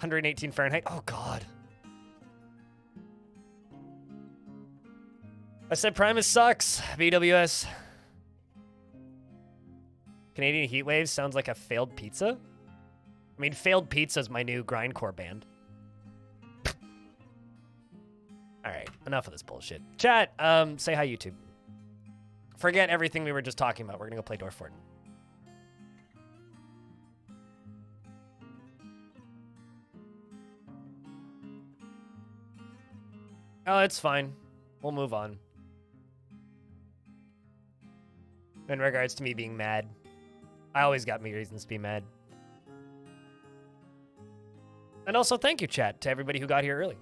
118 Fahrenheit. Oh, God. I said Primus sucks. BWS. Canadian heat waves sounds like a failed pizza. I mean, failed pizza is my new grindcore band. All right, enough of this bullshit. Chat, say hi, YouTube. Forget everything we were just talking about. We're gonna go play Dwarf Fortress. Oh, it's fine. We'll move on. In regards to me being mad. I always got me reasons to be mad. And also, thank you, chat, to everybody who got here early.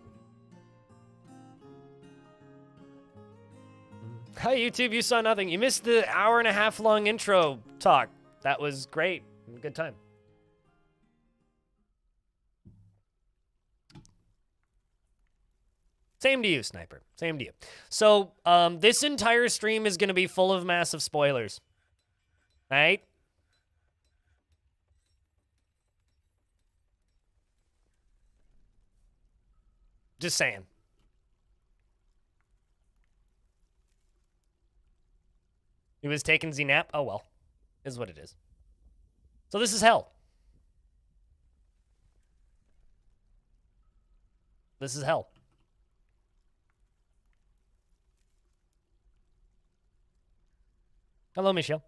Hi, YouTube. You saw nothing. You missed the hour-and-a-half long intro talk. That was great. Good time. Same to you, Sniper. Same to you. So, this entire stream is going to be full of massive spoilers. All right? Just saying. He was taking Z-Nap? Oh, well. Is what it is. So this is hell. This is hell. Hello, Michelle.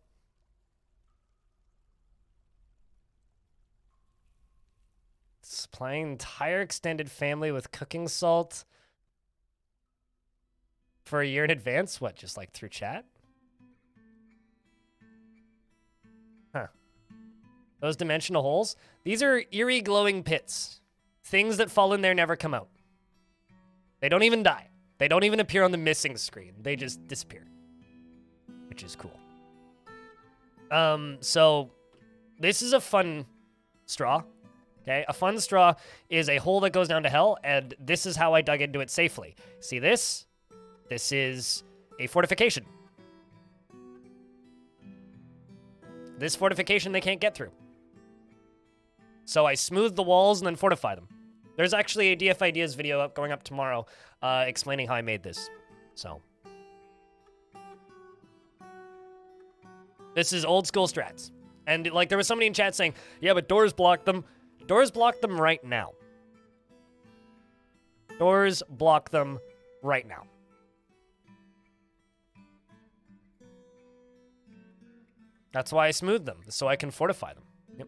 Supplying entire extended family with cooking salt for a year in advance? What, just like through chat? Huh. Those dimensional holes? These are eerie glowing pits. Things that fall in there never come out. They don't even die. They don't even appear on the missing screen. They just disappear. Which is cool. So this is a fun straw. Okay, a fun straw is a hole that goes down to hell, and this is how I dug into it safely. See this? This is a fortification. This fortification they can't get through. So I smooth the walls and then fortify them. There's actually a DF Ideas video going up tomorrow explaining how I made this. So this is old school strats. And like there was somebody in chat saying, yeah, but doors block them. Doors block them right now. Doors block them right now. That's why I smooth them, so I can fortify them. Yep.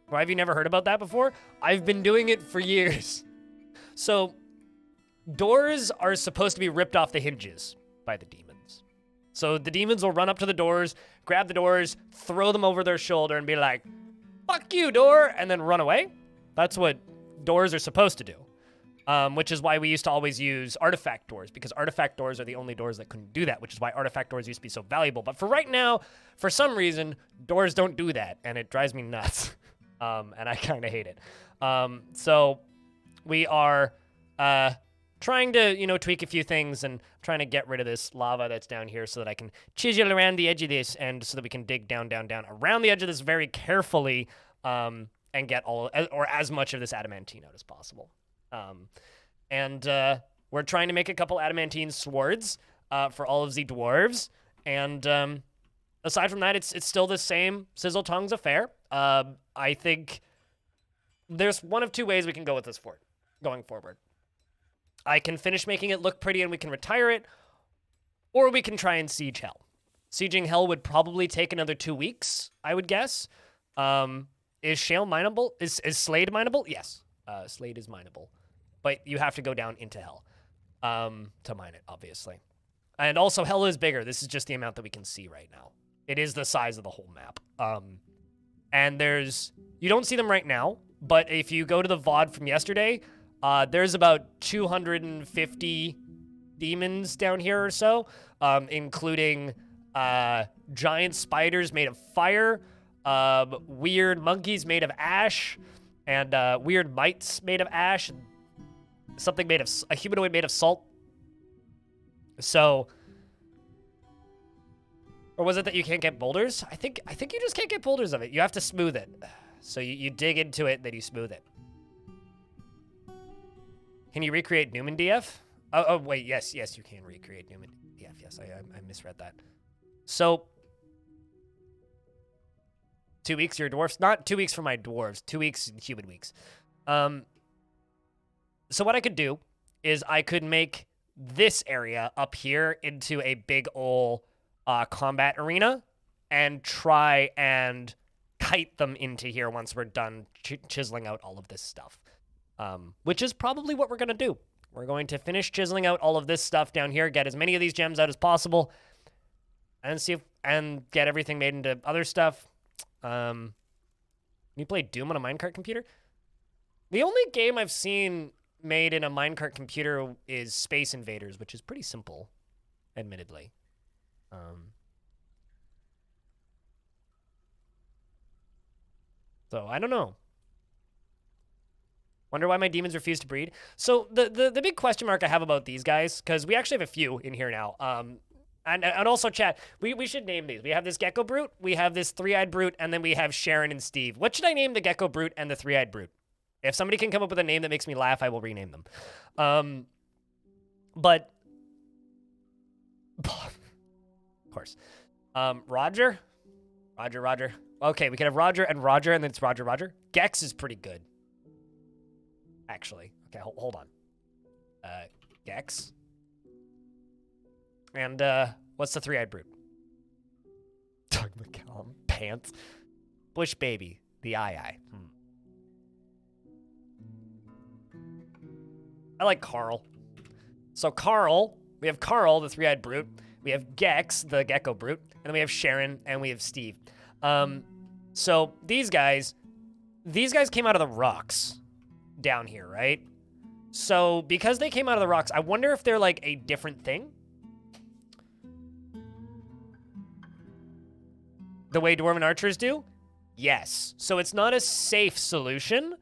Why have you never heard about that before? I've been doing it for years. So, doors are supposed to be ripped off the hinges by the demons. So the demons will run up to the doors, grab the doors, throw them over their shoulder and be like, fuck you, door, and then run away. That's what doors are supposed to do. Which is why we used to always use artifact doors, because artifact doors are the only doors that couldn't do that, which is why artifact doors used to be so valuable. But for right now, for some reason, doors don't do that, and it drives me nuts. And I kind of hate it. So we are trying to, tweak a few things and trying to get rid of this lava that's down here so that I can chisel around the edge of this and so that we can dig down, down, down around the edge of this very carefully and get as much of this adamantine out as possible. We're trying to make a couple adamantine swords for all of the dwarves. And aside from that, it's still the same Sizzletongs affair. I think there's one of two ways we can go with this fort going forward. I can finish making it look pretty and we can retire it, or we can try and siege hell. Sieging hell would probably take another 2 weeks, I would guess. Is shale mineable? Is Slade mineable? Yes, Slade is mineable. But you have to go down into hell to mine it, obviously. And also, hell is bigger. This is just the amount that we can see right now. It is the size of the whole map. And you don't see them right now, but if you go to the VOD from yesterday, there's about 250 demons down here or so, including giant spiders made of fire, weird monkeys made of ash, and weird mites made of ash, and something made of a humanoid made of salt. So, or was it that you can't get boulders? I think you just can't get boulders of it. You have to smooth it. So you dig into it, then you smooth it. Can you recreate Newman DF? Oh wait, yes, you can recreate Newman DF. Yes, I misread that. So 2 weeks your dwarfs, not 2 weeks for my dwarves. 2 weeks in human weeks. So what I could do is I could make this area up here into a big ol' combat arena and try and kite them into here once we're done chiseling out all of this stuff. Which is probably what we're going to do. We're going to finish chiseling out all of this stuff down here, get as many of these gems out as possible, and see if, and get everything made into other stuff. Can you play Doom on a minecart computer? The only game I've seen made in a minecart computer is Space Invaders, which is pretty simple, admittedly. So I don't know. Wonder why my demons refuse to breed. So the big question mark I have about these guys, because we actually have a few in here now. And also, chat, we should name these. We have this Gecko Brute, we have this Three-Eyed Brute, and then we have Sharon and Steve. What should I name the Gecko Brute and the Three-Eyed Brute? If somebody can come up with a name that makes me laugh, I will rename them. But of course. Roger. Okay, we can have Roger, and then it's Roger. Gex is pretty good. Actually. Okay, hold on. Gex. And, what's the Three-Eyed Brute? Doug McCallum. Pants. Bush Baby. The Eye. I like Carl. So Carl, we have Carl, the Three-Eyed Brute. We have Gex, the Gecko Brute. And then we have Sharon, and we have Steve. So these guys came out of the rocks down here, right? So because they came out of the rocks, I wonder if they're like a different thing. The way Dwarven archers do? Yes. So it's not a safe solution,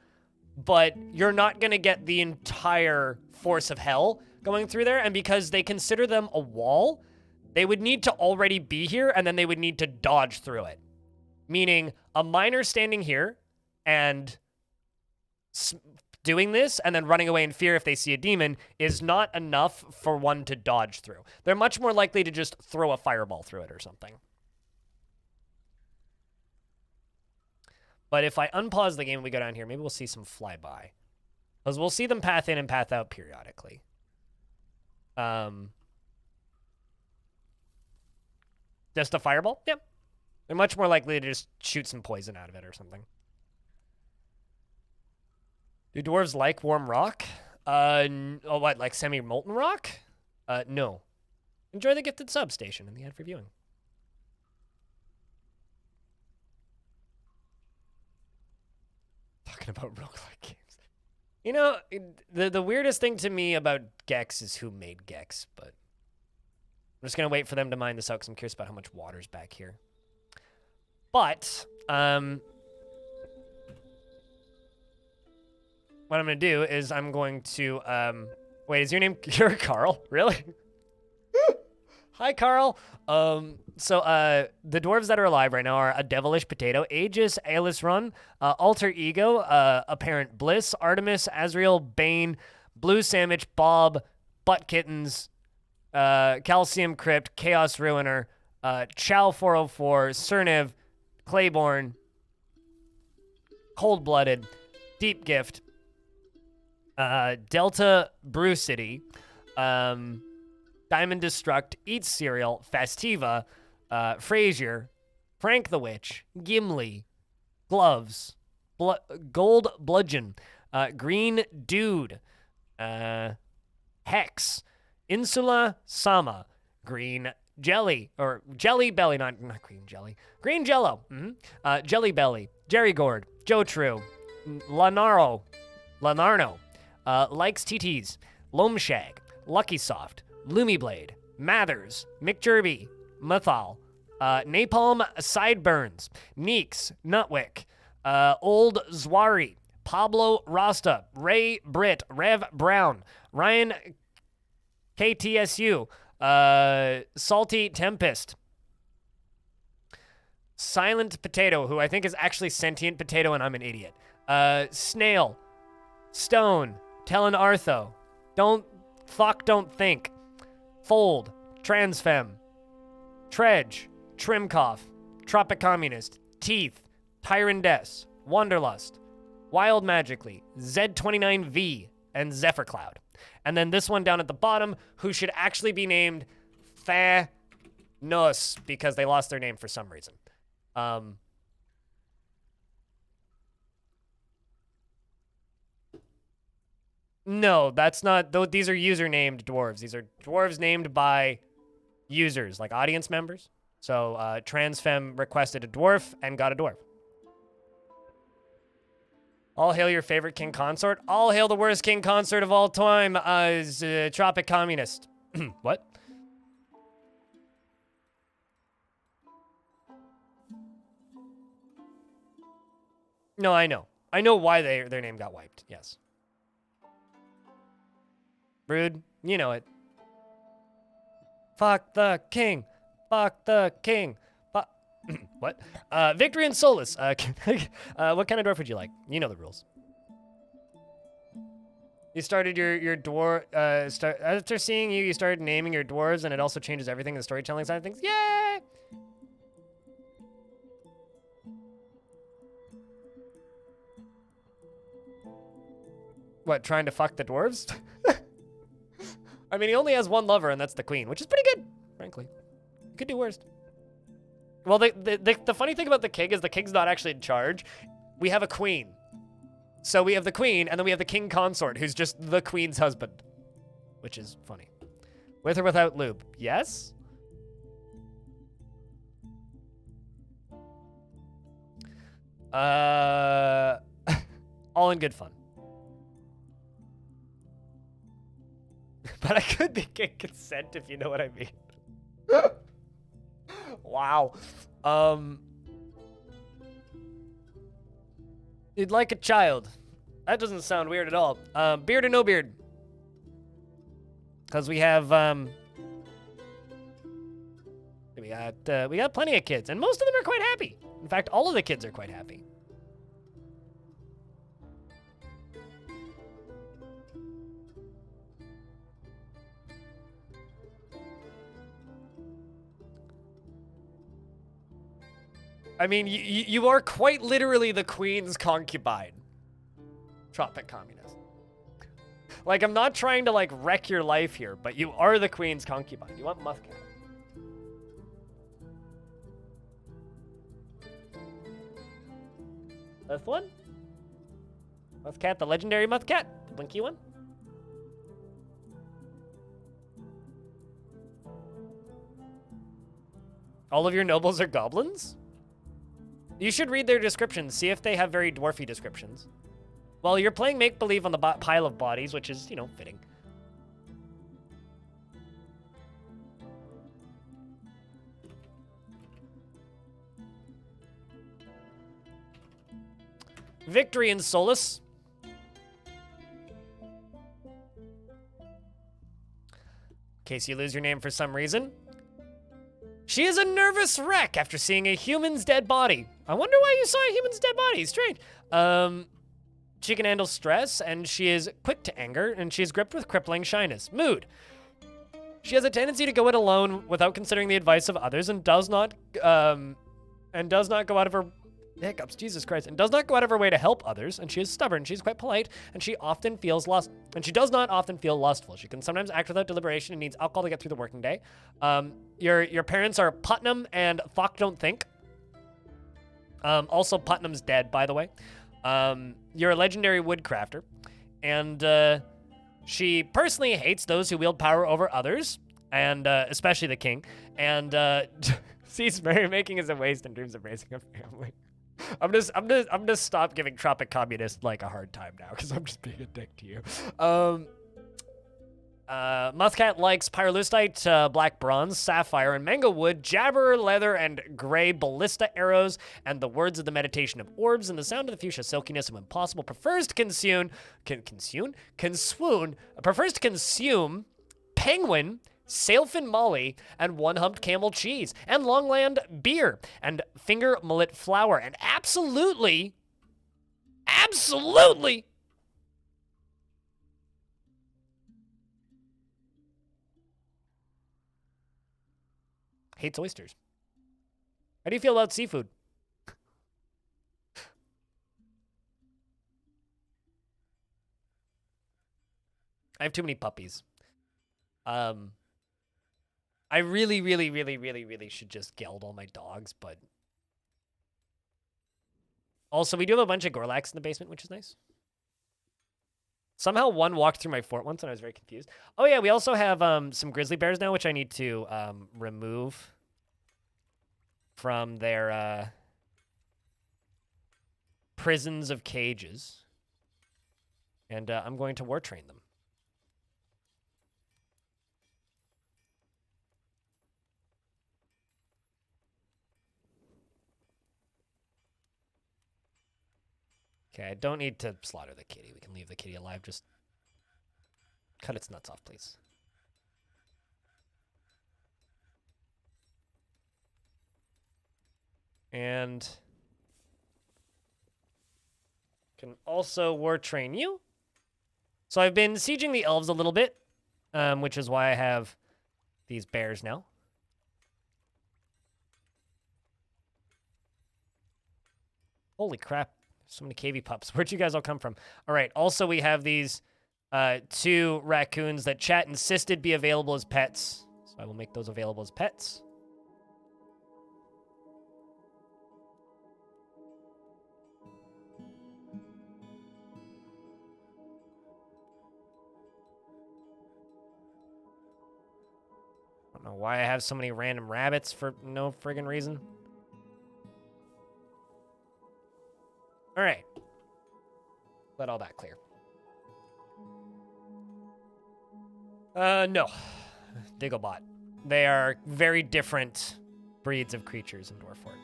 but you're not going to get the entire force of hell going through there. And because they consider them a wall, they would need to already be here, and then they would need to dodge through it. Meaning a miner standing here and doing this and then running away in fear if they see a demon is not enough for one to dodge through. They're much more likely to just throw a fireball through it or something. But if I unpause the game and we go down here, maybe we'll see some flyby. Because we'll see them path in and path out periodically. Just a fireball? Yep. They're much more likely to just shoot some poison out of it or something. Do dwarves like warm rock? Oh, what, like semi-molten rock? No. Enjoy the gifted substation and the ad for viewing. Talking about roguelike games. You know, the weirdest thing to me about Gex is who made Gex, but I'm just going to wait for them to mine this out because I'm curious about how much water's back here. But, what I'm going to do is I'm going to, wait, is your name, you're Carl? Really? Hi, Carl. The dwarves that are alive right now are a devilish potato, Aegis, Aelis Run, Alter Ego, Apparent Bliss, Artemis, Azrael, Bane, Blue Sandwich, Bob, Butt Kittens, Calcium Crypt, Chaos Ruiner, Chow 404, Cerniv, Claiborne, Cold-Blooded, Deep Gift, Delta Brew City, Diamond Destruct, Eats Cereal, Festiva, Frasier, Frank the Witch, Gimli, Gloves, Gold Bludgeon, Green Dude, Hex, Insula Sama, Green Jelly, or Jelly Belly, not Green Jelly, Green Jello, Jelly Belly, Jerry Gord, Joe True, Lanarno, Likes TTs, Lomshag, Lucky Soft, Loomy Blade, Mathers, McJerby, Mathal, Napalm Sideburns, Neeks, Nutwick, Old Zwari, Pablo Rasta, Ray Britt, Rev Brown, Ryan KTSU, Salty Tempest, Silent Potato, who I think is actually Sentient Potato, and I'm an idiot. Snail. Stone. Telling Artho. Don't think. Fold. Transfem. Tredge. Trimcoff. Tropic Communist. Teeth. Tyrandess. Wanderlust. Wild Magically. Z29V. And Zephyr Cloud. And then this one down at the bottom, who should actually be named Thanos, because they lost their name for some reason. No, that's not, these are user-named dwarves. These are dwarves named by users, like audience members. So Transfem requested a dwarf and got a dwarf. All hail your favorite king consort. All hail the worst king consort of all time, Tropic Communist. What? No, I know. I know why their name got wiped, yes. Rude, you know it. Fuck the king. Fuck the king. What? Victory and Solace. What kind of dwarf would you like? You know the rules. You started your dwarf. After seeing you started naming your dwarves, and it also changes everything in the storytelling side of things. Yay! What? Trying to fuck the dwarves? I mean, he only has one lover, and that's the queen, which is pretty good, frankly. Could do worse. Well, the funny thing about the king is the king's not actually in charge. We have a queen. So we have the queen, and then we have the king consort, who's just the queen's husband. Which is funny. With or without lube? Yes? All in good fun. But I could be getting consent, if you know what I mean. Wow. You'd like a child. That doesn't sound weird at all. Beard or no beard? Because we have, we got plenty of kids, and most of them are quite happy. In fact, all of the kids are quite happy. I mean, you are quite literally the queen's concubine. Tropic Communist. Like, I'm not trying to, like, wreck your life here, but you are the queen's concubine. You want Muthcat. This one? Muthcat, the legendary Muthcat? The blinky one? All of your nobles are goblins? You should read their descriptions, see if they have very dwarfy descriptions. Well, you're playing make-believe on the pile of bodies, which is, you know, fitting. Victory and Solace. In case you lose your name for some reason. She is a nervous wreck after seeing a human's dead body. I wonder why you saw a human's dead body. Strange. She can handle stress, and she is quick to anger, and she is gripped with crippling shyness. Mood. She has a tendency to go it alone without considering the advice of others, and does not go out of her hiccups, Jesus Christ, and does not go out of her way to help others, and she is stubborn, she's quite polite, and she often feels and she does not often feel lustful. She can sometimes act without deliberation and needs alcohol to get through the working day. Your parents are Putnam and Fuck Don't Think. Also, Putnam's dead, by the way. You're a legendary woodcrafter, and she personally hates those who wield power over others, and especially the king, and sees merrymaking as a waste and dreams of raising a family. I'm gonna stop giving Tropic Communist like a hard time now because I'm just being a dick to you. Muthcat likes pyrolustite, black bronze, sapphire, and mango wood, jabber, leather, and gray ballista arrows, and the words of the meditation of orbs, and the sound of the fuchsia silkiness of impossible. Prefers to consume penguin, sailfin molly, and one-humped camel cheese, and longland beer, and finger mullet flour, and absolutely hates oysters. How do you feel about seafood? I have too many puppies. I really should just geld all my dogs, but also we do have a bunch of Gorlaks in the basement, which is nice. Somehow one walked through my fort once and I was very confused. Oh yeah, we also have some grizzly bears now, which I need to remove from their prisons of cages. And I'm going to war train them. Okay, I don't need to slaughter the kitty. We can leave the kitty alive. Just cut its nuts off, please. And can also war train you. So I've been sieging the elves a little bit, which is why I have these bears now. Holy crap. So many KV pups. Where'd you guys all come from? All right. Also, we have these 2 raccoons that chat insisted be available as pets. So I will make those available as pets. I don't know why I have so many random rabbits for no friggin' reason. All right. Let all that clear. No. Digglebot. They are very different breeds of creatures in Dwarf Fort.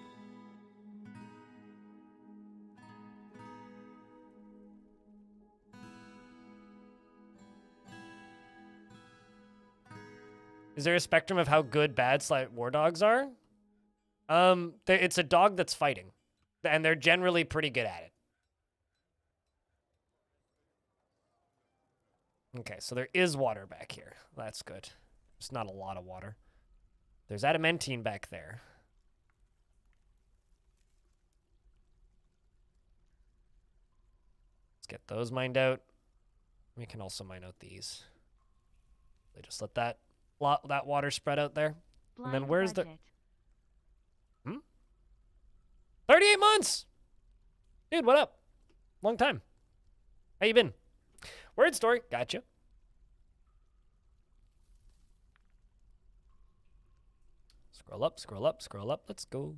Is there a spectrum of how good bad war dogs are? It's a dog that's fighting. And they're generally pretty good at it. Okay, so there is water back here. That's good. There's not a lot of water. There's adamantine back there. Let's get those mined out. We can also mine out these. They just let that water spread out there. And then where's the... 38 months! Dude, what up? Long time. How you been? Word story. Gotcha. Scroll up, scroll up, scroll up. Let's go.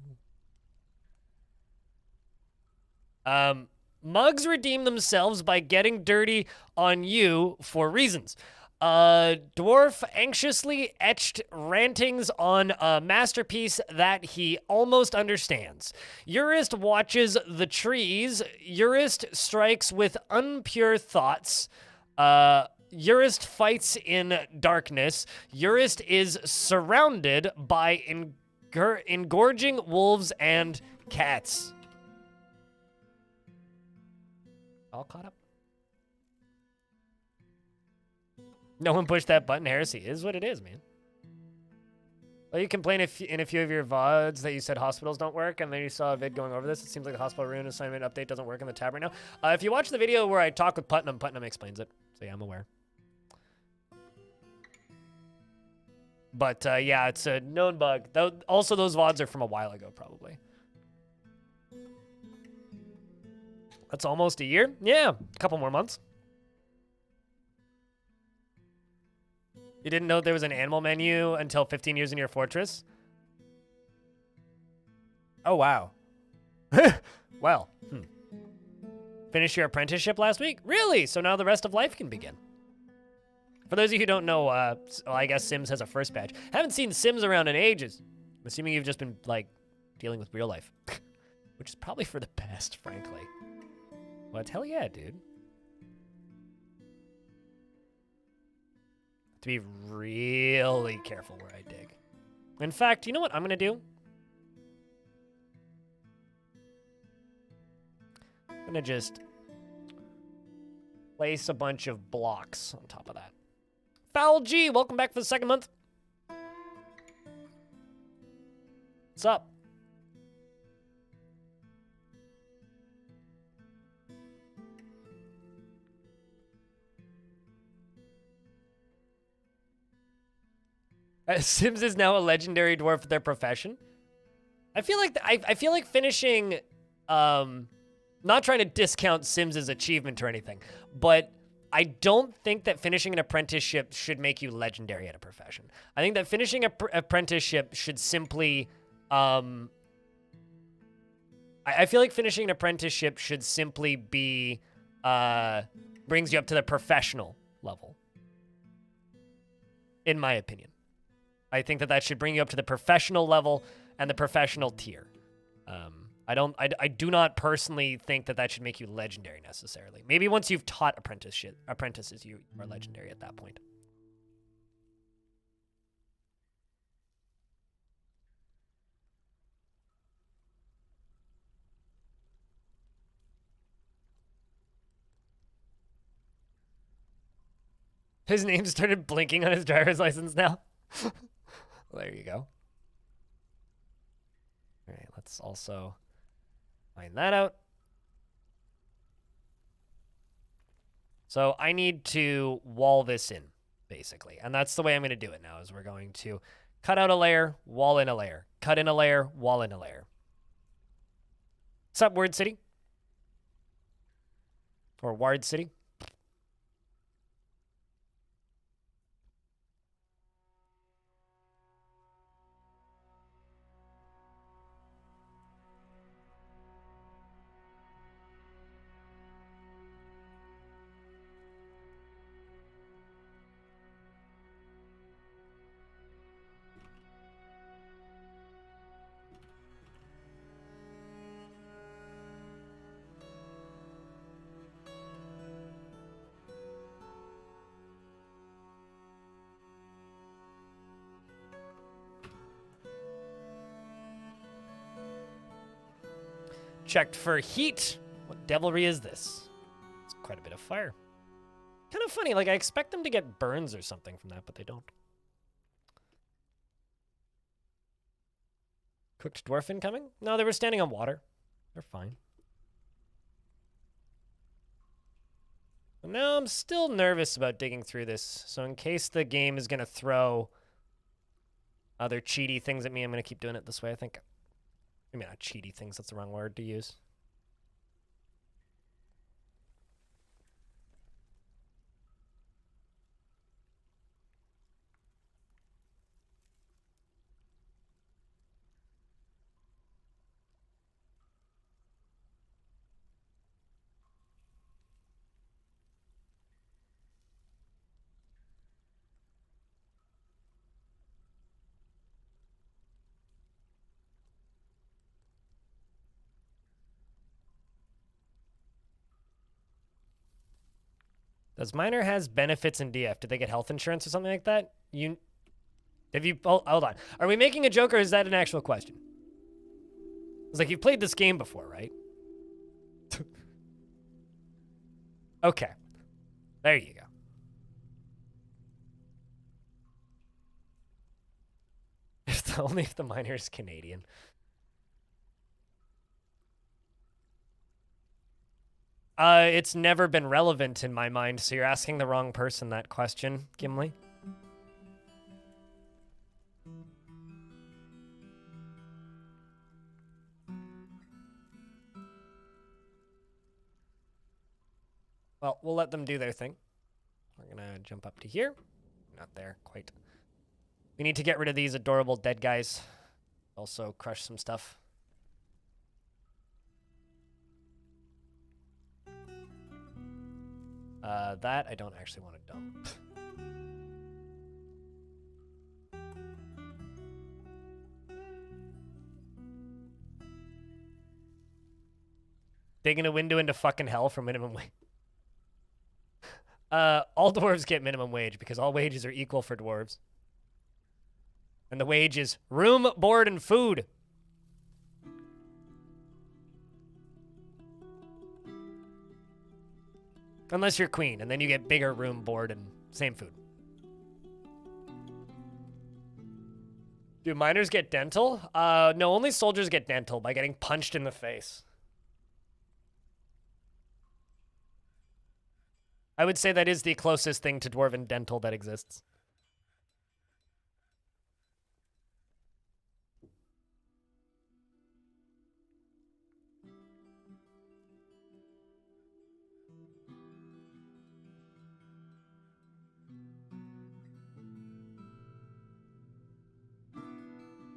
Mugs redeem themselves by getting dirty on you for reasons. Dwarf anxiously etched rantings on a masterpiece that he almost understands. Urist watches the trees. Urist strikes with unpure thoughts. Urist fights in darkness. Urist is surrounded by engorging wolves and cats. All caught up? No one pushed that button. Heresy is what it is, man. Well, you complain in a few of your VODs that you said hospitals don't work, and then you saw a vid going over this. It seems like the hospital rune assignment update doesn't work in the tab right now. If you watch the video where I talk with Putnam, Putnam explains it. So yeah, I'm aware. But yeah, it's a known bug. Also, those VODs are from a while ago, probably. That's almost a year? Yeah, a couple more months. You didn't know there was an animal menu until 15 years in your fortress? Oh, wow. Well, Finished your apprenticeship last week? Really? So now the rest of life can begin. For those of you who don't know, well, I guess Sims has a first badge. Haven't seen Sims around in ages. I'm assuming you've just been, like, dealing with real life. Which is probably for the best, frankly. What? Hell yeah, dude. to be really careful where I dig. In fact, you know what I'm gonna do? I'm gonna just place a bunch of blocks on top of that. Foul G, welcome back for the second month. What's up? Sims is now a legendary dwarf with their profession. I feel like I feel like finishing, not trying to discount Sims' achievement or anything, but I don't think that finishing an apprenticeship should make you legendary at a profession. I think that finishing an apprenticeship should simply, I feel like finishing an apprenticeship should simply be, brings you up to the professional level, in my opinion. I think that that should bring you up to the professional level and the professional tier. I do not personally think that that should make you legendary necessarily. Maybe once you've taught apprentices, you are legendary at that point. His name started blinking on his driver's license now. Well, there you go. All right, let's also find that out. So I need to wall this in, basically. And that's the way I'm going to do it now, is we're going to cut out a layer, wall in a layer. Cut in a layer, wall in a layer. What's up, Word City? Or Ward City? Checked for heat. What devilry is this? It's quite a bit of fire. Kind of funny, like I expect them to get burns or something from that, but they don't. Cooked dwarf incoming? No, they were standing on water. They're fine. But now I'm still nervous about digging through this. So in case the game is going to throw other cheaty things at me, I'm going to keep doing it this way, I think. I mean, not cheaty things, that's the wrong word to use. Does miner has benefits in DF? Did they get health insurance or something like that? Hold on. Are we making a joke or is that an actual question? It's like you've played this game before, right? Okay. There you go. Only if the miner is Canadian. It's never been relevant in my mind, so you're asking the wrong person that question, Gimli. Well, we'll let them do their thing. We're gonna jump up to here. Not there, quite. We need to get rid of these adorable dead guys. Also crush some stuff. That I don't actually want to dump. Digging a window into fucking hell for minimum wage. All dwarves get minimum wage because all wages are equal for dwarves. And the wage is room, board, and food. Unless you're queen, and then you get bigger room, board, and same food. Do miners get dental? No, only soldiers get dental by getting punched in the face. I would say that is the closest thing to dwarven dental that exists.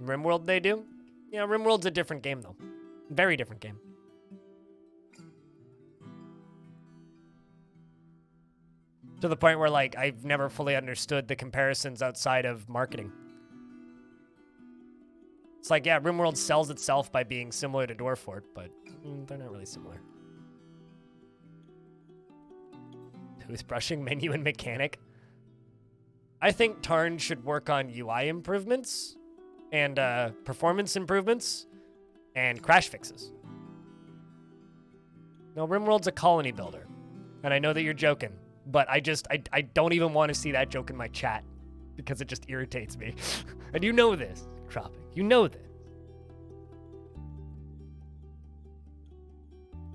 RimWorld they do? Yeah, RimWorld's a different game, though. Very different game. To the point where, like, I've never fully understood the comparisons outside of marketing. It's like, yeah, RimWorld sells itself by being similar to Dwarf Fort, but they're not really similar. Toothbrushing menu and mechanic. I think Tarn should work on UI improvements and performance improvements and crash fixes. No, RimWorld's a colony builder. And I know that you're joking, but I don't even want to see that joke in my chat because it just irritates me. And you know this, Tropic. You know this.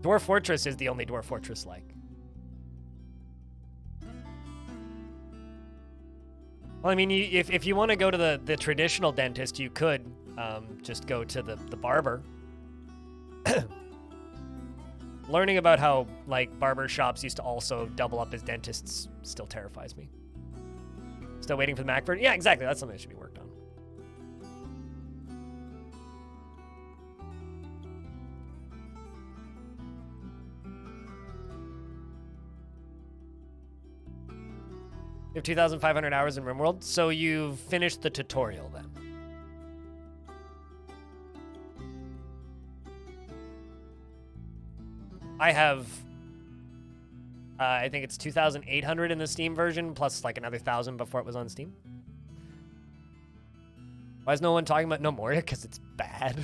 Dwarf Fortress is the only Dwarf Fortress like. Well, I mean, if you want to go to the traditional dentist, you could just go to the barber. Learning about how, like, barber shops used to also double up as dentists still terrifies me. Still waiting for the Mac version? Yeah, exactly. That's something that should be worked on. You have 2,500 hours in RimWorld, so you've finished the tutorial then. I have, I think it's 2,800 in the Steam version, plus like another 1,000 before it was on Steam. Why is no one talking about No Moria? Because it's bad.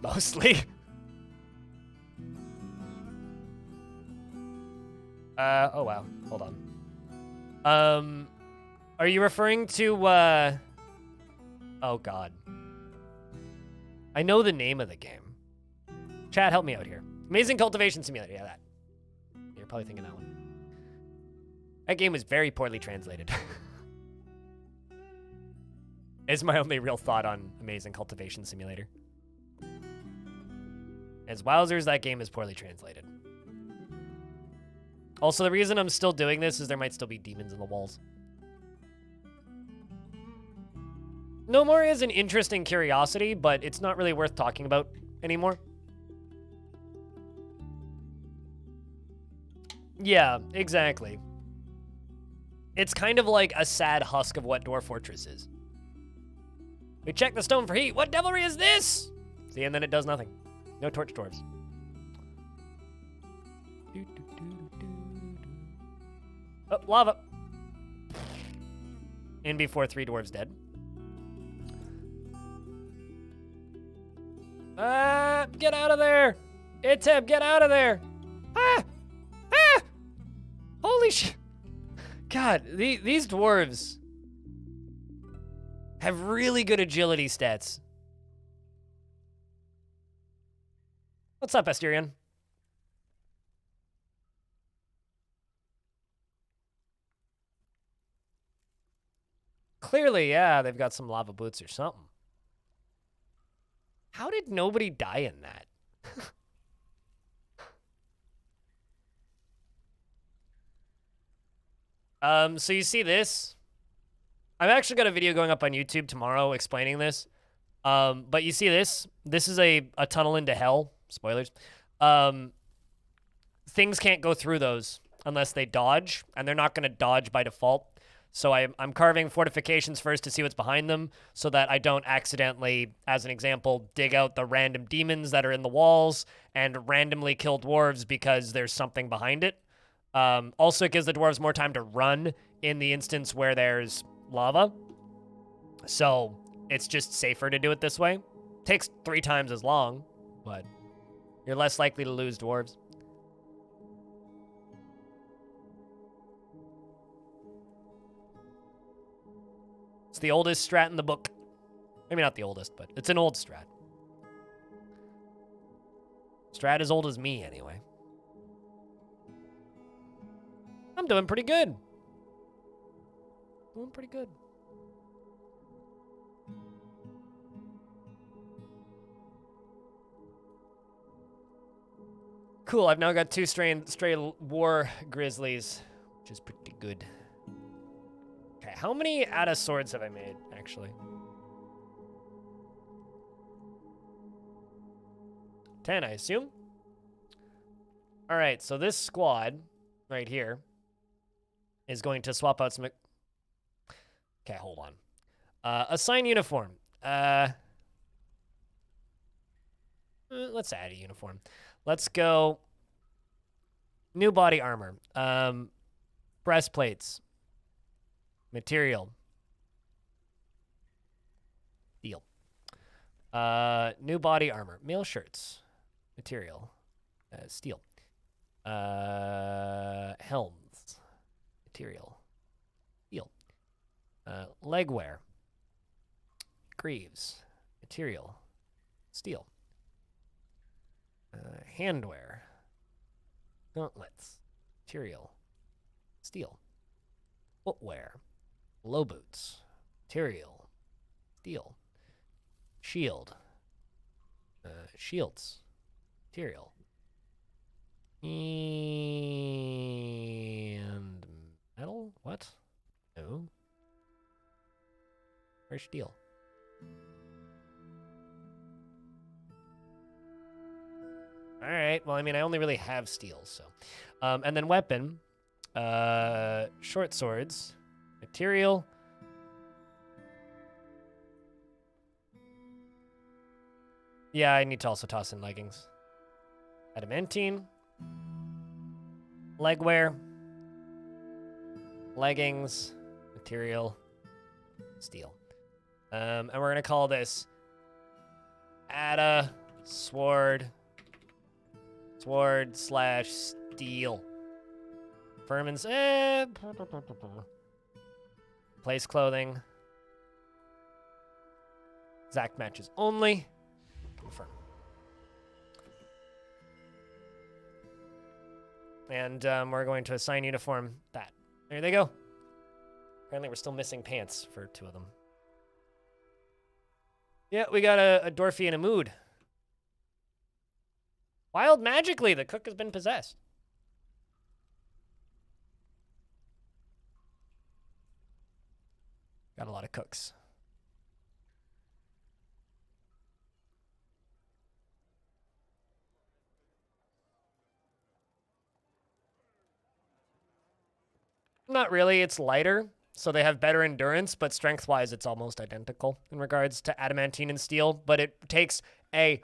Mostly. Oh wow, hold on. Are you referring to, oh god. I know the name of the game. Chat, help me out here. Amazing Cultivation Simulator, yeah, that. You're probably thinking that one. That game was very poorly translated. It's my only real thought on Amazing Cultivation Simulator. As wowzers, that game is poorly translated. Also, the reason I'm still doing this is there might still be demons in the walls. No Moria is an interesting curiosity, but it's not really worth talking about anymore. Yeah, exactly. It's kind of like a sad husk of what Dwarf Fortress is. We check the stone for heat. What devilry is this? See, and then it does nothing. No torch dwarves. Oh, lava. In before 3 dwarves dead. Get out of there. It's him, get out of there. Ah! Ah! Holy shit. God, these dwarves have really good agility stats. What's up, Asterion? Clearly, yeah, they've got some lava boots or something. How did nobody die in that? So you see this? I've actually got a video going up on YouTube tomorrow explaining this. But you see this? This is a tunnel into hell. Spoilers. Things can't go through those unless they dodge, and they're not going to dodge by default. So I'm carving fortifications first to see what's behind them so that I don't accidentally, as an example, dig out the random demons that are in the walls and randomly kill dwarves because there's something behind it. Also, it gives the dwarves more time to run in the instance where there's lava. So it's just safer to do it this way. Takes 3 times as long, but you're less likely to lose dwarves. It's the oldest strat in the book. Maybe not the oldest, but it's an old strat. Strat as old as me, anyway. I'm doing pretty good. Doing pretty good. Cool, I've now got 2 stray war grizzlies, which is pretty good. Okay, how many Ada swords have I made, actually? 10, I assume. All right, so this squad right here is going to swap out some... Okay, hold on. Assign uniform. Let's add a uniform. Let's go new body armor. Breastplates. Material. Steel. New body armor. Mail shirts. Material. Steel. Helms. Material. Steel. Legwear. Greaves. Material. Steel. Handwear. Gauntlets. Material. Steel. Footwear. Low boots. Material. Steel. Shield. Shields. Material. And metal? What? No. Where's steel? All right. Well, I mean, I only really have steel, so. And then weapon. Short swords. Material. Yeah, I need to also toss in leggings. Adamantine. Legwear. Leggings. Material. Steel. And we're going to call this Ada Sword. Sword/steel. Furman's. Place clothing. Exact matches only. Confirm. And we're going to assign uniform that. There they go. Apparently we're still missing pants for 2 of them. Yeah, we got a Dwarfy in a mood. Wild magically, the cook has been possessed. Got a lot of cooks. Not really, it's lighter, so they have better endurance, but strength-wise, it's almost identical in regards to adamantine and steel, but it takes a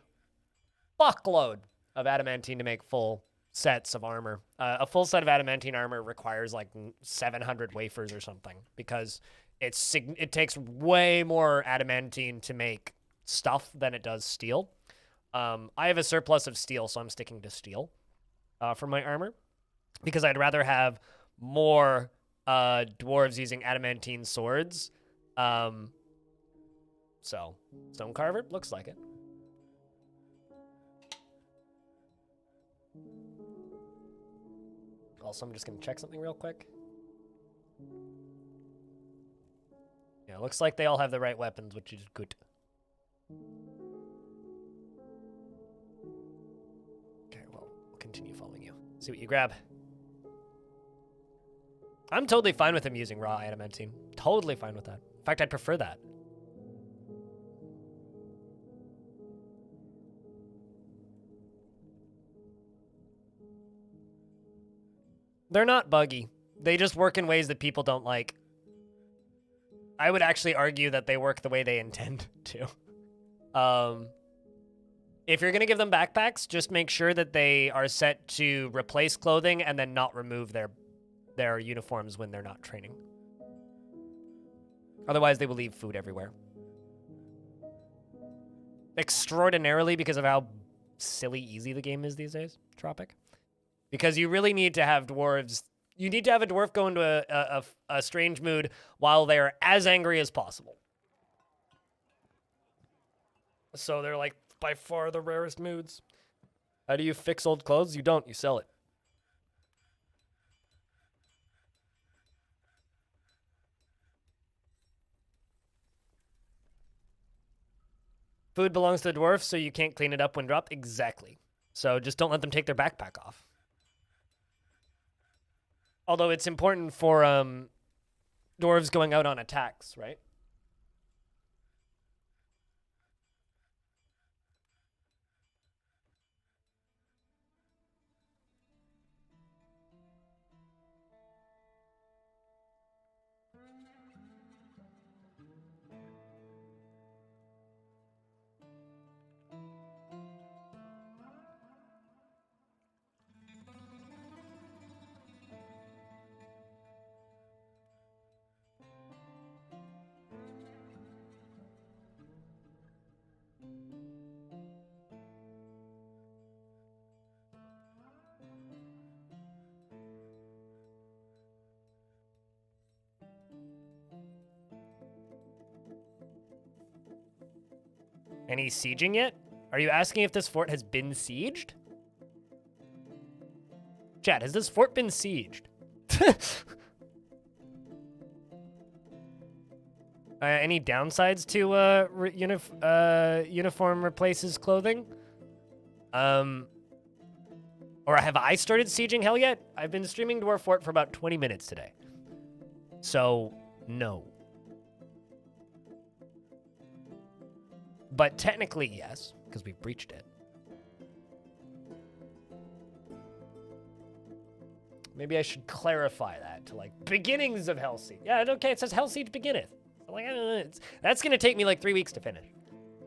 fuckload of adamantine to make full sets of armor. A full set of adamantine armor requires like 700 wafers or something, because it takes way more adamantine to make stuff than it does steel. I have a surplus of steel, so I'm sticking to steel for my armor, because I'd rather have more dwarves using adamantine swords. So, stone carver, looks like it. Also, I'm just going to check something real quick. Yeah, looks like they all have the right weapons, which is good. Okay, well, we'll continue following you. See what you grab. I'm totally fine with him using raw adamantine. Totally fine with that. In fact, I'd prefer that. They're not buggy. They just work in ways that people don't like. I would actually argue that they work the way they intend to. If you're going to give them backpacks, just make sure that they are set to replace clothing and then not remove their uniforms when they're not training. Otherwise, they will leave food everywhere. Extraordinarily because of how silly easy the game is these days, Tropic. Because you really need to have dwarves... You need to have a dwarf go into a strange mood while they're as angry as possible. So they're like by far the rarest moods. How do you fix old clothes? You don't, you sell it. Food belongs to the dwarf, so you can't clean it up when dropped? Exactly. So just don't let them take their backpack off. Although it's important for dwarves going out on attacks, right? Any sieging yet? Are you asking if this fort has been sieged? Chat, has this fort been sieged? Any downsides to uniform replaces clothing? Or have I started sieging hell yet? I've been streaming Dwarf Fort for about 20 minutes today. So, no. But technically, yes, because we breached it. Maybe I should clarify that to, like, beginnings of Hell Siege. Yeah, okay, it says Hell Siege beginneth. Like, that's going to take me, like, 3 weeks to finish.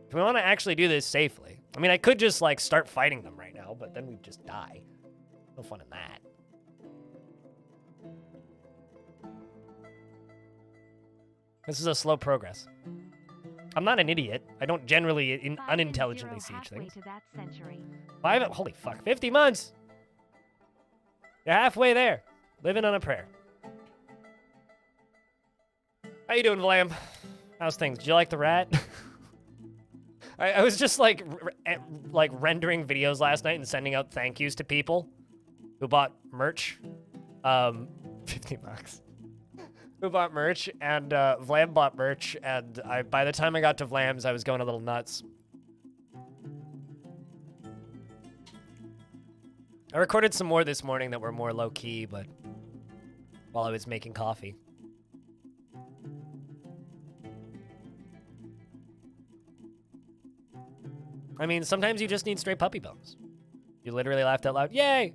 If we want to actually do this safely. I mean, I could just, like, start fighting them right now, but then we'd just die. No fun in that. This is a slow progress. I'm not an idiot. I don't generally unintelligently siege things. Holy fuck, 50 months! You're halfway there. Living on a prayer. How you doing, Vlam? How's things? Did you like the rat? I was just like rendering videos last night and sending out thank yous to people who bought merch. 50 bucks. Who bought merch, and Vlam bought merch, and by the time I got to Vlam's, I was going a little nuts. I recorded some more this morning that were more low-key, but while I was making coffee. I mean, sometimes you just need straight puppy bones. You literally laughed out loud. Yay!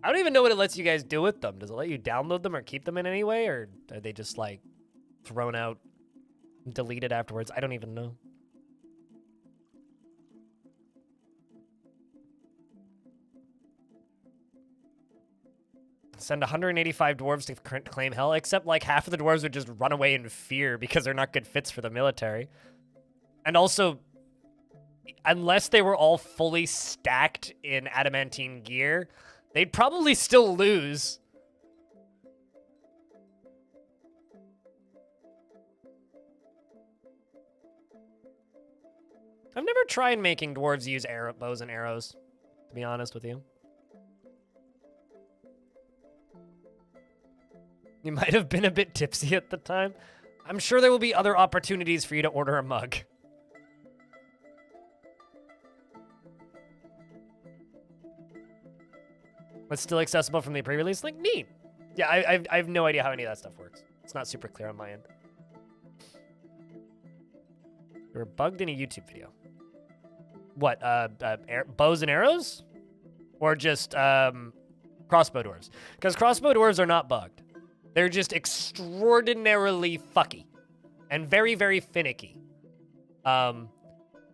I don't even know what it lets you guys do with them. Does it let you download them or keep them in any way? Or are they just, like, thrown out, deleted afterwards? I don't even know. Send 185 dwarves to claim hell, except, like, half of the dwarves would just run away in fear because they're not good fits for the military. And also, unless they were all fully stacked in adamantine gear, they'd probably still lose. I've never tried making dwarves use bows and arrows, to be honest with you. You might have been a bit tipsy at the time. I'm sure there will be other opportunities for you to order a mug. But still accessible from the pre-release link? Neat. Yeah, I have no idea how any of that stuff works. It's not super clear on my end. You were bugged in a YouTube video. What, bows and arrows? Or just crossbow dwarves? Because crossbow dwarves are not bugged. They're just extraordinarily fucky and very, very finicky. The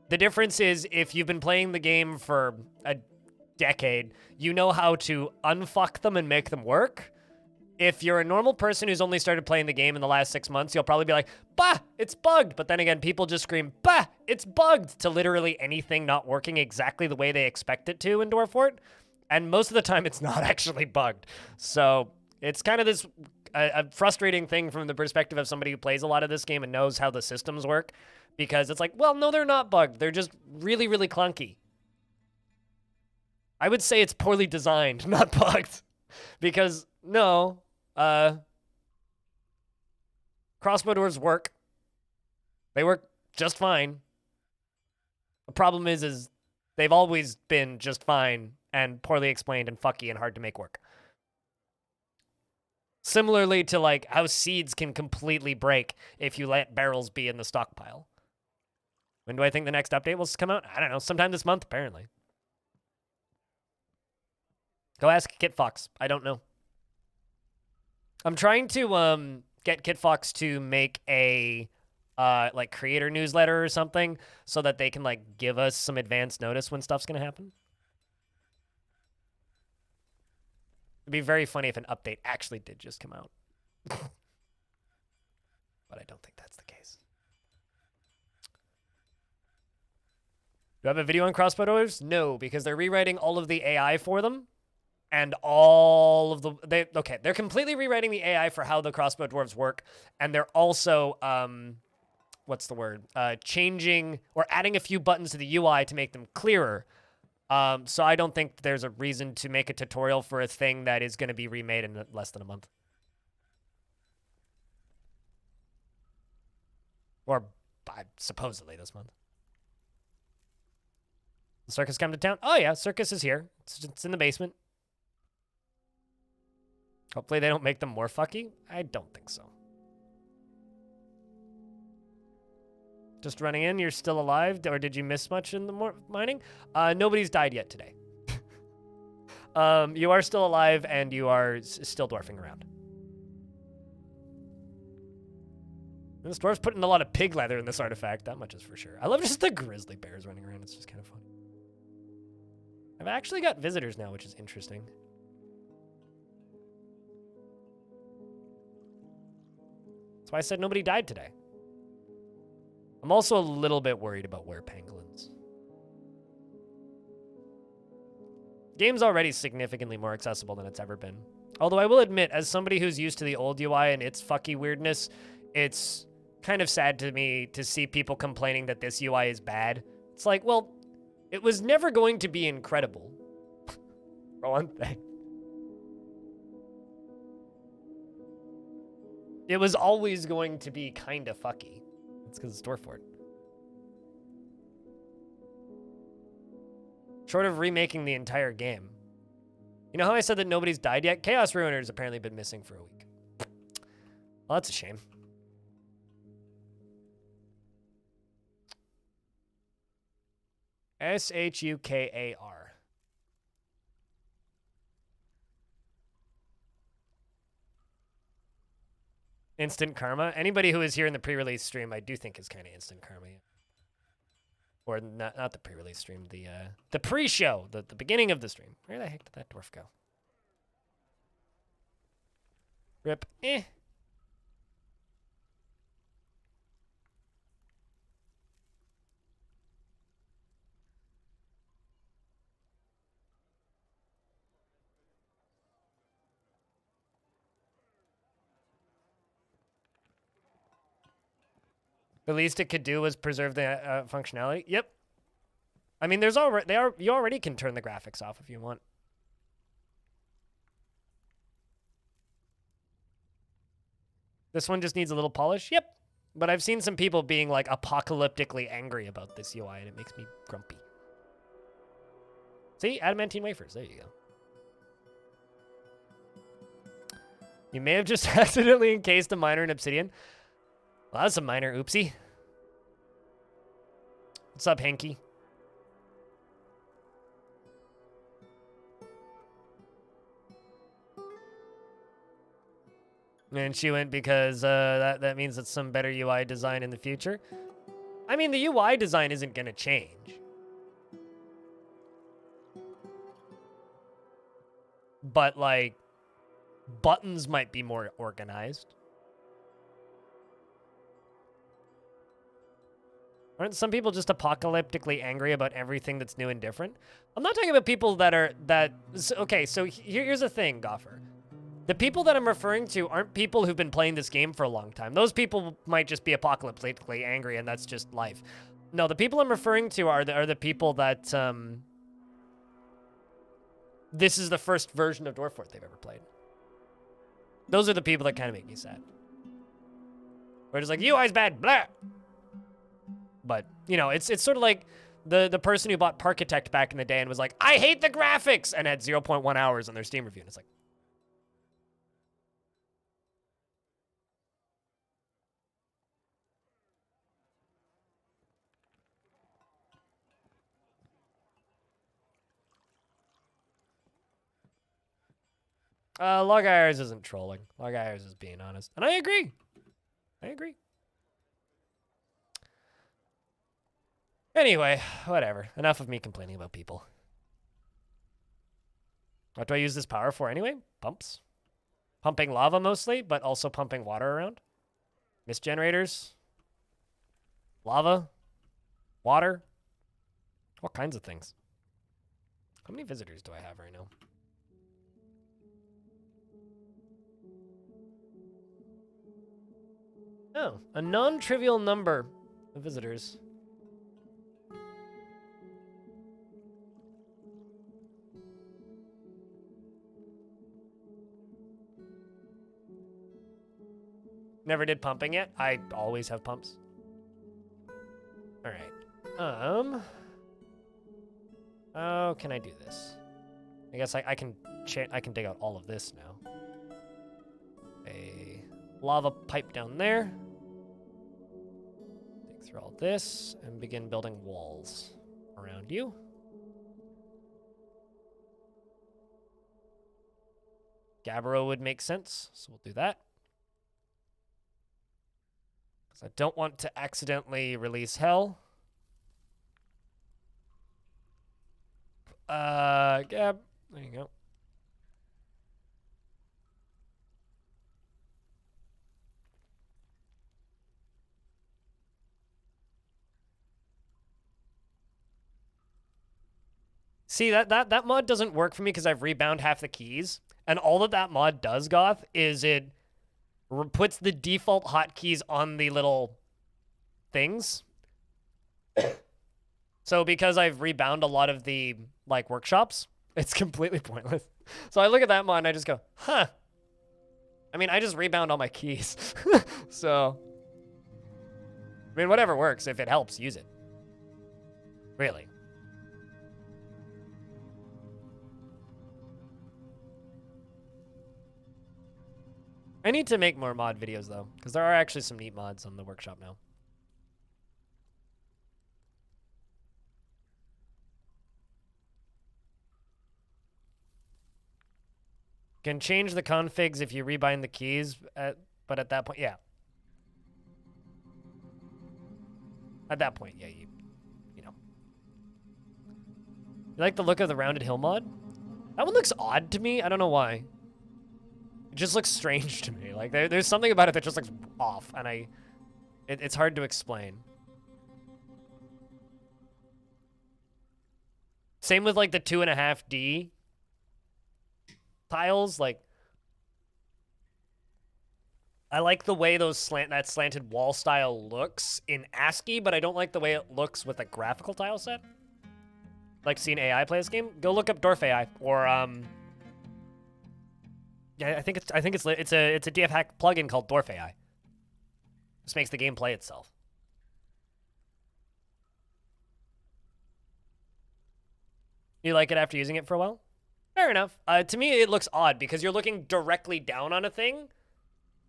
difference is if you've been playing the game for a decade, you know how to unfuck them and make them work. If you're a normal person who's only started playing the game in the last 6 months, you'll probably be like, bah, it's bugged. But then again, people just scream, bah, it's bugged to literally anything not working exactly the way they expect it to in Dwarf Fort. And most of the time, it's not actually bugged. So it's kind of this a frustrating thing from the perspective of somebody who plays a lot of this game and knows how the systems work. Because it's like, well, no, they're not bugged. They're just really, really clunky. I would say it's poorly designed, not bugged. Because, no, crossbow dwarves work. They work just fine. The problem is they've always been just fine and poorly explained and fucky and hard to make work. Similarly to like how seeds can completely break if you let barrels be in the stockpile. When do I think the next update will come out? I don't know. Sometime this month, apparently. Go ask Kit Fox. I don't know. I'm trying to get Kit Fox to make a like creator newsletter or something so that they can like give us some advance notice when stuff's gonna happen. It'd be very funny if an update actually did just come out. But I don't think that's the case. Do I have a video on crossbow dwarves? No, because they're rewriting all of the AI for them. And all of the... they're completely rewriting the AI for how the crossbow dwarves work. And they're also... what's the word? Changing or adding a few buttons to the UI to make them clearer. So I don't think there's a reason to make a tutorial for a thing that is going to be remade in less than a month. Or supposedly this month. The circus come to town? Oh yeah, circus is here. It's in the basement. Hopefully they don't make them more fucky. I don't think so. Just running in, you're still alive? Or did you miss much in the mining? Nobody's died yet today. You are still alive, and you are still dwarfing around. This dwarf's putting a lot of pig leather in this artifact. That much is for sure. I love just the grizzly bears running around. It's just kind of fun. I've actually got visitors now, which is interesting. That's why I said nobody died today. I'm also a little bit worried about were-pangolins. Game's already significantly more accessible than it's ever been. Although I will admit, as somebody who's used to the old UI and its fucky weirdness, it's kind of sad to me to see people complaining that this UI is bad. It's like, well, it was never going to be incredible. For one thing. It was always going to be kind of fucky. It's because it's Dwarf Fort. Short of remaking the entire game. You know how I said that nobody's died yet? Chaos Ruiner's apparently been missing for a week. Well, that's a shame. S-H-U-K-A-R. Instant karma. Anybody who is here in the pre-release stream, I do think is kind of instant karma. Yeah. Or not the pre-release stream, the pre-show, the beginning of the stream. Where the heck did that dwarf go? Rip. The least it could do was preserve the functionality. Yep. I mean, there's already you already can turn the graphics off if you want. This one just needs a little polish. Yep. But I've seen some people being like apocalyptically angry about this UI, and it makes me grumpy. See, adamantine wafers. There you go. You may have just accidentally encased a miner in obsidian. Well, that's a minor oopsie. What's up, Hanky? And she went because that means it's some better UI design in the future. I mean, the UI design isn't going to change. But, like, buttons might be more organized. Aren't some people just apocalyptically angry about everything that's new and different? I'm not talking about people okay, so here's the thing, Goffer. The people that I'm referring to aren't people who've been playing this game for a long time. Those people might just be apocalyptically angry, and that's just life. No, the people I'm referring to are the people that, this is the first version of Dwarf Fortress they've ever played. Those are the people that kind of make me sad. We're just like, UI's bad, blah! But, you know, it's sort of like the person who bought Parkitect back in the day and was like, I hate the graphics! And had 0.1 hours on their Steam review. And it's like, Log IRs isn't trolling. Log IRs is being honest. And I agree. I agree. Anyway, whatever. Enough of me complaining about people. What do I use this power for anyway? Pumps. Pumping lava mostly, but also pumping water around. Mist generators. Lava. Water. All kinds of things. How many visitors do I have right now? Oh, a non-trivial number of visitors. Never did pumping yet. I always have pumps. All right. How can I do this? I guess I can dig out all of this now. A lava pipe down there. Dig through all this and begin building walls around you. Gabbro would make sense, so we'll do that. Because I don't want to accidentally release hell. Gab, there you go. See, that mod doesn't work for me because I've rebound half the keys. And all that mod does, Goth, is it puts the default hotkeys on the little things. So because I've rebound a lot of the, like, workshops, it's completely pointless. So I look at that mod and I just go, huh. I mean, I just rebound all my keys. So, I mean, whatever works. If it helps, use it. Really. I need to make more mod videos, though, because there are actually some neat mods on the workshop now. Can change the configs if you rebind the keys, but at that point, yeah. At that point, yeah, you know. You like the look of the rounded hill mod? That one looks odd to me. I don't know why. It just looks strange to me. Like, there's something about it that just looks off, and it's hard to explain. Same with, like, the 2.5D tiles. Like, I like the way that slanted wall style looks in ASCII, but I don't like the way it looks with a graphical tile set. Like seeing AI play this game? Go look up Dwarf AI, or yeah, I think it's a DF hack plugin called Dwarf AI. This makes the game play itself. You like it after using it for a while? Fair enough. To me, it looks odd because you're looking directly down on a thing,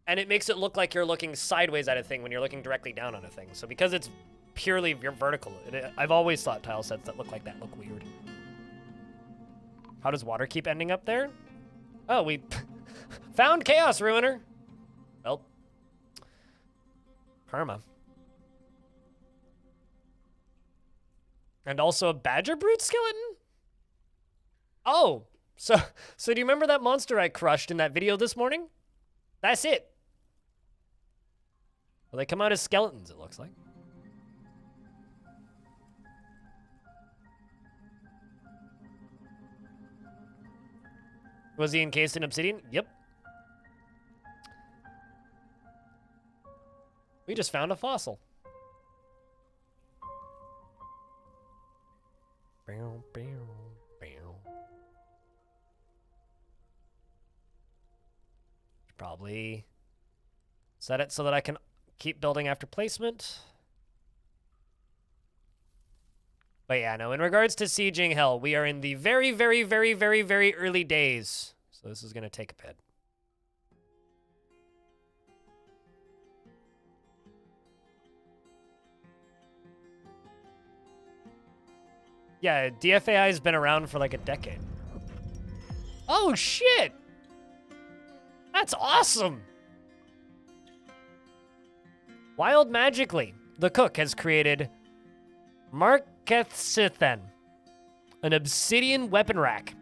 and it makes it look like you're looking sideways at a thing when you're looking directly down on a thing. So because it's purely vertical, I've always thought tile sets that look like that look weird. How does water keep ending up there? Oh, we found Chaos Ruiner. karma. And also a badger brute skeleton? Oh, so do you remember that monster I crushed in that video this morning? That's it. Well, they come out as skeletons, it looks like. Was he encased in obsidian? Yep. We just found a fossil. Probably set it so that I can keep building after placement. But yeah, no, in regards to sieging hell, we are in the very, very, very, very, very early days. So this is going to take a bit. Yeah, DFAI has been around for like a decade. Oh, shit! That's awesome! Wild Magically, the cook has created Markethsithen, an obsidian weapon rack.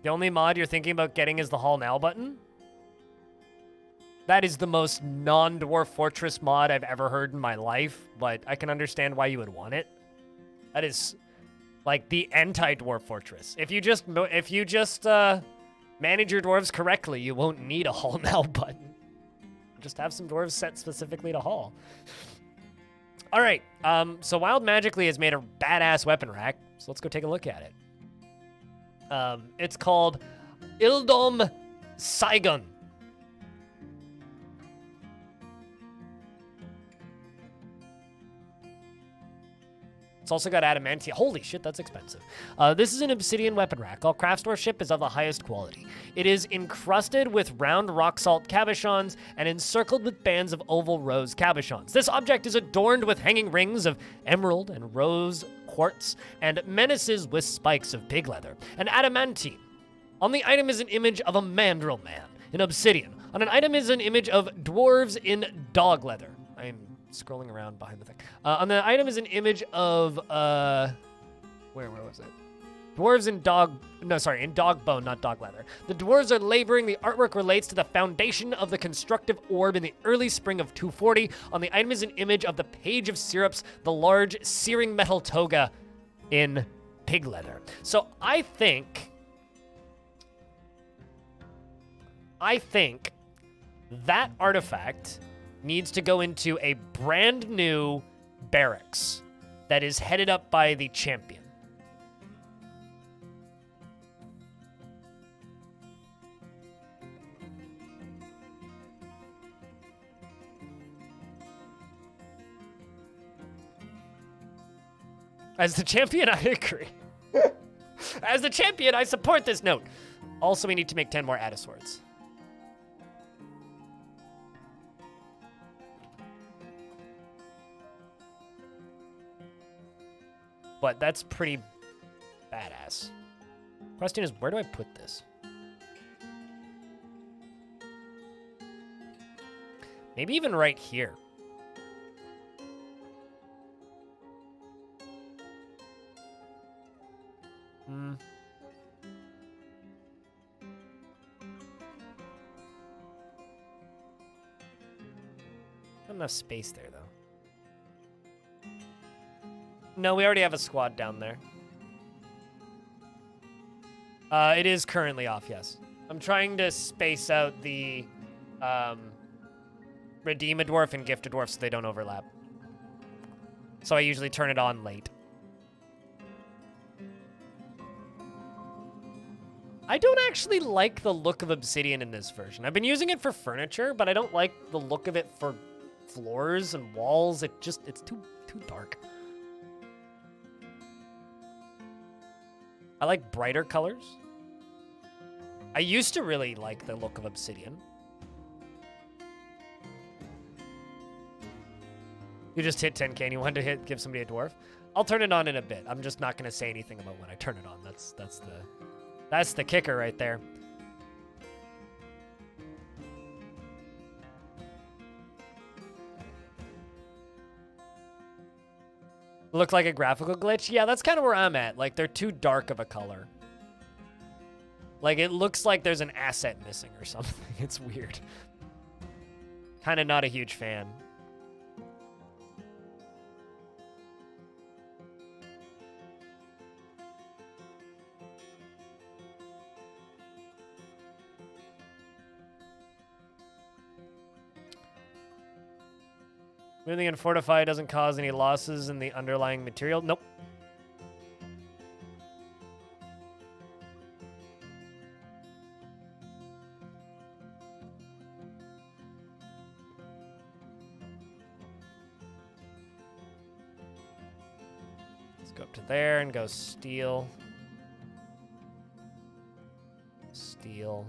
The only mod you're thinking about getting is the Haul Now button? That is the most non-Dwarf Fortress mod I've ever heard in my life, but I can understand why you would want it. That is like the anti-Dwarf Fortress. If you just manage your dwarves correctly, you won't need a Haul Now button. Just have some dwarves set specifically to haul. All right, so Wild Magically has made a badass weapon rack, so let's go take a look at it. It's called Ildom Saigon. It's also got adamantium. Holy shit, that's expensive. This is an obsidian weapon rack. All craftsmanship is of the highest quality. It is encrusted with round rock salt cabochons and encircled with bands of oval rose cabochons. This object is adorned with hanging rings of emerald and rose quartz and menaces with spikes of pig leather and adamantine. On the item is an image of a mandrill man in obsidian. On an item is an image of dwarves in dog leather. I'm scrolling around behind the thing. On the item is an image of, where was it? Dwarves in in dog bone, not dog leather. The dwarves are laboring. The artwork relates to the foundation of the constructive orb in the early spring of 240. On the item is an image of the page of syrups, the large searing metal toga in pig leather. So I think that artifact needs to go into a brand new barracks that is headed up by the champion. As the champion, I agree. As the champion, I support this note. Also, we need to make 10 more Adaswords. But that's pretty badass. Question is, where do I put this? Maybe even right here. Not enough space there, though. No, we already have a squad down there. It is currently off, yes. I'm trying to space out the Redeem a Dwarf and Gift a Dwarf so they don't overlap. So I usually turn it on late. I don't actually like the look of obsidian in this version. I've been using it for furniture, but I don't like the look of it for floors and walls. It's too dark. I like brighter colors. I used to really like the look of obsidian. You just hit 10K and you wanted to give somebody a dwarf? I'll turn it on in a bit. I'm just not going to say anything about when I turn it on. That's That's the kicker right there. Look like a graphical glitch? Yeah, that's kind of where I'm at. Like, they're too dark of a color. Like, it looks like there's an asset missing or something. It's weird. Kind of not a huge fan. Moving and fortify doesn't cause any losses in the underlying material. Nope. Let's go up to there and go steel. Steel.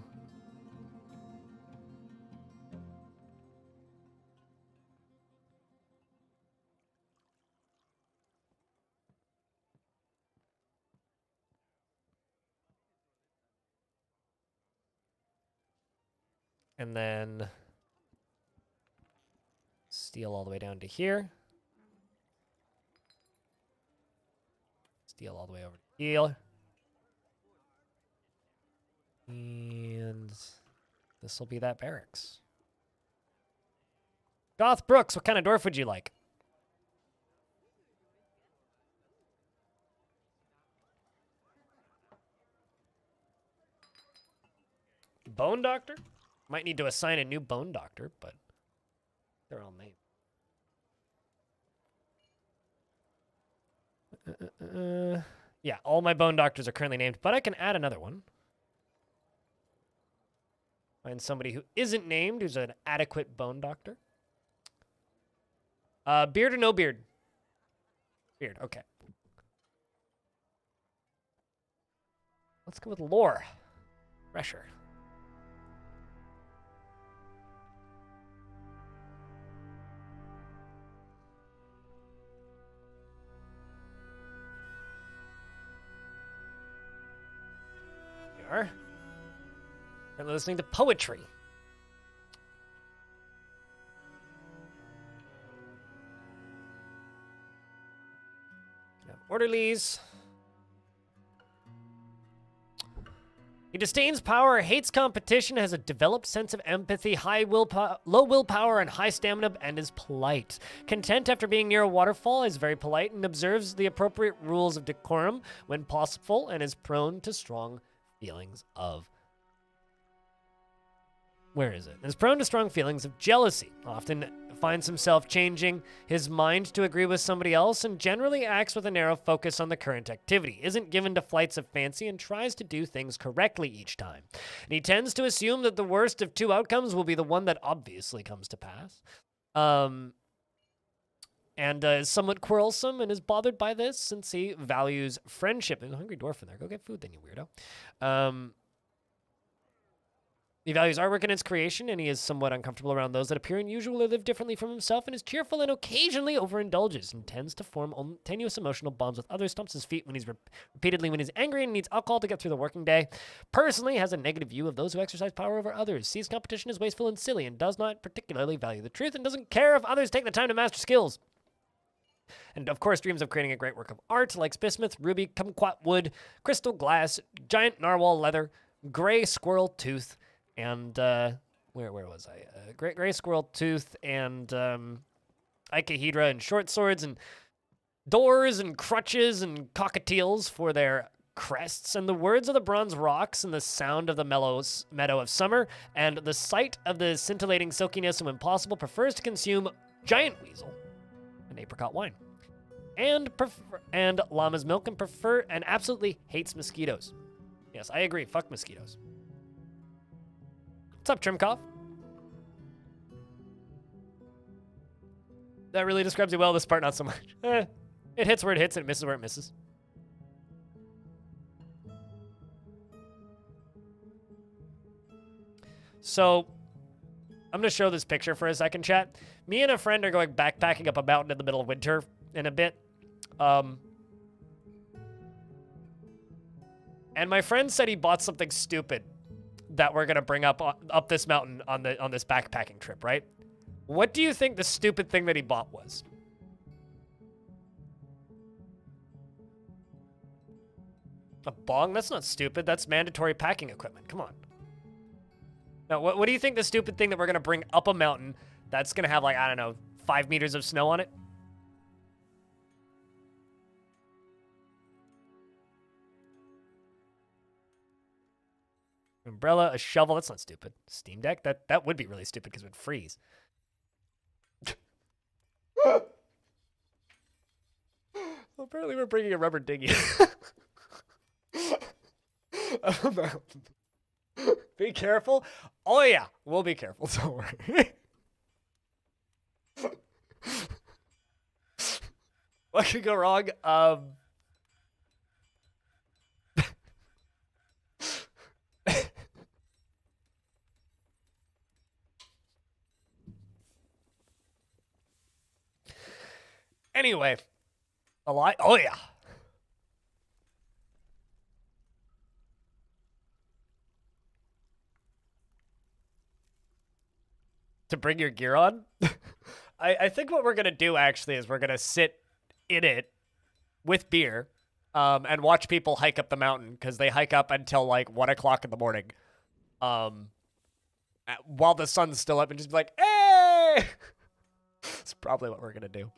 And then steel all the way down to here. Steel all the way over to here. And this will be that barracks. Goth Brooks, what kind of dwarf would you like? Bone Doctor? Might need to assign a new Bone Doctor, but they're all named. Yeah, all my Bone Doctors are currently named, but I can add another one. Find somebody who isn't named, who's an adequate Bone Doctor. Beard or no beard? Beard, okay. Let's go with lore. Fresher. Are. We're listening to poetry. We have orderlies. He disdains power, hates competition, has a developed sense of empathy, low willpower, and high stamina, and is polite. Content after being near a waterfall, is very polite and observes the appropriate rules of decorum when possible, and is prone to strong feelings of... Where is it? Is prone to strong feelings of jealousy. Often finds himself changing his mind to agree with somebody else and generally acts with a narrow focus on the current activity. Isn't given to flights of fancy and tries to do things correctly each time. And he tends to assume that the worst of two outcomes will be the one that obviously comes to pass. And is somewhat quarrelsome and is bothered by this since he values friendship. There's a hungry dwarf in there. Go get food then, you weirdo. He values artwork and its creation, and he is somewhat uncomfortable around those that appear unusual or live differently from himself, and is cheerful and occasionally overindulges, and tends to form tenuous emotional bonds with others, stomps his feet when he's repeatedly when he's angry and needs alcohol to get through the working day. Personally, has a negative view of those who exercise power over others, sees competition as wasteful and silly, and does not particularly value the truth, and doesn't care if others take the time to master skills. And of course, dreams of creating a great work of art, like bismuth, ruby, kumquat wood, crystal glass, giant narwhal leather, gray squirrel tooth, and, where was I? Gray squirrel tooth and, icahedra and short swords and doors and crutches and cockatiels for their crests, and the words of the bronze rocks and the sound of the meadow of summer, and the sight of the scintillating silkiness of impossible, prefers to consume giant weasel and apricot wine. And llama's milk and absolutely hates mosquitoes. Yes, I agree. Fuck mosquitoes. What's up, Trimkoff? That really describes you well. This part, not so much. It hits where it hits and it misses where it misses. So, I'm going to show this picture for a second, chat. Me and a friend are going backpacking up a mountain in the middle of winter in a bit. And my friend said he bought something stupid that we're gonna bring up this mountain on this backpacking trip, right? What do you think the stupid thing that he bought was? A bong? That's not stupid. That's mandatory packing equipment. Come on. Now, what do you think the stupid thing that we're gonna bring up a mountain that's gonna have, like, I don't know, 5 meters of snow on it? Umbrella, a shovel. That's not stupid. Steam Deck? That would be really stupid because it would freeze. Well, apparently we're bringing a rubber dinghy. Be careful. Oh, yeah. We'll be careful. Don't worry. What could go wrong? Anyway. A lot. Oh, yeah. To bring your gear on? I think what we're going to do, actually, is we're going to sit in it with beer and watch people hike up the mountain, because they hike up until, like, 1 o'clock in the morning while the sun's still up, and just be like, hey! That's probably what we're going to do.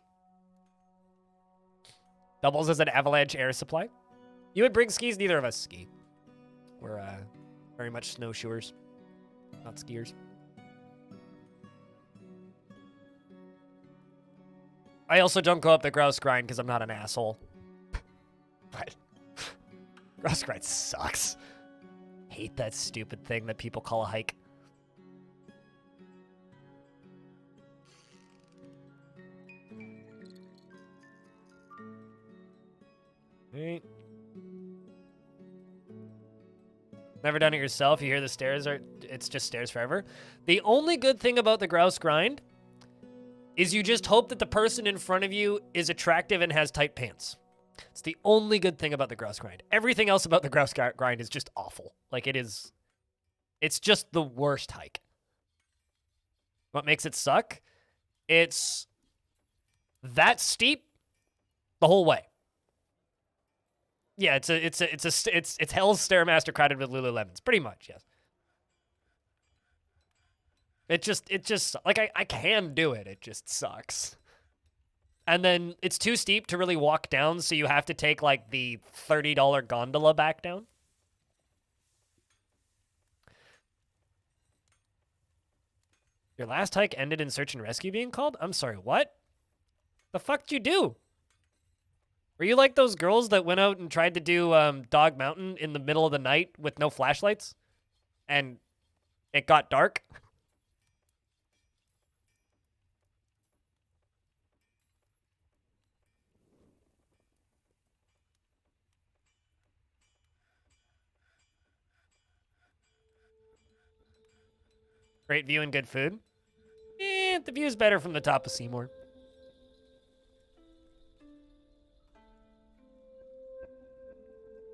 Doubles as an avalanche air supply. You would bring skis? Neither of us ski. We're very much snowshoers, not skiers. I also don't go up the grouse grind because I'm not an asshole. But grouse grind sucks. Hate that stupid thing that people call a hike. Right. Never done it yourself. You hear the stairs it's just stairs forever. The only good thing about the grouse grind is you just hope that the person in front of you is attractive and has tight pants. It's the only good thing about the grouse grind. Everything else about the grouse grind is just awful. Like, it's just the worst hike. What makes it suck? It's that steep the whole way. Yeah, it's Hell's Stairmaster crowded with Lululemons, pretty much, yes. It just like I can do it. It just sucks. And then it's too steep to really walk down, so you have to take like the $30 gondola back down. Your last hike ended in search and rescue being called? I'm sorry, what? The fuck did you do? Were you like those girls that went out and tried to do Dog Mountain in the middle of the night with no flashlights? And it got dark? Great view and good food? The view's better from the top of Seymour.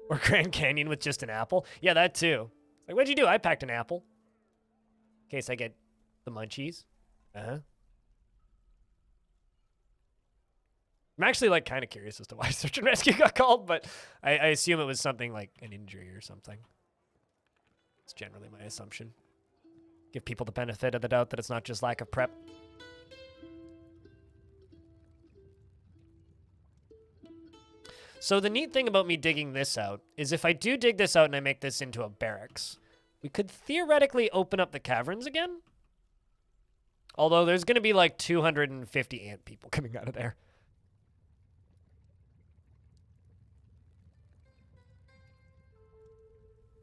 Or Grand Canyon with just an apple? Yeah, that too. Like, what'd you do? I packed an apple. In case I get the munchies. Uh-huh. I'm actually, like, kind of curious as to why search and rescue got called, but I assume it was something like an injury or something. It's generally my assumption. Give people the benefit of the doubt that it's not just lack of prep. So the neat thing about me digging this out is if I do dig this out and I make this into a barracks, we could theoretically open up the caverns again. Although there's going to be like 250 ant people coming out of there.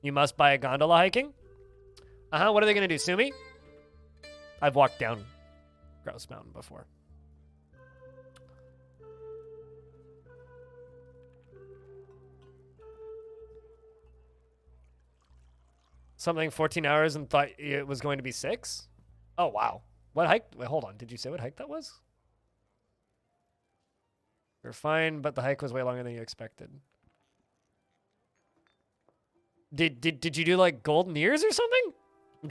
You must buy a gondola hiking? Uh-huh, what are they going to do, sue me? I've walked down Grouse Mountain before. Something 14 hours and thought it was going to be 6? Oh, wow. What hike? Wait, hold on. Did you say what hike that was? You're fine, but the hike was way longer than you expected. Did you do like golden ears or something?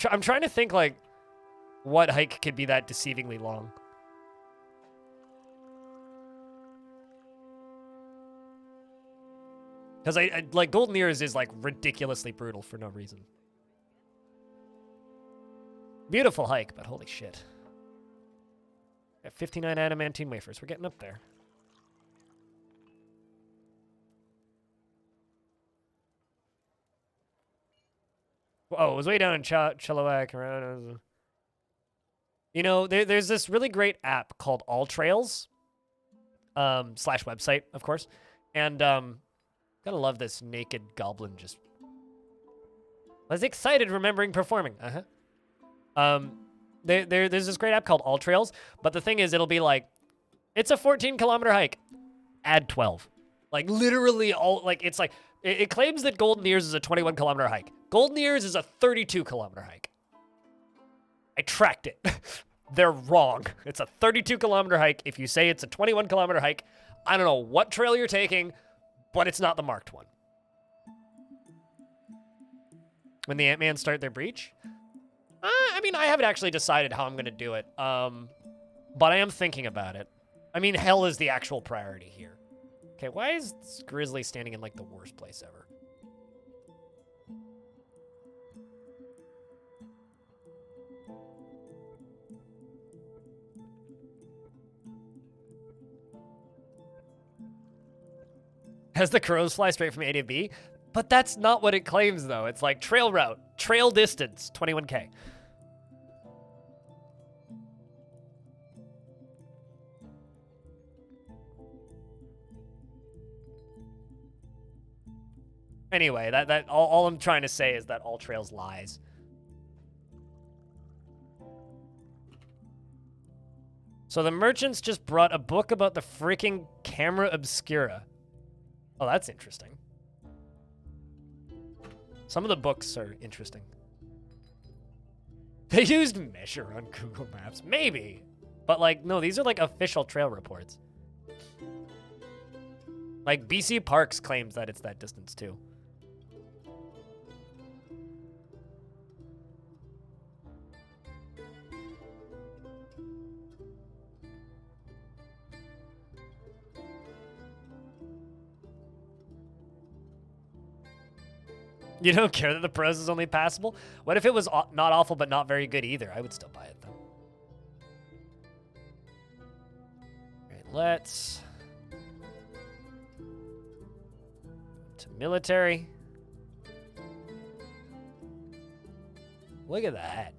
I'm trying to think like what hike could be that deceivingly long. Because I like golden ears is like ridiculously brutal for no reason. Beautiful hike, but holy shit. Got 59 adamantine wafers. We're getting up there. Oh, it was way down in Chilliwack around. You know, there's this really great app called All Trails, slash website, of course. And gotta love this naked goblin just was excited remembering performing. There's this great app called All Trails, but the thing is, it'll be like, it's a 14-kilometer hike, add 12. Like literally all like it's like it claims that Golden Ears is a 21-kilometer hike. Golden Ears is a 32-kilometer hike. I tracked it. They're wrong. It's a 32-kilometer hike. If you say it's a 21-kilometer hike, I don't know what trail you're taking, but it's not the marked one. When the Ant-Man start their breach? I mean, I haven't actually decided how I'm going to do it, but I am thinking about it. I mean, hell is the actual priority here. Okay, why is this grizzly standing in, like, the worst place ever? Has the crows fly straight from A to B? But that's not what it claims, though. It's like trail route, trail distance, 21K. Anyway, all I'm trying to say is that All Trails lies. So the merchants just brought a book about the freaking camera obscura. Oh, that's interesting. Some of the books are interesting. They used Measure on Google Maps. Maybe. But, like, no, these are, like, official trail reports. Like, BC Parks claims that it's that distance, too. You don't care that the prose is only passable? What if it was not awful but not very good either? I would still buy it, though. All right, let's... to military. Look at that.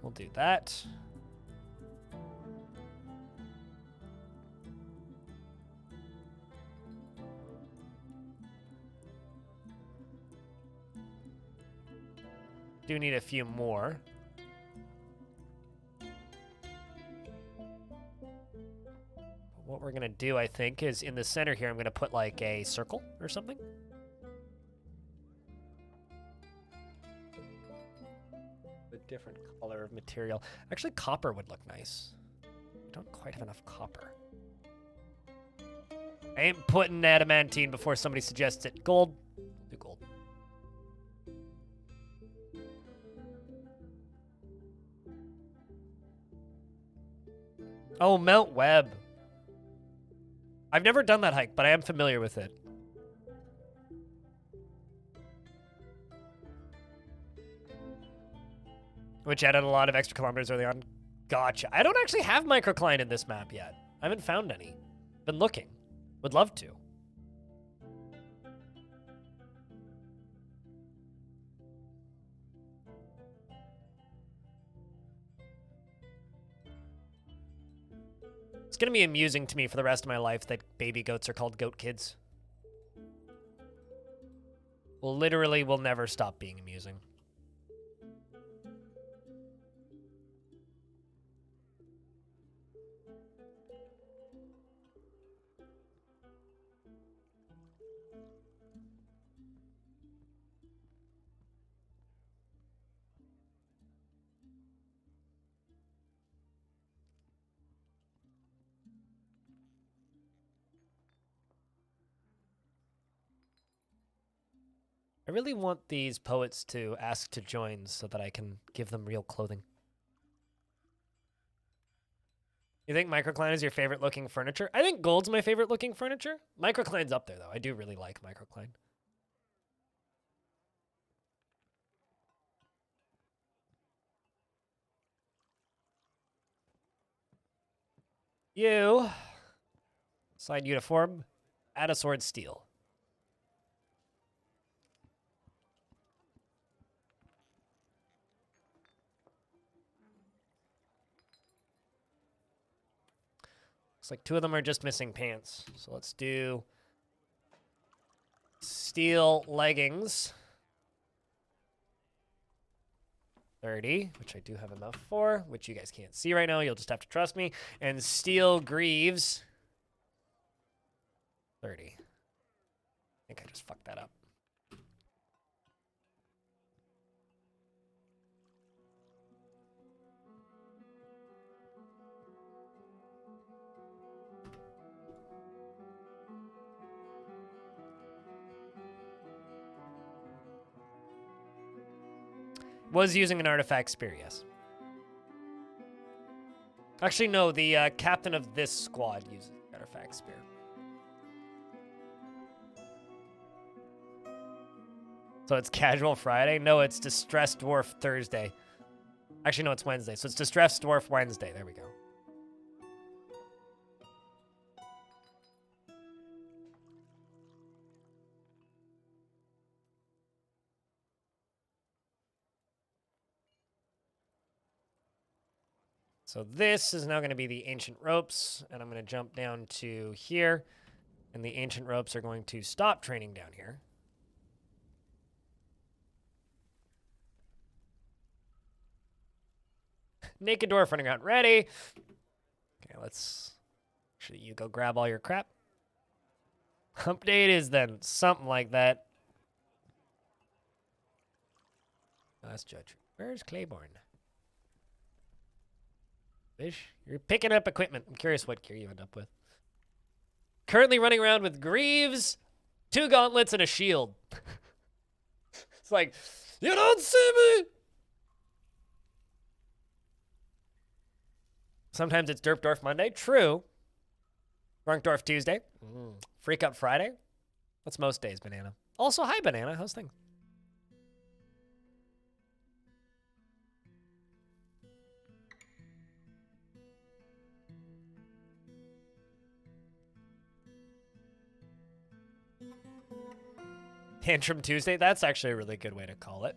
We'll do that. Do need a few more. What we're gonna do, I think, is in the center here, I'm gonna put like a circle or something. A different color of material. Actually, copper would look nice. I don't quite have enough copper. I ain't putting adamantine before somebody suggests it. Gold. Do gold. Oh, Mount Webb. I've never done that hike, but I am familiar with it. Which added a lot of extra kilometers early on. Gotcha. I don't actually have microcline in this map yet. I haven't found any. Been looking. Would love to. It's going to be amusing to me for the rest of my life that baby goats are called goat kids. Literally will never stop being amusing. I really want these poets to ask to join so that I can give them real clothing. You think microcline is your favorite looking furniture? I think gold's my favorite looking furniture. Microcline's up there, though. I do really like microcline. You. Side uniform. Add a sword steel. Looks like 2 of them are just missing pants. So let's do steel leggings. 30, which I do have enough for, which you guys can't see right now. You'll just have to trust me. And steel greaves. 30. I think I just fucked that up. Was using an artifact spear, yes. Actually, no, the captain of this squad uses the artifact spear. So it's casual Friday? No, it's distressed dwarf Thursday. Actually, no, it's Wednesday. So it's distressed dwarf Wednesday. There we go. So this is now going to be the ancient ropes, and I'm going to jump down to here, and the ancient ropes are going to stop training down here. Naked dwarf running around ready. Okay, let's actually you go grab all your crap. Hump date is then something like that. Last judge. Where's Claiborne? Fish, you're picking up equipment. I'm curious what gear you end up with. Currently running around with greaves, 2 gauntlets, and a shield. It's like, you don't see me! Sometimes it's Derp Dwarf Monday. True. Drunk Dwarf Tuesday. Freak Up Friday. That's most days, Banana. Also, hi, Banana. How's things? Tantrum Tuesday? That's actually a really good way to call it.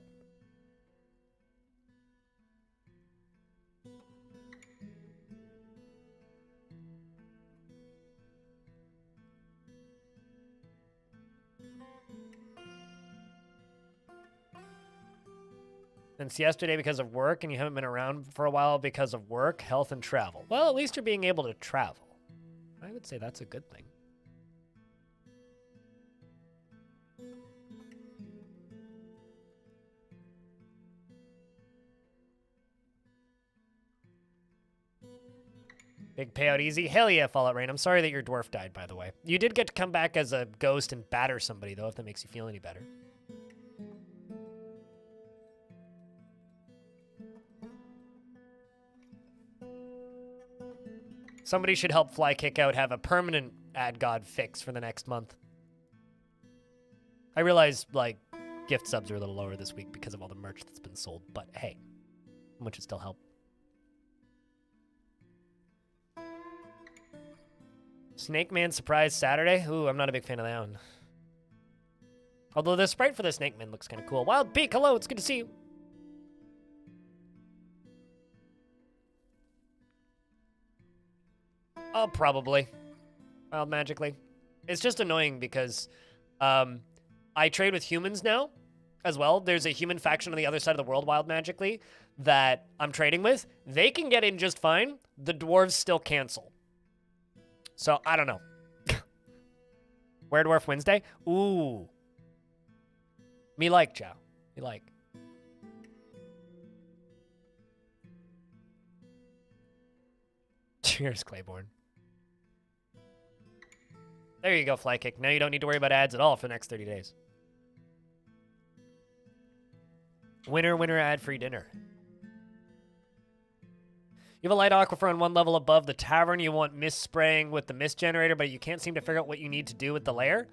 Since yesterday because of work, and you haven't been around for a while because of work, health, and travel. Well, at least you're being able to travel. I would say that's a good thing. Big payout easy. Hell yeah, Fallout Rain. I'm sorry that your dwarf died, by the way. You did get to come back as a ghost and batter somebody, though, if that makes you feel any better. Somebody should help Fly Kick Out have a permanent ad god fix for the next month. I realize, like, gift subs are a little lower this week because of all the merch that's been sold, but hey, much would still help. Snake Man Surprise Saturday? Ooh, I'm not a big fan of that one. Although the sprite for the Snake Man looks kind of cool. Wild Peak, hello, it's good to see you. Oh, probably. Wild Magically. It's just annoying because I trade with humans now as well. There's a human faction on the other side of the world, Wild Magically, that I'm trading with. They can get in just fine. The dwarves still cancel. So, I don't know. Where Dwarf Wednesday? Ooh. Me like, Chow. Me like. Cheers, Claiborne. There you go, Fly Kick. Now you don't need to worry about ads at all for the next 30 days. Winner, winner, ad-free dinner. You have a light aquifer on one level above the tavern. You want mist spraying with the mist generator, but you can't seem to figure out what you need to do with the layer.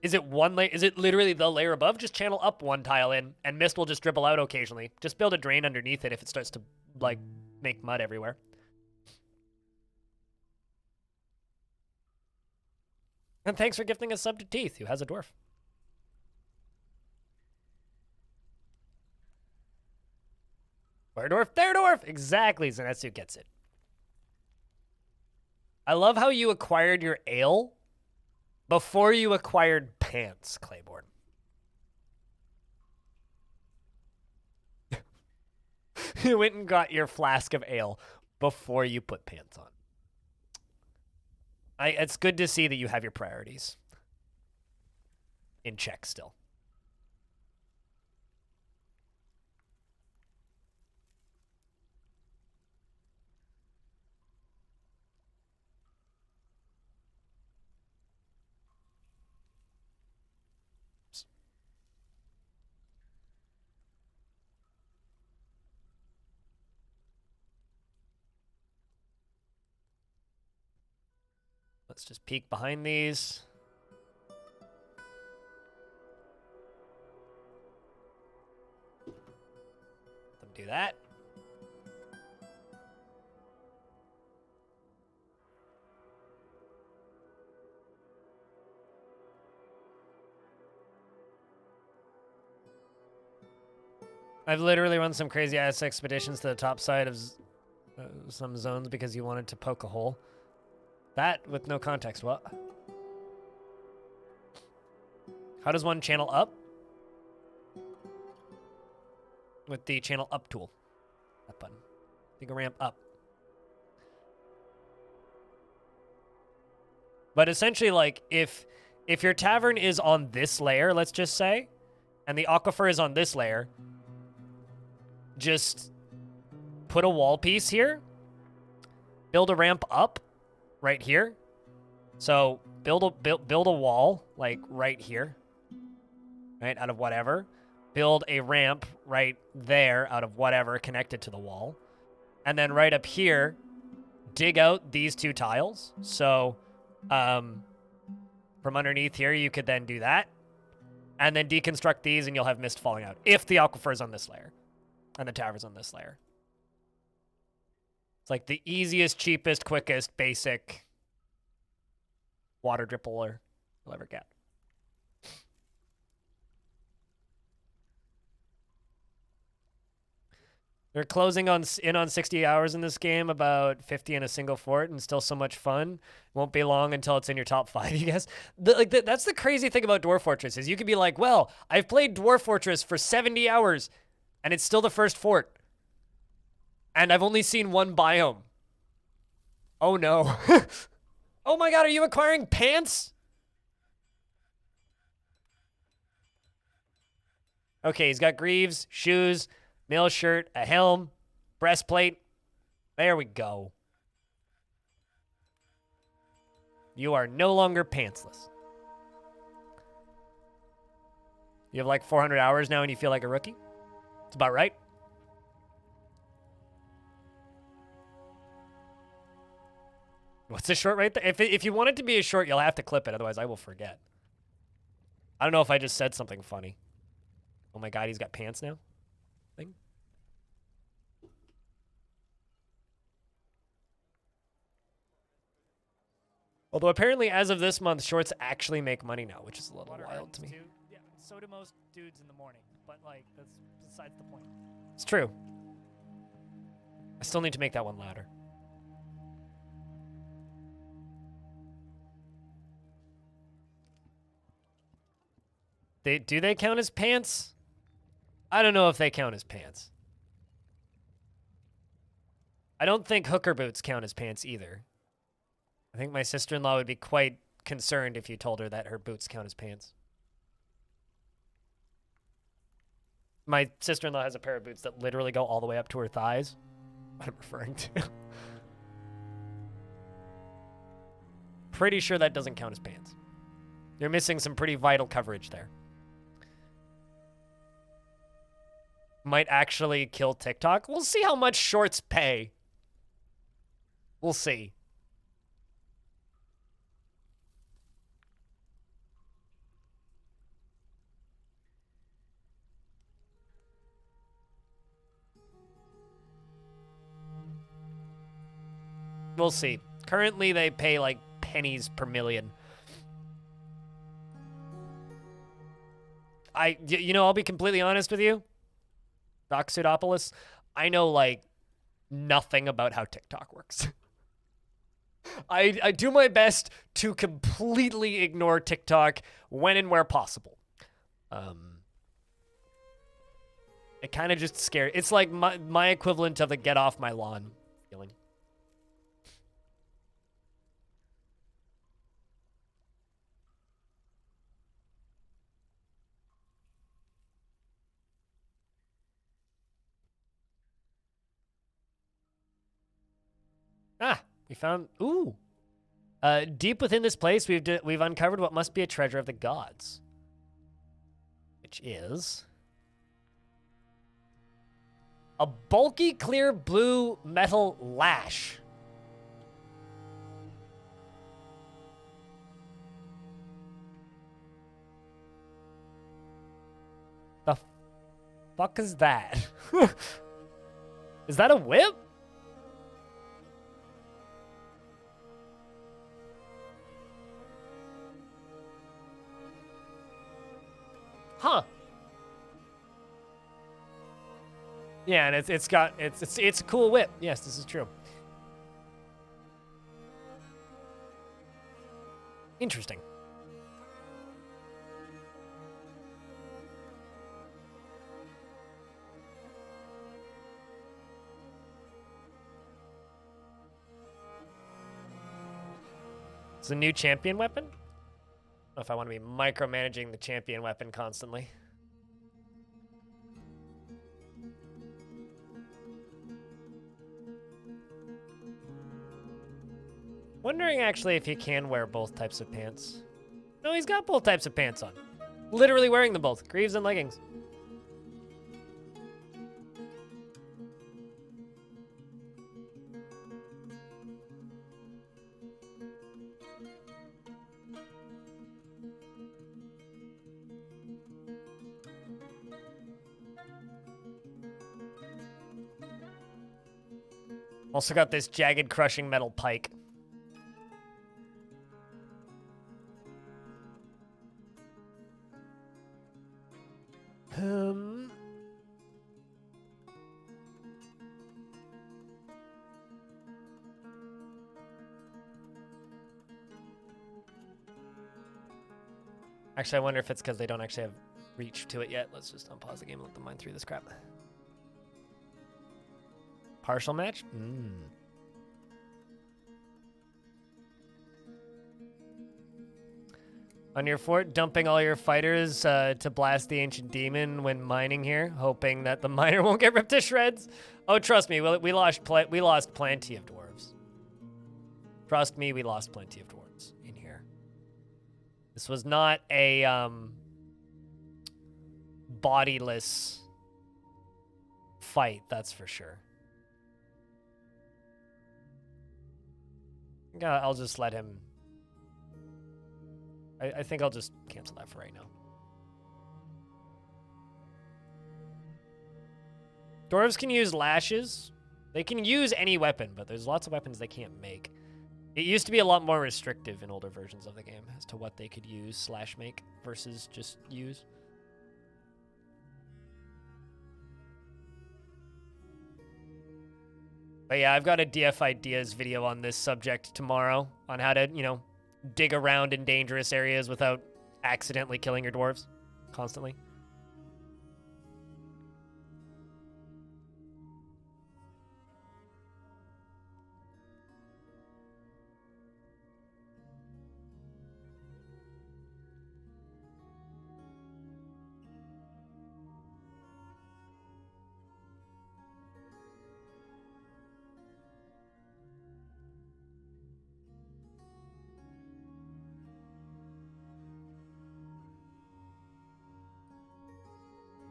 Is it one layer? Is it literally the layer above? Just channel up one tile in, and mist will just dribble out occasionally. Just build a drain underneath it if it starts to, like, make mud everywhere. And thanks for gifting a sub to Teeth, who has a dwarf. Where dwarf? There dwarf! Exactly, Zenetsu gets it. I love how you acquired your ale before you acquired pants, Claiborne. You went and got your flask of ale before you put pants on. It's good to see that you have your priorities in check still. Let's just peek behind these. Let them do that. I've literally run some crazy ass expeditions to the top side of some zones because you wanted to poke a hole. That with no context, what? How does one channel up? With the channel up tool. That button. You can ramp up. But essentially, like, if your tavern is on this layer, let's just say, and the aquifer is on this layer, just put a wall piece here, build a ramp up right here. So build a wall like right here, right, out of whatever. Build a ramp right there out of whatever connected to the wall. And then right up here, dig out these two tiles. So from underneath here, you could then do that. And then deconstruct these and you'll have mist falling out. If the aquifer is on this layer. And the tavern's on this layer. It's like the easiest, cheapest, quickest, basic water drippler you'll ever get. They're closing in on 60 hours in this game, about 50 in a single fort, and still so much fun. Won't be long until it's in your top 5, you guys. That's the crazy thing about Dwarf Fortress, is you could be like, well, I've played Dwarf Fortress for 70 hours, and it's still the first fort. And I've only seen one biome. Oh, no. Oh, my God, are you acquiring pants? Okay, he's got greaves, shoes, mail shirt, a helm, breastplate. There we go. You are no longer pantsless. You have like 400 hours now and you feel like a rookie? It's about right. What's the short right there? If you want it to be a short, you'll have to clip it. Otherwise, I will forget. I don't know if I just said something funny. Oh my God, he's got pants now? Thing. Although apparently, as of this month, shorts actually make money now, which is a little wild to me. Yeah, so do most dudes in the morning. But, like, that's besides the point. It's true. I still need to make that one louder. Do they count as pants? I don't know if they count as pants. I don't think hooker boots count as pants either. I think my sister-in-law would be quite concerned if you told her that her boots count as pants. My sister-in-law has a pair of boots that literally go all the way up to her thighs. What I'm referring to. Pretty sure that doesn't count as pants. You're missing some pretty vital coverage there. might actually kill TikTok. We'll see how much shorts pay. We'll see. We'll see. Currently, they pay like pennies per million. I'll be completely honest with you. Doxudopolis, I know like nothing about how TikTok works. I do my best to completely ignore TikTok when and where possible. It kind of just scares. It's like my equivalent of the get off my lawn feeling. Ah, we found. Ooh. Deep within this place, we've uncovered what must be a treasure of the gods, which is a bulky, clear blue metal lash. The fuck is that? Is that a whip? Huh. Yeah, and it's a cool whip. Yes, this is true. Interesting. It's a new champion weapon? I don't know if I want to be micromanaging the champion weapon constantly. Wondering actually if he can wear both types of pants. No, he's got both types of pants on. Literally wearing them both, greaves and leggings. Also got this jagged crushing metal pike. Actually, I wonder if it's because they don't actually have reach to it yet. Let's just unpause the game and let them mine through this crap. Partial match? On your fort, dumping all your fighters to blast the ancient demon when mining here, hoping that the miner won't get ripped to shreds. Oh, trust me, we lost plenty of dwarves. Trust me, we lost plenty of dwarves in here. This was not a bodiless fight, that's for sure. Yeah, I'll just let him. I think I'll just cancel that for right now. Dwarves can use lashes. They can use any weapon, but there's lots of weapons they can't make. It used to be a lot more restrictive in older versions of the game as to what they could use / make versus just use. But yeah, I've got a DF Ideas video on this subject tomorrow on how to, dig around in dangerous areas without accidentally killing your dwarves constantly.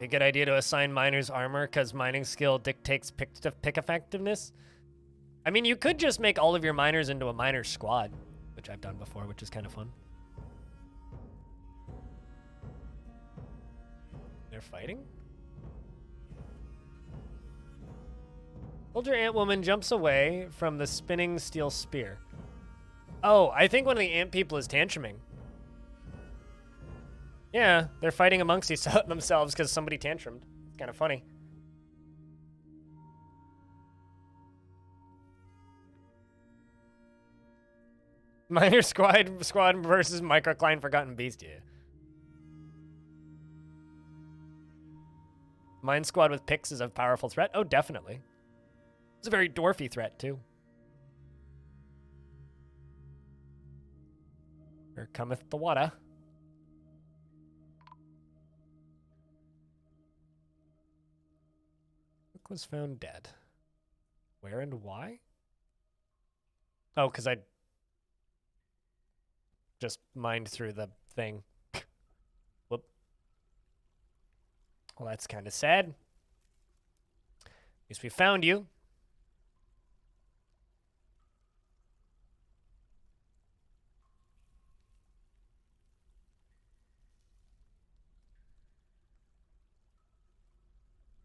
A good idea to assign miners armor because mining skill dictates pick effectiveness. I mean, you could just make all of your miners into a miner squad, which I've done before, which is kind of fun. They're fighting? Soldier ant woman jumps away from the spinning steel spear. Oh, I think one of the ant people is tantruming. Yeah, they're fighting amongst themselves because somebody tantrumed. It's kind of funny. Miner squad versus microcline forgotten beast. Yeah. Mine squad with picks is a powerful threat. Oh, definitely. It's a very dwarfy threat too. Here cometh the water. Rook was found dead. Where and why? Oh, because I just mined through the thing. Whoop. Well, that's kind of sad. At least we found you.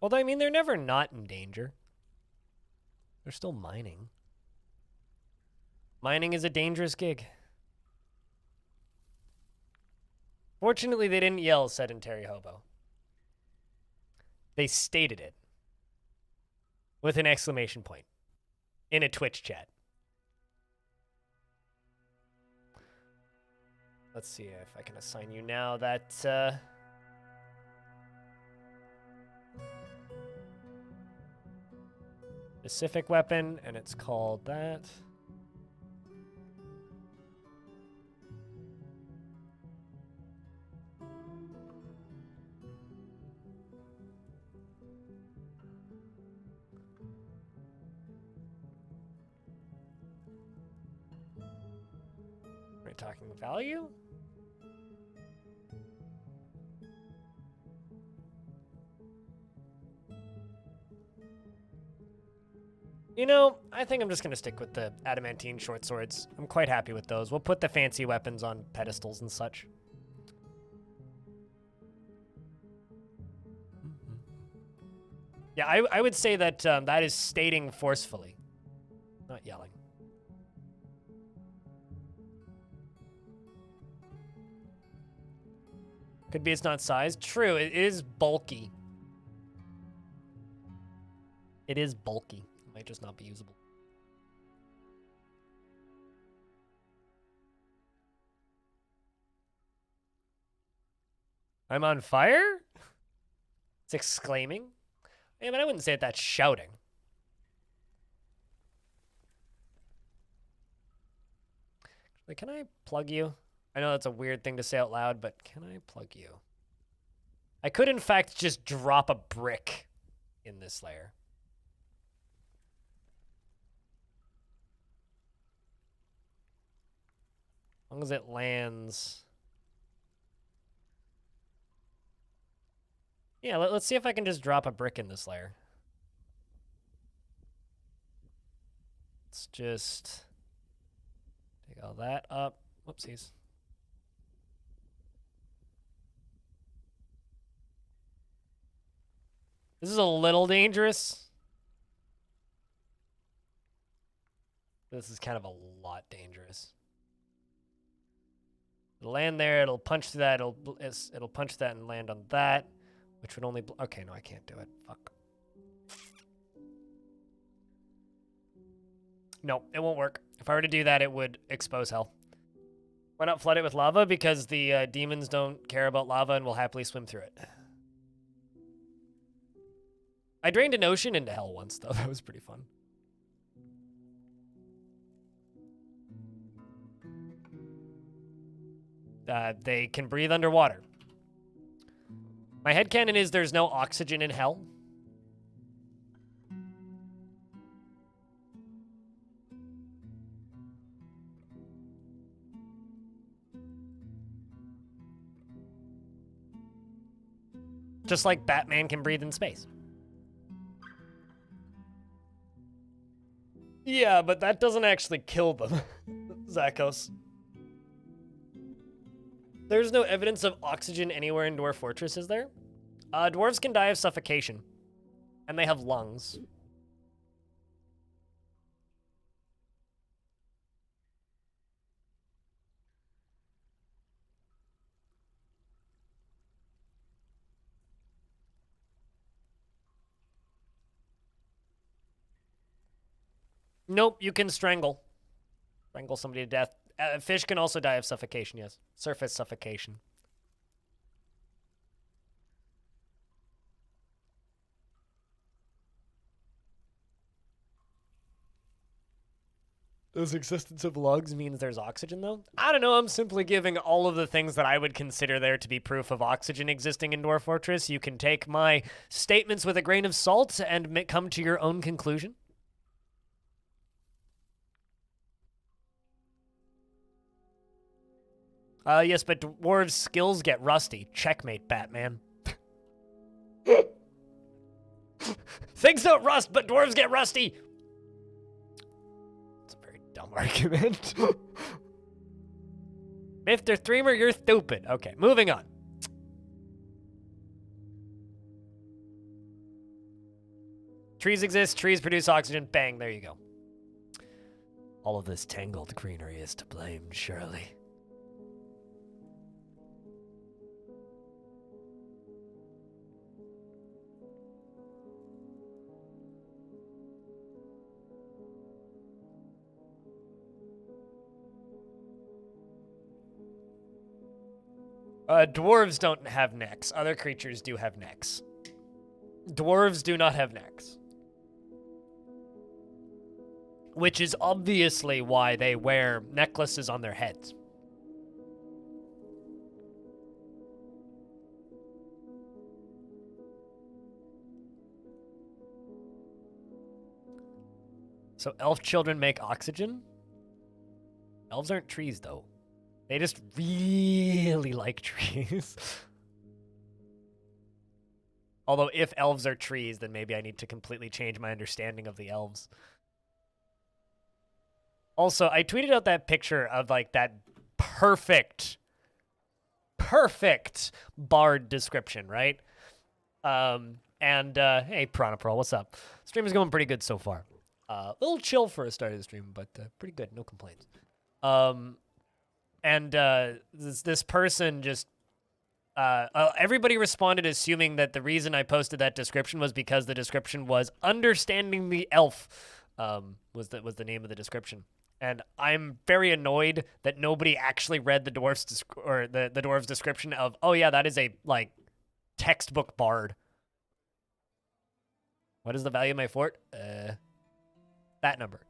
Although, I mean, they're never not in danger. They're still mining. Mining is a dangerous gig. Fortunately, they didn't yell sedentary hobo. They stated it with an exclamation point in a Twitch chat. Let's see if I can assign you now that... specific weapon, and it's called that. We're talking value? You know, I think I'm just going to stick with the adamantine short swords. I'm quite happy with those. We'll put the fancy weapons on pedestals and such. Yeah, I would say that that is stating forcefully, not yelling. Could be it's not size. True, it is bulky. It is bulky. It might just not be usable. I'm on fire? It's exclaiming. Yeah, but I wouldn't say that's shouting. Like, can I plug you? I know that's a weird thing to say out loud, but can I plug you? I could, in fact, just drop a brick in this layer. As long as it lands. Yeah, let's see if I can just drop a brick in this layer. Let's just take all that up. Whoopsies. This is a little dangerous. This is kind of a lot dangerous. It'll land there, it'll punch through that, it'll punch that and land on that, which would only... Okay, no, I can't do it. Fuck. No, it won't work. If I were to do that, it would expose hell. Why not flood it with lava? Because the demons don't care about lava and will happily swim through it. I drained an ocean into hell once, though. That was pretty fun. They can breathe underwater. My headcanon is there's no oxygen in hell. Just like Batman can breathe in space. Yeah, but that doesn't actually kill them, Zakos. There's no evidence of oxygen anywhere in Dwarf Fortress, is there? Dwarves can die of suffocation. And they have lungs. Nope, you can strangle. Strangle somebody to death. Fish can also die of suffocation, yes. Surface suffocation. Does existence of lungs means there's oxygen, though? I don't know, I'm simply giving all of the things that I would consider there to be proof of oxygen existing in Dwarf Fortress. You can take my statements with a grain of salt and come to your own conclusion. Yes, but dwarves' skills get rusty. Checkmate, Batman. Things don't rust, but dwarves get rusty! It's a very dumb argument. Mr. Streamer, you're stupid. Okay, moving on. Trees exist, trees produce oxygen. Bang, there you go. All of this tangled greenery is to blame, surely. Dwarves don't have necks. Other creatures do have necks. Dwarves do not have necks. Which is obviously why they wear necklaces on their heads. So elf children make oxygen? Elves aren't trees, though. They just really like trees. Although if elves are trees, then maybe I need to completely change my understanding of the elves. Also, I tweeted out that picture of like that perfect bard description, right? Hey, Piranha Pearl, what's up? Stream is going pretty good so far. A little chill for a start of the stream, but pretty good, no complaints. This person just, everybody responded assuming that the reason I posted that description was because the description was understanding the elf, was the name of the description. And I'm very annoyed that nobody actually read the dwarf's the dwarf's description of, oh yeah, that is a like textbook bard. What is the value of my fort? That number.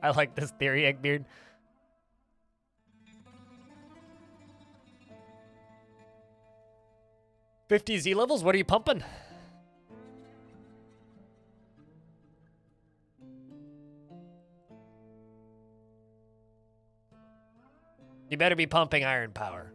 I like this theory, Eggbeard. $50 Z levels? What are you pumping? You better be pumping iron power.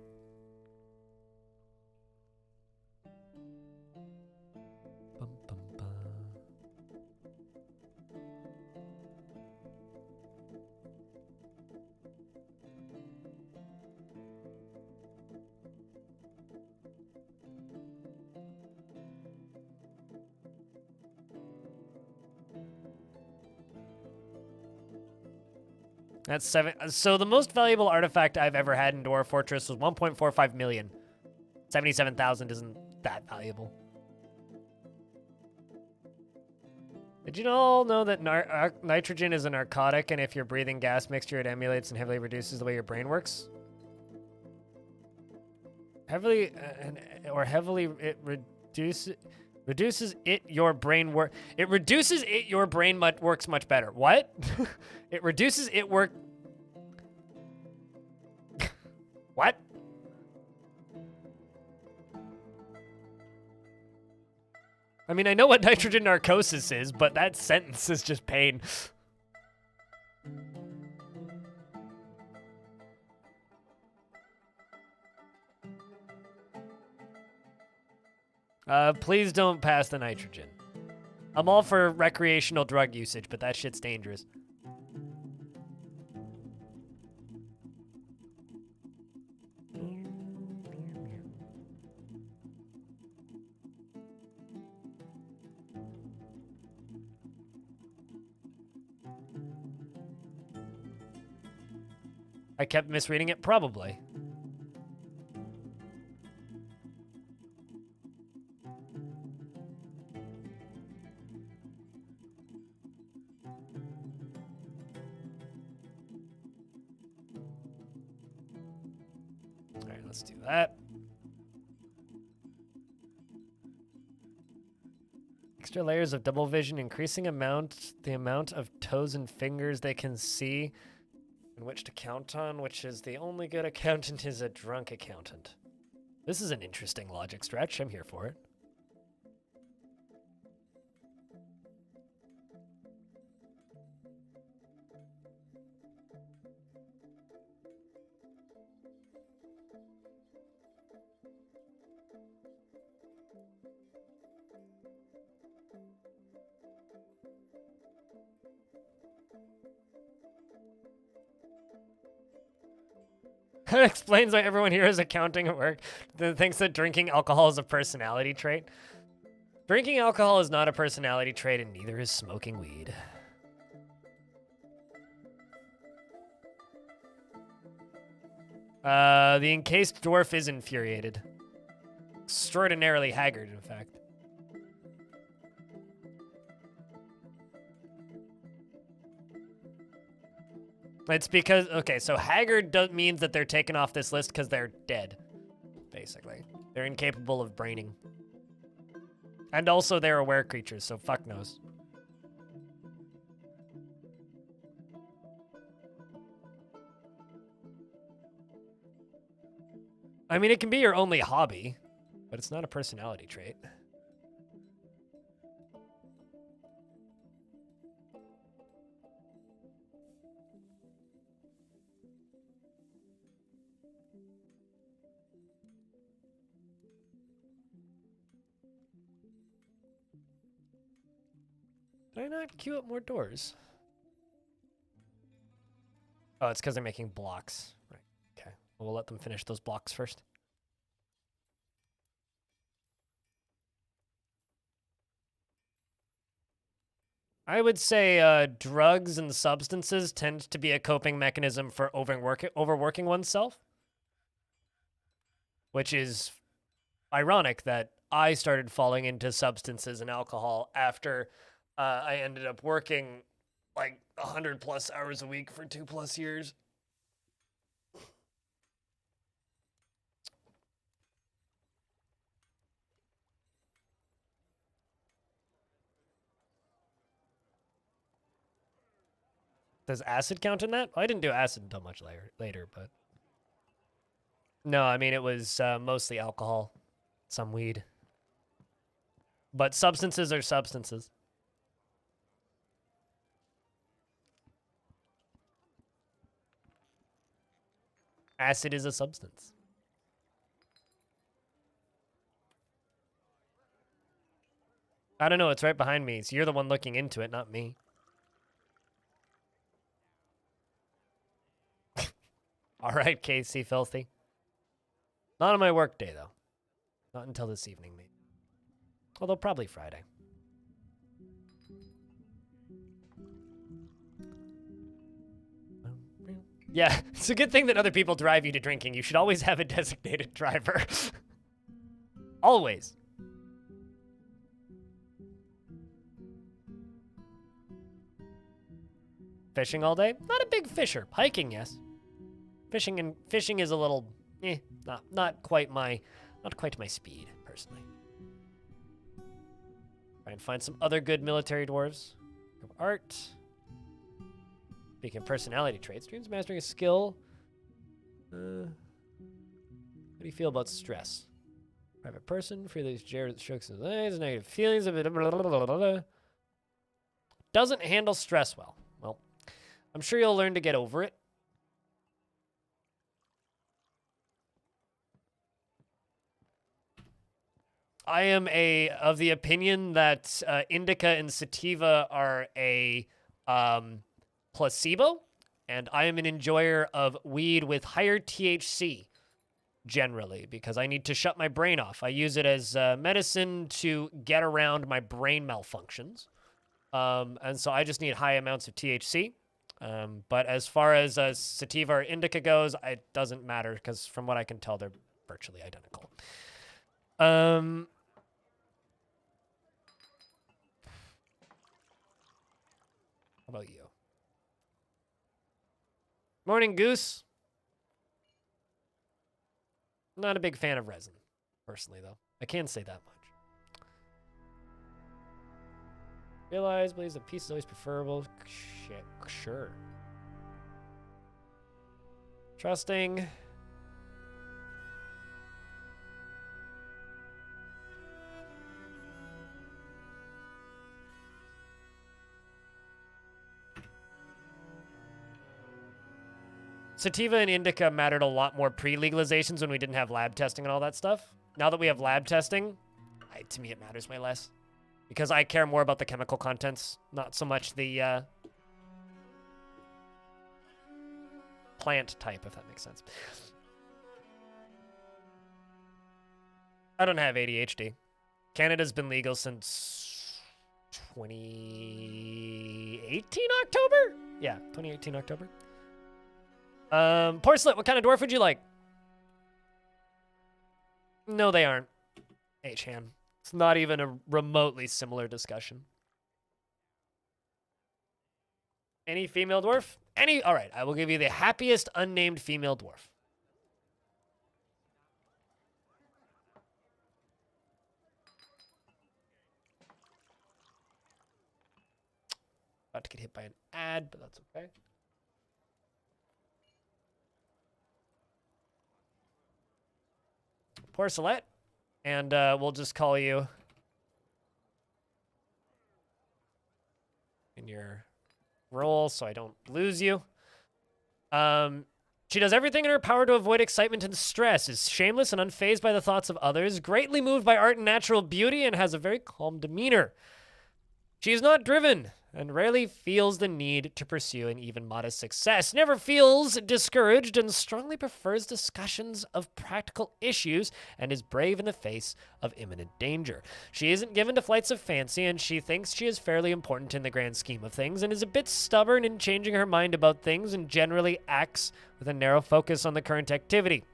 That's 7. So the most valuable artifact I've ever had in Dwarf Fortress was 1.45 million. 77,000 isn't that valuable. Did you all know that nitrogen is a narcotic, and if you're breathing gas mixture, it emulates and heavily reduces the way your brain works? Heavily it reduces your brain work. It reduces it your brain works much better. What? It reduces it work. What? I mean, I know what nitrogen narcosis is, but that sentence is just pain. Please don't pass the nitrogen. I'm all for recreational drug usage, but that shit's dangerous. I kept misreading it? Probably. Alright, let's do that. Extra layers of double vision, increasing the amount of toes and fingers they can see and which to count on, which is the only good accountant is a drunk accountant. This is an interesting logic stretch. I'm here for it. It explains why everyone here is accounting at work that thinks that drinking alcohol is a personality trait. Drinking alcohol is not a personality trait, and neither is smoking weed. The encased dwarf is infuriated. Extraordinarily haggard, in fact. It's because, okay, so haggard means that they're taken off this list because they're dead, basically. They're incapable of braining. And also they're aware creatures, so fuck knows. I mean, it can be your only hobby, but it's not a personality trait. Did I not queue up more doors? Oh, it's because they're making blocks. Right. Okay. Well, we'll let them finish those blocks first. I would say drugs and substances tend to be a coping mechanism for overworking oneself. Which is ironic that I started falling into substances and alcohol after I ended up working like 100+ hours a week for 2+ years. Does acid count in that? I didn't do acid until much later, but... No, I mean, it was mostly alcohol, some weed. But substances are substances. Acid is a substance. I don't know, it's right behind me, so you're the one looking into it, not me. All right, Casey Filthy. Not on my work day, though. Not until this evening, maybe. Although probably Friday. Yeah, it's a good thing that other people drive you to drinking. You should always have a designated driver. Always. Fishing all day? Not a big fisher. Hiking, yes. Fishing is a little not quite my speed, personally. Try and find some other good military dwarves. Art. Speaking of personality traits, dreams mastering a skill. How do you feel about stress? Private person, free these strokes of eyes, negative feelings, doesn't handle stress well. Well, I'm sure you'll learn to get over it. I am of the opinion that indica and sativa are a placebo, and I am an enjoyer of weed with higher THC generally because I need to shut my brain off. I use it as medicine to get around my brain malfunctions, and so I just need high amounts of THC. But as far as sativa or indica goes, it doesn't matter because from what I can tell, they're virtually identical. How about you? Morning, Goose. Not a big fan of resin, personally, though. I can say that much. Realize, believes that peace is always preferable. Shit, sure. Trusting. Sativa and indica mattered a lot more pre-legalizations when we didn't have lab testing and all that stuff. Now that we have lab testing, to me it matters way less. Because I care more about the chemical contents, not so much the plant type, if that makes sense. I don't have ADHD. Canada's been legal since 2018 October? Yeah, 2018 October. Porcelain, what kind of dwarf would you like? No, they aren't. H-Han. It's not even a remotely similar discussion. Any female dwarf? Any? All right, I will give you the happiest unnamed female dwarf. About to get hit by an ad, but that's okay. Porcelet, and we'll just call you in your role so I don't lose you. She does everything in her power to avoid excitement and stress, is shameless and unfazed by the thoughts of others, greatly moved by art and natural beauty, and has a very calm demeanor. She is not driven and rarely feels the need to pursue an even modest success, never feels discouraged, and strongly prefers discussions of practical issues, and is brave in the face of imminent danger. She isn't given to flights of fancy, and she thinks she is fairly important in the grand scheme of things, and is a bit stubborn in changing her mind about things, and generally acts with a narrow focus on the current activity.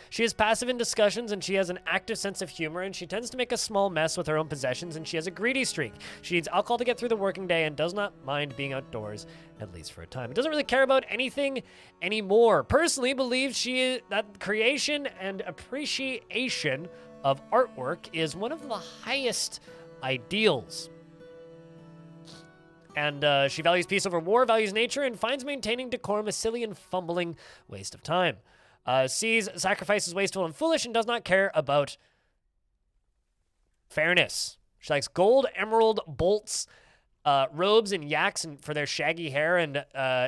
She is passive in discussions, and she has an active sense of humor, and she tends to make a small mess with her own possessions, and she has a greedy streak. She needs alcohol to get through the working day and does not mind being outdoors, at least for a time. It doesn't really care about anything anymore. Personally believes that creation and appreciation of artwork is one of the highest ideals. And she values peace over war, values nature, and finds maintaining decorum a silly and fumbling waste of time. Sees sacrifice as wasteful and foolish, and does not care about fairness. She likes gold, emerald, bolts, robes, and yaks for their shaggy hair, and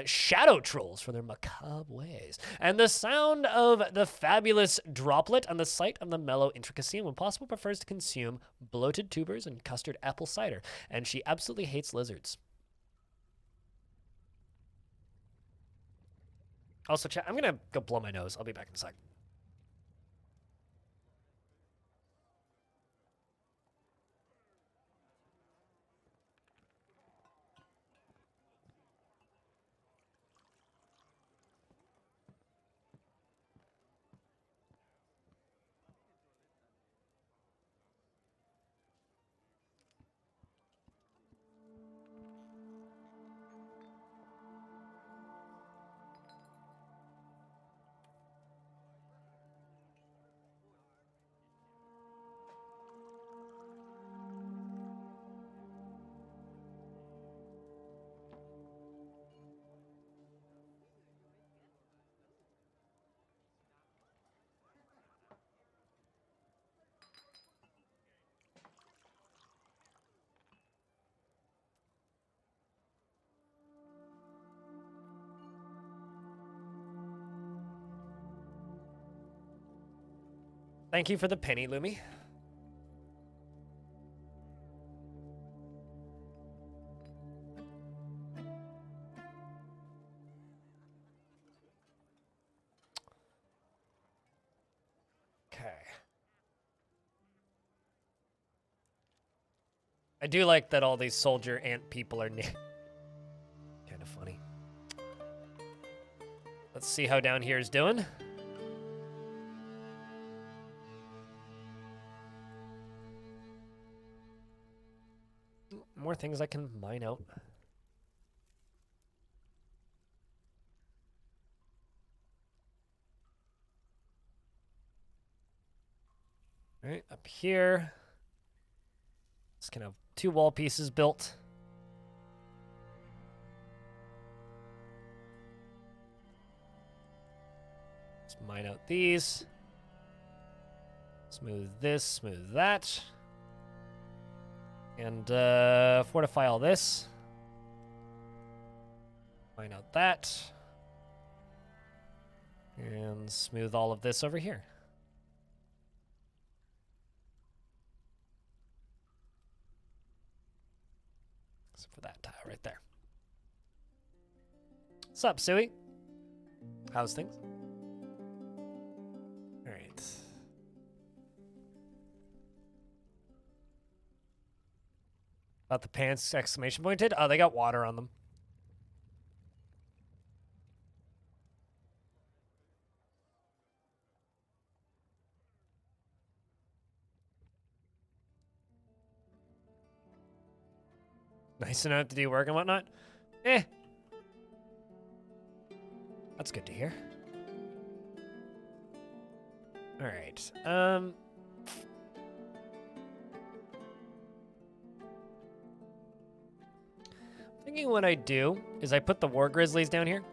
shadow trolls for their macabre ways. And the sound of the fabulous droplet and the sight of the mellow intricacy, and when possible prefers to consume bloated tubers and custard apple cider. And she absolutely hates lizards. Also, chat, I'm going to go blow my nose. I'll be back in a sec. Thank you for the penny, Lumi. Okay. I do like that all these soldier ant people are kind of funny. Let's see how down here is doing. More things I can mine out. All right, up here. Just gonna have 2 wall pieces built. Let's mine out these. Smooth this, smooth that. And fortify all this. Mine out that. And smooth all of this over here. Except for that tile right there. What's up, Suey? How's things? All right. About the pants, exclamation pointed. Oh, they got water on them. Nice enough to do work and whatnot. Eh. That's good to hear. All right. Thinking what I do is I put the war grizzlies down here.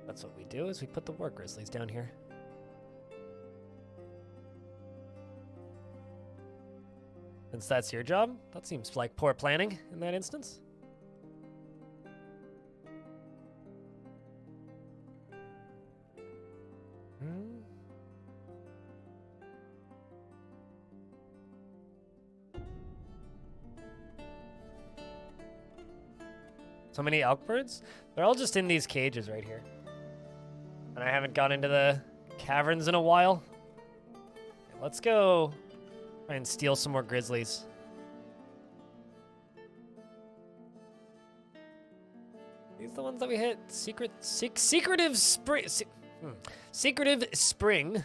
That's what we do, is we put the war grizzlies down here. Since that's your job, that seems like poor planning in that instance. So many elk birds? They're all just in these cages right here. And I haven't gone into the caverns in a while. Let's go try and steal some more grizzlies. These the ones that we hit. Secretive spring. Secretive spring.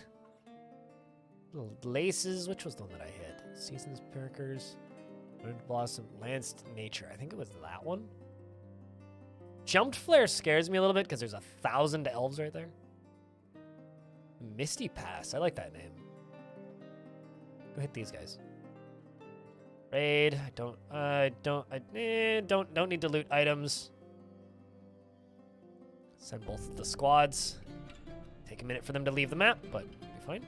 Little laces. Which was the one that I hit? Seasons perkers. Wind blossom. Lanced nature. I think it was that one. Jumped flare scares me a little bit because there's 1,000 elves right there. Misty Pass. I like that name. Go hit these guys. Raid. I don't need to loot items. Send both of the squads. Take a minute for them to leave the map, but be fine.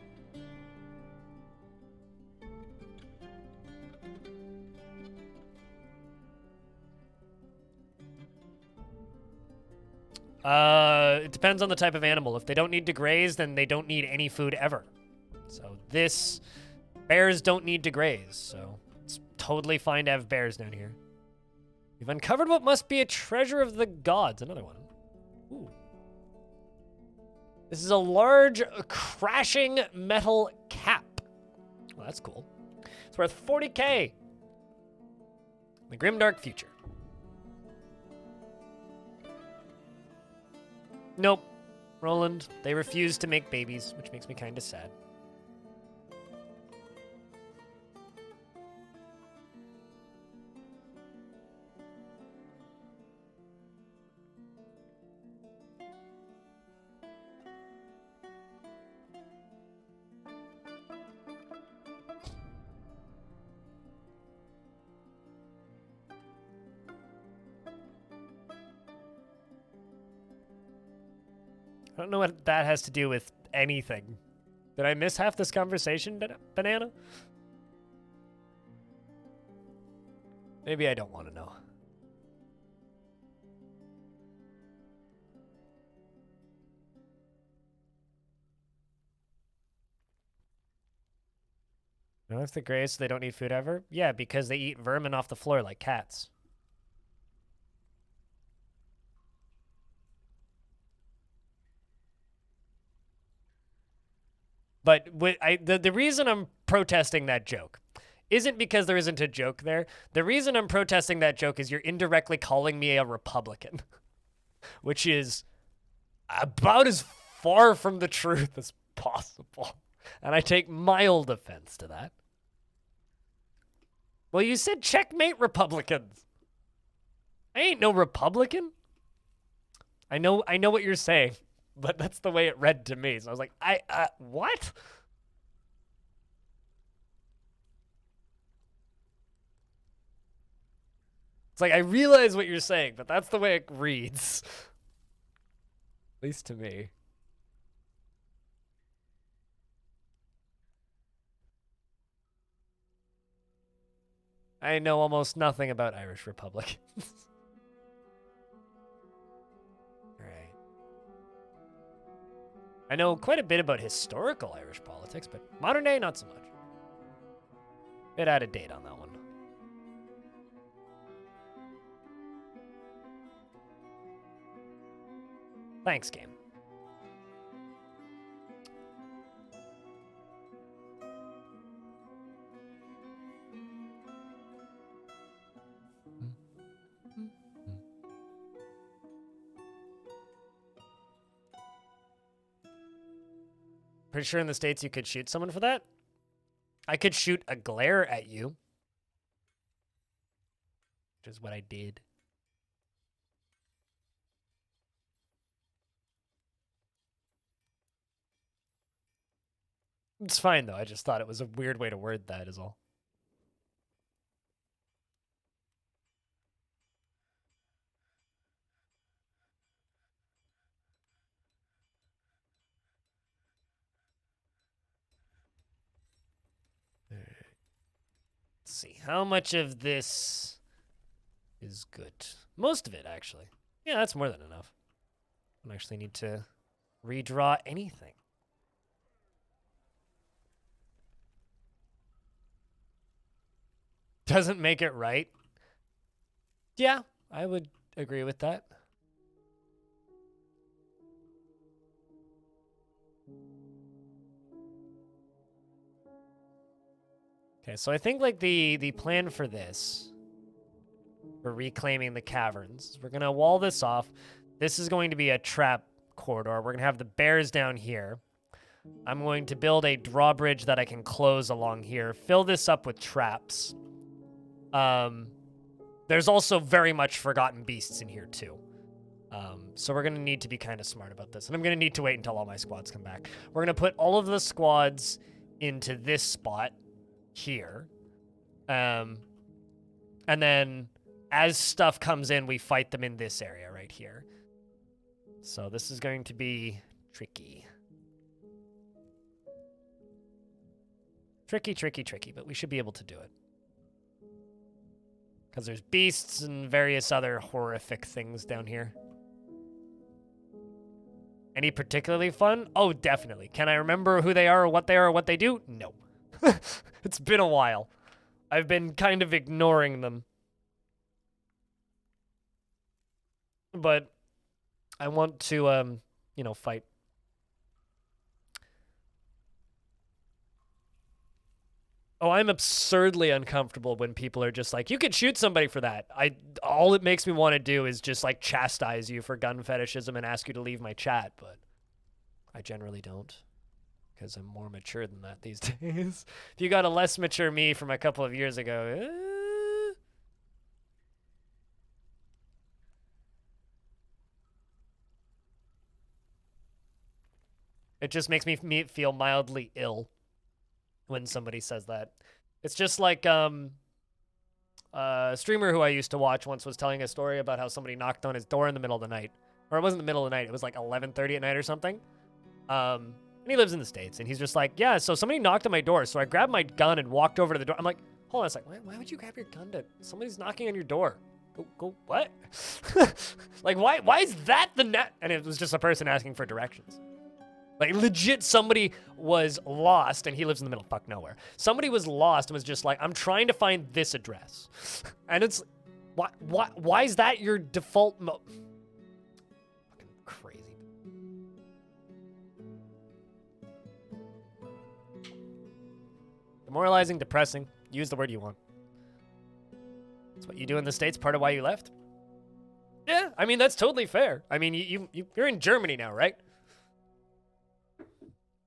It depends on the type of animal. If they don't need to graze, then they don't need any food ever. So bears don't need to graze, so it's totally fine to have bears down here. We've uncovered what must be a treasure of the gods. Another one. Ooh. This is a large, crashing metal cap. Well, that's cool. It's worth 40K. The grimdark future. Nope. Roland, they refuse to make babies, which makes me kind of sad. I don't know what that has to do with anything. Did I miss half this conversation, Banana? Maybe I don't want to know. No, if the grays, so they don't need food ever? Yeah, because they eat vermin off the floor like cats. But the reason I'm protesting that joke isn't because there isn't a joke there. The reason I'm protesting that joke is you're indirectly calling me a Republican, which is about as far from the truth as possible. And I take mild offense to that. Well, you said checkmate Republicans. I ain't no Republican. I know what you're saying, but that's the way it read to me. So I was like, what? It's like, I realize what you're saying, but that's the way it reads. At least to me. I know almost nothing about Irish Republicans. Right. I know quite a bit about historical Irish politics, but modern day, not so much. Bit out of date on that one. Thanks, game. Pretty sure in the States you could shoot someone for that? I could shoot a glare at you. Which is what I did. It's fine, though. I just thought it was a weird way to word that, is all. Let's see. How much of this is good? Most of it, actually. Yeah, that's more than enough. I don't actually need to redraw anything. Doesn't make it right. Yeah, I would agree with that. Okay, so I think like the plan for this, for reclaiming the caverns, we're gonna wall this off. This is going to be a trap corridor. We're gonna have the bears down here. I'm going to build a drawbridge that I can close along here. Fill this up with traps. There's also very much forgotten beasts in here too. So we're gonna need to be kind of smart about this. And I'm gonna need to wait until all my squads come back. We're gonna put all of the squads into this spot here. And then as stuff comes in, we fight them in this area right here. So this is going to be tricky. Tricky, but we should be able to do it. Because there's beasts and various other horrific things down here. Any particularly fun? Oh, definitely. Can I remember who they are or what they are or what they do? No. It's been a while. I've been kind of ignoring them. But I want to, you know, fight. Oh, I'm absurdly uncomfortable when people are just like, you could shoot somebody for that. All it makes me want to do is just like chastise you for gun fetishism and ask you to leave my chat, but I generally don't. Because I'm more mature than that these days. If you got a less mature me from a couple of years ago, it just makes me feel mildly ill when somebody says that. It's just like a streamer who I used to watch once was telling a story about how somebody knocked on his door in the middle of the night. Or it wasn't the middle of the night. It was like 11:30 at night or something. And he lives in the States. And he's just like, yeah, so somebody knocked on my door. So I grabbed my gun and walked over to the door. I'm like, hold on a second. Why would you grab your gun to... Somebody's knocking on your door. Go, what? Like, why is that the net? And it was just a person asking for directions. Like, legit, somebody was lost, and he lives in the middle of fuck nowhere. Somebody was lost and was just like, I'm trying to find this address. And it's, why is that your default Fucking crazy. Demoralizing, depressing. Use the word you want. That's what you do in the States, part of why you left? Yeah, I mean, that's totally fair. I mean, you're in Germany now, right?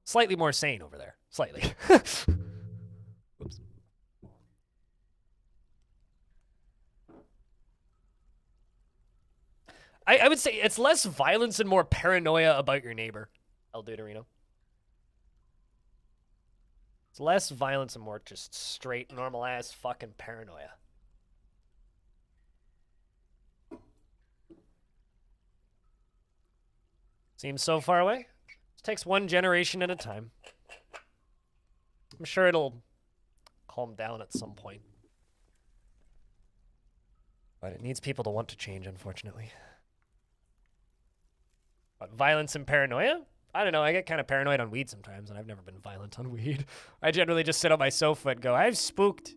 Slightly more sane over there. Slightly. Oops. I would say it's less violence and more paranoia about your neighbor, El Deuterino. It's less violence and more just straight, normal-ass fucking paranoia. Seems so far away. It takes one generation at a time. I'm sure it'll calm down at some point. But it needs people to want to change, unfortunately. But violence and paranoia? I don't know, I get kind of paranoid on weed sometimes, and I've never been violent on weed. I generally just sit on my sofa and go, I've spooked.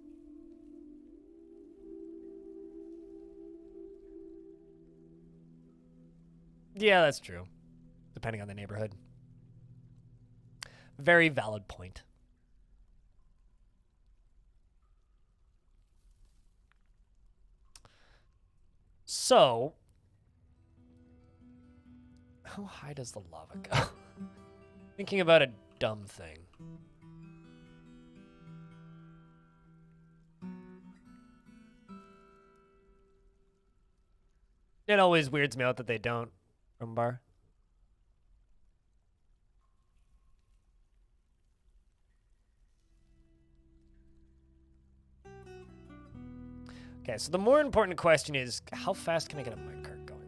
Yeah, that's true. Depending on the neighborhood. Very valid point. So, how high does the lava go? Thinking about a dumb thing. It always weirds me out that they don't, Rumbar. Okay, so the more important question is, how fast can I get a minecart going?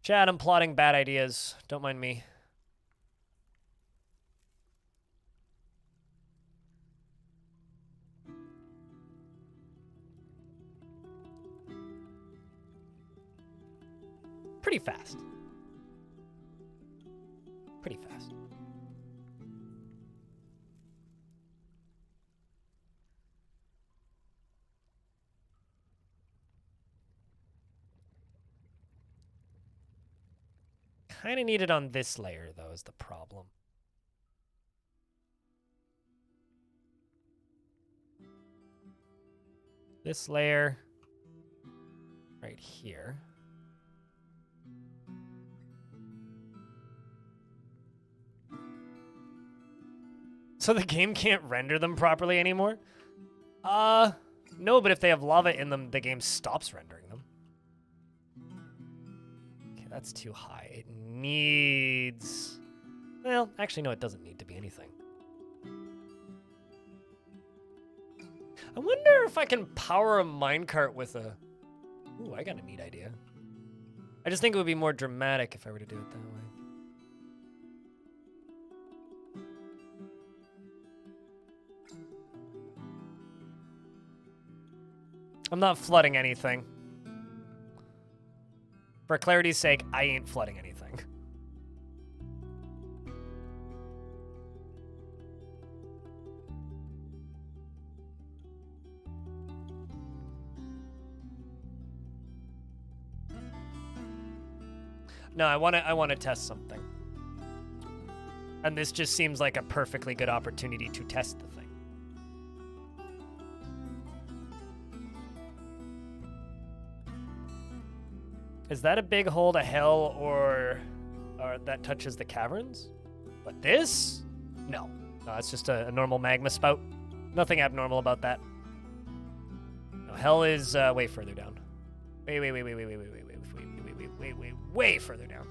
Chad, I'm plotting bad ideas. Don't mind me. Pretty fast. Pretty fast. Kind of need it on this layer, though, is the problem. This layer right here. So the game can't render them properly anymore? No, but if they have lava in them, the game stops rendering them. Okay, that's too high. It needs... Well, actually, no, it doesn't need to be anything. I wonder if I can power a minecart with a... Ooh, I got a neat idea. I just think it would be more dramatic if I were to do it that way. I'm not flooding anything. For clarity's sake, I ain't flooding anything. No, I want to test something. And this just seems like a perfectly good opportunity to test the thing. Is that a big hole to hell or that touches the caverns? But this? No. No, it's just a normal magma spout. Nothing abnormal about that. No, hell is way further down. Way further down.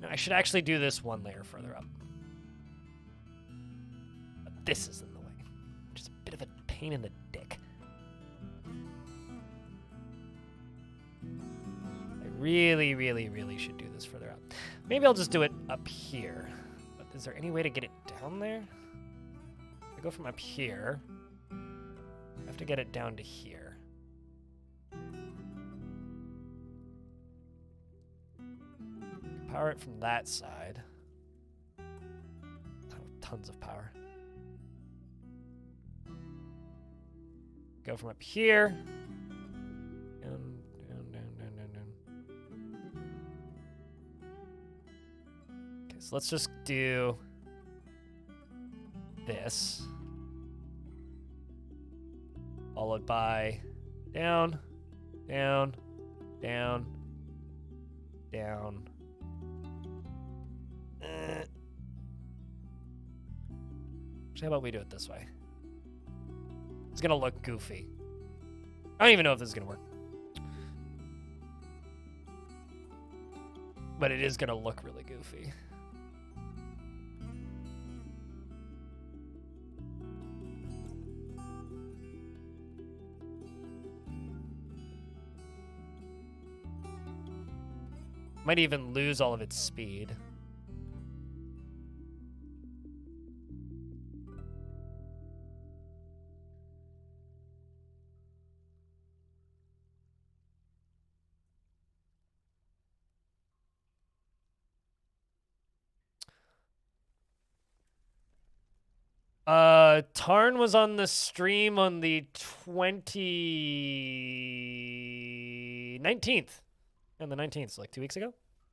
I should actually do this one layer further up. But this is in the way. pain in the dick. I really, really, really should do this further out. Maybe I'll just do it up here. But is there any way to get it down there? If I go from up here, I have to get it down to here. Power it from that side. Tons of power. Go from up here. Down, down, down, down, down, down. Okay, so let's just do this. Followed by down, down, down, down. How about we do it this way? It's gonna look goofy. I don't even know if this is gonna work. But it is gonna look really goofy. Might even lose all of its speed. Tarn was on the stream on the 19th. And the 19th, so like 2 weeks ago.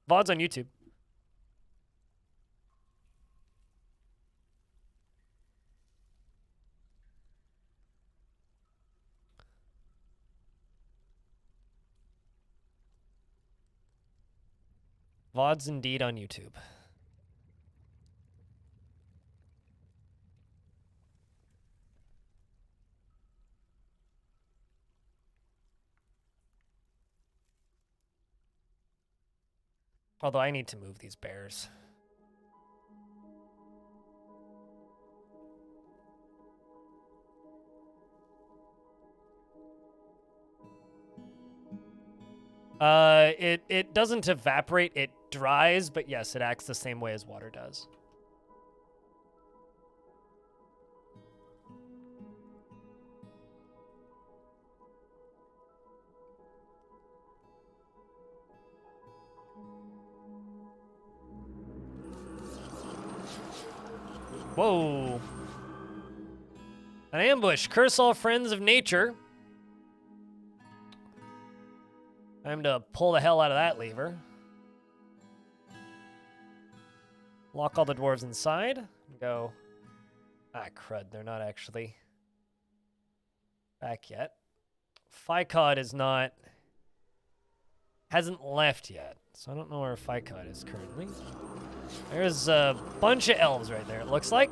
VOD's on YouTube. VOD's indeed on YouTube. Although I need to move these bears. It doesn't evaporate, it dries, but yes, it acts the same way as water does. Whoa. An ambush. Curse all friends of nature. Time to pull the hell out of that lever. Lock all the dwarves inside. And go. Ah, crud. They're not actually back yet. Ficod is not... hasn't left yet. So I don't know where Ficod is currently. There's a bunch of elves right there, it looks like.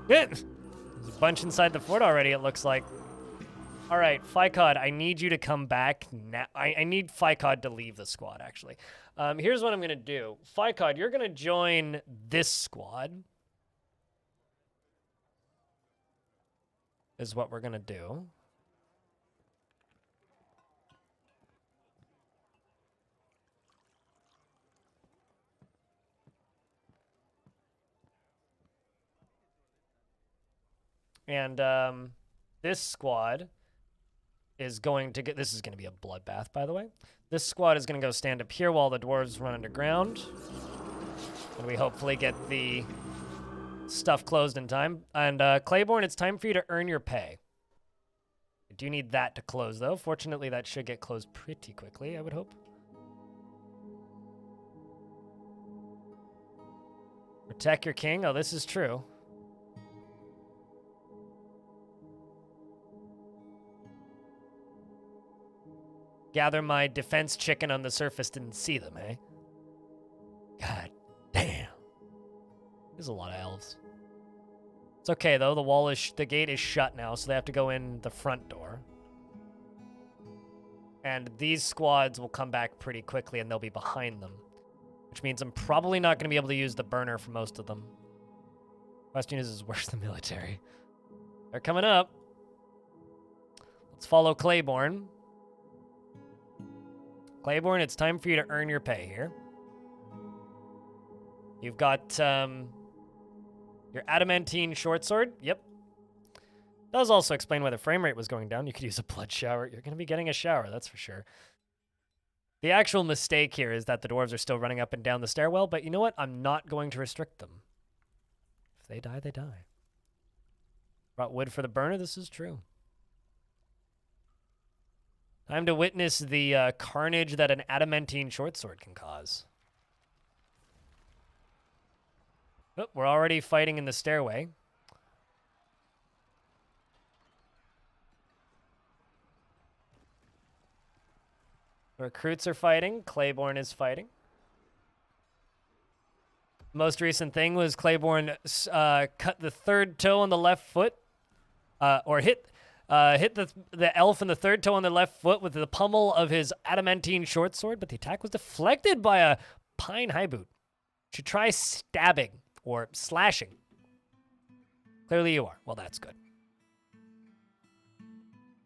There's a bunch inside the fort already, it looks like. All right, Ficod, I need you to come back now. I need Ficod to leave the squad, actually. Here's what I'm going to do. Ficod, you're going to join this squad. Is what we're going to do. And this squad is going to get... this is going to be a bloodbath, by the way. This squad is going to go stand up here while the dwarves run underground. And we hopefully get the stuff closed in time. And Claiborne, it's time for you to earn your pay. I do need that to close, though. Fortunately, that should get closed pretty quickly, I would hope. Protect your king. Oh, this is true. Gather my defense chicken on the surface, didn't see them, eh? God damn. There's a lot of elves. It's okay, though. The gate is shut now, so they have to go in the front door. And these squads will come back pretty quickly, and they'll be behind them. which means I'm probably not going to be able to use the burner for most of them. Question is where's the military? They're coming up. Let's follow Claiborne. Claiborne, it's time for you to earn your pay here. You've got your adamantine short sword. Yep. Does also explain why the frame rate was going down. You could use a blood shower. You're going to be getting a shower, that's for sure. The actual mistake here is that the dwarves are still running up and down the stairwell, but you know what? I'm not going to restrict them. If they die, they die. Brought wood for the burner, this is true. Time to witness the carnage that an adamantine short sword can cause. Oh, we're already fighting in the stairway. The recruits are fighting. Claiborne is fighting. Most recent thing was Claiborne cut the third toe on the left foot, or hit the elf in the third toe on the left foot with the pummel of his adamantine short sword, but the attack was deflected by a pine high boot. Should try stabbing or slashing. Clearly you are. Well, that's good.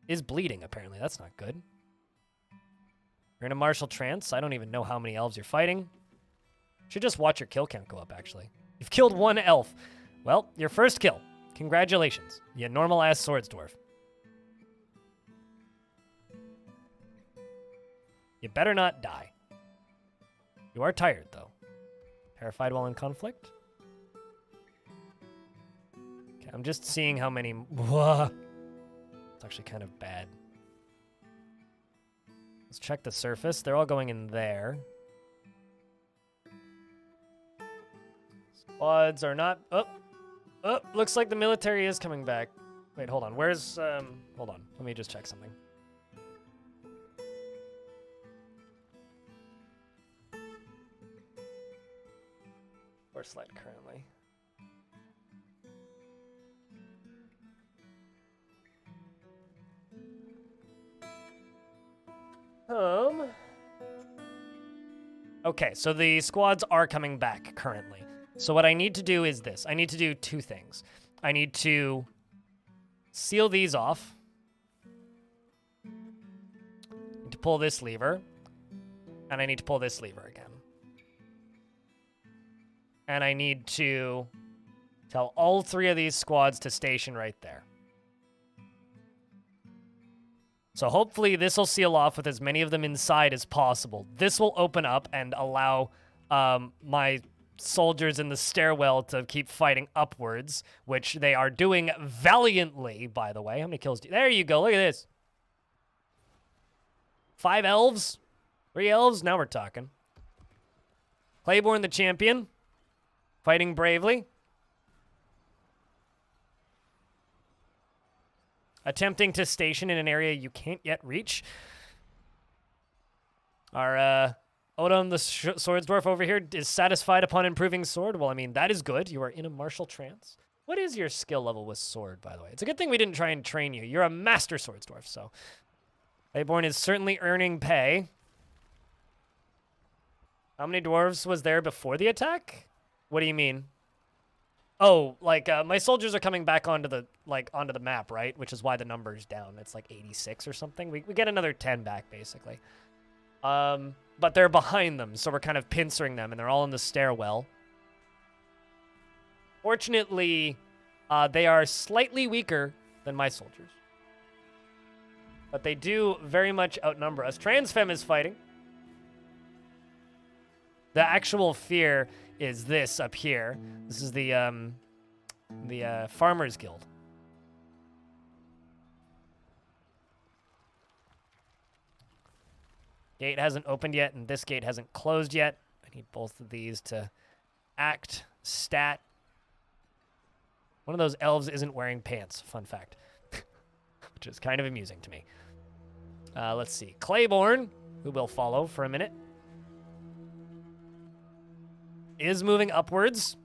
Is bleeding, apparently. That's not good. You're in a martial trance. I don't even know how many elves you're fighting. Should just watch your kill count go up, actually. You've killed one elf. Well, your first kill. Congratulations. You normal-ass swords dwarf. You better not die. You are tired, though. Terrified while in conflict? Okay, I'm just seeing how many... Whoa. It's actually kind of bad. Let's check the surface. They're all going in there. Squads are not... Oh, looks like the military is coming back. Wait, hold on. Where's... Hold on. Let me just check something. Or sled currently. Okay, so the squads are coming back currently. So what I need to do is this. I need to do two things. I need to seal these off. I need to pull this lever. And I need to pull this lever again. And I need to tell all three of these squads to station right there. So hopefully this will seal off with as many of them inside as possible. This will open up and allow my soldiers in the stairwell to keep fighting upwards, which they are doing valiantly, by the way. How many kills do you... There you go. Look at this. 5 elves. 3 elves. Now we're talking. Claiborne the champion. Fighting bravely. Attempting to station in an area you can't yet reach. Our Odom the Swords Dwarf over here is satisfied upon improving sword. Well, I mean, that is good. You are in a martial trance. What is your skill level with sword, by the way? It's a good thing we didn't try and train you. You're a master Swords Dwarf, so. Claiborne is certainly earning pay. How many dwarves was there before the attack? What do you mean? Oh, like, my soldiers are coming back onto the map, right? Which is why the number's down. It's like 86 or something. We get another 10 back, basically. But they're behind them, so we're kind of pincering them, and they're all in the stairwell. Fortunately, they are slightly weaker than my soldiers. But they do very much outnumber us. Transfem is fighting. The actual fear is this up here. This is the Farmers Guild. Gate hasn't opened yet, and this gate hasn't closed yet. I need both of these to act, stat. One of those elves isn't wearing pants, fun fact. Which is kind of amusing to me. Let's see. Claiborne, who will follow for a minute, is moving upwards.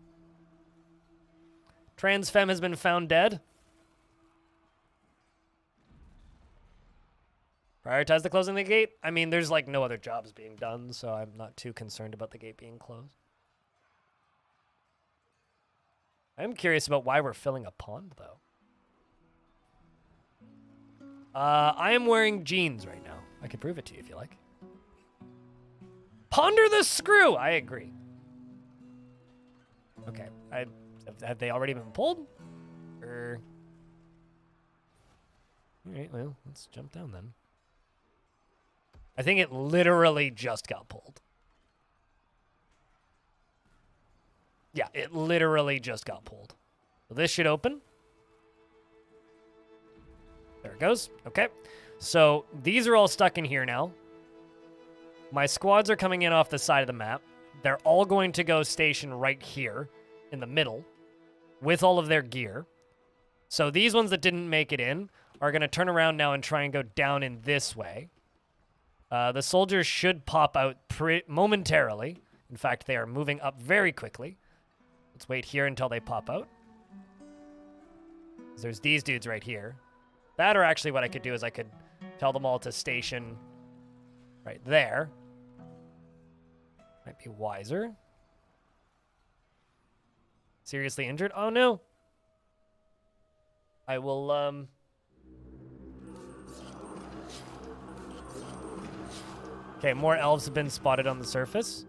Transfem has been found dead. Prioritize the closing of the gate. I mean, there's like no other jobs being done, so I'm not too concerned about the gate being closed. I'm curious about why we're filling a pond, though. I am wearing jeans right now. I can prove it to you if you like. Ponder the screw! I agree. Okay. Have they already been pulled? Or... Alright, well, let's jump down then. I think it literally just got pulled. Yeah, it literally just got pulled. So this should open. There it goes. Okay. So these are all stuck in here now. My squads are coming in off the side of the map. They're all going to go station right here in the middle with all of their gear. So these ones that didn't make it in are going to turn around now and try and go down in this way. The soldiers should pop out momentarily. In fact, they are moving up very quickly. Let's wait here until they pop out. There's these dudes right here. That, or actually what I could do is I could tell them all to station right there. Might be wiser. Seriously injured? Oh, no. I will, Okay, more elves have been spotted on the surface.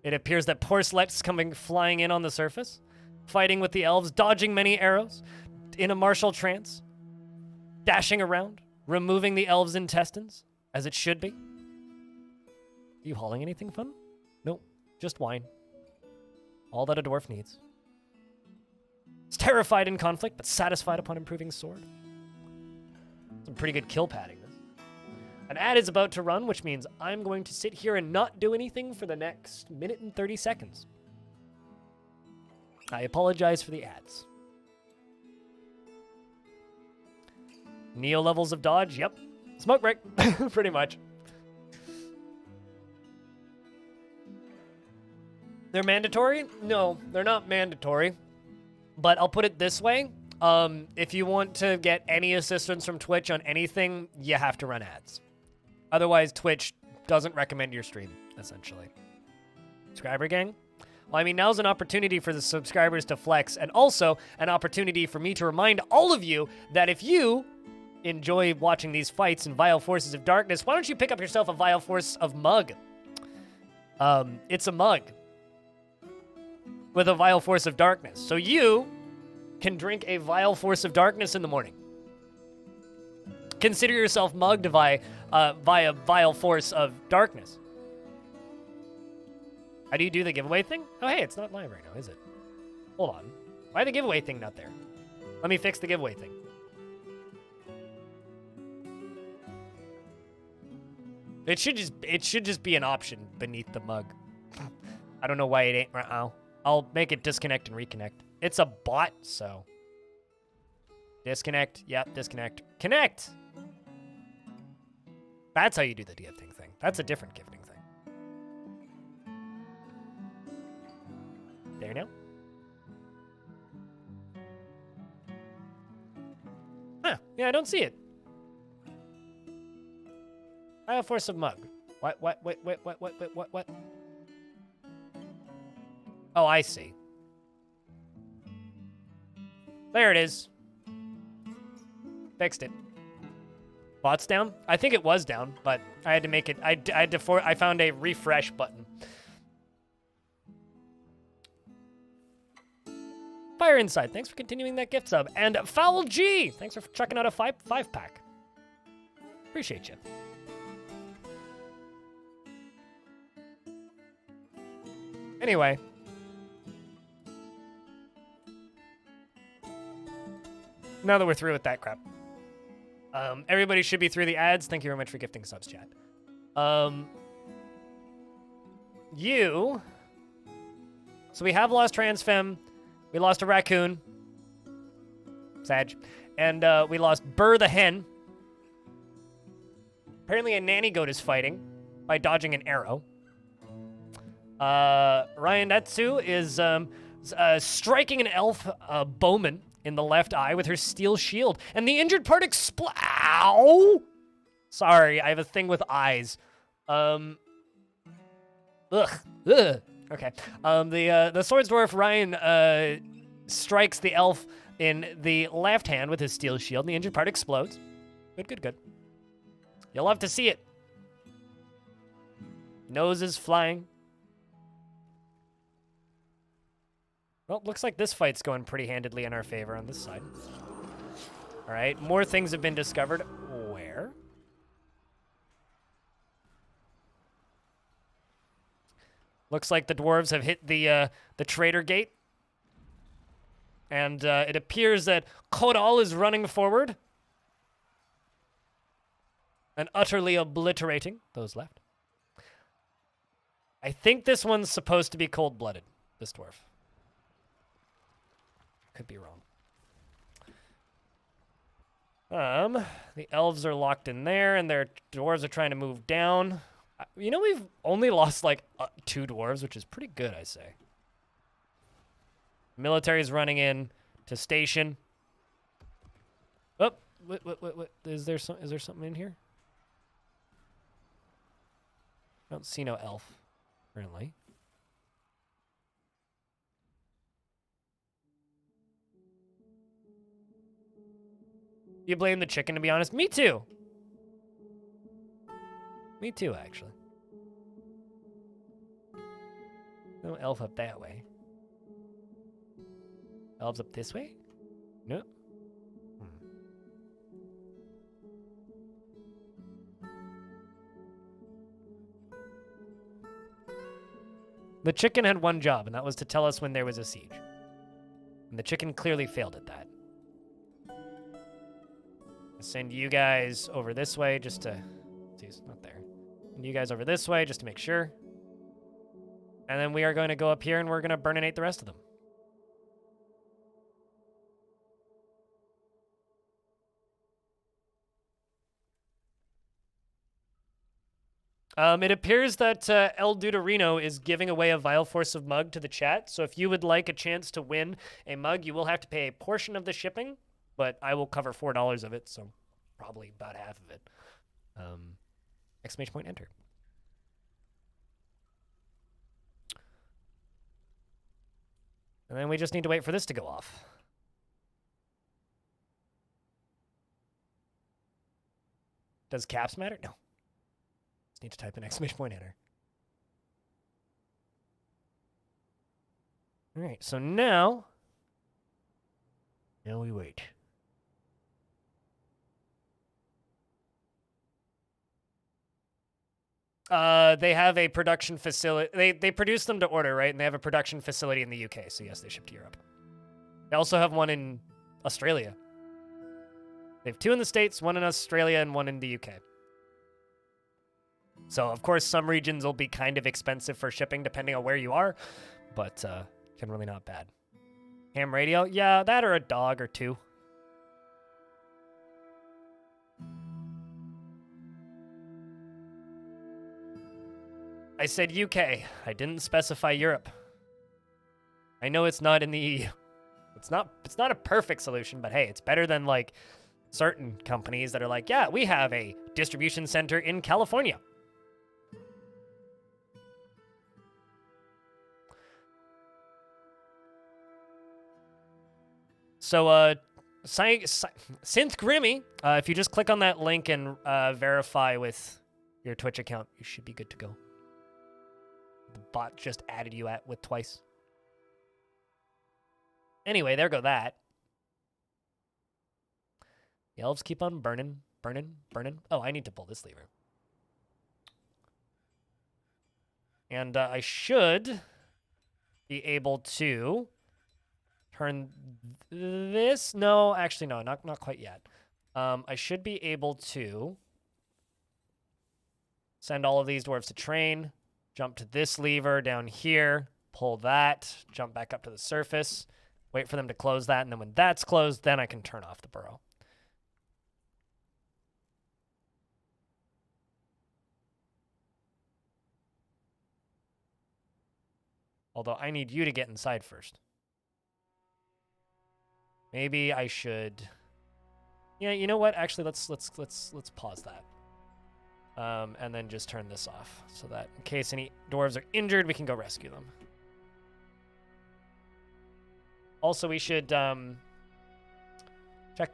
It appears that Porcelet's coming flying in on the surface, fighting with the elves, dodging many arrows, in a martial trance, dashing around, removing the elves' intestines, as it should be. Are you hauling anything fun? Nope, just wine. All that a dwarf needs. It's terrified in conflict, but satisfied upon improving sword. Some pretty good kill padding. An ad is about to run, which means I'm going to sit here and not do anything for the next minute and 30 seconds. I apologize for the ads. Neo levels of dodge, yep. Smoke break, pretty much. They're mandatory? No, they're not mandatory. But I'll put it this way. If you want to get any assistance from Twitch on anything, you have to run ads. Otherwise, Twitch doesn't recommend your stream, essentially. Subscriber gang? Well, I mean, now's an opportunity for the subscribers to flex, and also an opportunity for me to remind all of you that if you enjoy watching these fights in Vile Forces of Darkness, why don't you pick up yourself a Vile Force of Mug? It's a mug with a Vile Force of Darkness. So you can drink a Vile Force of Darkness in the morning. Consider yourself mugged via Vile Force of Darkness. How do you do the giveaway thing? Oh, hey, it's not live right now, is it? Hold on. Why the giveaway thing not there? Let me fix the giveaway thing. It should just be an option beneath the mug. I don't know why it ain't right now. I'll make it disconnect and reconnect. It's a bot, so. Disconnect. Yep, disconnect. Connect! That's how you do the gifting thing. That's a different gifting thing. There now. Huh. Yeah, I don't see it. I have force of mug. What? Oh, I see. There it is. Fixed it. Bot's down? I think it was down, but I had to make it. I found a refresh button. Fire Inside, thanks for continuing that gift sub. And Foul G, thanks for chucking out a five-pack. Appreciate you. Anyway. Now that we're through with that crap. Everybody should be through the ads. Thank you very much for gifting subs, chat. So we have lost Transfem. We lost a raccoon. Sag. And we lost Burr the hen. Apparently a nanny goat is fighting by dodging an arrow. Ryan Etsu is striking an elf bowman in the left eye with her steel shield. And the injured part Sorry, I have a thing with eyes. Ugh. Ugh. Okay. The swords dwarf Ryan strikes the elf in the left hand with his steel shield, and the injured part explodes. Good, good, good. You'll love to see it. Nose is flying. Well, looks like this fight's going pretty handedly in our favor on this side. All right, more things have been discovered. Where? Looks like the dwarves have hit the trader gate. And it appears that Kodal is running forward and utterly obliterating those left. I think this one's supposed to be cold-blooded, this dwarf. Could be wrong. The elves are locked in there, and their dwarves are trying to move down. You know, we've only lost, like, 2 dwarves, which is pretty good, I say. Military's running in to station. Oh, what? Is there something in here? I don't see no elf, currently. You blame the chicken, to be honest. Me too. Me too, actually. No elf up that way. Elves up this way? No. The chicken had one job, and that was to tell us when there was a siege. And the chicken clearly failed at that. I'll send you guys over this way just to... See, it's not there. And you guys over this way just to make sure. And then we are going to go up here and we're going to burninate the rest of them. It appears that El Duderino is giving away a Vile Force of Mug to the chat. So if you would like a chance to win a mug, you will have to pay a portion of the shipping, but I will cover $4 of it, so probably about half of it. Exclamation point, enter. And then we just need to wait for this to go off. Does caps matter? No. Need to type an exclamation point enter. All right, so now we wait. They have a production facility. They produce them to order, right? And they have a production facility in the UK, so yes, they ship to Europe. They also have one in Australia. They have 2 in the States, 1 in Australia, and 1 in the UK. So, of course, some regions will be kind of expensive for shipping depending on where you are, but generally not bad. Ham radio? Yeah, that or a dog or 2. I said UK. I didn't specify Europe. I know it's not in the EU. It's not a perfect solution, but hey, it's better than like certain companies that are like, yeah, we have a distribution center in California. So, Synth Grimmy, if you just click on that link and verify with your Twitch account, you should be good to go. The bot just added you with twice. Anyway, there go that. The elves keep on burning. Oh, I need to pull this lever. And I should be able to turn this. No, actually, no, not quite yet. I should be able to send all of these dwarves to train, jump to this lever down here, pull that, jump back up to the surface, wait for them to close that, and then when that's closed, then I can turn off the burrow. Although I need you to get inside first. Maybe I should. Yeah, you know what? Actually, let's pause that. And then just turn this off so that in case any dwarves are injured, we can go rescue them. Also, we should check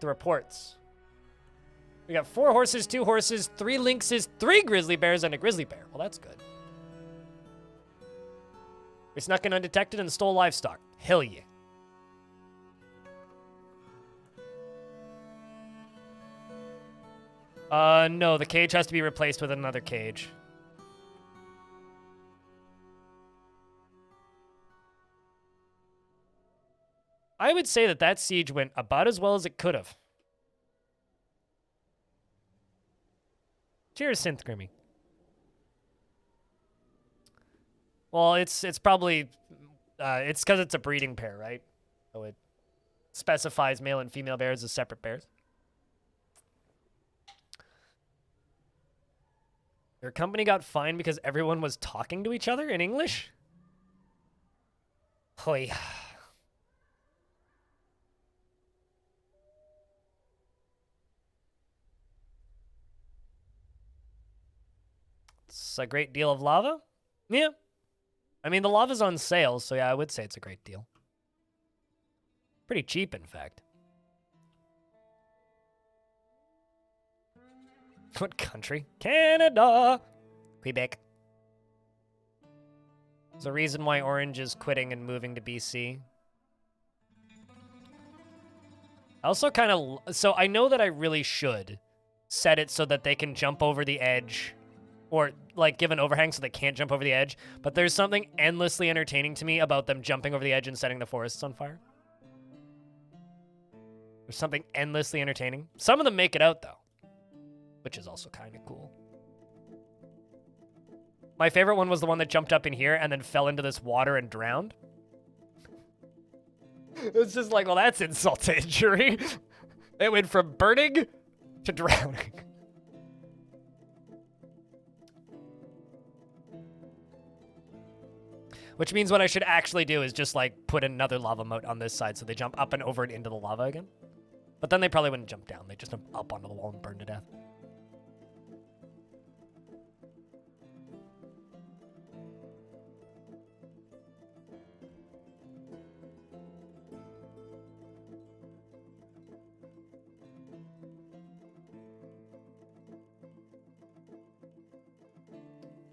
the reports. We got 4 horses, 2 horses, 3 lynxes, 3 grizzly bears, and a grizzly bear. Well, that's good. We snuck in undetected and stole livestock. Hell yeah. No, the cage has to be replaced with another cage. I would say that that siege went about as well as it could have. Cheers, Synth Grimmy. Well, it's probably it's because it's a breeding pair, right? So it specifies male and female bears as separate bears. Your company got fined because everyone was talking to each other in English? Hoy. It's a great deal of lava? Yeah. I mean, the lava's on sale, so yeah, I would say it's a great deal. Pretty cheap, in fact. What country? Canada! Quebec. There's a reason why Orange is quitting and moving to BC. I also kind of... So I know that I really should set it so that they can jump over the edge, or like give an overhang so they can't jump over the edge, but there's something endlessly entertaining to me about them jumping over the edge and setting the forests on fire. There's something endlessly entertaining. Some of them make it out, though, which is also kind of cool. My favorite one was the one that jumped up in here and then fell into this water and drowned. It's just like, well, that's insult to injury. It went from burning to drowning. Which means what I should actually do is just, like, put another lava moat on this side so they jump up and over and into the lava again. But then they probably wouldn't jump down. They'd just jump up onto the wall and burn to death.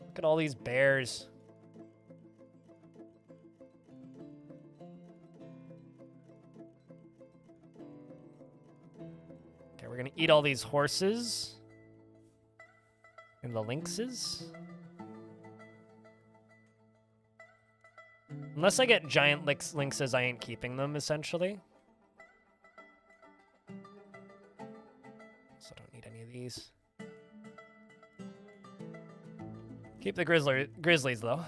Look at all these bears. Okay, we're gonna eat all these horses. And the lynxes. Unless I get giant lynxes, I ain't keeping them, essentially. So I don't need any of these. Keep the grizzlies, though.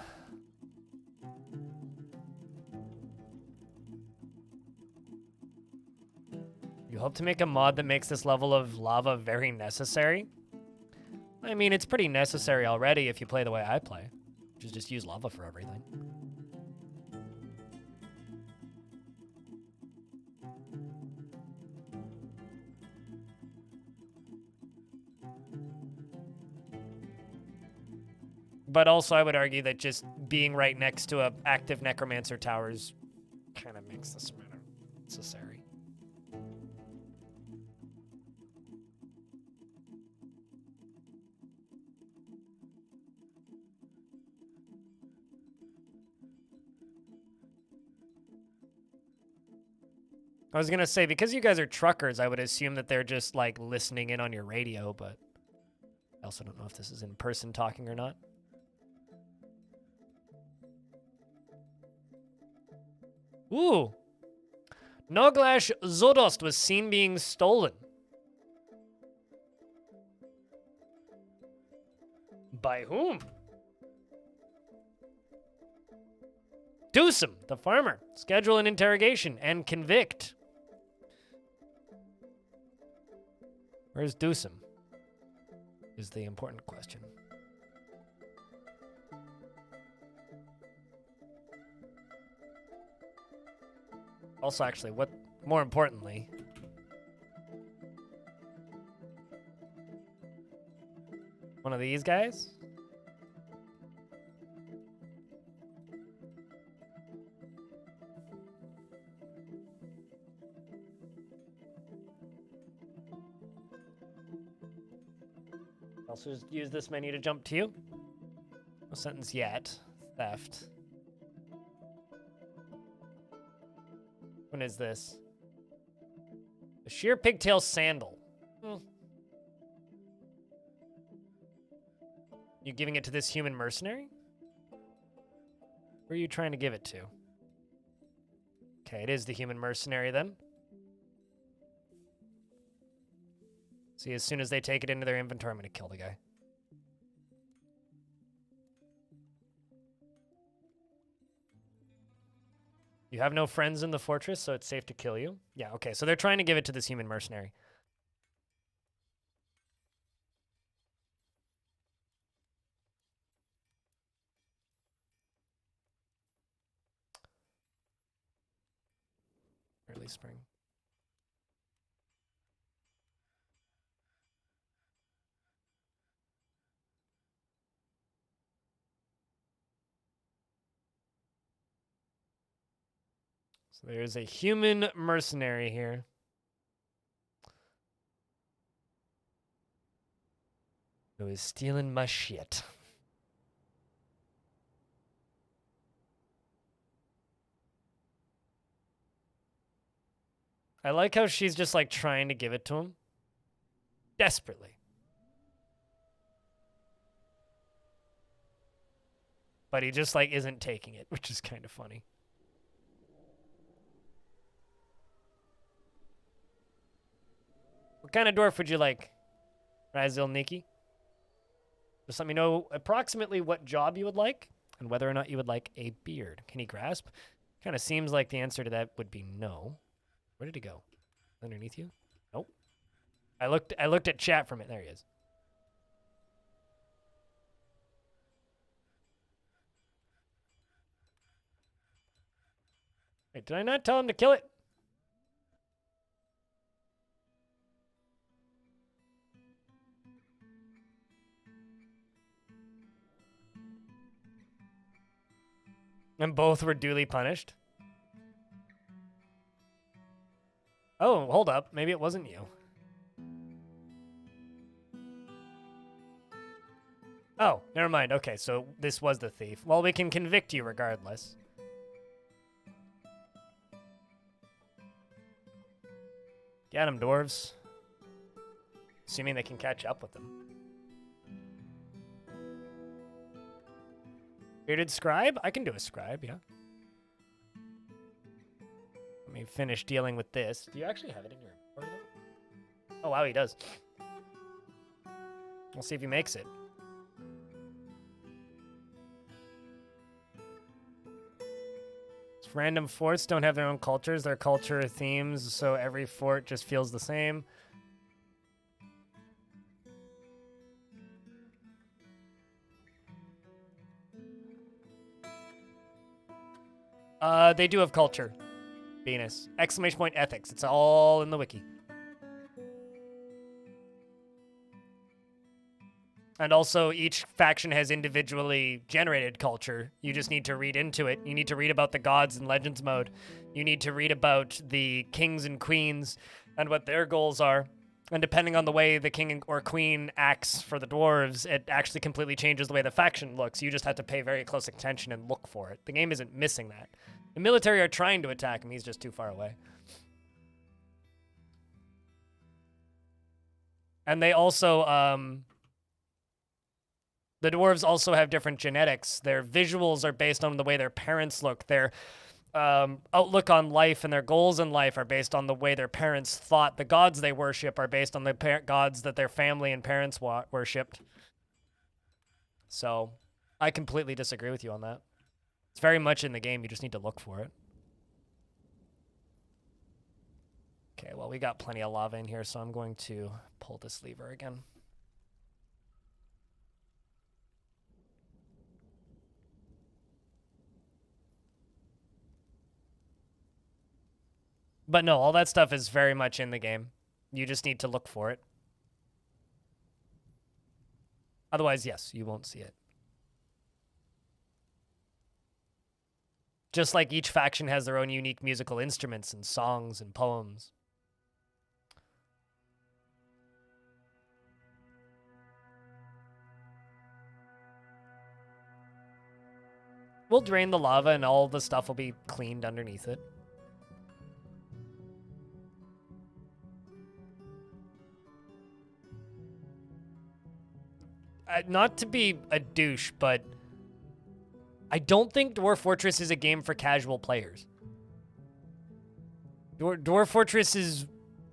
You hope to make a mod that makes this level of lava very necessary? I mean, it's pretty necessary already if you play the way I play, which is just use lava for everything. But also, I would argue that just being right next to an active necromancer towers kind of makes this matter necessary. I was gonna say, because you guys are truckers, I would assume that they're just, like, listening in on your radio, but I also don't know if this is in person talking or not. Ooh. Noglash Zodost was seen being stolen. By whom? Dewsum, the farmer. Schedule an interrogation and convict. Where's Dewsum? Is the important question. Also, actually, what more importantly, One of these guys? Also just use this menu to jump to you. No sentence yet. Theft. When is this? The sheer pigtail sandal. You giving it to this human mercenary? Where are you trying to give it to? Okay, it is the human mercenary then. See, as soon as they take it into their inventory, I'm going to kill the guy. You have no friends in the fortress, so it's safe to kill you. Yeah, okay, so they're trying to give it to this human mercenary. Early spring. So there's a human mercenary here. Who is stealing my shit. I like how she's just like trying to give it to him. Desperately. But he just like isn't taking it, which is kind of funny. What kind of dwarf would you like, Razil Nikki? Just let me know approximately what job you would like and whether or not you would like a beard. Can he grasp? Kind of seems like the answer to that would be no. Where did he go? Underneath you? Nope. I looked at chat from it. There he is. Wait, did I not tell him to kill it? And both were duly punished? Oh, hold up. Maybe it wasn't you. Oh, never mind. Okay, so this was the thief. Well, we can convict you regardless. Get them, dwarves. Assuming they can catch up with them. Bearded scribe? I can do a scribe, yeah. Let me finish dealing with this. Do you actually have it in your inventory? Oh, wow, he does. We'll see if he makes it. Random forts don't have their own cultures. Their culture themes, so every fort just feels the same. They do have culture. Venus. Exclamation point ethics. It's all in the wiki. And also, each faction has individually generated culture. You just need to read into it. You need to read about the gods in Legends mode. You need to read about the kings and queens and what their goals are. And depending on the way the king or queen acts for the dwarves, it actually completely changes the way the faction looks. You just have to pay very close attention and look for it. The game isn't missing that. The military are trying to attack him. He's just too far away. And they also... the dwarves also have different genetics. Their visuals are based on the way their parents look. Their outlook on life and their goals in life are based on the way their parents thought. The gods they worship are based on the gods that their family and parents worshipped. So I completely disagree with you on that. It's very much in the game. You just need to look for it. Okay, well, we got plenty of lava in here, so I'm going to pull this lever again. But no, all that stuff is very much in the game. You just need to look for it. Otherwise, yes, you won't see it. Just like each faction has their own unique musical instruments and songs and poems. We'll drain the lava and all the stuff will be cleaned underneath it. Not to be a douche, but I don't think Dwarf Fortress is a game for casual players. Dwarf Fortress is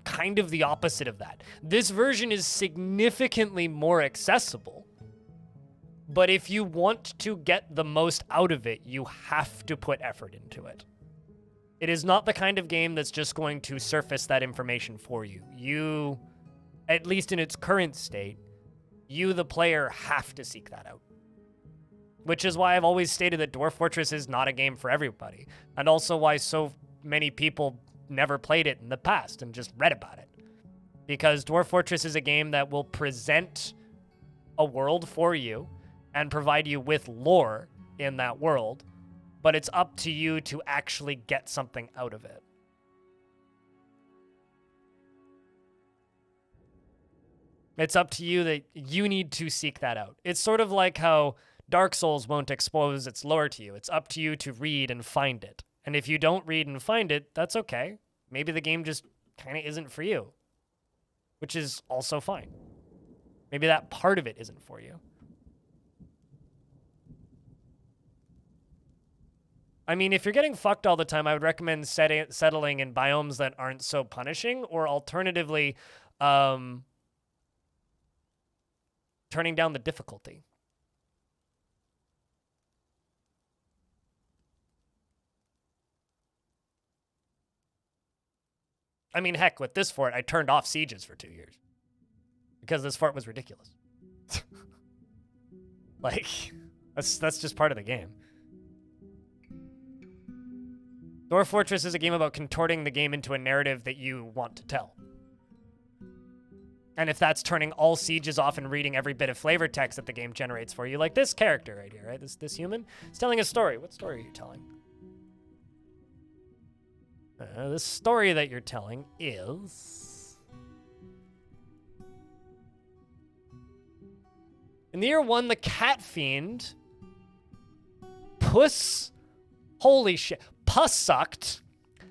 kind of the opposite of that. This version is significantly more accessible, but if you want to get the most out of it, you have to put effort into it. It is not the kind of game that's just going to surface that information for you. You, at least in its current state, you, the player, have to seek that out. Which is why I've always stated that Dwarf Fortress is not a game for everybody, and also why so many people never played it in the past and just read about it. Because Dwarf Fortress is a game that will present a world for you and provide you with lore in that world, but it's up to you to actually get something out of it. It's up to you that you need to seek that out. It's sort of like how Dark Souls won't expose its lore to you. It's up to you to read and find it. And if you don't read and find it, that's okay. Maybe the game just kind of isn't for you, which is also fine. Maybe that part of it isn't for you. I mean, if you're getting fucked all the time, I would recommend settling in biomes that aren't so punishing, or alternatively, turning down the difficulty. I mean, heck, with this fort, I turned off sieges for 2 years because this fort was ridiculous. Like, that's just part of the game. Dwarf Fortress is a game about contorting the game into a narrative that you want to tell. And if that's turning all sieges off and reading every bit of flavor text that the game generates for you, like this character right here, right? This human, it's telling a story. What story are you telling? The story that you're telling is... In the year 1, the cat fiend... Holy shit. Puss-sucked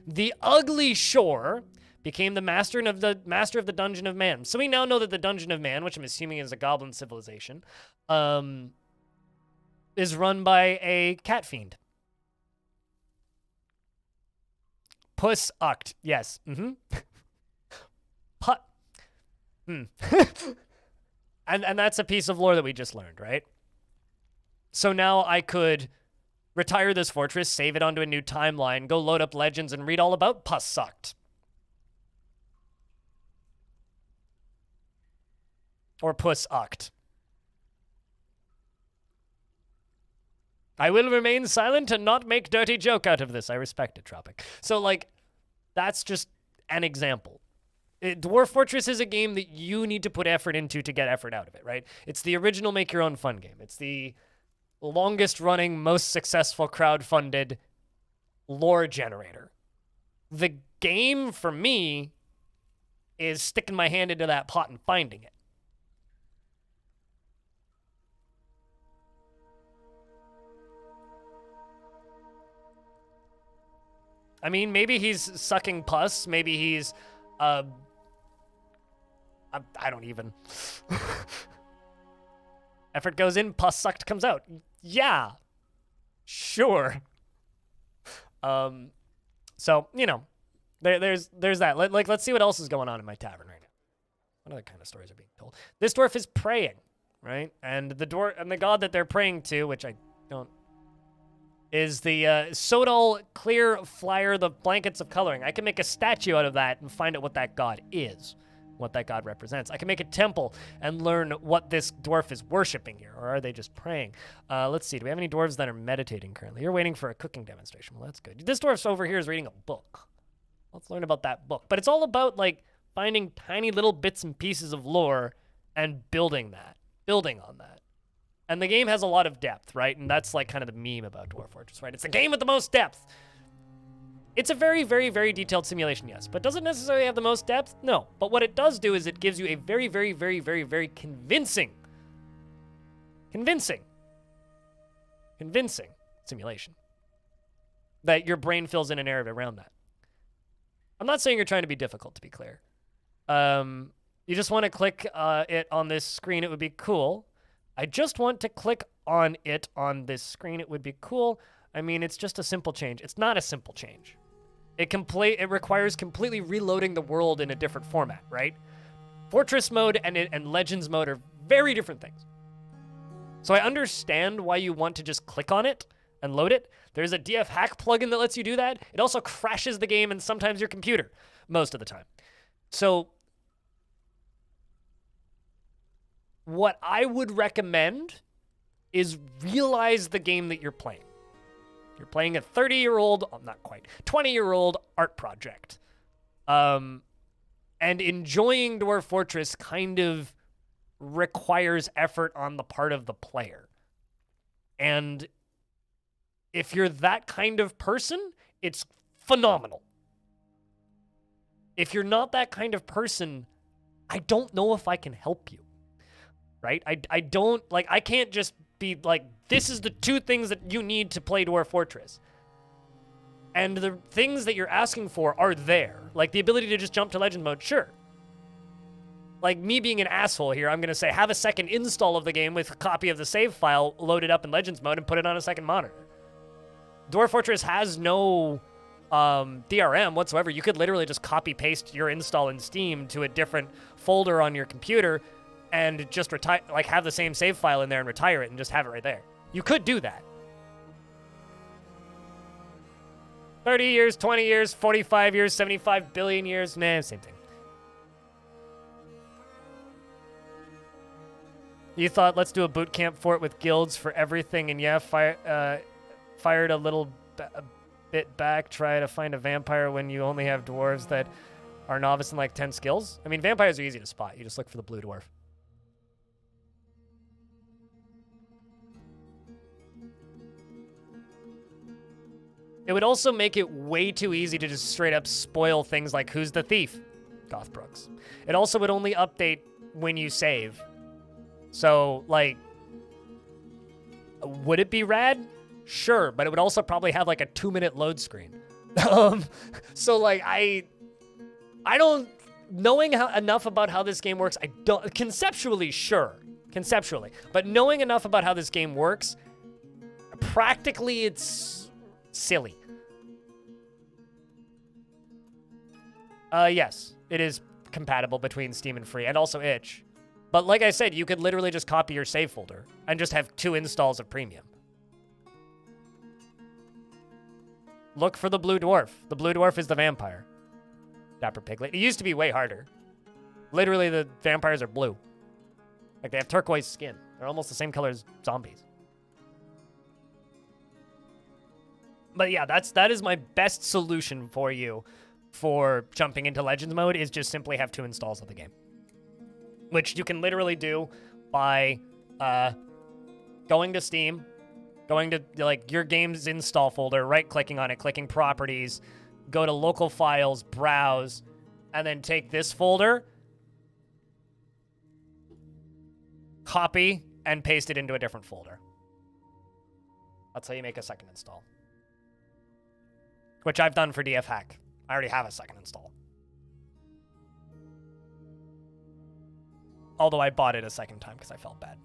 the ugly shore... became the master of the Dungeon of Man. So we now know that the Dungeon of Man, which I'm assuming is a goblin civilization, is run by a cat fiend. Puss-ucked. Yes. Mm-hmm. And that's a piece of lore that we just learned, right? So now I could retire this fortress, save it onto a new timeline, go load up legends, and read all about Puss-sucked. Or Puss-ucked. I will remain silent and not make dirty joke out of this. I respect it, Tropic. So, like, that's just an example. Dwarf Fortress is a game that you need to put effort into to get effort out of it, right? It's the original make-your-own-fun game. It's the longest-running, most successful crowd-funded lore generator. The game, for me, is sticking my hand into that pot and finding it. I mean, maybe he's sucking pus. Maybe he's, I don't even. Effort goes in, pus sucked comes out. Yeah, sure. So, you know, there's that. Let's see what else is going on in my tavern right now. What other kind of stories are being told? This dwarf is praying, right? And the god that they're praying to, which I don't, is the Sodal Clear Flyer, the Blankets of Coloring. I can make a statue out of that and find out what that god is, what that god represents. I can make a temple and learn what this dwarf is worshiping here, or are they just praying? Let's see, do we have any dwarves that are meditating currently? You're waiting for a cooking demonstration. Well, that's good. This dwarf's over here is reading a book. Let's learn about that book. But it's all about, like, finding tiny little bits and pieces of lore and building that. building on that. And the game has a lot of depth, right? And that's like kind of the meme about Dwarf Fortress, right? It's the game with the most depth. It's a very, very, very detailed simulation, yes. But does it necessarily have the most depth? No. But what it does do is it gives you a very, very, very, very, very convincing simulation that your brain fills in a narrative around that. I'm not saying you're trying to be difficult, to be clear. You just want to click it on this screen, it would be cool. I just want to click on it on this screen, it would be cool. I mean, it's just a simple change. It's not a simple change. It requires completely reloading the world in a different format, right? Fortress mode and Legends mode are very different things. So I understand why you want to just click on it and load it. There's a DF hack plugin that lets you do that. It also crashes the game and sometimes your computer, most of the time. So what I would recommend is realize the game that you're playing. You're playing a 30-year-old, not quite, 20-year-old art project. And enjoying Dwarf Fortress kind of requires effort on the part of the player. And if you're that kind of person, it's phenomenal. If you're not that kind of person, I don't know if I can help you. Right? I don't, like, I can't just be like, this is the 2 things that you need to play Dwarf Fortress. And the things that you're asking for are there. Like, the ability to just jump to Legend mode, sure. Like, me being an asshole here, I'm going to say, have a second install of the game with a copy of the save file loaded up in Legends mode and put it on a second monitor. Dwarf Fortress has no DRM whatsoever. You could literally just copy-paste your install in Steam to a different folder on your computer and just have the same save file in there and retire it and just have it right there. You could do that. 30 years, 20 years, 45 years, 75 billion years, nah, same thing. You thought, let's do a boot camp fort with guilds for everything, and yeah, fired a bit back, try to find a vampire when you only have dwarves that are novice in like 10 skills. I mean, vampires are easy to spot. You just look for the blue dwarf. It would also make it way too easy to just straight up spoil things like who's the thief? Gothbrooks. It also would only update when you save. So, like, would it be rad? Sure, but it would also probably have like a 2-minute load screen. So like, I don't, knowing enough about how this game works, I don't, conceptually, sure. Conceptually. But knowing enough about how this game works, practically it's silly. Yes, it is compatible between Steam and free, and also itch. But like I said, you could literally just copy your save folder and just have 2 installs of premium. Look for the blue dwarf. The blue dwarf is the vampire. Dapper Piglet. It used to be way harder. Literally, the vampires are blue. Like, they have turquoise skin. They're almost the same color as zombies. But yeah, that is my best solution for you for jumping into Legends mode, is just simply have 2 installs of the game. Which you can literally do by going to Steam, going to like your game's install folder, right-clicking on it, clicking Properties, go to Local Files, Browse, and then take this folder, copy, and paste it into a different folder. That's how you make a second install. Which I've done for DF Hack. I already have a second install. Although I bought it a second time because I felt bad.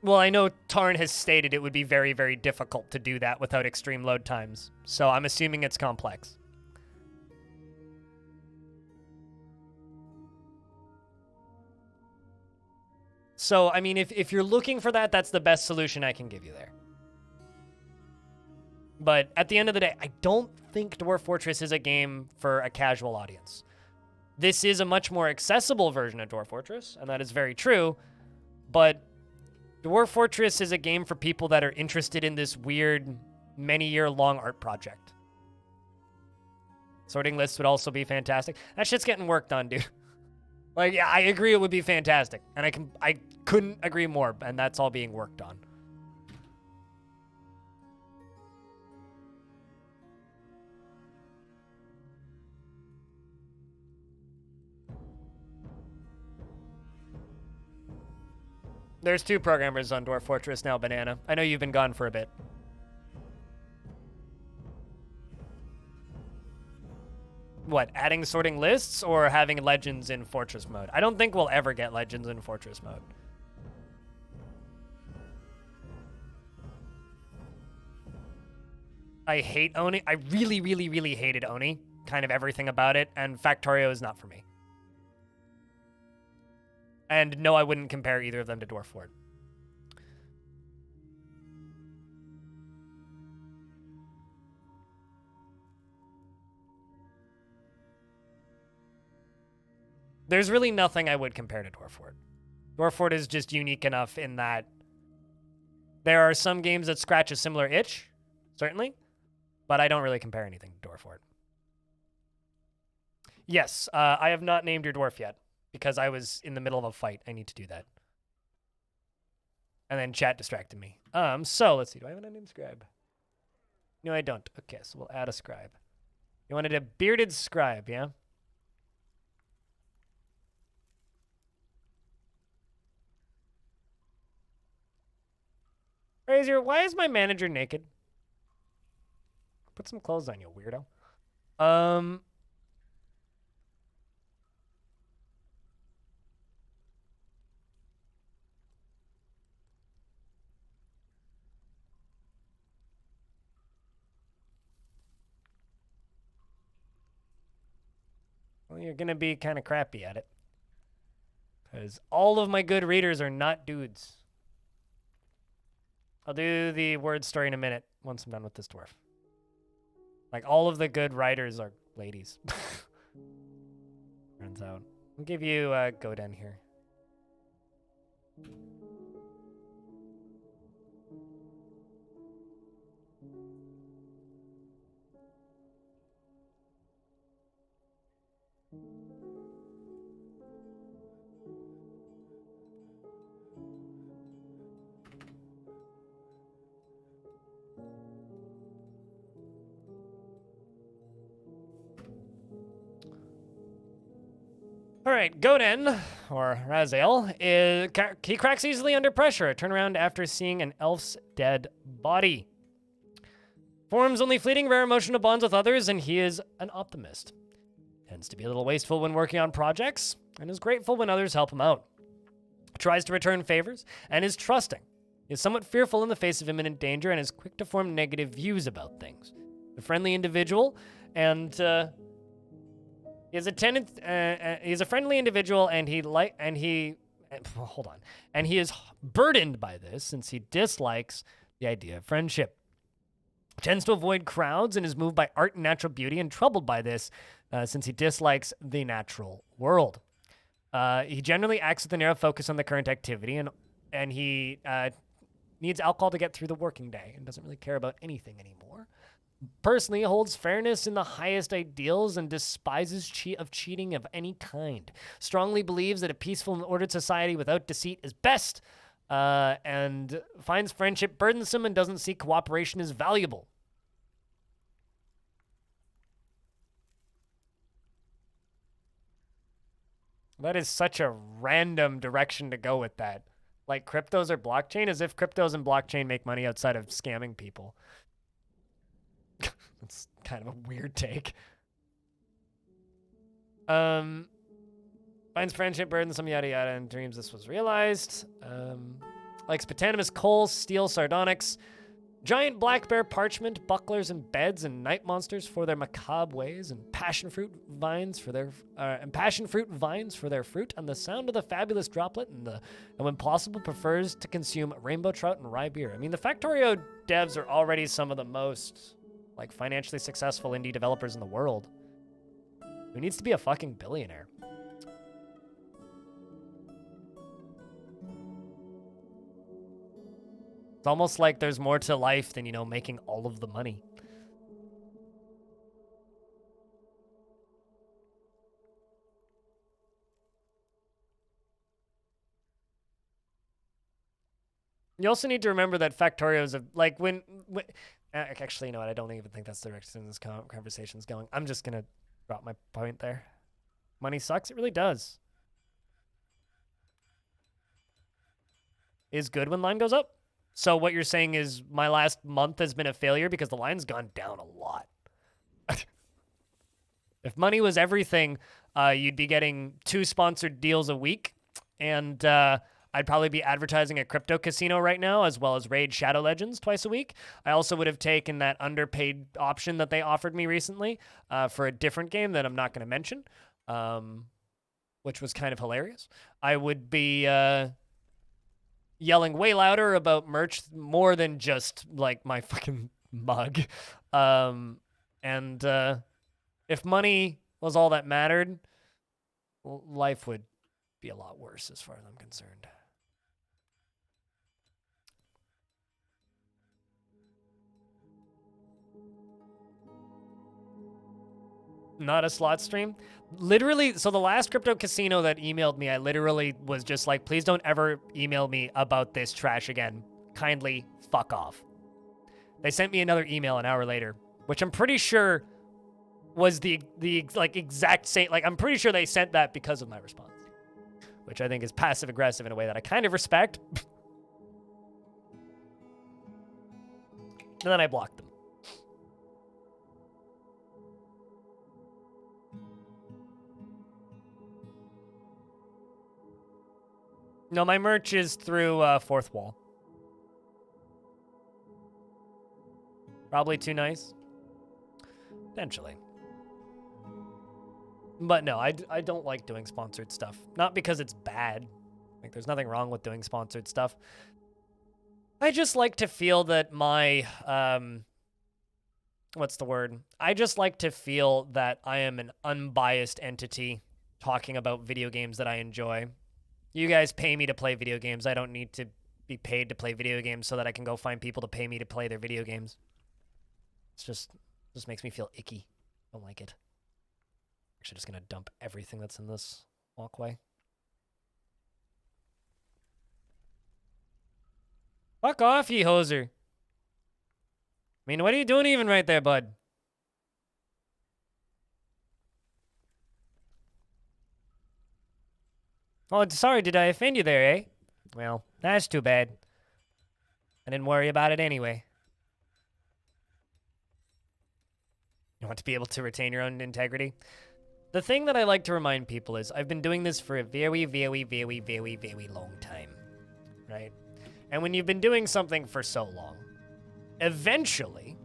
Well, I know Tarn has stated it would be very, very difficult to do that without extreme load times. So I'm assuming it's complex. So, I mean, if you're looking for that, that's the best solution I can give you there. But at the end of the day, I don't think Dwarf Fortress is a game for a casual audience. This is a much more accessible version of Dwarf Fortress, and that is very true. But Dwarf Fortress is a game for people that are interested in this weird, many-year-long art project. Sorting lists would also be fantastic. That shit's getting worked on, dude. Like, yeah, I agree it would be fantastic. And I couldn't agree more, and that's all being worked on. There's 2 programmers on Dwarf Fortress now, Banana. I know you've been gone for a bit. What, adding sorting lists or having legends in Fortress mode? I don't think we'll ever get legends in Fortress mode. I hate Oni. I really, really, really hated Oni. Kind of everything about it, and Factorio is not for me. And no, I wouldn't compare either of them to Dwarf Fort. There's really nothing I would compare to Dwarf Fort. Dwarf Fort is just unique enough in that there are some games that scratch a similar itch, certainly, but I don't really compare anything to Dwarf Fort. Yes, I have not named your dwarf yet because I was in the middle of a fight. I need to do that. And then chat distracted me. So let's see. Do I have an unnamed scribe? No, I don't. Okay, so we'll add a scribe. You wanted a bearded scribe, yeah? Razor, why is my manager naked? Put some clothes on, you weirdo. Well, you're gonna be kind of crappy at it. Because all of my good readers are not dudes. I'll do the word story in a minute once I'm done with this dwarf. Like, all of the good writers are ladies. Turns out. I'll give you Goden here. All right, Goden, or Raziel, he cracks easily under pressure. A turnaround after seeing an elf's dead body. Forms only fleeting rare emotional bonds with others, and he is an optimist. Tends to be a little wasteful when working on projects, and is grateful when others help him out. Tries to return favors, and is trusting. He is somewhat fearful in the face of imminent danger, and is quick to form negative views about things. A friendly individual, and he's a friendly individual, and he is burdened by this since he dislikes the idea of friendship. Tends to avoid crowds and is moved by art and natural beauty, and troubled by this since he dislikes the natural world. He generally acts with a narrow focus on the current activity, and he needs alcohol to get through the working day and doesn't really care about anything anymore. Personally, holds fairness in the highest ideals and despises cheating of any kind. Strongly believes that a peaceful and ordered society without deceit is best, and finds friendship burdensome and doesn't see cooperation as valuable. That is such a random direction to go with that. Like, cryptos or blockchain, as if cryptos and blockchain make money outside of scamming people. That's kind of a weird take. Finds friendship burdensome, yada yada, and dreams this was realized. Likes botanimous coal, steel, sardonyx, giant black bear parchment, bucklers and beds, and night monsters for their macabre ways, and passion fruit vines for their fruit, and the sound of the fabulous droplet, and when possible prefers to consume rainbow trout and rye beer. I mean, the Factorio devs are already some of the most financially successful indie developers in the world. Who needs to be a fucking billionaire? It's almost like there's more to life than, you know, making all of the money. You also need to remember that Factorio's like when actually, you know what? I don't even think that's the direction this conversation's going. I'm just gonna drop my point there. Money sucks. It really does. Is good when line goes up. So what you're saying is my last month has been a failure because the line's gone down a lot. If money was everything, you'd be getting 2 sponsored deals a week, and I'd probably be advertising a crypto casino right now, as well as Raid Shadow Legends twice a week. I also would have taken that underpaid option that they offered me recently for a different game that I'm not going to mention, which was kind of hilarious. I would be yelling way louder about merch more than just like my fucking mug. If money was all that mattered, life would be a lot worse as far as I'm concerned. Not a slot stream? Literally, so the last crypto casino that emailed me, I literally was just like, please don't ever email me about this trash again. Kindly fuck off. They sent me another email an hour later, which I'm pretty sure was the like exact same, like I'm pretty sure they sent that because of my response, which I think is passive aggressive in a way that I kind of respect. And then I blocked them. No, my merch is through Fourth Wall. Probably too nice. Potentially. But no, I don't like doing sponsored stuff. Not because it's bad. Like, there's nothing wrong with doing sponsored stuff. I just like to feel that my, what's the word? I just like to feel that I am an unbiased entity talking about video games that I enjoy. You guys pay me to play video games. I don't need to be paid to play video games so that I can go find people to pay me to play their video games. It's just makes me feel icky. I don't like it. Actually, just gonna dump everything that's in this walkway. Fuck off, ye hoser. I mean, what are you doing even right there, bud? Oh, sorry, did I offend you there, eh? Well, that's too bad. I didn't worry about it anyway. You want to be able to retain your own integrity? The thing that I like to remind people is I've been doing this for a very, very, very, very, very long time, right? And when you've been doing something for so long, eventually,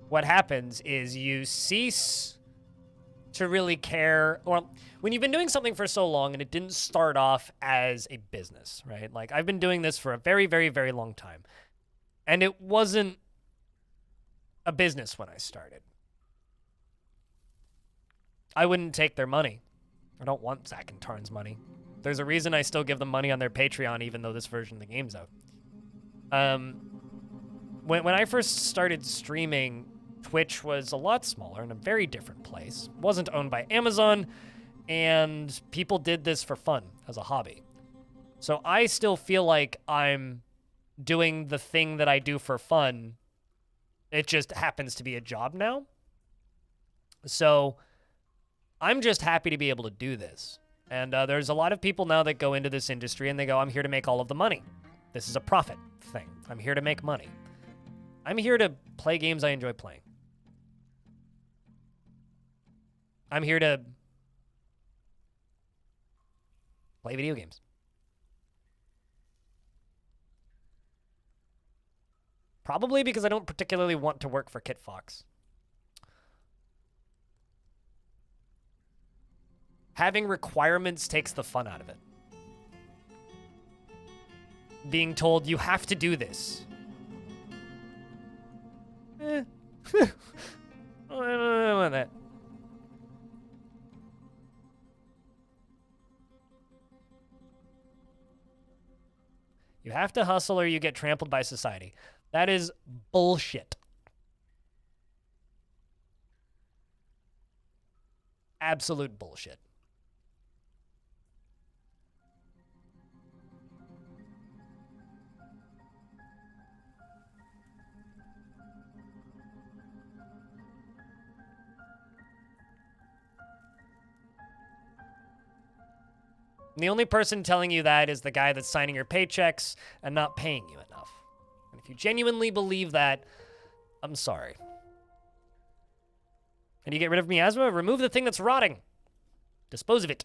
what happens is you cease to really care. Well, when you've been doing something for so long and it didn't start off as a business, right? Like, I've been doing this for a very, very, very long time. And it wasn't a business when I started. I wouldn't take their money. I don't want Zach and Tarn's money. There's a reason I still give them money on their Patreon, even though this version of the game's out. When I first started streaming, Twitch was a lot smaller in a very different place. It wasn't owned by Amazon, and people did this for fun as a hobby. So I still feel like I'm doing the thing that I do for fun. It just happens to be a job now. So I'm just happy to be able to do this. And there's a lot of people now that go into this industry and they go, I'm here to make all of the money. This is a profit thing. I'm here to make money. I'm here to play games I enjoy playing. I'm here to play video games. Probably because I don't particularly want to work for Kit Fox. Having requirements takes the fun out of it. Being told you have to do this. I don't want that. You have to hustle or you get trampled by society. That is bullshit. Absolute bullshit. And the only person telling you that is the guy that's signing your paychecks and not paying you enough. And if you genuinely believe that, I'm sorry. Can you get rid of miasma? Remove the thing that's rotting. Dispose of it.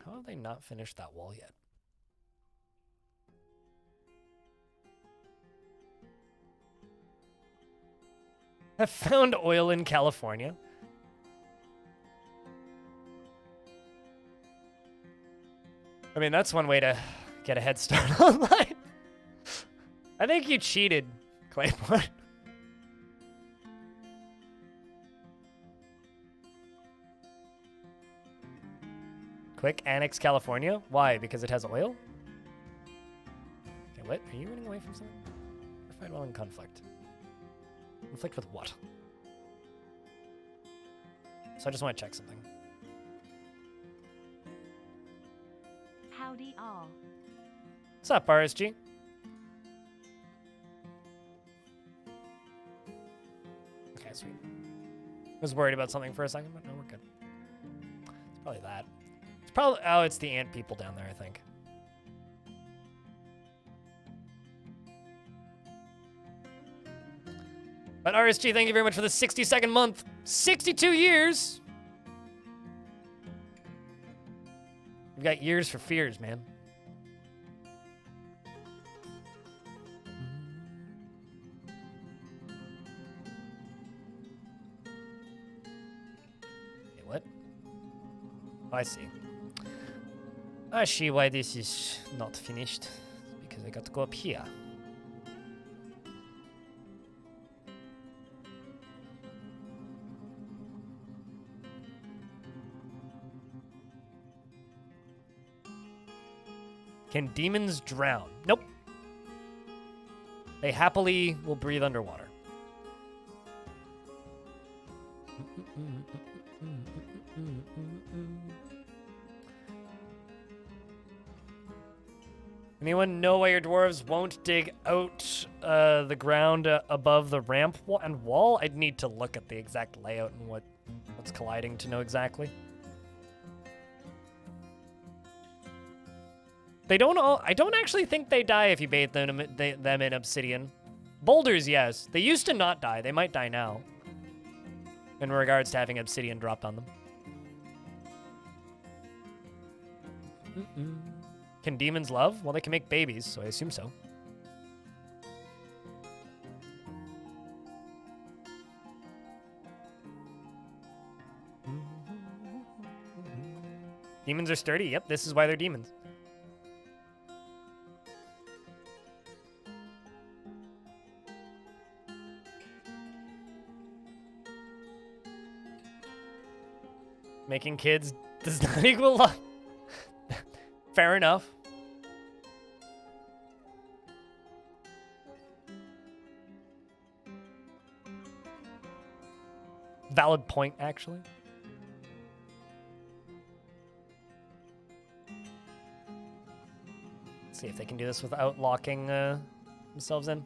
How have they not finished that wall yet? Have found oil in California. I mean, that's one way to get a head start online. I think you cheated, Claymore. Quick, annex California. Why? Because it has oil? Okay, what? Are you running away from something? Or fight while in conflict? Conflict with what? So I just want to check something. Howdy all. What's up, RSG? Okay, sweet. I was worried about something for a second, but no, we're good. It's probably that. It's probably... Oh, it's the ant people down there, I think. But RSG, thank you very much for the 60-second month. 62 years! We've got years for fears, man. Wait, what? Oh, I see. I see why this is not finished. It's because I got to go up here. Can demons drown? Nope. They happily will breathe underwater. Anyone know why your dwarves won't dig out the ground above the ramp and wall? I'd need to look at the exact layout and what's colliding to know exactly. They don't all... I don't actually think they die if you bathe them in obsidian. Boulders, yes. They used to not die. They might die now. In regards to having obsidian dropped on them. Can demons love? Well, they can make babies, so I assume so. Demons are sturdy. Yep, this is why they're demons. Making kids does not equal love. Fair enough. Valid point, actually. Let's see if they can do this without locking themselves in.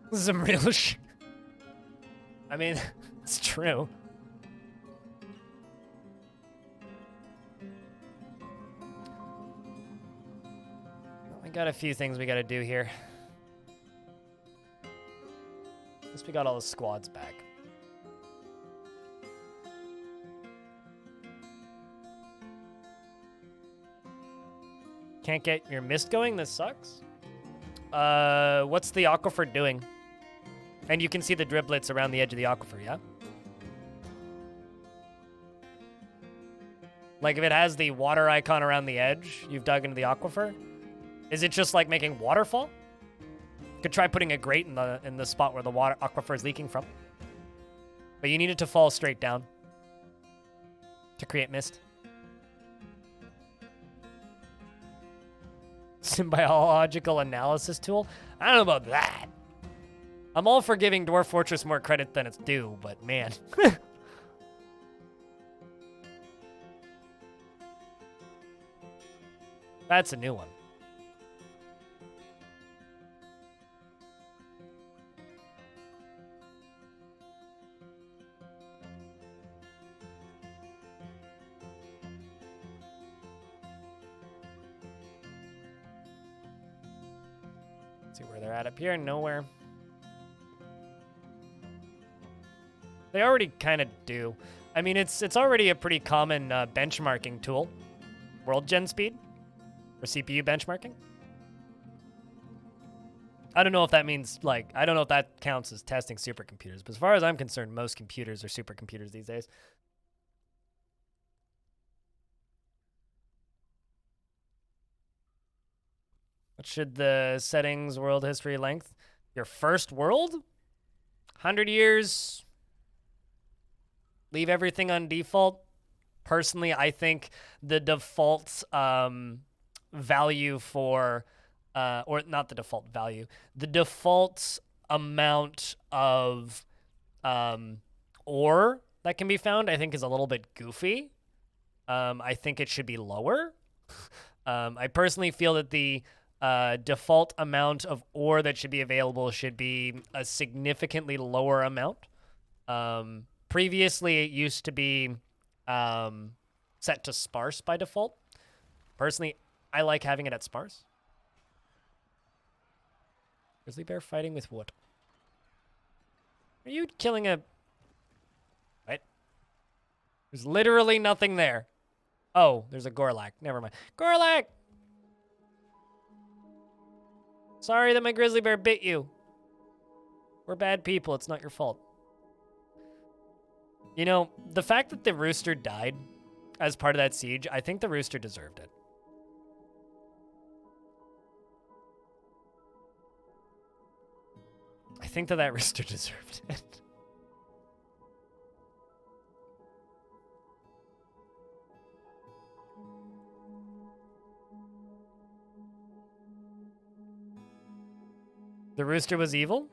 This is some real shit. I mean, it's true. We got a few things we gotta do here. At least we got all the squads back. Can't get your mist going? This sucks. What's the aquifer doing? And you can see the driblets around the edge of the aquifer, yeah? Like if it has the water icon around the edge, you've dug into the aquifer, is it just like making waterfall? Could try putting a grate in the spot where the water aquifer is leaking from. But you need it to fall straight down to create mist. Symbiological analysis tool? I don't know about that. I'm all for giving Dwarf Fortress more credit than it's due, but man. That's a new one. Let's see where they're at up here. Nowhere. They already kind of do. I mean, it's already a pretty common benchmarking tool. World gen speed for CPU benchmarking. I don't know if that means, like, I don't know if that counts as testing supercomputers, but as far as I'm concerned, most computers are supercomputers these days. What should the settings, world history, length? Your first world? 100 years. Leave everything on default. Personally, I think the default value for, or not the default value, the default amount of ore that can be found, I think is a little bit goofy. I think it should be lower. I personally feel that the default amount of ore that should be available should be a significantly lower amount. Previously, it used to be set to sparse by default. Personally, I like having it at sparse. Grizzly bear fighting with what? Are you killing a... What? There's literally nothing there. Oh, there's a Gorlak. Never mind. Gorlak! Sorry that my grizzly bear bit you. We're bad people. It's not your fault. You know, the fact that the rooster died as part of that siege, I think the rooster deserved it. I think that rooster deserved it. The rooster was evil?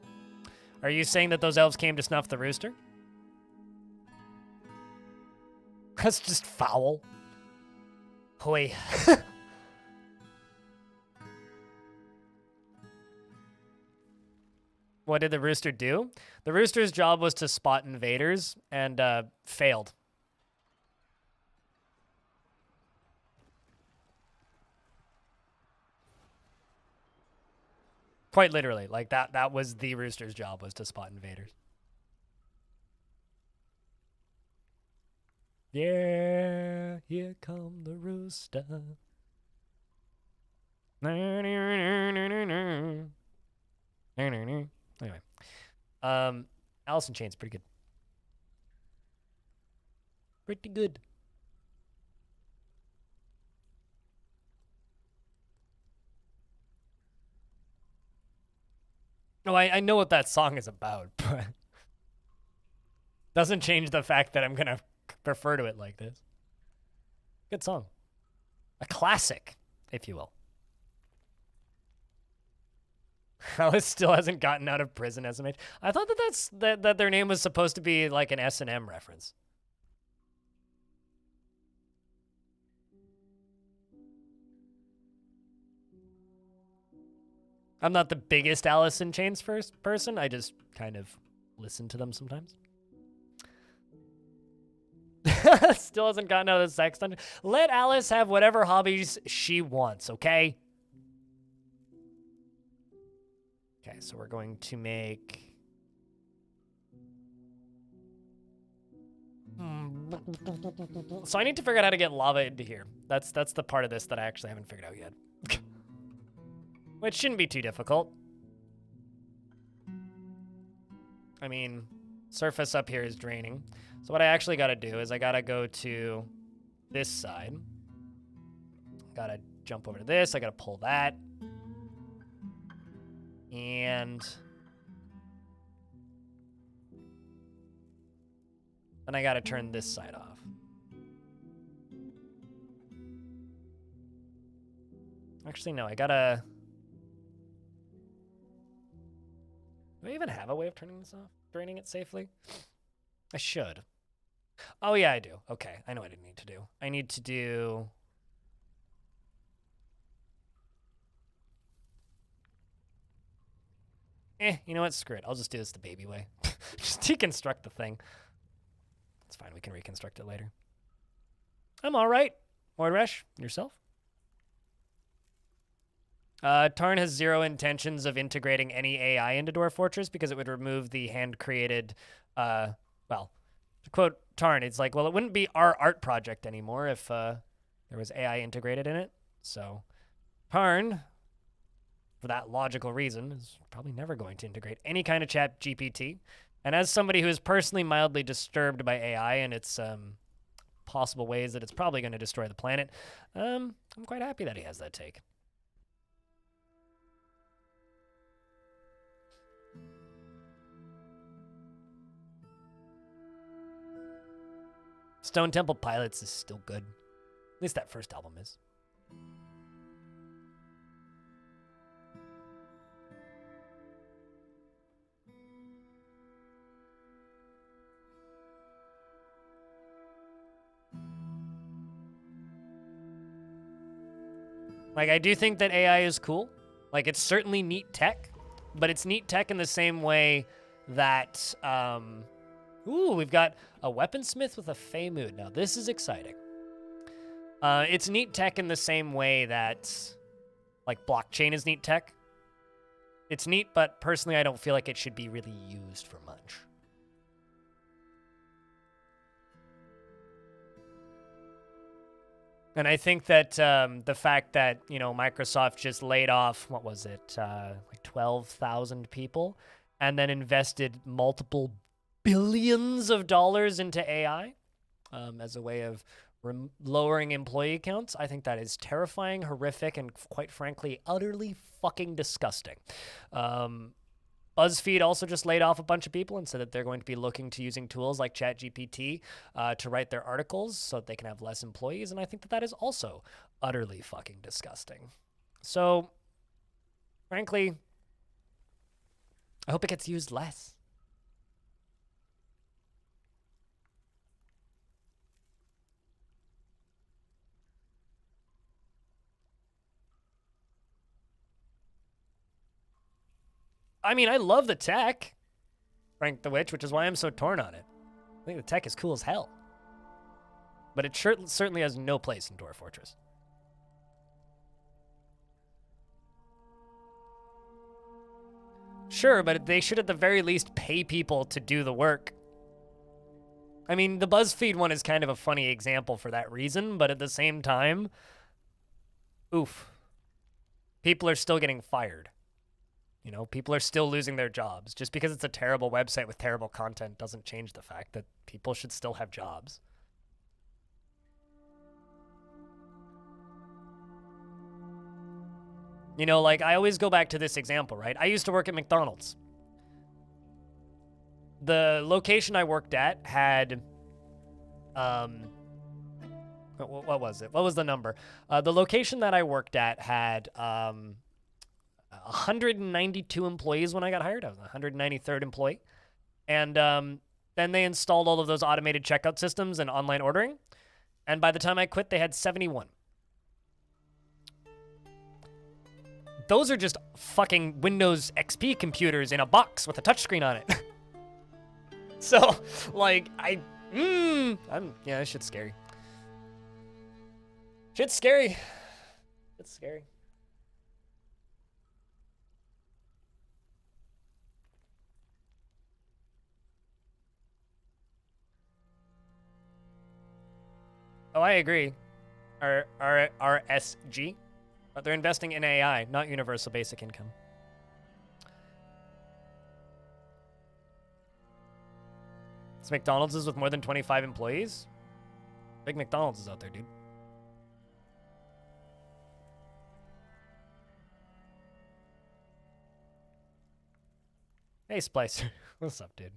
Are you saying that those elves came to snuff the rooster? That's just foul. Hoi. What did the rooster do? The rooster's job was to spot invaders and failed. Quite literally, like that was the rooster's job, was to spot invaders. Yeah, here come the rooster. Anyway, Alice in Chains, pretty good. Pretty good. No, I know what that song is about, but doesn't change the fact that I'm gonna refer to it like this. Good song. A classic, if you will. Alice still hasn't gotten out of prison, SMH. I thought that their name was supposed to be like an S&M reference. I'm not the biggest Alice in Chains person. I just kind of listen to them sometimes. Still hasn't gotten out of the sex dungeon. Let Alice have whatever hobbies she wants, okay? Okay, so we're going to make... So I need to figure out how to get lava into here. That's the part of this that I actually haven't figured out yet. Which shouldn't be too difficult. I mean, surface up here is draining. So what I actually got to do is I got to go to this side. Got to jump over to this. I got to pull that. And then I gotta turn this side off. Actually, no, I gotta... Do I even have a way of turning this off? Draining it safely? I should. Oh, yeah, I do. Okay, I know what I need to do. I need to do... You know what? Screw it. I'll just do this the baby way. Just deconstruct the thing. It's fine. We can reconstruct it later. I'm all right. Mordresh, yourself? Tarn has zero intentions of integrating any AI into Dwarf Fortress because it would remove the hand-created, well, to quote Tarn, it's like, well, it wouldn't be our art project anymore if there was AI integrated in it. So Tarn, for that logical reason, is probably never going to integrate any kind of chat GPT. And as somebody who is personally mildly disturbed by AI and its possible ways that it's probably going to destroy the planet, I'm quite happy that he has that take. Stone Temple Pilots is still good. At least that first album is. Like, I do think that AI is cool. Like, it's certainly neat tech, but it's neat tech in the same way that, ooh, we've got a weaponsmith with a Fey mood. Now, this is exciting. It's neat tech in the same way that, like, blockchain is neat tech. It's neat, but personally, I don't feel like it should be really used for much. And I think that the fact that, you know, Microsoft just laid off, what was it, like 12,000 people, and then invested multiple billions of dollars into AI as a way of lowering employee counts, I think that is terrifying, horrific, and quite frankly, utterly fucking disgusting. BuzzFeed also just laid off a bunch of people and said that they're going to be looking to using tools like ChatGPT to write their articles so that they can have less employees, and I think that that is also utterly fucking disgusting. So, frankly, I hope it gets used less. I mean, I love the tech, Frank the Witch, which is why I'm so torn on it. I think the tech is cool as hell. But it certainly has no place in Dwarf Fortress. Sure, but they should at the very least pay people to do the work. I mean, the BuzzFeed one is kind of a funny example for that reason, but at the same time, oof. People are still getting fired. You know, people are still losing their jobs. Just because it's a terrible website with terrible content doesn't change the fact that people should still have jobs. You know, like, I always go back to this example, right? I used to work at McDonald's. The location I worked at had, what was it? What was the number? The location that I worked at had, 192 employees when I got hired. I was the 193rd employee. And then they installed all of those automated checkout systems and online ordering. And by the time I quit, they had 71. Those are just fucking Windows XP computers in a box with a touchscreen on it. So, like, yeah, this shit's scary. Shit's scary. It's scary. Oh, I agree. RSG. But they're investing in AI, not universal basic income. It's McDonald's is with more than 25 employees? Big McDonald's is out there, dude. Hey, Splicer. What's up, dude?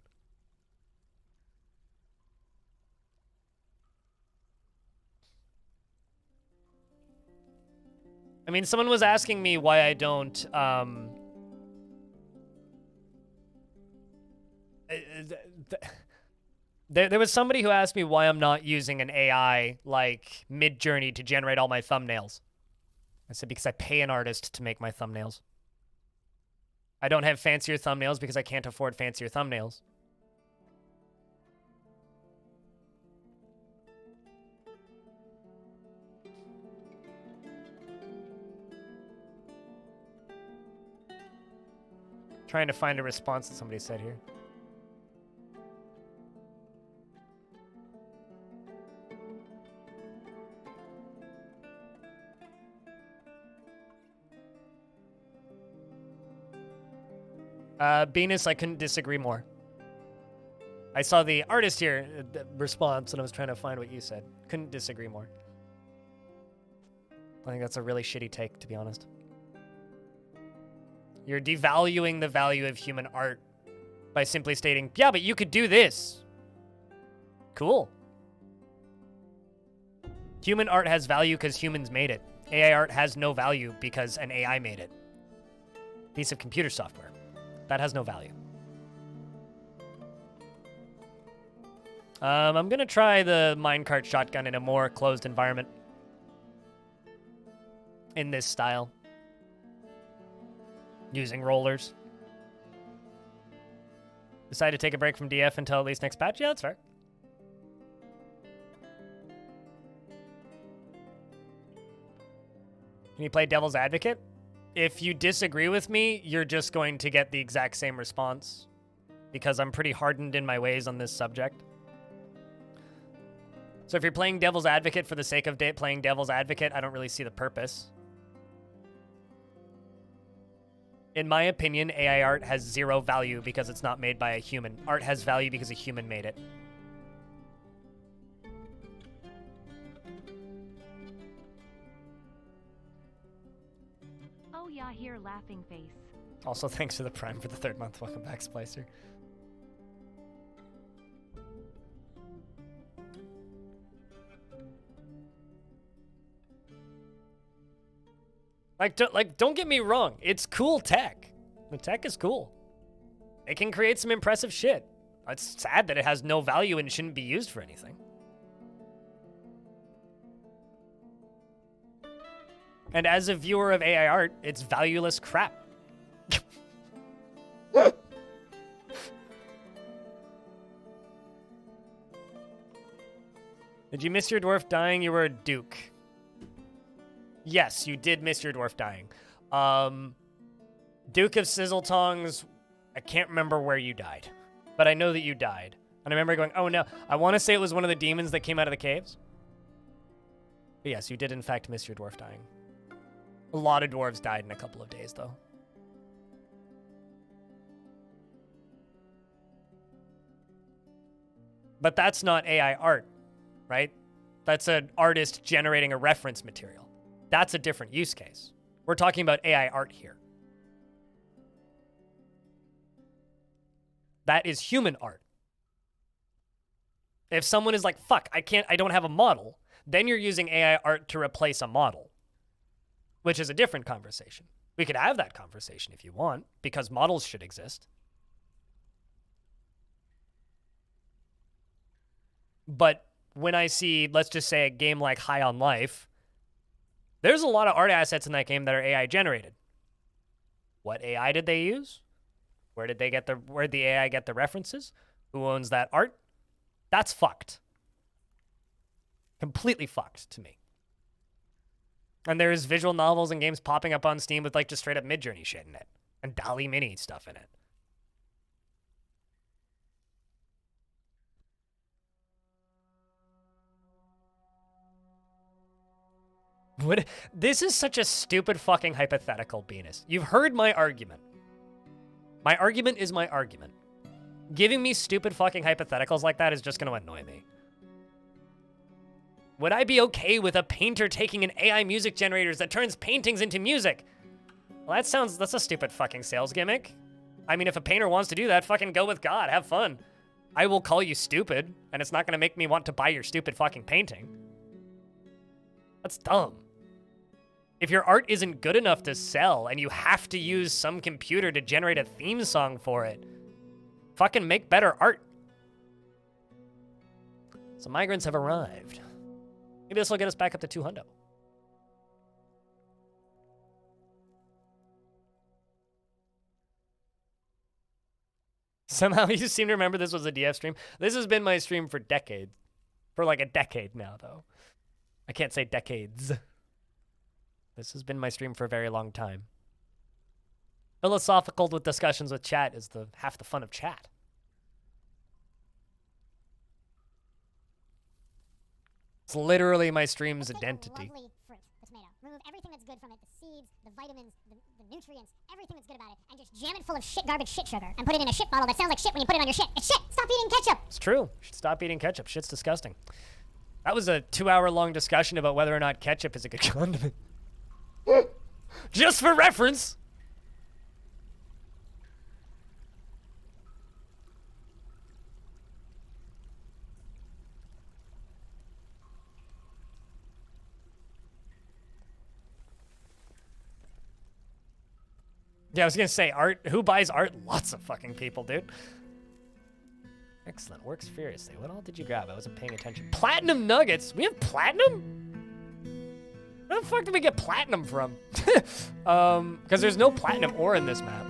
I mean, someone was asking me why I don't, There was somebody who asked me why I'm not using an AI like Mid-Journey to generate all my thumbnails. I said because I pay an artist to make my thumbnails. I don't have fancier thumbnails because I can't afford fancier thumbnails. Trying to find a response that somebody said here. Venus, I couldn't disagree more. I saw the artist here response, and I was trying to find what you said. Couldn't disagree more. I think that's a really shitty take, to be honest. You're devaluing the value of human art by simply stating, yeah, but you could do this. Cool. Human art has value because humans made it. AI art has no value because an AI made it. Piece of computer software. That has no value. I'm going to try the minecart shotgun in a more closed environment. In this style. Using rollers. Decide to take a break from DF until at least next patch? Yeah, that's fair. Can you play devil's advocate? If you disagree with me, you're just going to get the exact same response. Because I'm pretty hardened in my ways on this subject. So if you're playing devil's advocate for the sake of playing devil's advocate, I don't really see the purpose. In my opinion, AI art has zero value because it's not made by a human. Art has value because a human made it. Oh yeah, here, laughing face. Also, thanks for the Prime for the 3rd month. Welcome back, Splicer. Don't get me wrong. It's cool tech. The tech is cool. It can create some impressive shit. It's sad that it has no value and shouldn't be used for anything. And as a viewer of AI art, it's valueless crap. Did you miss your dwarf dying? You were a duke. Yes, you did miss your dwarf dying. Duke of Sizzletongs, I can't remember where you died, but I know that you died. And I remember going, oh no, I want to say it was one of the demons that came out of the caves. But yes, you did in fact miss your dwarf dying. A lot of dwarves died in a couple of days, though. But that's not AI art, right? That's an artist generating a reference material. That's a different use case. We're talking about AI art here. That is human art. If someone is like, fuck, I don't have a model, then you're using AI art to replace a model, which is a different conversation. We could have that conversation if you want, because models should exist. But when I see, let's just say, a game like High on Life, there's a lot of art assets in that game that are AI generated. What AI did they use? Where did the AI get the references? Who owns that art? That's fucked. Completely fucked to me. And there's visual novels and games popping up on Steam with like just straight up Mid-Journey shit in it. And DALL-E Mini stuff in it. What? This is such a stupid fucking hypothetical, Venus. You've heard my argument. My argument is my argument. Giving me stupid fucking hypotheticals like that is just going to annoy me. Would I be okay with a painter taking an AI music generator that turns paintings into music? Well, that's a stupid fucking sales gimmick. I mean, if a painter wants to do that, fucking go with God. Have fun. I will call you stupid, and it's not gonna make me want to buy your stupid fucking painting. That's dumb. If your art isn't good enough to sell and you have to use some computer to generate a theme song for it, fucking make better art. So migrants have arrived. Maybe this will get us back up to 200. Somehow you seem to remember this was a DF stream. This has been my stream for decades. For like a decade now, though. I can't say decades. This has been my stream for a very long time. Philosophical with discussions with chat is half the fun of chat. It's literally my stream's identity. Lovely fruit, the tomato. Remove everything that's good from it, the seeds, the vitamins, the nutrients, everything that's good about it, and just jam it full of shit, garbage, shit sugar, and put it in a shit bottle that sounds like shit when you put it on your shit. It's shit! Stop eating ketchup! It's true. You should stop eating ketchup. Shit's disgusting. That was a 2-hour-long discussion about whether or not ketchup is a good condiment. Just for reference. Yeah, I was gonna say, art. Who buys art? Lots of fucking people, dude. Excellent. Works furiously. What all did you grab? I wasn't paying attention. Platinum nuggets? We have platinum? Where the fuck did we get platinum from? Because there's no platinum ore in this map.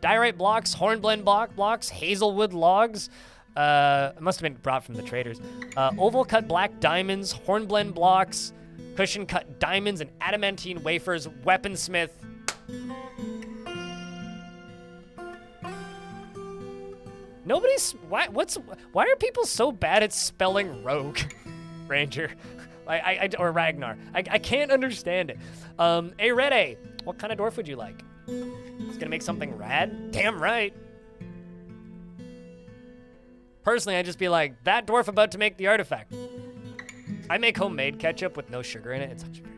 Diorite blocks, hornblende blocks, hazelwood logs. It must have been brought from the traders. Oval cut black diamonds, hornblende blocks, cushion cut diamonds, and adamantine wafers, weaponsmith. Why are people so bad at spelling rogue, Ranger? Or Ragnar. I can't understand it. Hey, Red A, what kind of dwarf would you like? It's gonna make something rad? Damn right. Personally, I'd just be like, that dwarf about to make the artifact. I make homemade ketchup with no sugar in it. It's actually very good.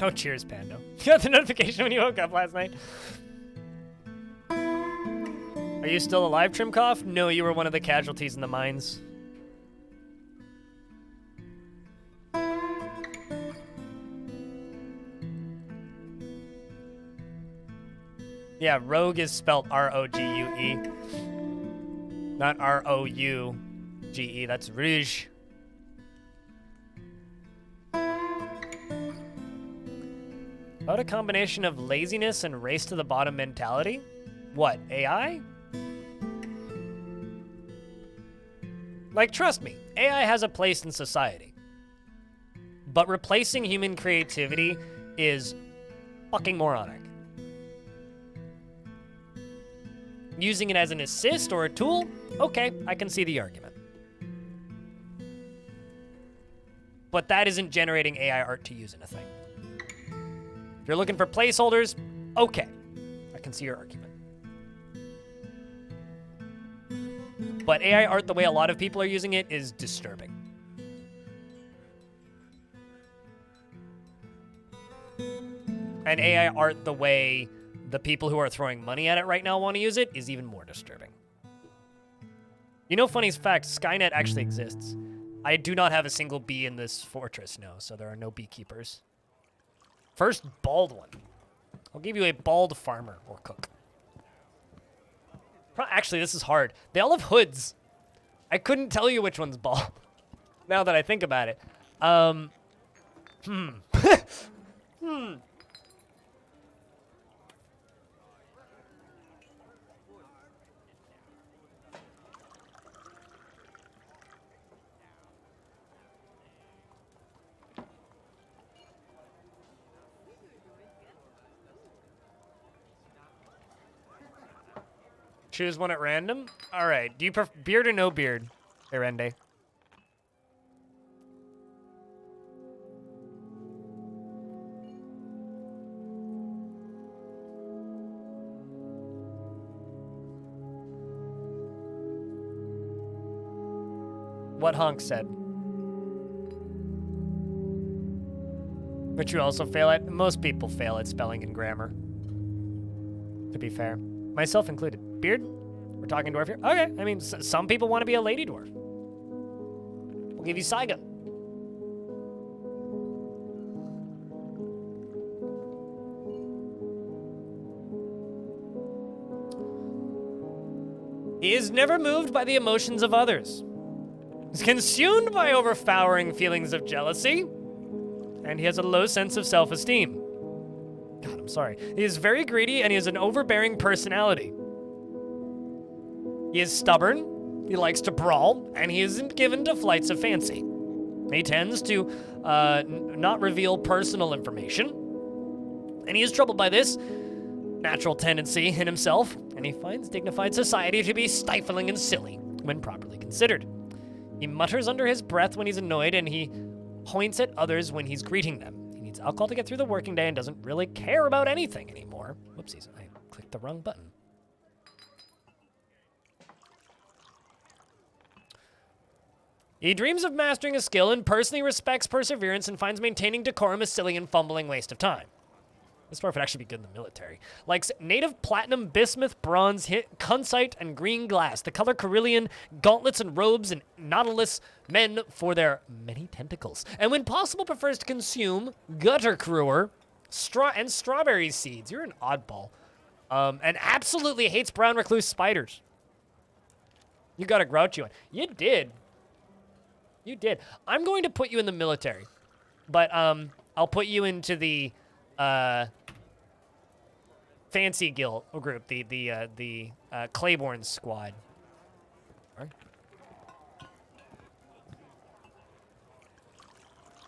Oh, cheers, Pando. You got the notification when you woke up last night. Are you still alive, Trimkoff? No, you were one of the casualties in the mines. Yeah, rogue is spelled R-O-G-U-E. Not R-O-U-G-E. That's rouge. About a combination of laziness and race to the bottom mentality? What, AI? Like, trust me, AI has a place in society. But replacing human creativity is fucking moronic. Using it as an assist or a tool? Okay, I can see the argument. But that isn't generating AI art to use in a thing. If you're looking for placeholders, okay, I can see your argument. But AI art, the way a lot of people are using it, is disturbing. And AI art, the way the people who are throwing money at it right now want to use it, is even more disturbing. You know, funny fact, Skynet actually exists. I do not have a single bee in this fortress, no, so there are no beekeepers. First bald one. I'll give you a bald farmer or cook. Actually, this is hard. They all have hoods. I couldn't tell you which one's bald, now that I think about it. Choose one at random? All right. Do you prefer beard or no beard, Erende? what Honk said. But you also fail at, most people fail at spelling and grammar. To be fair. Myself included. Beard? We're talking dwarf here? Okay, I mean, some people want to be a lady dwarf. We'll give you Saiga. He is never moved by the emotions of others. He's consumed by overpowering feelings of jealousy, and he has a low sense of self-esteem. God, I'm sorry. He is very greedy, and he has an overbearing personality. He is stubborn, he likes to brawl, and he isn't given to flights of fancy. He tends to not reveal personal information, and he is troubled by this natural tendency in himself, and he finds dignified society to be stifling and silly when properly considered. He mutters under his breath when he's annoyed, and he points at others when he's greeting them. He needs alcohol to get through the working day and doesn't really care about anything anymore. Whoopsies, I clicked the wrong button. He dreams of mastering a skill and personally respects perseverance and finds maintaining decorum a silly and fumbling waste of time. This dwarf would actually be good in the military. Likes native platinum, bismuth, bronze, kunzite, and green glass. The color Carillion, gauntlets and robes, and nautilus men for their many tentacles. And when possible, prefers to consume gutter crewer, and strawberry seeds. You're an oddball. And absolutely hates brown recluse spiders. You got a grouchy one. You did. You did. I'm going to put you in the military, but I'll put you into the fancy guild group, the Claiborne squad. Right.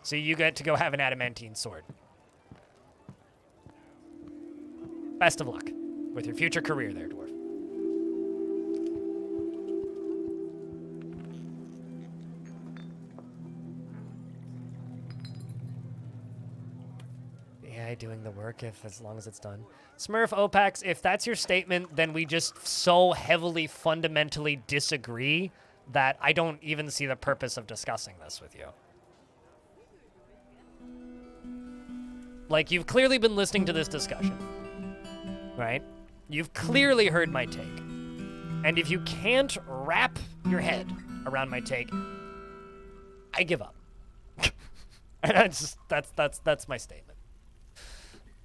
So you get to go have an adamantine sword. Best of luck with your future career there, dwarf. Doing the work as long as it's done. Smurf Opax, if that's your statement, then we just so heavily fundamentally disagree that I don't even see the purpose of discussing this with you. Like, you've clearly been listening to this discussion, right? You've clearly heard my take. And if you can't wrap your head around my take, I give up. And that's my statement.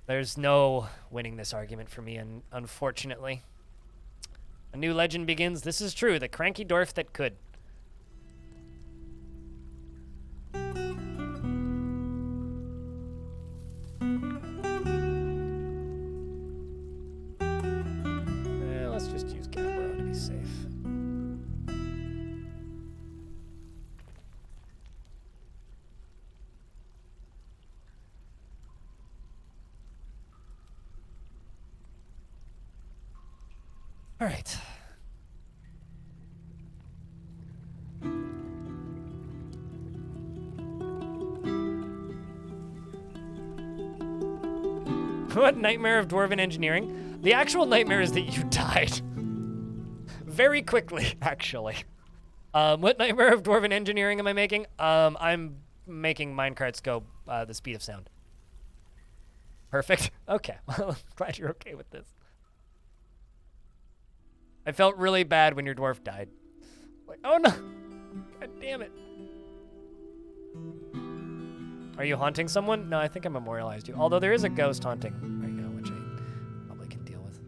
There's no winning this argument for me, unfortunately. A new legend begins. This is true. The cranky dwarf that could. Let's just use Gabbro to be safe. All right. What nightmare of dwarven engineering? The actual nightmare is that you died. Very quickly, actually. What nightmare of dwarven engineering am I making? I'm making minecarts go the speed of sound. Perfect. Okay. Well, I'm glad you're okay with this. I felt really bad when your dwarf died. Like, oh no! God damn it. Are you haunting someone? No, I think I memorialized you. Although there is a ghost haunting right now, which I probably can deal with.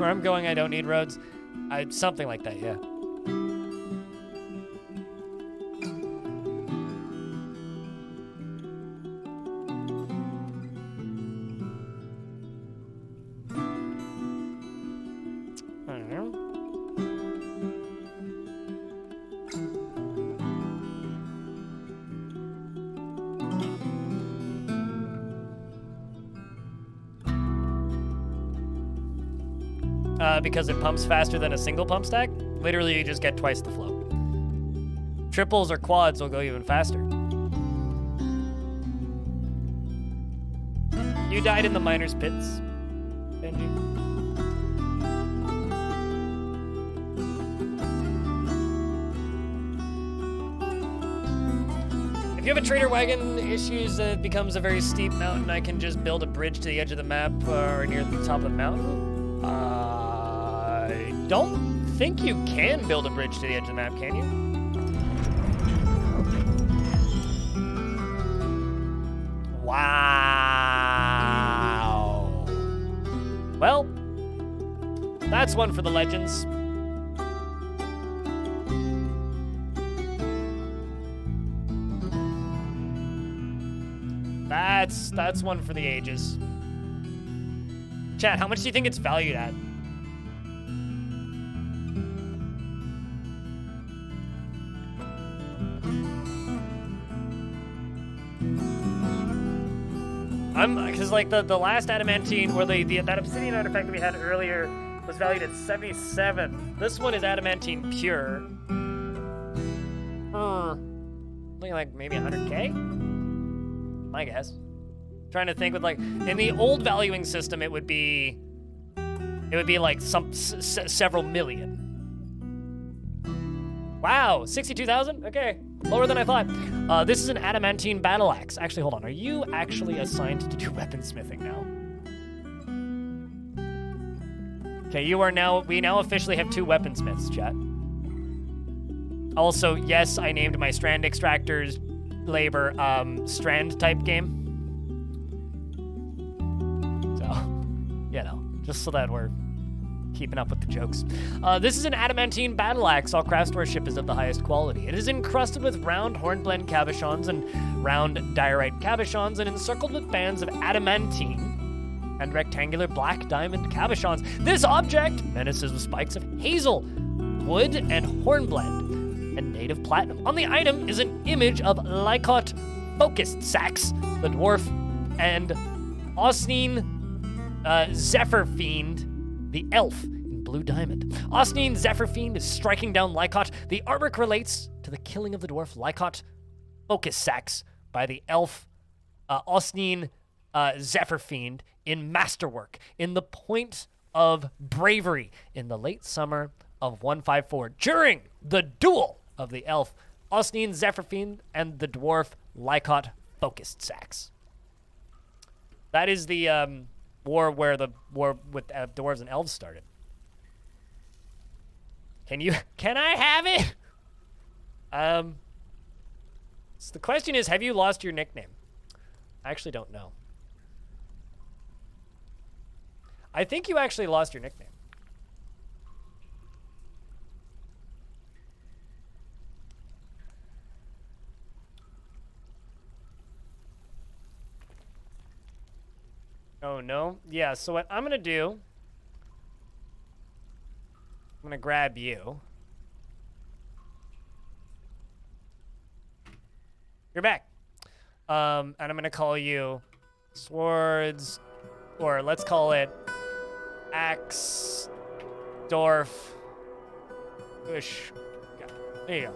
Where I'm going, I don't need roads. Something like that, yeah. I don't know. Because it pumps faster than a single pump stack. Literally, you just get twice the flow. Triples or quads will go even faster. You died in the miner's pits, Benji. If you have a trader wagon issues, it becomes a very steep mountain. I can just build a bridge to the edge of the map or near the top of the mountain. I don't think you can build a bridge to the edge of the map, can you? Wow. Well, that's one for the legends. That's one for the ages. Chat, how much do you think it's valued at? Because like the last adamantine, or that obsidian artifact that we had earlier was valued at 77. This one is adamantine pure. Looking like maybe 100K? My guess. Trying to think with like, in the old valuing system, it would be like several million. Wow, 62,000? Okay, lower than I thought. This is an adamantine battle axe. Actually, hold on. Are you actually assigned to do weaponsmithing now? Okay, we now officially have 2 weaponsmiths, chat. Also, yes, I named my strand extractors labor strand type game. So, you know, just so that we're keeping up with the jokes. This is an adamantine battle axe. All craftworship is of the highest quality. It is encrusted with round hornblende cabochons and round diorite cabochons and encircled with bands of adamantine and rectangular black diamond cabochons. This object menaces with spikes of hazel, wood, and hornblende, and native platinum. On the item is an image of Lycot focused sacks, the dwarf, and Osnine Zephyr Fiend, the elf in blue diamond. Osnine Zephyr Fiend is striking down Lycot. The artwork relates to the killing of the dwarf Lycot focus sacks by the elf Osnine Zephyr Fiend in masterwork in the point of bravery in the late summer of 154 during the duel of the elf Osnine Zephyr Fiend and the dwarf Lycot focused sacks. That is the war where the war with dwarves and elves started. Can I have it? So the question is, have you lost your nickname? I actually don't know. I think you actually lost your nickname. Oh, no? Yeah, so what I'm going to do, I'm going to grab you. You're back. And I'm going to call you Swords, or let's call it Axe, Dwarf, Bush. There you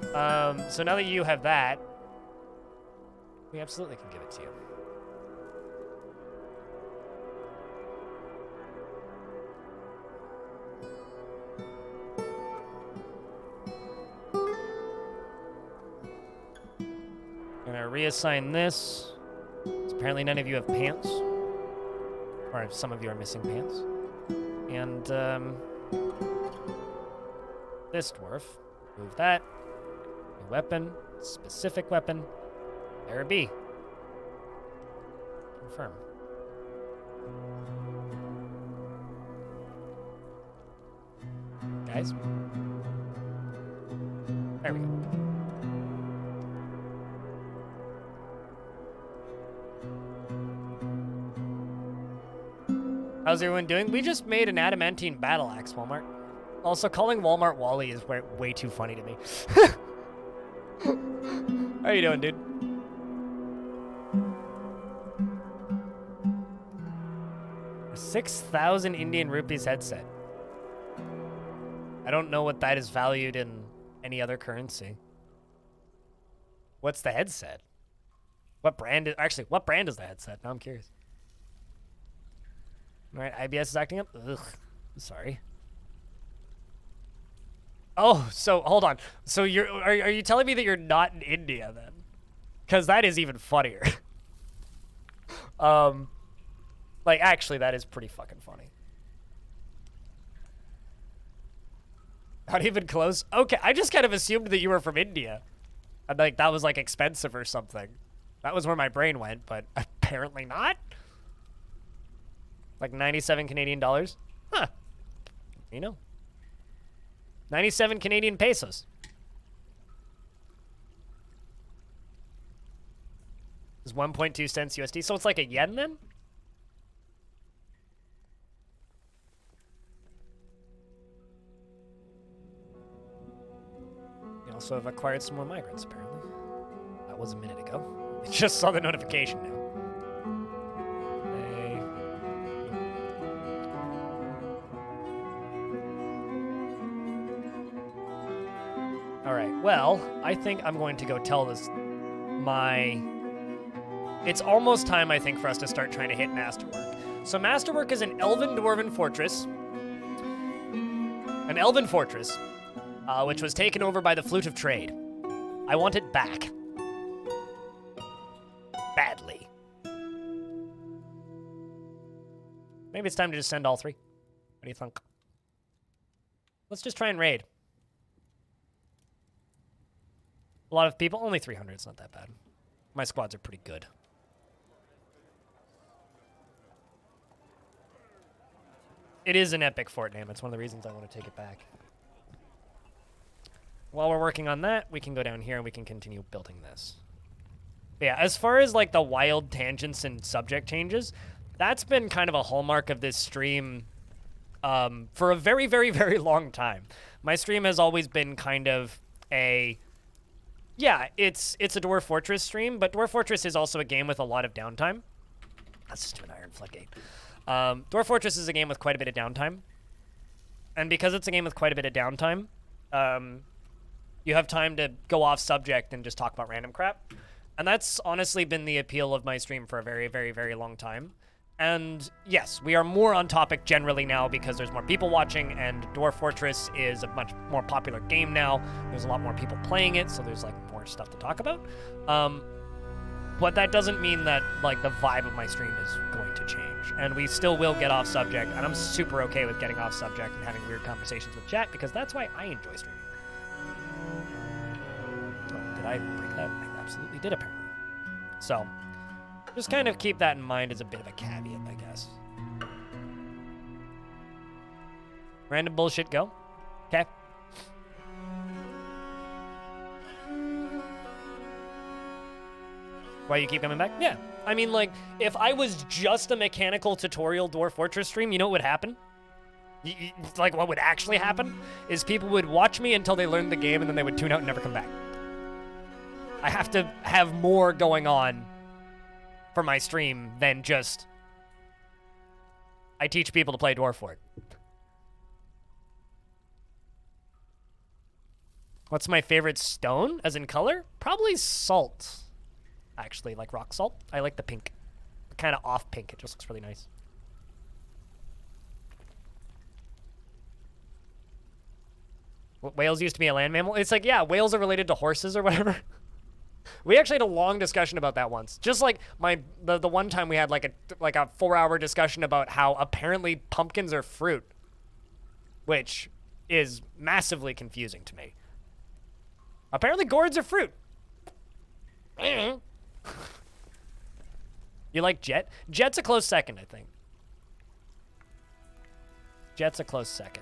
go. So now that you have that, we absolutely can give it to you. Gonna reassign this. Apparently none of you have pants. Or some of you are missing pants. And, this dwarf. Move that. New weapon. Specific weapon. There it be. Confirm. Guys. There we go. How's everyone doing? We just made an adamantine battle axe, Walmart. Also, calling Walmart Wally is way too funny to me. How you doing, dude? A 6,000 Indian rupees headset. I don't know what that is valued in any other currency. What's the headset? What brand is actually? What brand is the headset? Now I'm curious. All right, IBS is acting up. Ugh, sorry. Oh, so hold on. So are you telling me that you're not in India then? Because that is even funnier. Like actually, that is pretty fucking funny. Not even close. Okay, I just kind of assumed that you were from India, and like that was like expensive or something. That was where my brain went, but apparently not. Like 97 Canadian dollars? Huh. You know. 97 Canadian pesos. It's 1.2 cents USD. So it's like a yen then? We also have acquired some more migrants, apparently. That was a minute ago. I just saw the notification now. Hey. Alright, well, I think I'm going to go tell this... It's almost time, I think, for us to start trying to hit Masterwork. So Masterwork is an elven dwarven fortress. An elven fortress, which was taken over by the Flute of Trade. I want it back. Badly. Maybe it's time to just send all three. What do you think? Let's just try and raid. A lot of people, only 300, it's not that bad. My squads are pretty good. It is an epic fort name. It's one of the reasons I want to take it back. While we're working on that, we can go down here and we can continue building this. But yeah, as far as like the wild tangents and subject changes, that's been kind of a hallmark of this stream for a very, very, very long time. My stream has always been kind of a... Yeah, it's a Dwarf Fortress stream, but Dwarf Fortress is also a game with a lot of downtime. Let's just do an Iron Floodgate. Dwarf Fortress is a game with quite a bit of downtime. And because it's a game with quite a bit of downtime, you have time to go off subject and just talk about random crap. And that's honestly been the appeal of my stream for a very, very, very long time. And yes, we are more on topic generally now because there's more people watching, and Dwarf Fortress is a much more popular game now. There's a lot more people playing it, so there's like more stuff to talk about. But that doesn't mean that like the vibe of my stream is going to change. And we still will get off subject, and I'm super okay with getting off subject and having weird conversations with chat because that's why I enjoy streaming. Oh, did I break that? I absolutely did, apparently. So, just kind of keep that in mind as a bit of a caveat, I guess. Random bullshit go. Okay. Why you keep coming back? Yeah. I mean, like, if I was just a mechanical tutorial Dwarf Fortress stream, you know what would happen? Like, what would actually happen is people would watch me until they learned the game, and then they would tune out and never come back. I have to have more going on for my stream than just I teach people to play Dwarf Fort. What's my favorite stone, as in color? Probably salt. Actually, like rock salt. I like the pink. Kind of off pink. It just looks really nice. Whales used to be a land mammal? It's like, yeah, whales are related to horses or whatever. We actually had a long discussion about that once. Just like the one time we had like a 4-hour discussion about how apparently pumpkins are fruit, which is massively confusing to me. Apparently gourds are fruit. You like Jet? Jet's a close second, I think. Jet's a close second.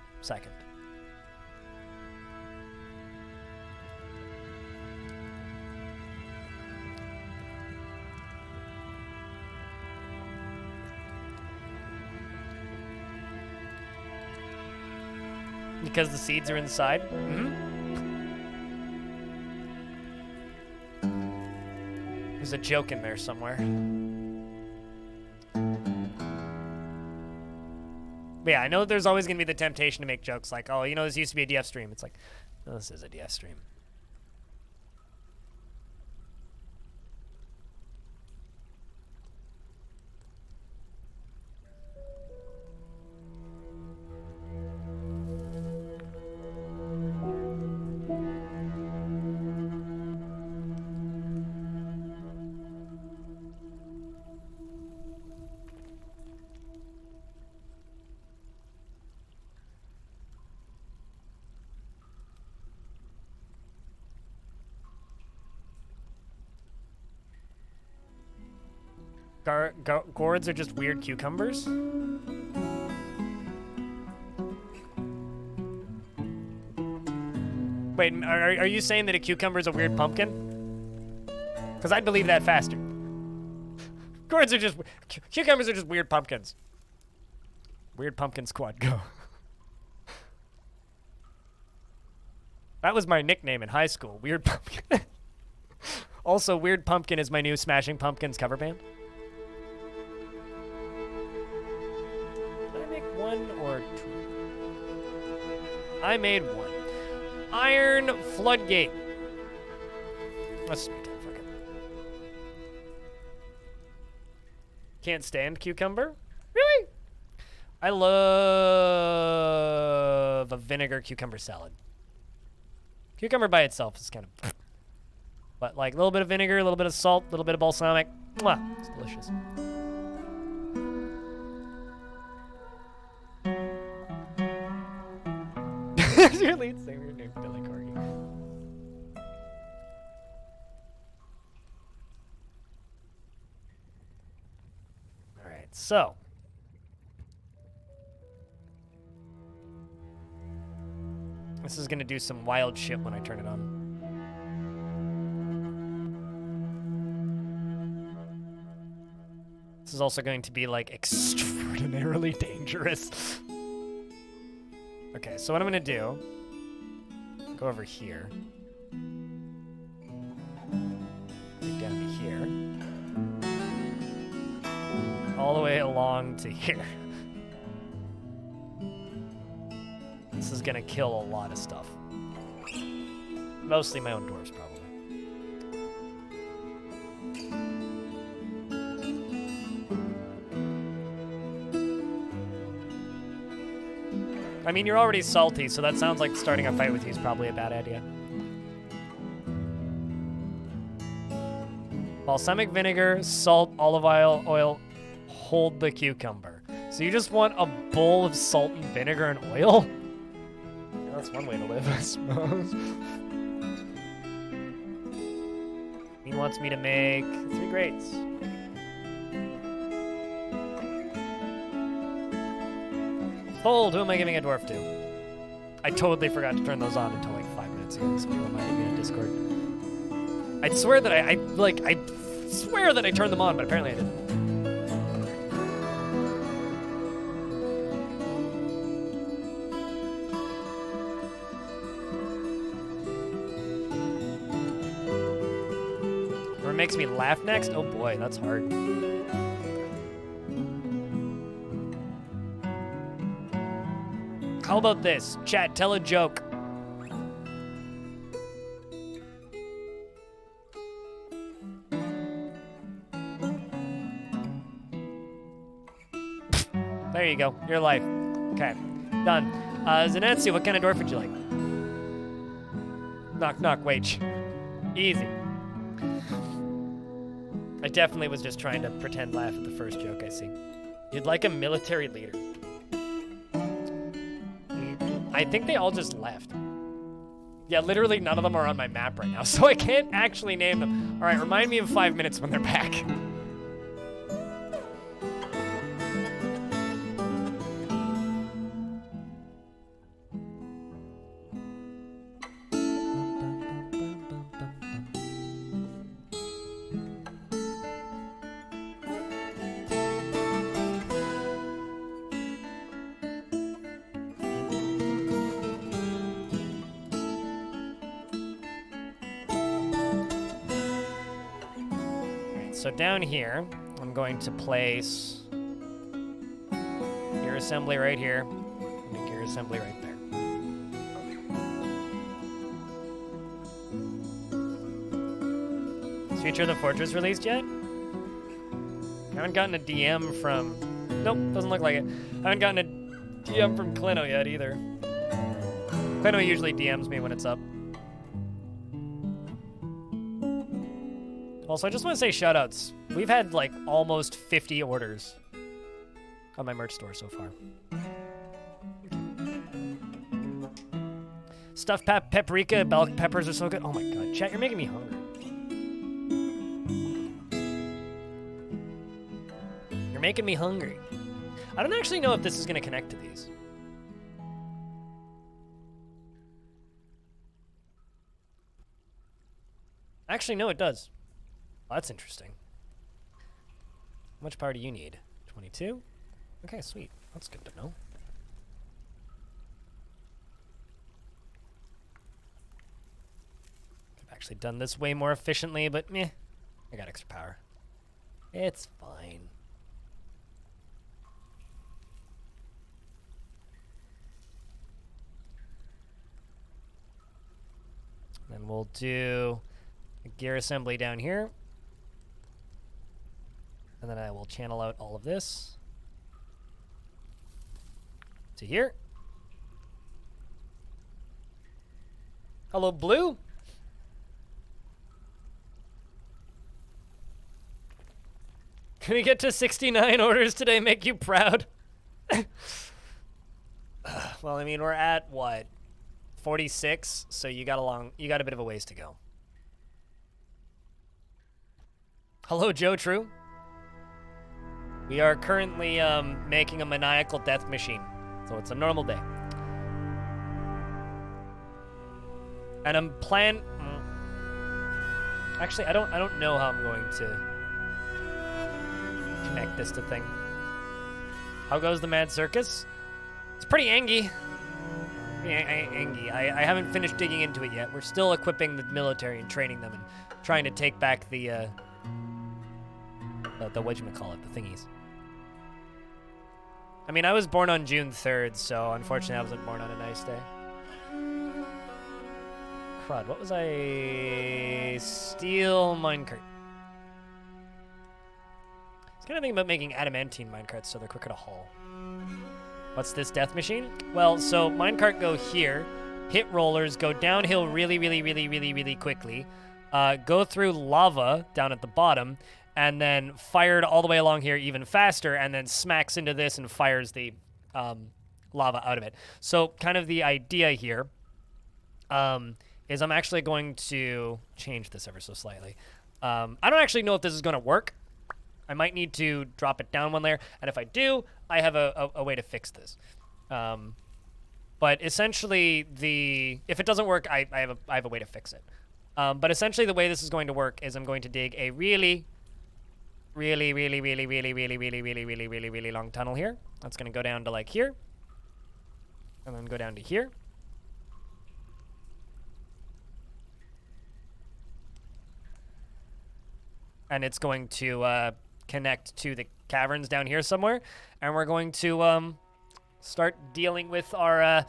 Because the seeds are inside? Mm-hmm. There's a joke in there somewhere. But yeah, I know there's always going to be the temptation to make jokes like, oh, you know, this used to be a DF stream. It's like, no, this is a DF stream. Gourds are just weird cucumbers? Wait, are you saying that a cucumber is a weird pumpkin? Because I'd believe that faster. Gourds are just... Cucumbers are just weird pumpkins. Weird pumpkin squad, go. That was my nickname in high school, Weird Pumpkin. Also, Weird Pumpkin is my new Smashing Pumpkins cover band. Did I make one or two? I made one. Iron Floodgate. Let's just make it, fuck it. Can't stand cucumber? Really? I love a vinegar cucumber salad. Cucumber by itself is kind of... But like a little bit of vinegar, a little bit of salt, a little bit of balsamic. Mwah, it's delicious. Your lead singer named Billy Corgi. All right, so. This is gonna do some wild shit when I turn it on. This is also going to be like extraordinarily dangerous. Okay, so what I'm gonna do, go over here. Get down to here. All the way along to here. This is gonna kill a lot of stuff. Mostly my own dwarves, probably. I mean, you're already salty, so that sounds like starting a fight with you is probably a bad idea. Balsamic vinegar, salt, olive oil, hold the cucumber. So you just want a bowl of salt and vinegar and oil? Yeah, that's one way to live, I suppose. He wants me to make 3 grates. Hold, who am I giving a dwarf to? I totally forgot to turn those on until like 5 minutes ago. Somebody reminded me on Discord. I'd swear that I swear that I turned them on, but apparently I didn't. What makes me laugh next? Oh boy, that's hard. How about this? Chat, tell a joke. There you go. Your life. Okay. Done. Zanetsu, what kind of dwarf would you like? Knock, knock, wait. Easy. I definitely was just trying to pretend laugh at the first joke I see. You'd like a military leader. I think they all just left. Yeah, literally none of them are on my map right now, so I can't actually name them. All right, remind me in 5 minutes when they're back. So down here, I'm going to place gear assembly right here, and a gear assembly right there. Is Future of the Fortress released yet? I haven't gotten a DM from... Nope, doesn't look like it. I haven't gotten a DM from Clino yet either. Clino usually DMs me when it's up. Also, I just want to say shoutouts. We've had like almost 50 orders on my merch store so far. Stuffed paprika, bell peppers are so good. Oh my god, chat, you're making me hungry. making me hungry. I don't actually know if this is going to connect to these. Actually, no, it does. Well, that's interesting. How much power do you need? 22? Okay, sweet. That's good to know. I've actually done this way more efficiently, but meh. I got extra power. It's fine. Then we'll do a gear assembly down here. And then I will channel out all of this to here. Hello, Blue. Can we get to 69 orders today? Make you proud? Well, I mean, we're at what? 46, so you got a bit of a ways to go. Hello, Joe True. We are currently making a maniacal death machine, so it's a normal day. And I'm actually, I don't know how I'm going to connect this to thing. How goes the Mad Circus? It's pretty angy. I haven't finished digging into it yet. We're still equipping the military and training them and trying to take back the whatchamacallit, the thingies. I mean, I was born on June 3rd, so unfortunately I wasn't born on a nice day. Crud, what was I? Steel minecart. I was kind of thinking about making adamantine minecarts so they're quicker to haul. What's this death machine? Well, so minecart go here, hit rollers, go downhill really quickly, go through lava down at the bottom, and then fired all the way along here even faster, and then smacks into this and fires the lava out of it. So kind of the idea here is I'm actually going to change this ever so slightly. I don't actually know if this is going to work. I might need to drop it down one layer, and if I do, I have a way to fix this. But essentially, if it doesn't work, I have a way to fix it. But essentially, the way this is going to work is I'm going to dig a really long tunnel here. That's going to go down to like here, and then go down to here. And it's going to connect to the caverns down here somewhere, and we're going to start dealing with our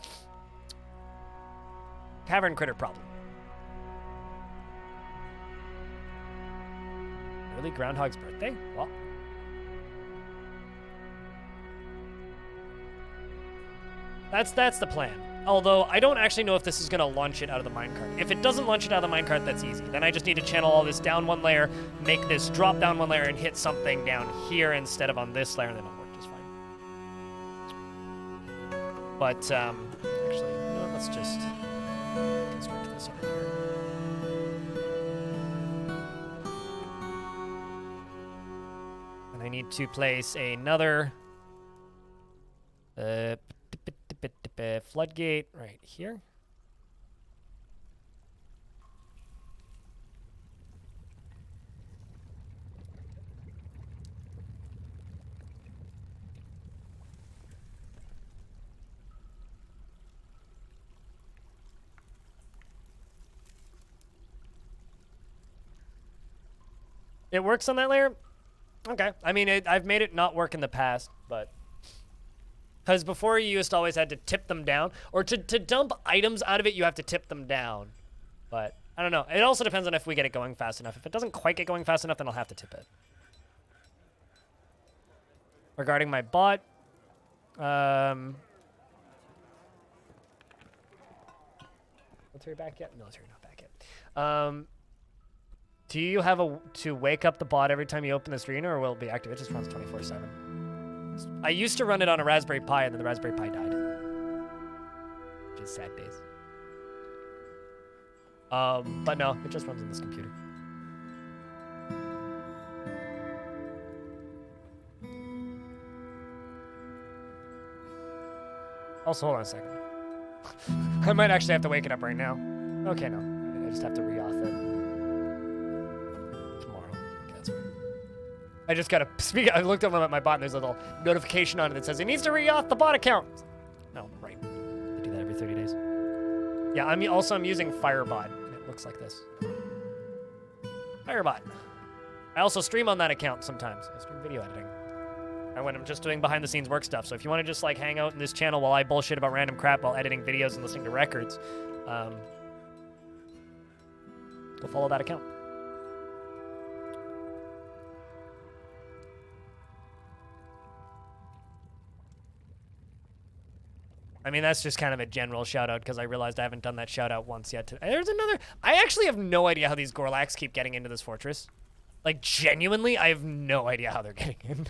cavern critter problem. Really, Groundhog's birthday? Well, that's the plan. Although, I don't actually know if this is going to launch it out of the minecart. If it doesn't launch it out of the minecart, that's easy. Then I just need to channel all this down one layer, make this drop down one layer, and hit something down here instead of on this layer, and then it'll work just fine. But, actually, you know what, let's just construct this over here. And I need to place another floodgate right here. It works on that layer? Okay. I mean, I've made it not work in the past, but... Because before you just always had to tip them down. Or to dump items out of it, you have to tip them down. But, I don't know. It also depends on if we get it going fast enough. If it doesn't quite get going fast enough, then I'll have to tip it. Regarding my bot... Military back yet? Military not back yet. Do you have to wake up the bot every time you open this arena, or will it be active? It just runs 24/7. I used to run it on a Raspberry Pi, and then the Raspberry Pi died. Which is sad days. But no, it just runs on this computer. Also, hold on a second. I might actually have to wake it up right now. Okay, no. I just have to re-auth it. Tomorrow. Okay, that's fine. I just gotta speak. I looked up at my bot and there's a little notification on it that says it needs to re-auth the bot account. No, right. I do that every 30 days. Yeah, I'm using Firebot. And it looks like this. Firebot. I also stream on that account sometimes. I stream video editing. And when I'm just doing behind the scenes work stuff. So if you want to just like hang out in this channel while I bullshit about random crap while editing videos and listening to records, go follow that account. I mean, that's just kind of a general shout out because I realized I haven't done that shout out once yet. There's another. I actually have no idea how these Gorlaks keep getting into this fortress. Like, genuinely, I have no idea how they're getting in.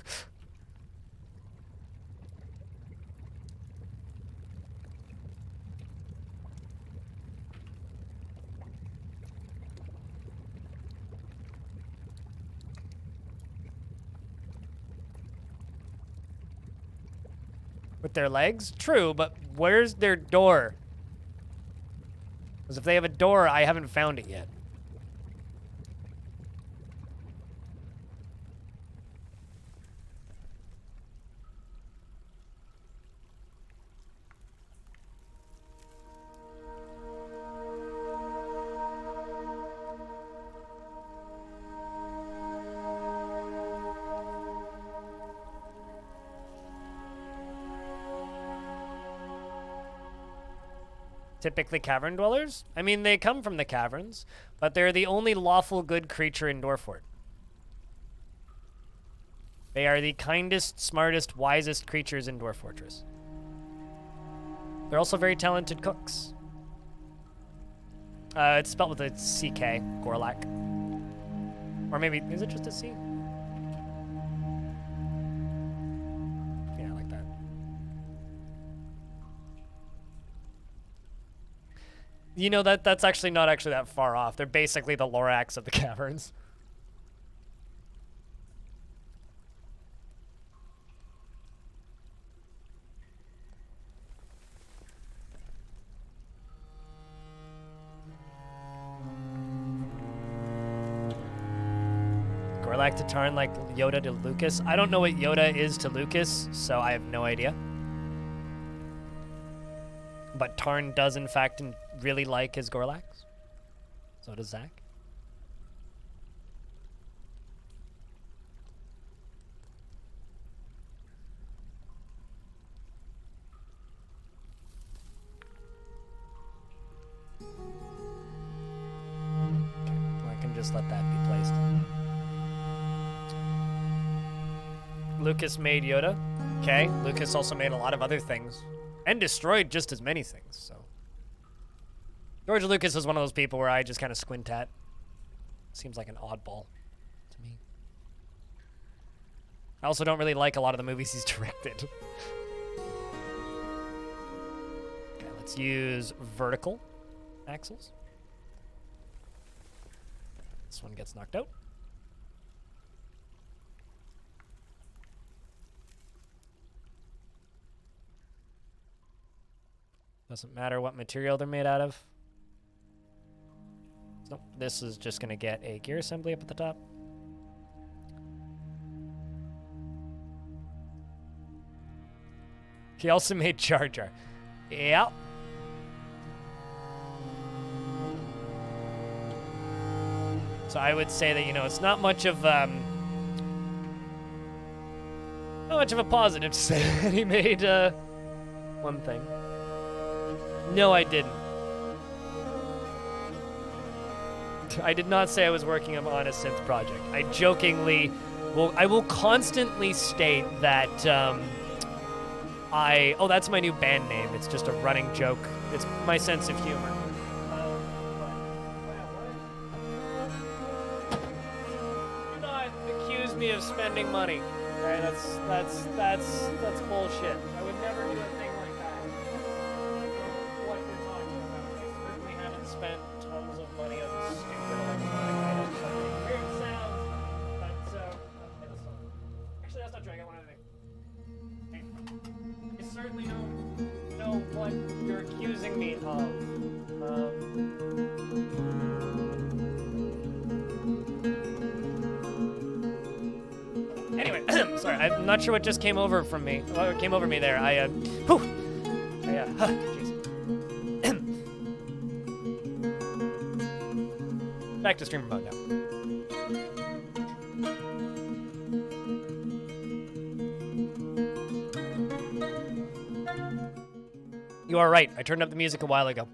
With their legs? True, but where's their door? Because if they have a door, I haven't found it yet. Typically cavern dwellers? I mean, they come from the caverns, but they're the only lawful good creature in Dwarf Fort. They are the kindest, smartest, wisest creatures in Dwarf Fortress. They're also very talented cooks. It's spelled with a CK, Gorlak. Or maybe, is it just a C? Yeah, like that. You know, that's actually not actually that far off. They're basically the Lorax of the caverns. Gorlak to Tarn like Yoda to Lucas. I don't know what Yoda is to Lucas, so I have no idea. But Tarn does, in fact, really like his Gorlaks. So does Zach. Okay, I can just let that be placed. Lucas made Yoda. Okay, Lucas also made a lot of other things. And destroyed just as many things, so. George Lucas is one of those people where I just kind of squint at. Seems like an oddball to me. I also don't really like a lot of the movies he's directed. Okay, let's use vertical axles. This one gets knocked out. Doesn't matter what material they're made out of. So this is just going to get a gear assembly up at the top. He also made Jar Jar. Yeah. So I would say that, you know, it's not much of a positive to say that he made one thing. No, I didn't. I did not say I was working on a synth project. I jokingly I will constantly state that oh, that's my new band name. It's just a running joke. It's my sense of humor. Do not accuse me of spending money. Okay, that's bullshit. I would never do a thing like that. I don't know what you're talking about. I certainly haven't spent tons of money on stupid electronic items. Weird sounds, but okay, that's not. Actually, that's not true. I got one other thing. Hey, you certainly know Sorry, I'm not sure what just came over from me. What came over me there? Jeez. Back to streamer mode now. You are right. I turned up the music a while ago.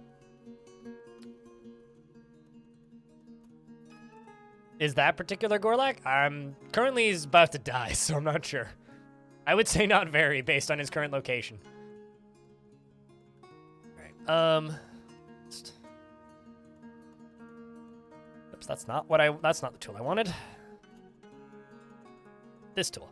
Is that particular Gorlak? Currently he's about to die, so I'm not sure. I would say not very, based on his current location. All right. Oops, that's not the tool I wanted. This tool.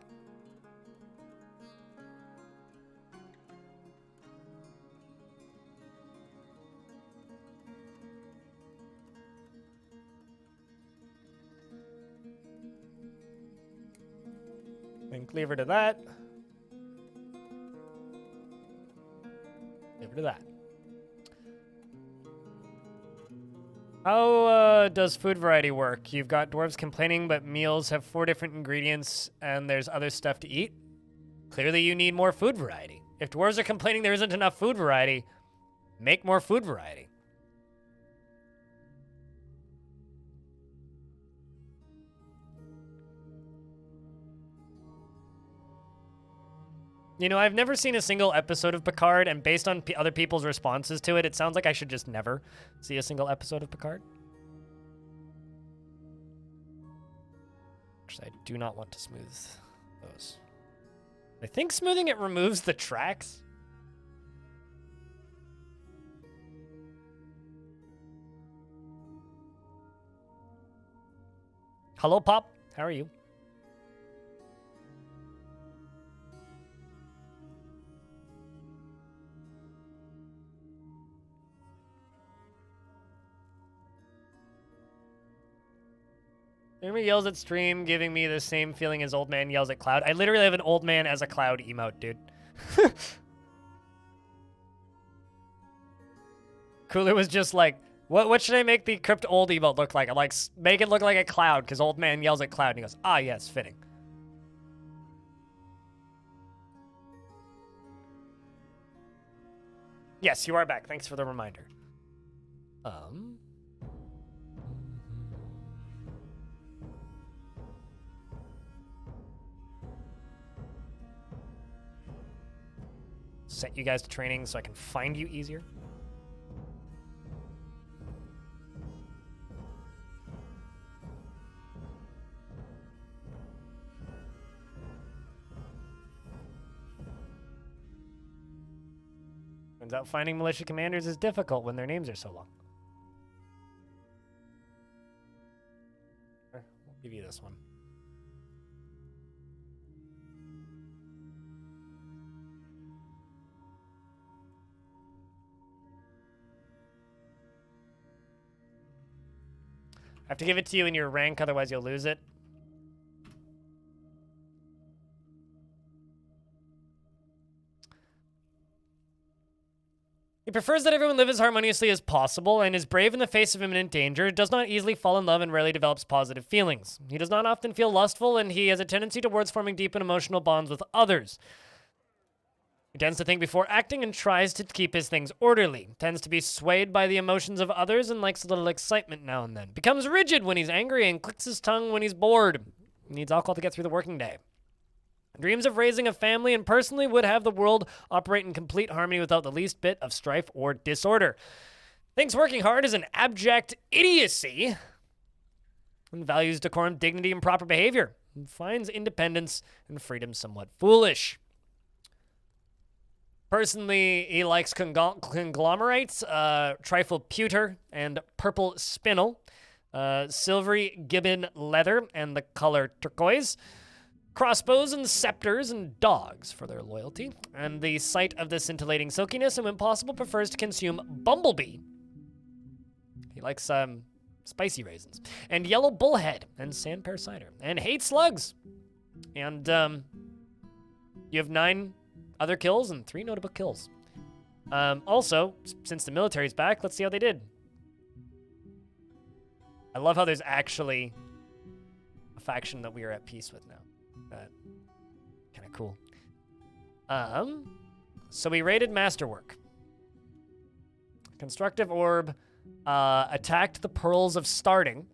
And cleaver to that. Cleaver to that. How does food variety work? You've got dwarves complaining, but meals have 4 different ingredients, and there's other stuff to eat. Clearly you need more food variety. If dwarves are complaining there isn't enough food variety, make more food variety. You know, I've never seen a single episode of Picard, and based on other people's responses to it, it sounds like I should just never see a single episode of Picard. Actually, I do not want to smooth those. I think smoothing it removes the tracks. Hello, Pop. How are you? Jeremy yells at stream, giving me the same feeling as old man yells at cloud. I literally have an old man as a cloud emote, dude. Cooler was just like, what should I make the crypt old emote look like? I'm like, make it look like a cloud, because old man yells at cloud. And he goes, ah, yes, fitting. Yes, you are back. Thanks for the reminder. Set you guys to training so I can find you easier. Turns out finding militia commanders is difficult when their names are so long. We'll give you this one. I have to give it to you in your rank, otherwise you'll lose it. He prefers that everyone live as harmoniously as possible and is brave in the face of imminent danger, does not easily fall in love, and rarely develops positive feelings. He does not often feel lustful, and he has a tendency towards forming deep and emotional bonds with others. He tends to think before acting and tries to keep his things orderly. Tends to be swayed by the emotions of others and likes a little excitement now and then. Becomes rigid when he's angry and clicks his tongue when he's bored. Needs alcohol to get through the working day. Dreams of raising a family and personally would have the world operate in complete harmony without the least bit of strife or disorder. Thinks working hard is an abject idiocy and values decorum, dignity, and proper behavior. And finds independence and freedom somewhat foolish. Personally, he likes conglomerates, trifle pewter, and purple spinel, silvery gibbon leather, and the color turquoise, crossbows and scepters and dogs for their loyalty, and the sight of the scintillating silkiness, and when possible prefers to consume bumblebee. He likes spicy raisins, and yellow bullhead, and sandpear cider, and hates slugs. And you have 9 other kills and 3 notable kills. Also, since the military's back, let's see how they did. I love how there's actually a faction that we are at peace with now. cool. So we raided Masterwork. Constructive Orb attacked the Pearls of Starting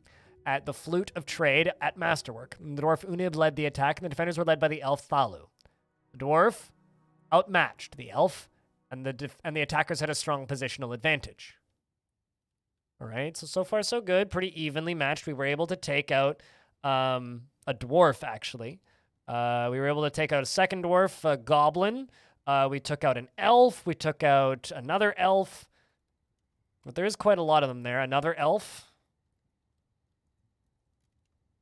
at the Flute of Trade at Masterwork. The dwarf Unib led the attack, and the defenders were led by the elf Thalu. The dwarf outmatched the elf, and the attackers had a strong positional advantage. All right, so far so good. Pretty evenly matched. We were able to take out a dwarf, actually. We were able to take out a second dwarf, a goblin. We took out an elf. We took out another elf. But there is quite a lot of them there. Another elf.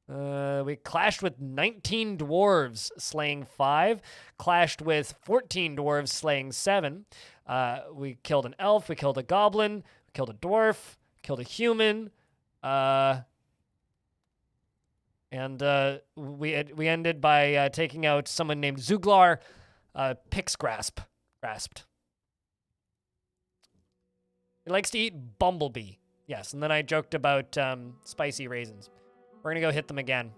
We clashed with 19 dwarves, slaying 5. Clashed with 14 dwarves, slaying 7. We killed an elf. We killed a goblin. We killed a dwarf. Killed a human. And we ended by taking out someone named Zuglar. Pix grasped. He likes to eat bumblebee. Yes, and then I joked about spicy raisins. We're going to go hit them again.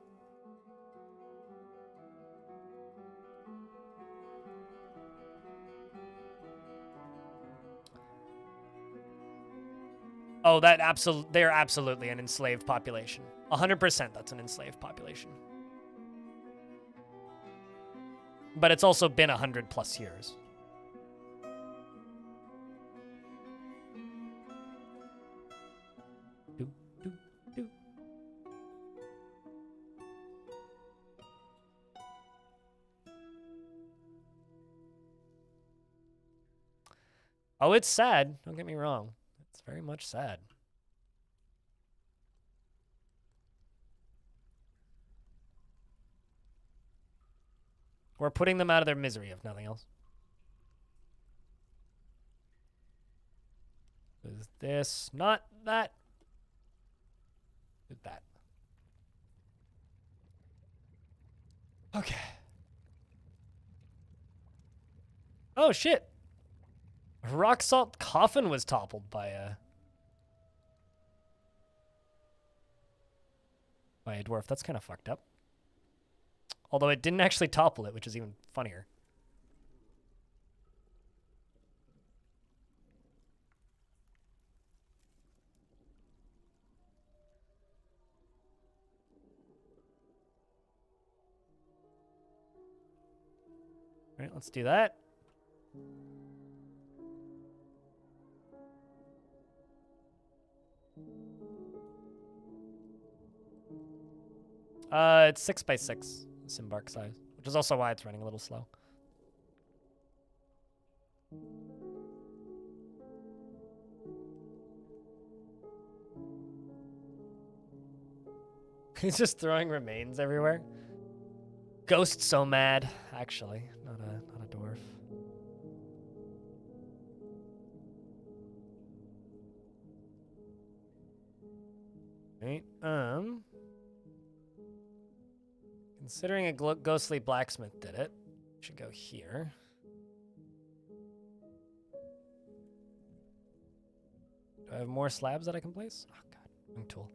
Oh, they're absolutely an enslaved population. 100% that's an enslaved population. But it's also been 100+ years. Oh, it's sad. Don't get me wrong. It's very much sad. We're putting them out of their misery, if nothing else. Is this not that? Is that? Okay. Oh, shit. Rock Salt Coffin was toppled by a dwarf. That's kind of fucked up. Although it didn't actually topple it, which is even funnier. All right, let's do that. It's 6 by 6 Simbark size, which is also why it's running a little slow. He's just throwing remains everywhere. Ghost's so mad, actually, not a dwarf. Right, considering a ghostly blacksmith did it, should go here. Do I have more slabs that I can place? Oh god, wrong tool.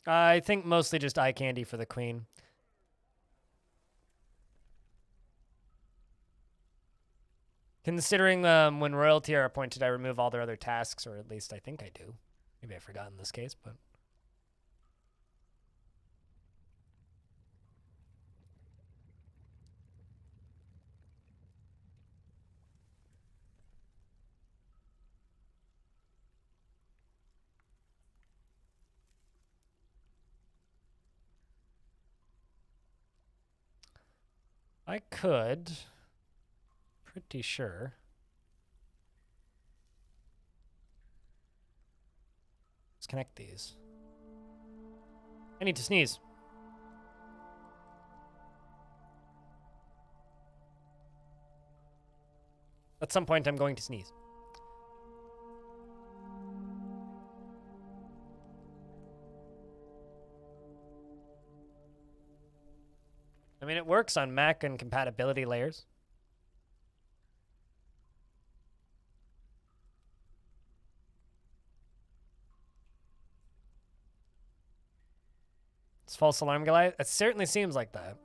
I think mostly just eye candy for the queen. Considering when royalty are appointed, I remove all their other tasks, or at least I think I do. Maybe I forgot in this case, but... I could, pretty sure. Let's connect these. I need to sneeze. At some point, I'm going to sneeze. I mean, it works on Mac and compatibility layers. It's false alarm Goliath. It certainly seems like that.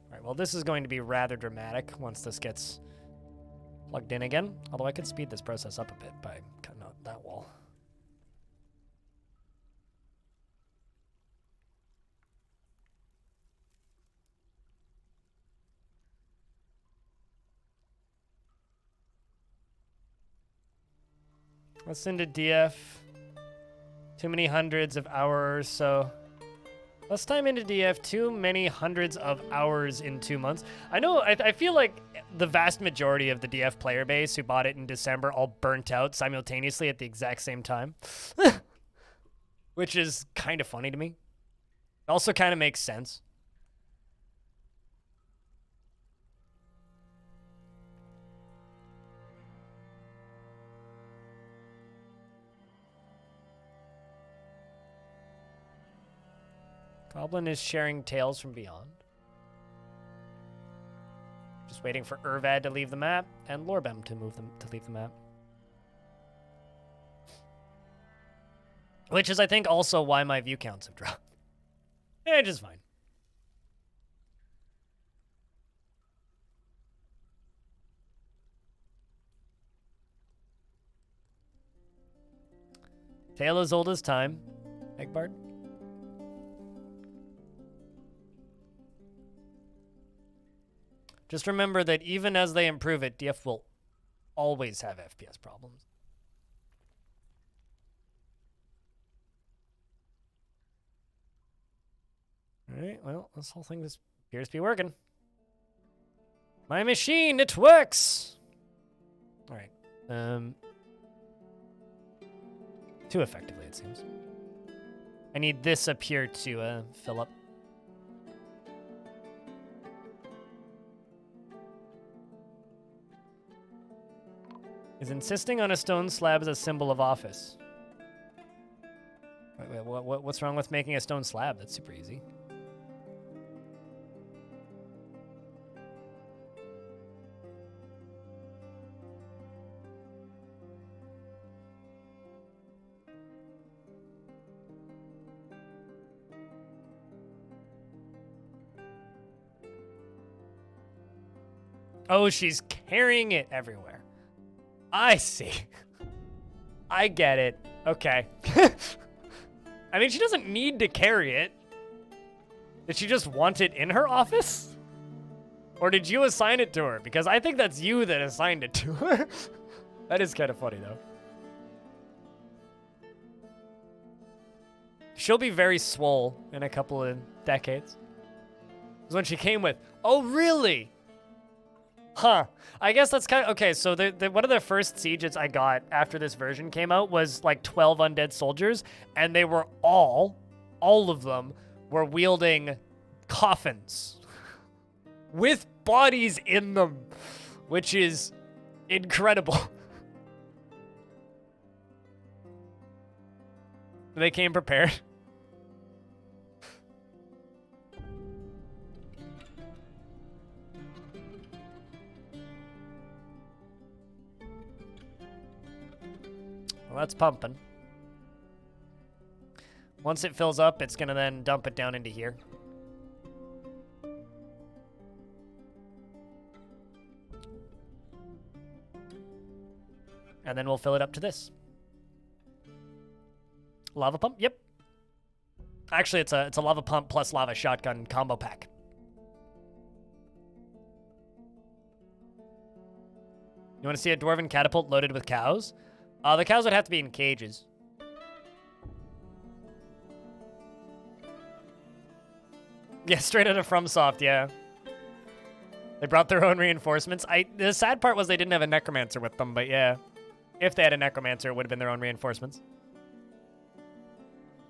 All right, well, this is going to be rather dramatic once this gets plugged in again. Although I could speed this process up a bit by cutting out that wall. Let's into DF. Too many hundreds of hours, so let's time into DF. Too many hundreds of hours in 2 months. I know, I feel like the vast majority of the DF player base who bought it in December all burnt out simultaneously at the exact same time. Which is kind of funny to me. Also kind of makes sense. Goblin is sharing Tales from Beyond. Just waiting for Urvad to leave the map and Lorbem to leave the map. Which is, I think, also why my view counts have dropped. Just fine. Tale as old as time. Egbard. Just remember that even as they improve it, DF will always have FPS problems. All right, well, this whole thing just appears to be working. My machine, it works! All right. Too effectively, it seems. I need this up here to fill up. Is insisting on a stone slab as a symbol of office. Wait, what's wrong with making a stone slab? That's super easy. Oh, she's carrying it everywhere. I see. I get it. Okay. I mean, she doesn't need to carry it. Did she just want it in her office? Or did you assign it to her? Because I think that's you that assigned it to her. That is kind of funny, though. She'll be very swole in a couple of decades. Is when she came with, oh, really? Huh. I guess that's kind of... Okay, so one of the first sieges I got after this version came out was like 12 undead soldiers, and they were all of them, were wielding coffins with bodies in them, which is incredible. They came prepared. Well, that's pumping. Once it fills up, it's gonna then dump it down into here. And then we'll fill it up to this. Lava pump? Yep. Actually, it's a lava pump plus lava shotgun combo pack. You want to see a dwarven catapult loaded with cows? The cows would have to be in cages. Yeah, straight out of FromSoft, yeah. They brought their own reinforcements. The sad part was they didn't have a necromancer with them, but yeah. If they had a necromancer, it would have been their own reinforcements.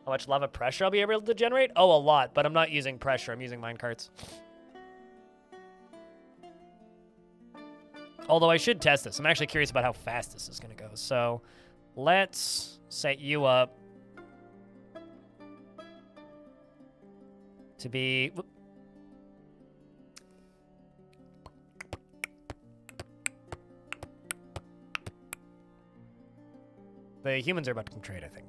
How much lava pressure I'll be able to generate? Oh, a lot, but I'm not using pressure. I'm using minecarts. Although I should test this. I'm actually curious about how fast this is going to go. So let's set you up to be... whoop. The humans are about to come trade, I think.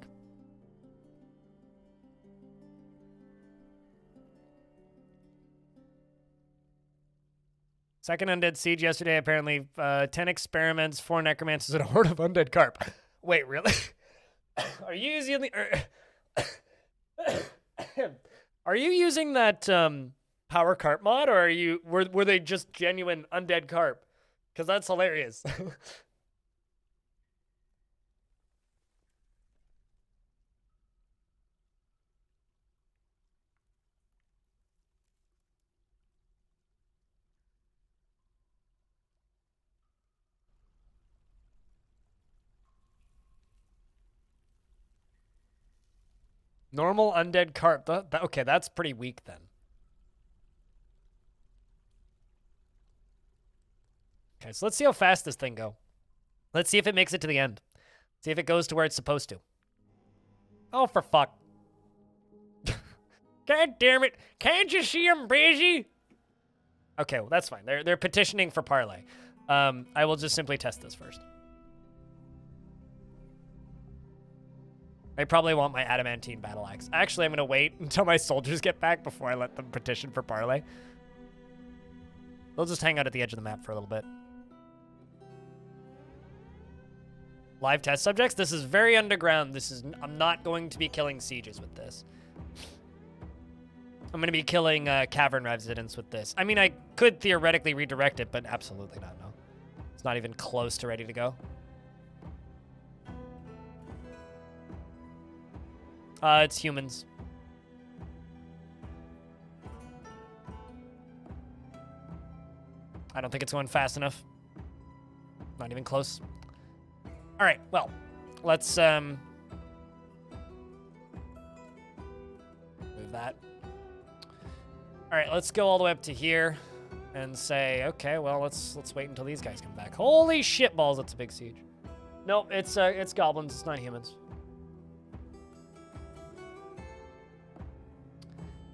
Second undead siege yesterday, apparently 10 experiments, 4 necromancers, and a horde of undead carp. Wait, really? Are you using the... Are you using that power carp mod, or were they just genuine undead carp? Because that's hilarious. Normal undead carp. Okay, that's pretty weak then. Okay, so let's see how fast this thing go. Let's see if it makes it to the end. See if it goes to where it's supposed to. Oh, for fuck. God damn it. Can't you see I'm busy? Okay, well, that's fine. They're petitioning for parlay. I will just simply test this first. I probably want my adamantine battle axe. Actually, I'm going to wait until my soldiers get back before I let them petition for parlay. They'll just hang out at the edge of the map for a little bit. Live test subjects? This is very underground. I'm not going to be killing sieges with this. I'm going to be killing Cavern residents with this. I mean, I could theoretically redirect it, but absolutely not, no. It's not even close to ready to go. It's humans. I don't think it's going fast enough. Not even close. All right, well, let's move that. All right, let's go all the way up to here and say, okay, well, let's wait until these guys come back. Holy shit balls, it's a big siege. Nope, it's goblins, it's not humans.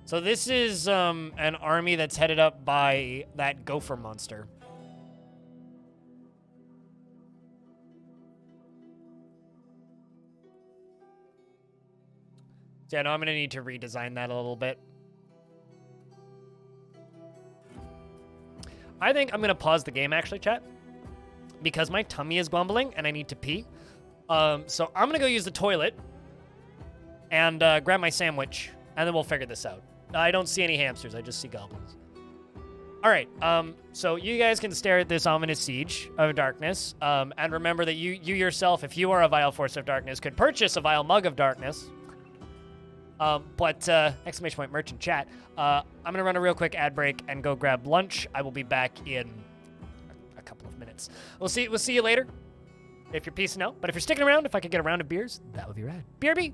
So this is an army that's headed up by that gopher monster. So yeah, no, I'm going to need to redesign that a little bit. I think I'm going to pause the game, actually, chat, because my tummy is grumbling and I need to pee. So I'm going to go use the toilet and grab my sandwich, and then we'll figure this out. I don't see any hamsters. I just see goblins. All right. So you guys can stare at this ominous siege of darkness. And remember that you yourself, if you are a vile force of darkness, could purchase a vile mug of darkness. Exclamation point merchant chat. I'm going to run a real quick ad break and go grab lunch. I will be back in a couple of minutes. We'll see you later if you're peacing out. But if you're sticking around, if I could get a round of beers, that would be rad. BRB.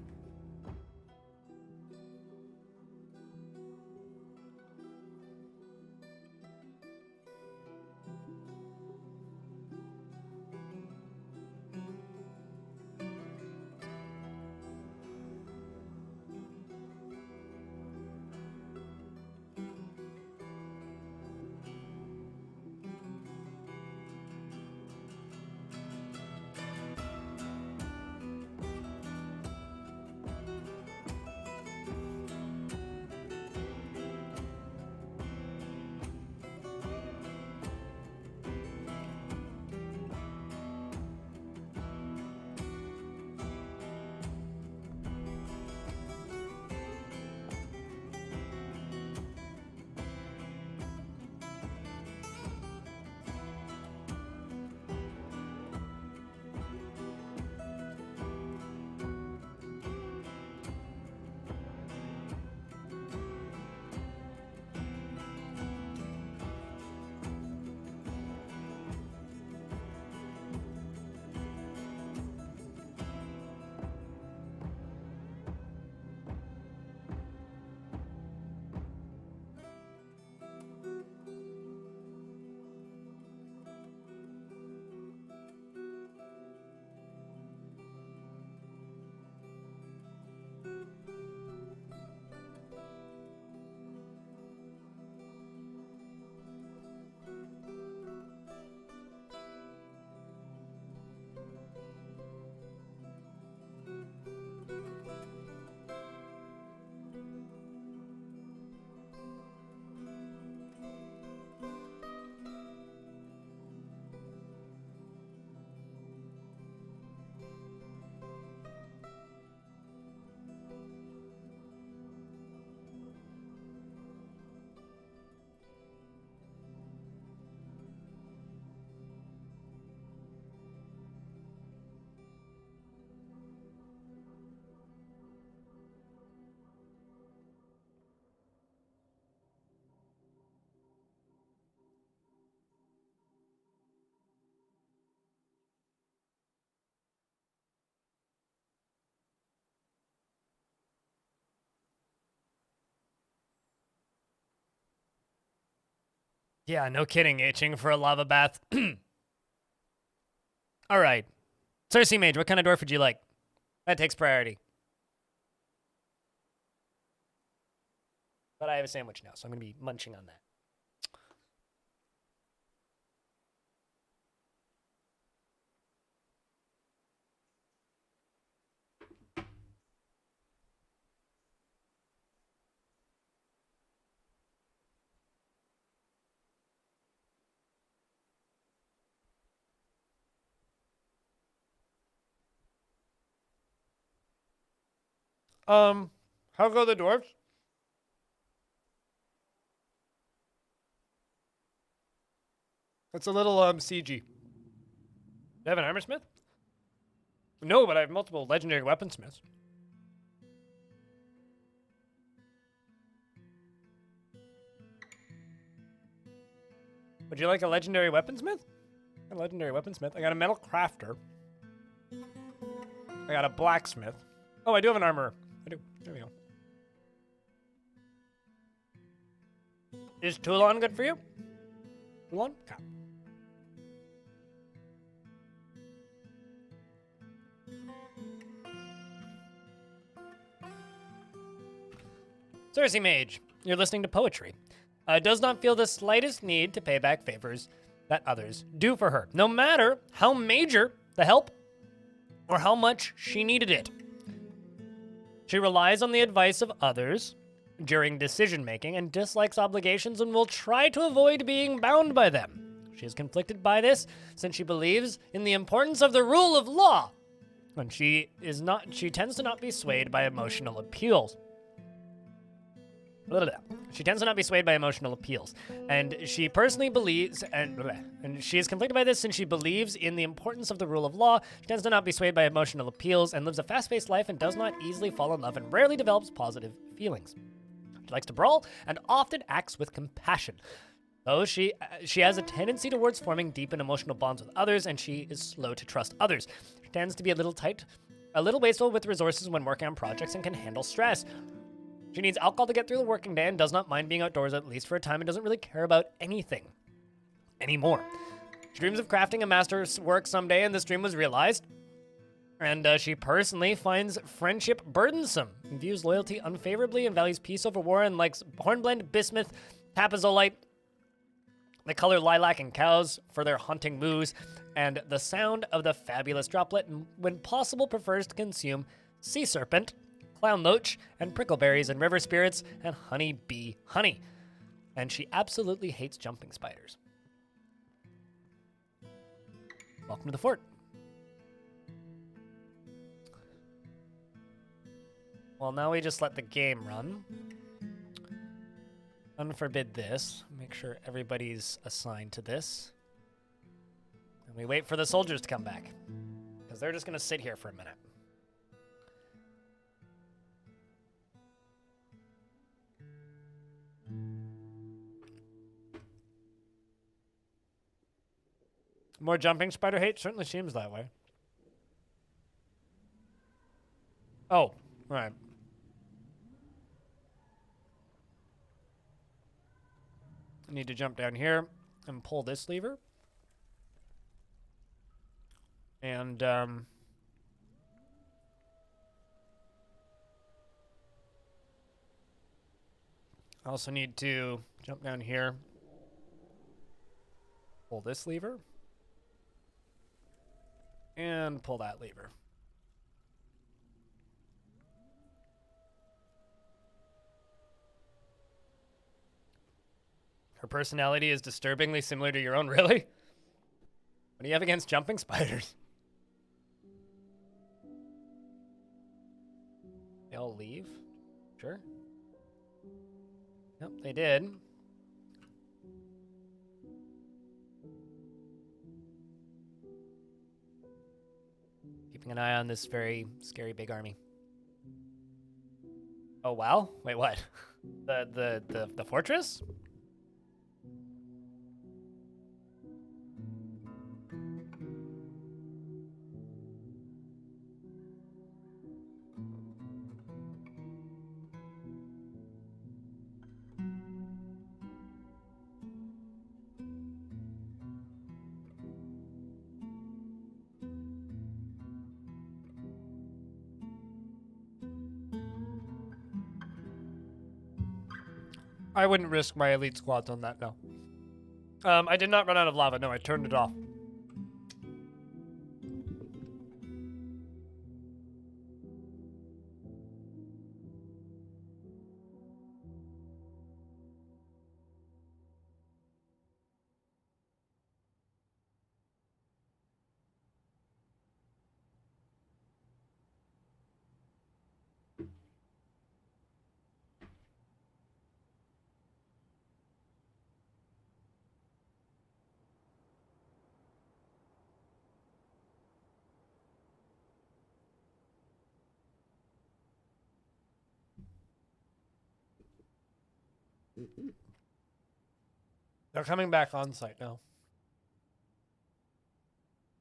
Yeah, no kidding. Itching for a lava bath. All right. Cersei Mage, what kind of dwarf would you like? That takes priority. But I have a sandwich now, so I'm going to be munching on that. How go the dwarves? It's a little CG. Do you have an armor smith? No, but I have multiple legendary weaponsmiths. Would you like a legendary weaponsmith? A legendary weaponsmith. I got a metal crafter. I got a blacksmith. Oh, I do have an armorer. I do. There we go. Is Toulon good for you? Toulon? Okay. Cersei Mage, you're listening to poetry. Does not feel the slightest need to pay back favors that others do for her, no matter how major the help or how much she needed it. She relies on the advice of others during decision-making and dislikes obligations and will try to avoid being bound by them. She is conflicted by this since she believes in the importance of the rule of law, and she tends to not be swayed by emotional appeals. She tends to not be swayed by emotional appeals, and she personally believes, and she is conflicted by this since she believes in the importance of the rule of law. She tends to not be swayed by emotional appeals and lives a fast-paced life and does not easily fall in love and rarely develops positive feelings. She likes to brawl and often acts with compassion. Though she has a tendency towards forming deep and emotional bonds with others, and she is slow to trust others. She tends to be a little wasteful with resources when working on projects and can handle stress. She needs alcohol to get through the working day and does not mind being outdoors at least for a time and doesn't really care about anything anymore. She dreams of crafting a master's work someday, and this dream was realized. And she personally finds friendship burdensome, and views loyalty unfavorably, and values peace over war, and likes hornblende, bismuth, tapazolite, the color lilac, and cows for their haunting moos, and the sound of the fabulous droplet, and when possible prefers to consume sea serpent, clown loach, and prickleberries, and river spirits, and honey bee honey. And she absolutely hates jumping spiders. Welcome to the fort. Well, now we just let the game run. Unforbid this. Make sure everybody's assigned to this. And we wait for the soldiers to come back, because they're just going to sit here for a minute. More jumping spider hate? Certainly seems that way. Oh, right. I need to jump down here and pull this lever. And, I also need to jump down here. Pull this lever. And pull that lever. Her personality is disturbingly similar to your own, really? What do you have against jumping spiders? They all leave? Sure. Yep, they did. Keeping an eye on this very scary big army. Oh wow? Wait, what? The fortress? I wouldn't risk my elite squads on that, no. I did not run out of lava. No, I turned it off. They're coming back on site now.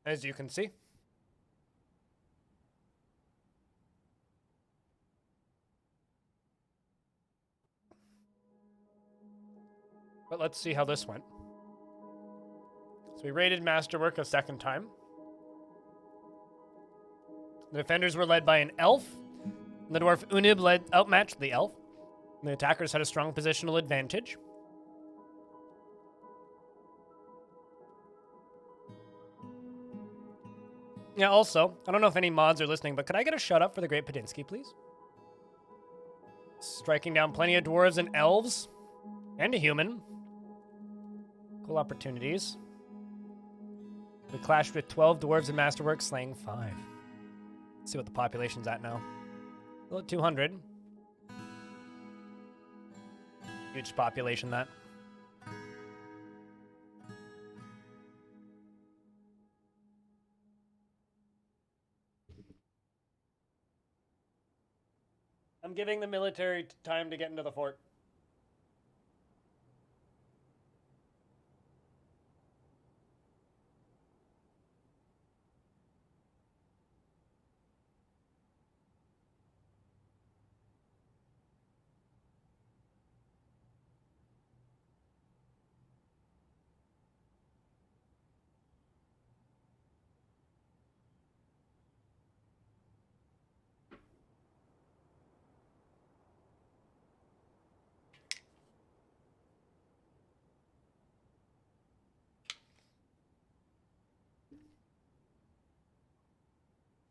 As you can see. But let's see how this went. So we raided Masterwork a second time. The defenders were led by an elf. And the dwarf Unib outmatched the elf. And the attackers had a strong positional advantage. Yeah, also, I don't know if any mods are listening, but could I get a shut up for the Great Padinsky, please? Striking down plenty of dwarves and elves. And a human. Cool opportunities. We clashed with 12 dwarves and masterwork, slaying 5. Let's see what the population's at now. Still at 200. Huge population, that. I'm giving the military time to get into the fort.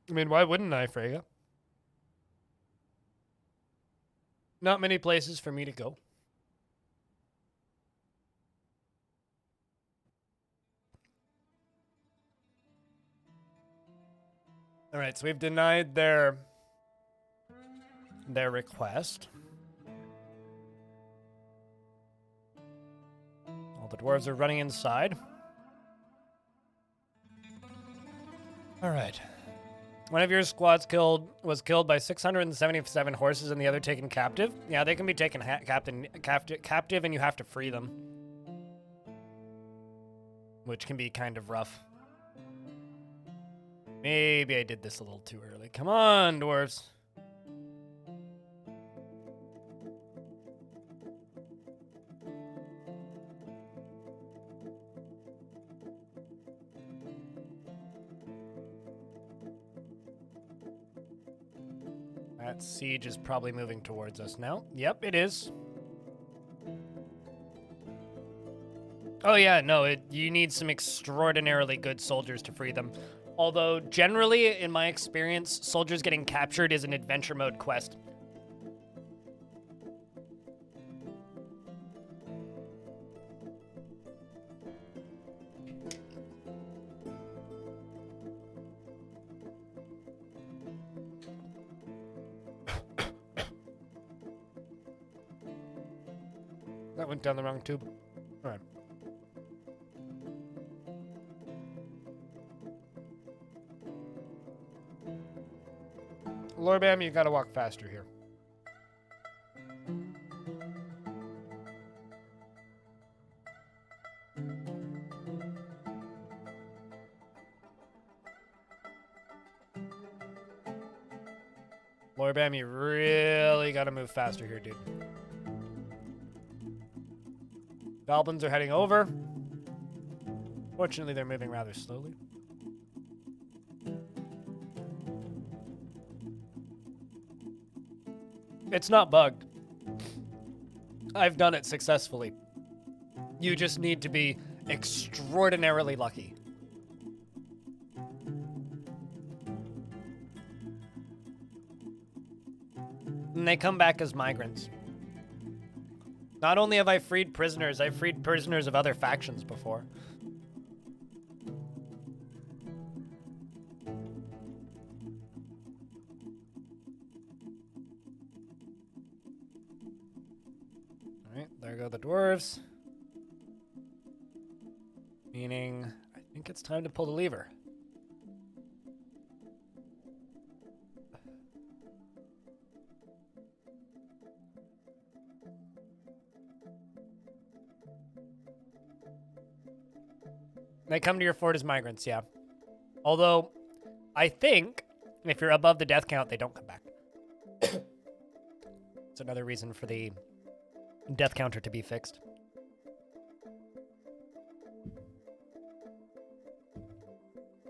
I mean, why wouldn't I, Frega? Not many places for me to go. All right, so we've denied their request. All the dwarves are running inside. All right. One of your squads was killed by 677 horses and the other taken captive. Yeah, they can be taken captive and you have to free them. Which can be kind of rough. Maybe I did this a little too early. Come on, dwarves. That siege is probably moving towards us now. Yep, it is. Oh yeah, no, you need some extraordinarily good soldiers to free them. Although, generally, in my experience, soldiers getting captured is an adventure mode quest. That went down the wrong tube. All right. Lorbam, you gotta walk faster here. Lorbam, you really gotta move faster here, dude. Goblins are heading over. Fortunately, they're moving rather slowly. It's not bugged. I've done it successfully. You just need to be extraordinarily lucky. And they come back as migrants. Not only have I freed prisoners, I've freed prisoners of other factions before. Alright, there go the dwarves. Meaning, I think it's time to pull the lever. They come to your fort as migrants, yeah. Although, I think if you're above the death count, they don't come back. It's another reason for the death counter to be fixed.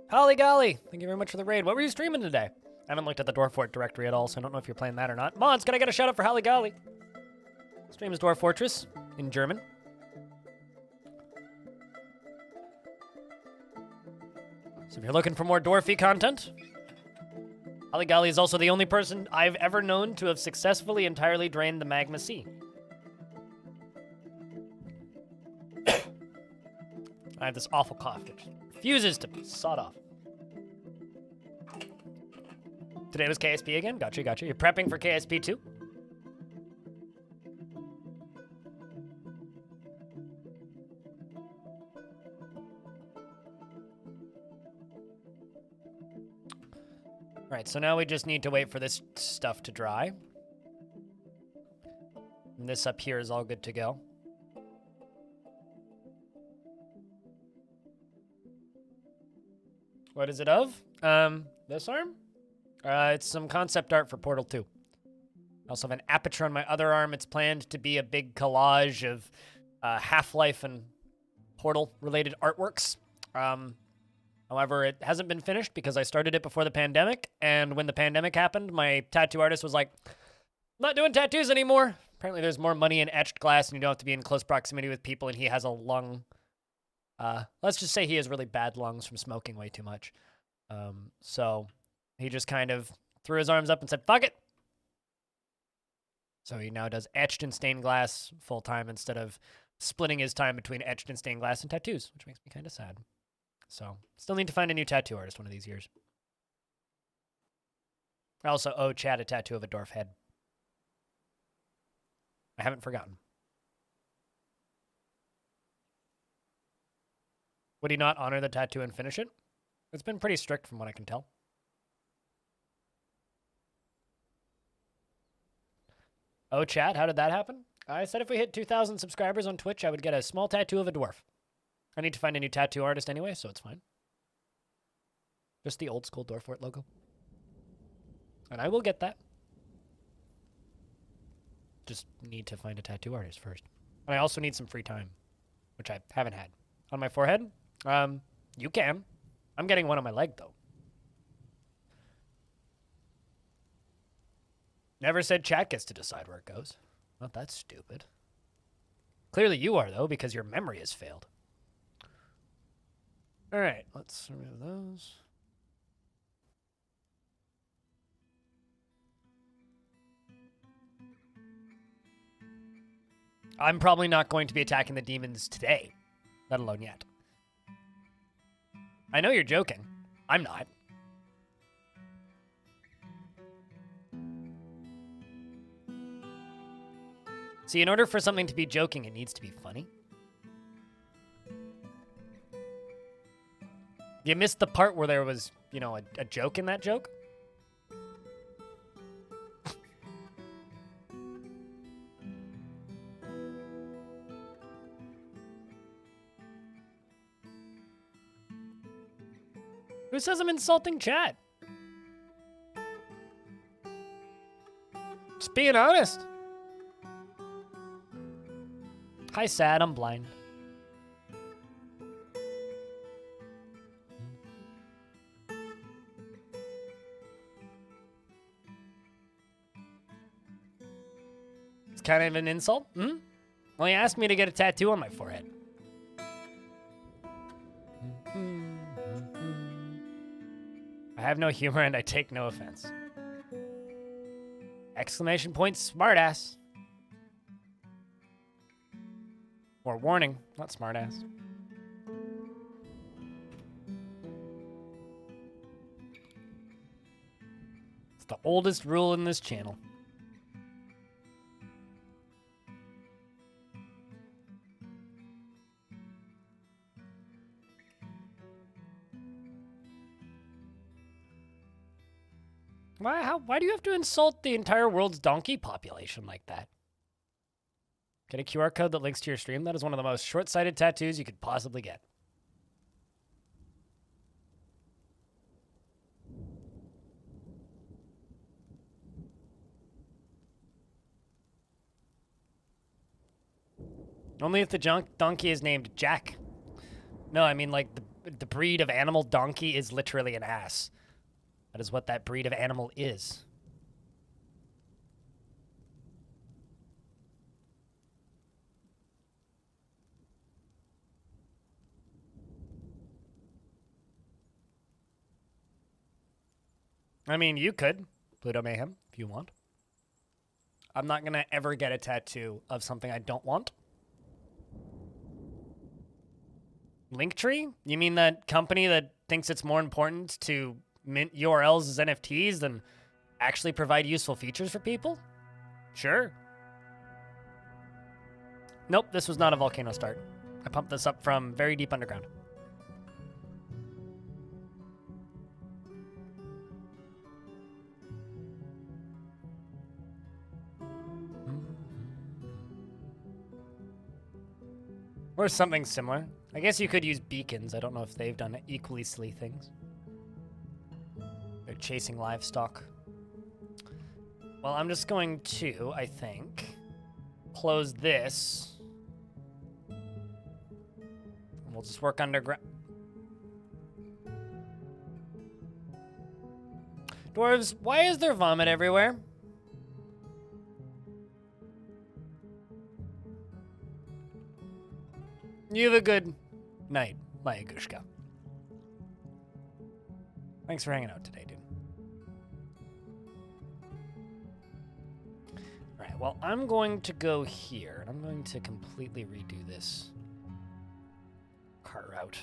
Holly golly, thank you very much for the raid. What were you streaming today? I haven't looked at the Dwarf Fort directory at all, so I don't know if you're playing that or not. Mons, can I get a shout out for Holly golly? Stream is Dwarf Fortress in German. So if you're looking for more dwarfy content, Holly golly is also the only person I've ever known to have successfully entirely drained the magma sea. I have this awful cough that refuses to be sawed off. Today was KSP again? Gotcha. You're prepping for KSP too? Alright, so now we just need to wait for this stuff to dry. And this up here is all good to go. What is it of? This arm? It's some concept art for Portal 2. I also have an aperture on my other arm. It's planned to be a big collage of Half-Life and Portal-related artworks. However, it hasn't been finished because I started it before the pandemic, and when the pandemic happened, my tattoo artist was like, I'm not doing tattoos anymore. Apparently there's more money in etched glass, and you don't have to be in close proximity with people, and he has a lung... let's just say he has really bad lungs from smoking way too much. So he just kind of threw his arms up and said, fuck it. So he now does etched and stained glass full-time instead of splitting his time between etched and stained glass and tattoos, which makes me kind of sad. So still need to find a new tattoo artist one of these years. I also owe Chad a tattoo of a dwarf head. I haven't forgotten. Would he not honor the tattoo and finish it? It's been pretty strict from what I can tell. Oh, chat, how did that happen? I said if we hit 2,000 subscribers on Twitch, I would get a small tattoo of a dwarf. I need to find a new tattoo artist anyway, so it's fine. Just the old school Dwarf Fort logo. And I will get that. Just need to find a tattoo artist first. And I also need some free time, which I haven't had. On my forehead? You can. I'm getting one on my leg, though. Never said chat gets to decide where it goes. Well, that's stupid. Clearly you are, though, because your memory has failed. All right, let's remove those. I'm probably not going to be attacking the demons today, let alone yet. I know you're joking. I'm not. See, in order for something to be joking, it needs to be funny. You missed the part where there was, you know, a joke in that joke. Who says I'm insulting chat? Just being honest. Hi, sad, I'm blind. It's kind of an insult. Hmm? Well, he asked me to get a tattoo on my forehead. I have no humor and I take no offense. Exclamation point, smartass. Or warning, not smartass. It's the oldest rule in this channel. Why do you have to insult the entire world's donkey population like that? Get a QR code that links to your stream. That is one of the most short-sighted tattoos you could possibly get. Only if the donkey is named Jack. No, I mean like the breed of animal donkey is literally an ass. That is what that breed of animal is. I mean, you could, Pluto Mayhem, if you want. I'm not going to ever get a tattoo of something I don't want. Linktree? You mean that company that thinks it's more important to mint URLs as NFTs than actually provide useful features for people? Sure. Nope, this was not a volcano start. I pumped this up from very deep underground. Or something similar. I guess you could use beacons. I don't know if they've done equally silly things. They're chasing livestock. Well, I'm just going to, I think, close this. We'll just work underground. Dwarves, why is there vomit everywhere? You have a good night, my Yagushka. Thanks for hanging out today, dude. Alright, well, I'm going to go here, and I'm going to completely redo this cart route.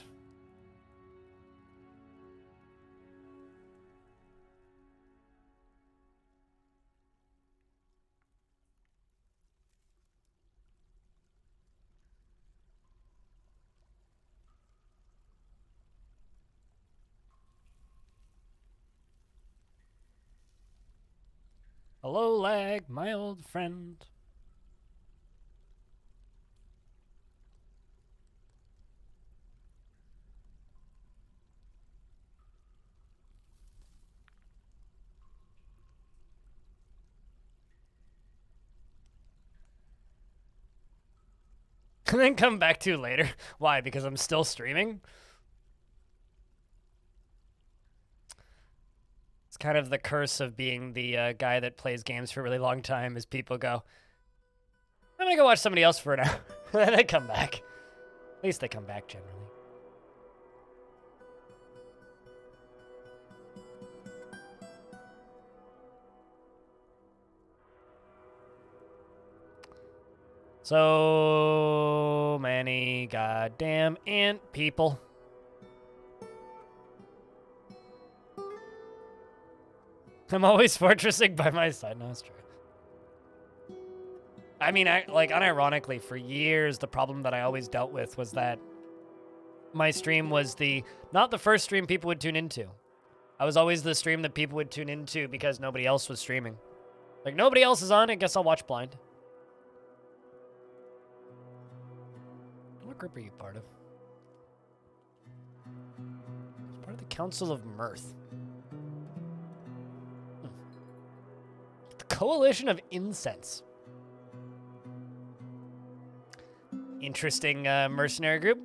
Hello, Lag, my old friend. And then come back to later. Why? Because I'm still streaming? It's kind of the curse of being the guy that plays games for a really long time, is people go, I'm gonna go watch somebody else for an hour. And then they come back. At least they come back generally. So many goddamn ant people. I'm always fortressing by my side. No, it's true. I mean, like, unironically, for years, the problem that I always dealt with was that my stream was not the first stream people would tune into. I was always the stream that people would tune into because nobody else was streaming. Like, nobody else is on, I guess I'll watch blind. What group are you part of? It's part of the Council of Mirth. The Coalition of Incense. Interesting mercenary group.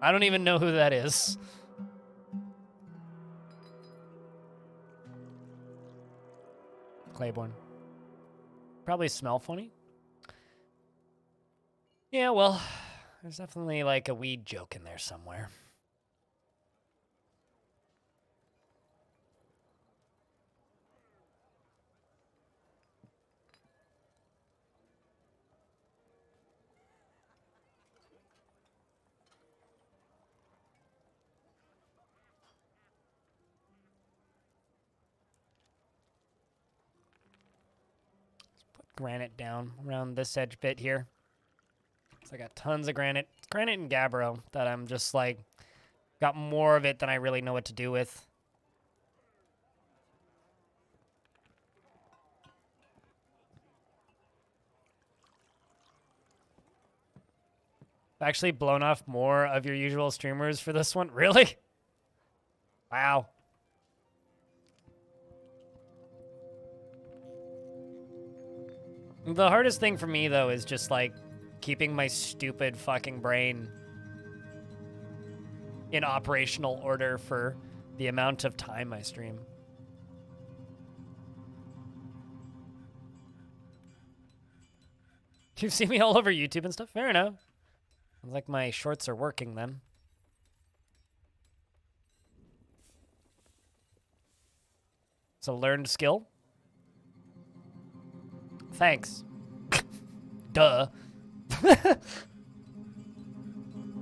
I don't even know who that is. Claiborne. Probably smell funny. Yeah, well, there's definitely like a weed joke in there somewhere. Granite down around this edge bit here. So I got tons of granite. It's granite and gabbro that I'm just like, got more of it than I really know what to do with. I've actually blown off more of your usual streamers for this one. Really? Wow. The hardest thing for me, though, is just, like, keeping my stupid fucking brain in operational order for the amount of time I stream. You've seen me all over YouTube and stuff? Fair enough. Sounds like my shorts are working, then. It's a learned skill. Thanks. Duh.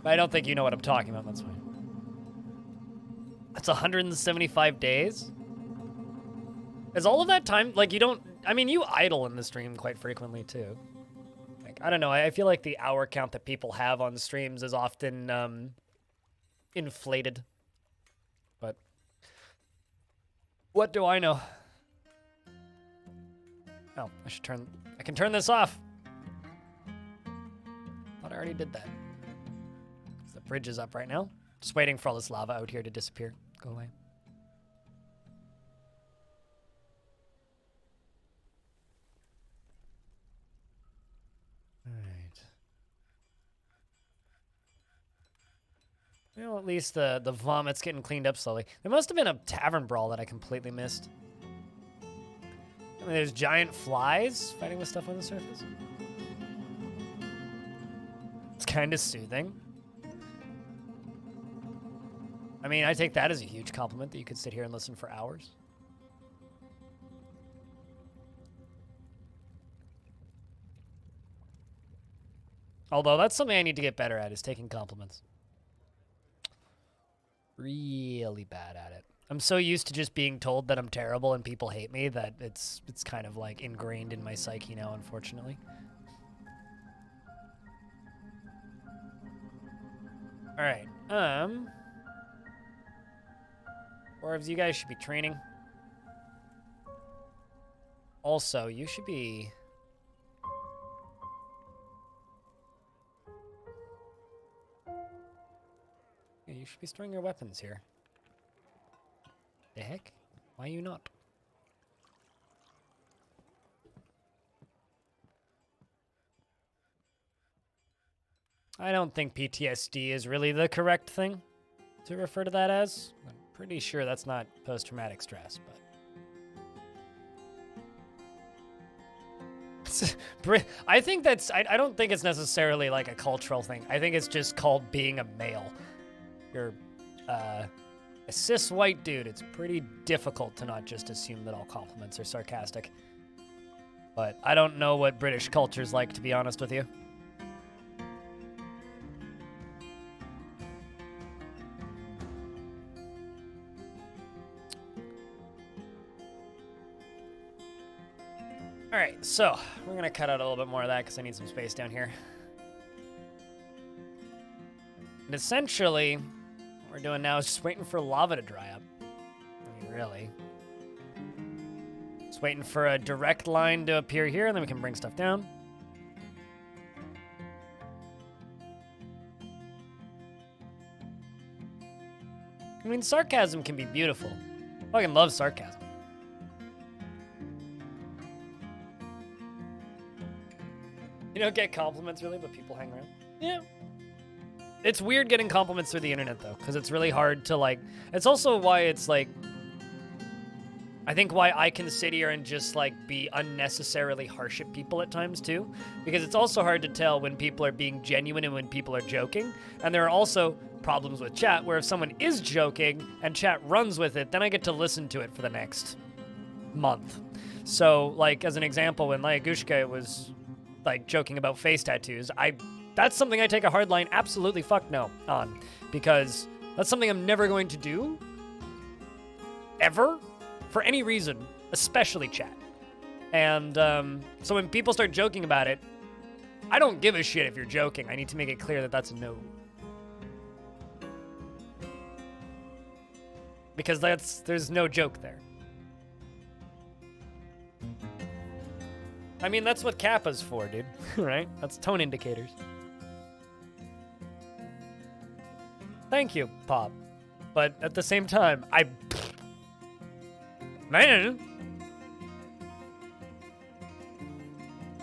I don't think you know what I'm talking about. That's fine. That's 175 days? Is all of that time, like, you don't... I mean, you idle in the stream quite frequently, too. Like, I don't know. I feel like the hour count that people have on streams is often, inflated. But... what do I know? Oh, I can turn this off. Thought I already did that. The bridge is up right now. Just waiting for all this lava out here to disappear. Go away. All right. Well, at least the vomit's getting cleaned up slowly. There must have been a tavern brawl that I completely missed. I mean, there's giant flies fighting with stuff on the surface. It's kind of soothing. I mean, I take that as a huge compliment that you could sit here and listen for hours. Although that's something I need to get better at, is taking compliments. Really bad at it. I'm so used to just being told that I'm terrible and people hate me that it's kind of like ingrained in my psyche now, unfortunately. All right. Dwarves, you guys should be training. Also, you should be... yeah, you should be storing your weapons here. The heck? Why you not? I don't think PTSD is really the correct thing to refer to that as. I'm pretty sure that's not post-traumatic stress, but... I think that's... I don't think it's necessarily like a cultural thing. I think it's just called being a male. You're, A cis white dude, it's pretty difficult to not just assume that all compliments are sarcastic. But I don't know what British culture's like, to be honest with you. All right, so we're gonna cut out a little bit more of that because I need some space down here. And essentially, what we're doing now is just waiting for lava to dry up. I mean, really. Just waiting for a direct line to appear here, and then we can bring stuff down. I mean, sarcasm can be beautiful. I fucking love sarcasm. You don't get compliments really, but people hang around. Yeah. It's weird getting compliments through the internet though, because it's really hard to like. It's also why it's like. I think why I can sit here and just like be unnecessarily harsh at people at times too, because it's also hard to tell when people are being genuine and when people are joking. And there are also problems with chat where if someone is joking and chat runs with it, then I get to listen to it for the next month. So like as an example, when Lyagushka was like joking about face tattoos, that's something I take a hard line absolutely fuck no on, because that's something I'm never going to do ever for any reason, especially chat. And so when people start joking about it, I don't give a shit if you're joking. I need to make it clear that that's a no. Because there's no joke there. I mean, that's what Kappa's for, dude, right? That's tone indicators. Thank you, Pop. But at the same time, man,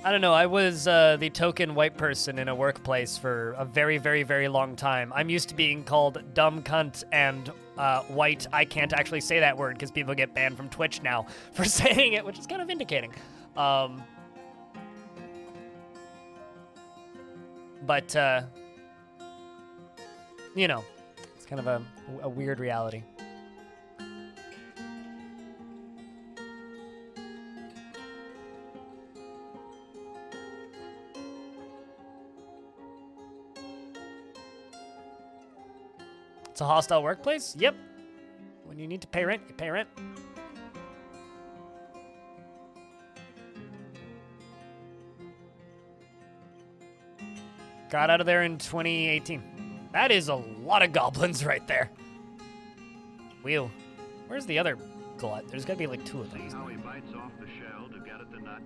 I don't know. I was the token white person in a workplace for a very, very, very long time. I'm used to being called dumb cunt and white. I can't actually say that word because people get banned from Twitch now for saying it, which is kind of vindicating. But, you know, it's kind of a weird reality. It's a hostile workplace? Yep. When you need to pay rent, you pay rent. Got out of there in 2018. That is a lot of goblins right there. Wheel. Where's the other glut? There's gotta be like 2 of these. How he bites off the shell to get at the nut.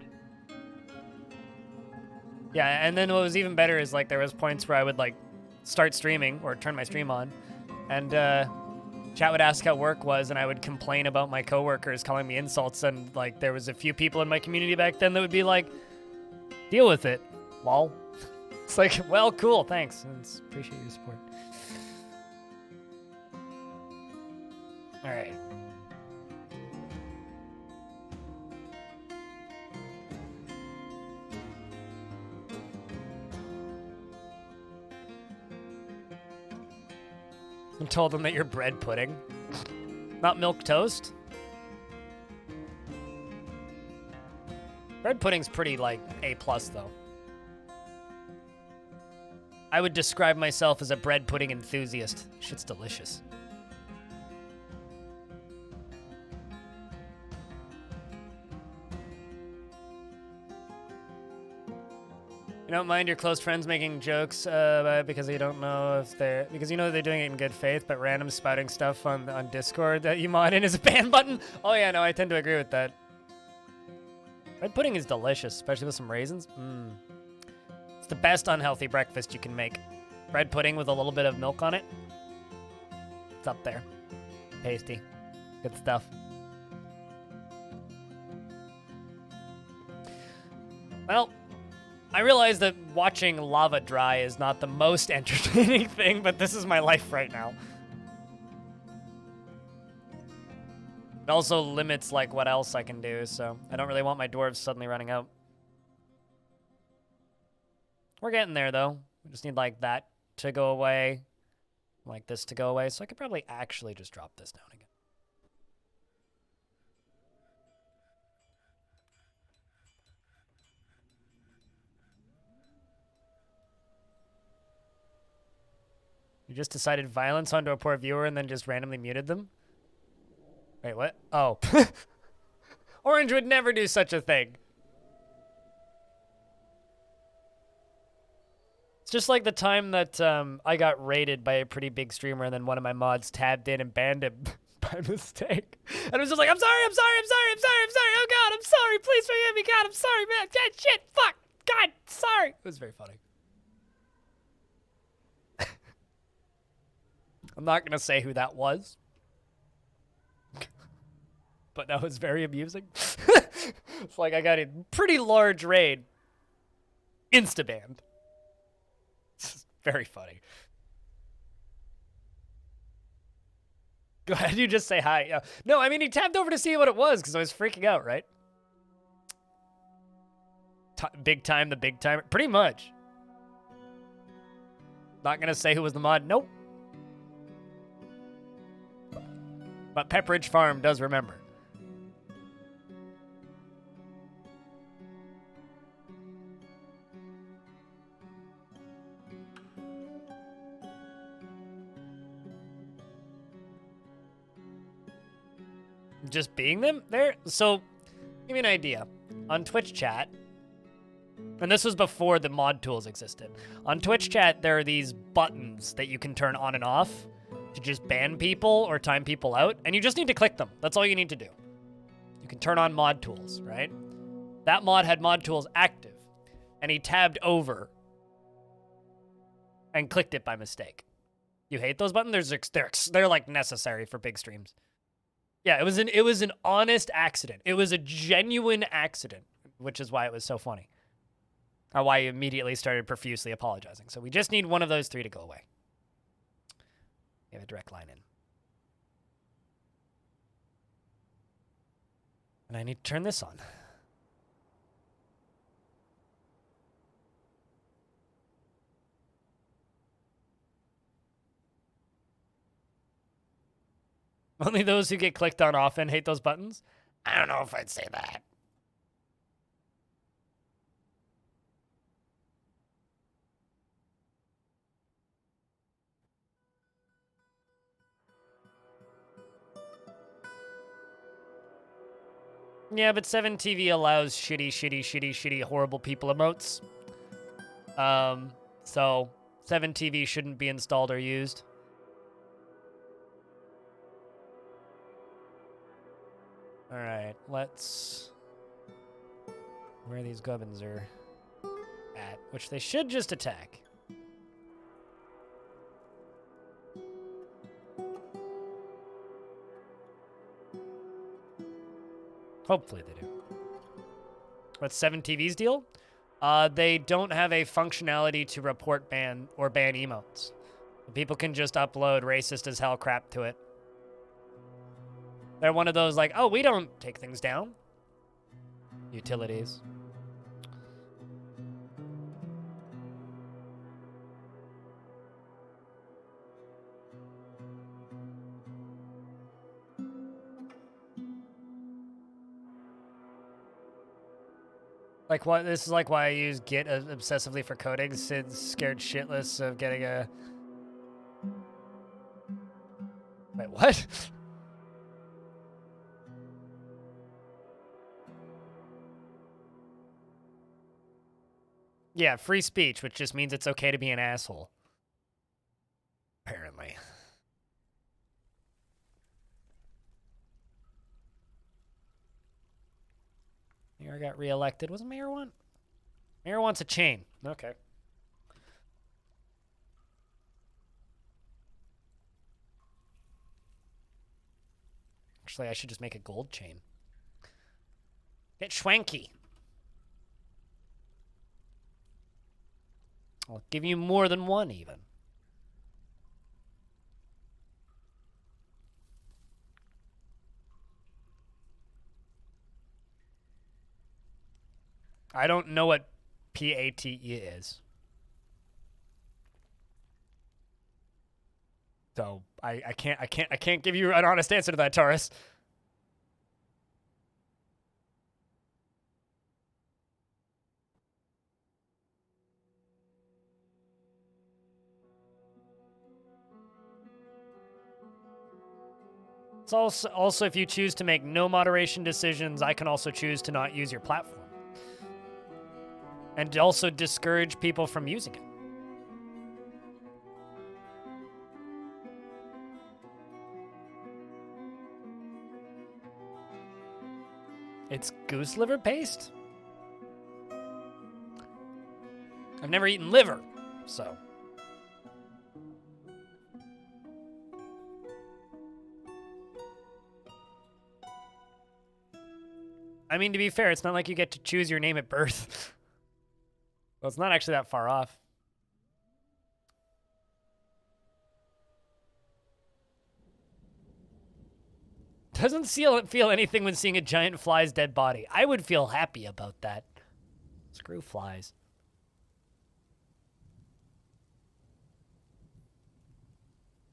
Yeah, and then what was even better is like there was points where I would like start streaming or turn my stream on, and chat would ask how work was, and I would complain about my coworkers calling me insults, and like there was a few people in my community back then that would be like, deal with it, lol. It's like, well, cool, thanks. Appreciate your support. All right. I told them that you're bread pudding, not milk toast. Bread pudding's pretty like A+ though. I would describe myself as a bread pudding enthusiast. Shit's delicious. You don't mind your close friends making jokes because you don't know if they're... Because you know they're doing it in good faith, but random spouting stuff on Discord that you mod in is a ban button? Oh yeah, no, I tend to agree with that. Bread pudding is delicious, especially with some raisins. Mmm. It's the best unhealthy breakfast you can make. Bread pudding with a little bit of milk on it. It's up there. Tasty. Good stuff. Well, I realize that watching lava dry is not the most entertaining thing, but this is my life right now. It also limits like what else I can do, so I don't really want my dwarves suddenly running out. We're getting there, though. We just need, like, that to go away. like this to go away, so I could probably actually just drop this down again. You just decided violence onto a poor viewer and then just randomly muted them? Wait, what? Oh. Orange would never do such a thing. It's just like the time that I got raided by a pretty big streamer and then one of my mods tabbed in and banned him by mistake. And it was just like, I'm sorry. Oh God, I'm sorry. Please forgive me. God, I'm sorry, man. Shit, fuck. God, sorry. It was very funny. I'm not going to say who that was. But that was very amusing. It's like I got a pretty large raid. Insta-banned. It's very funny. Go ahead, you just say hi. No, I mean, he tapped over to see what it was because I was freaking out, right? Big time, the big timer. Pretty much. Not going to say who was the mod. Nope. But Pepperidge Farm does remember. Just being them there? So, give me an idea. On Twitch chat, and this was before the mod tools existed. On Twitch chat, there are these buttons that you can turn on and off to just ban people or time people out, and you just need to click them. That's all you need to do. You can turn on mod tools, right? That mod had mod tools active, and he tabbed over and clicked it by mistake. You hate those buttons? They're like necessary for big streams. Yeah, it was an honest accident. It was a genuine accident, which is why it was so funny. Or why he immediately started profusely apologizing. So we just need one of those three to go away. We have a direct line in. And I need to turn this on. Only those who get clicked on often hate those buttons? I don't know if I'd say that. Yeah, but 7TV allows shitty, horrible people emotes. So 7TV shouldn't be installed or used. All right, let's... Where these gubbins are at, which they should just attack. Hopefully they do. What's 7TV's deal? They don't have a functionality to report ban or ban emotes. People can just upload racist as hell crap to it. They're one of those like, oh, we don't take things down. Utilities. Like what? This is like why I use Git obsessively for coding. Sid's scared shitless of getting a... Wait, what? Yeah, free speech, which just means it's okay to be an asshole. Apparently. Mayor got reelected. Wasn't Mayor want? Mayor wants a chain. Okay. Actually, I should just make a gold chain. Get schwanky. I'll give you more than one, even. I don't know what PATE is. So I can't give you an honest answer to that, Taurus. It's also if you choose to make no moderation decisions, I can also choose to not use your platform. And also discourage people from using it. It's goose liver paste? I've never eaten liver, so. I mean, to be fair, it's not like you get to choose your name at birth. Well, it's not actually that far off. Doesn't feel anything when seeing a giant fly's dead body. I would feel happy about that. Screw flies.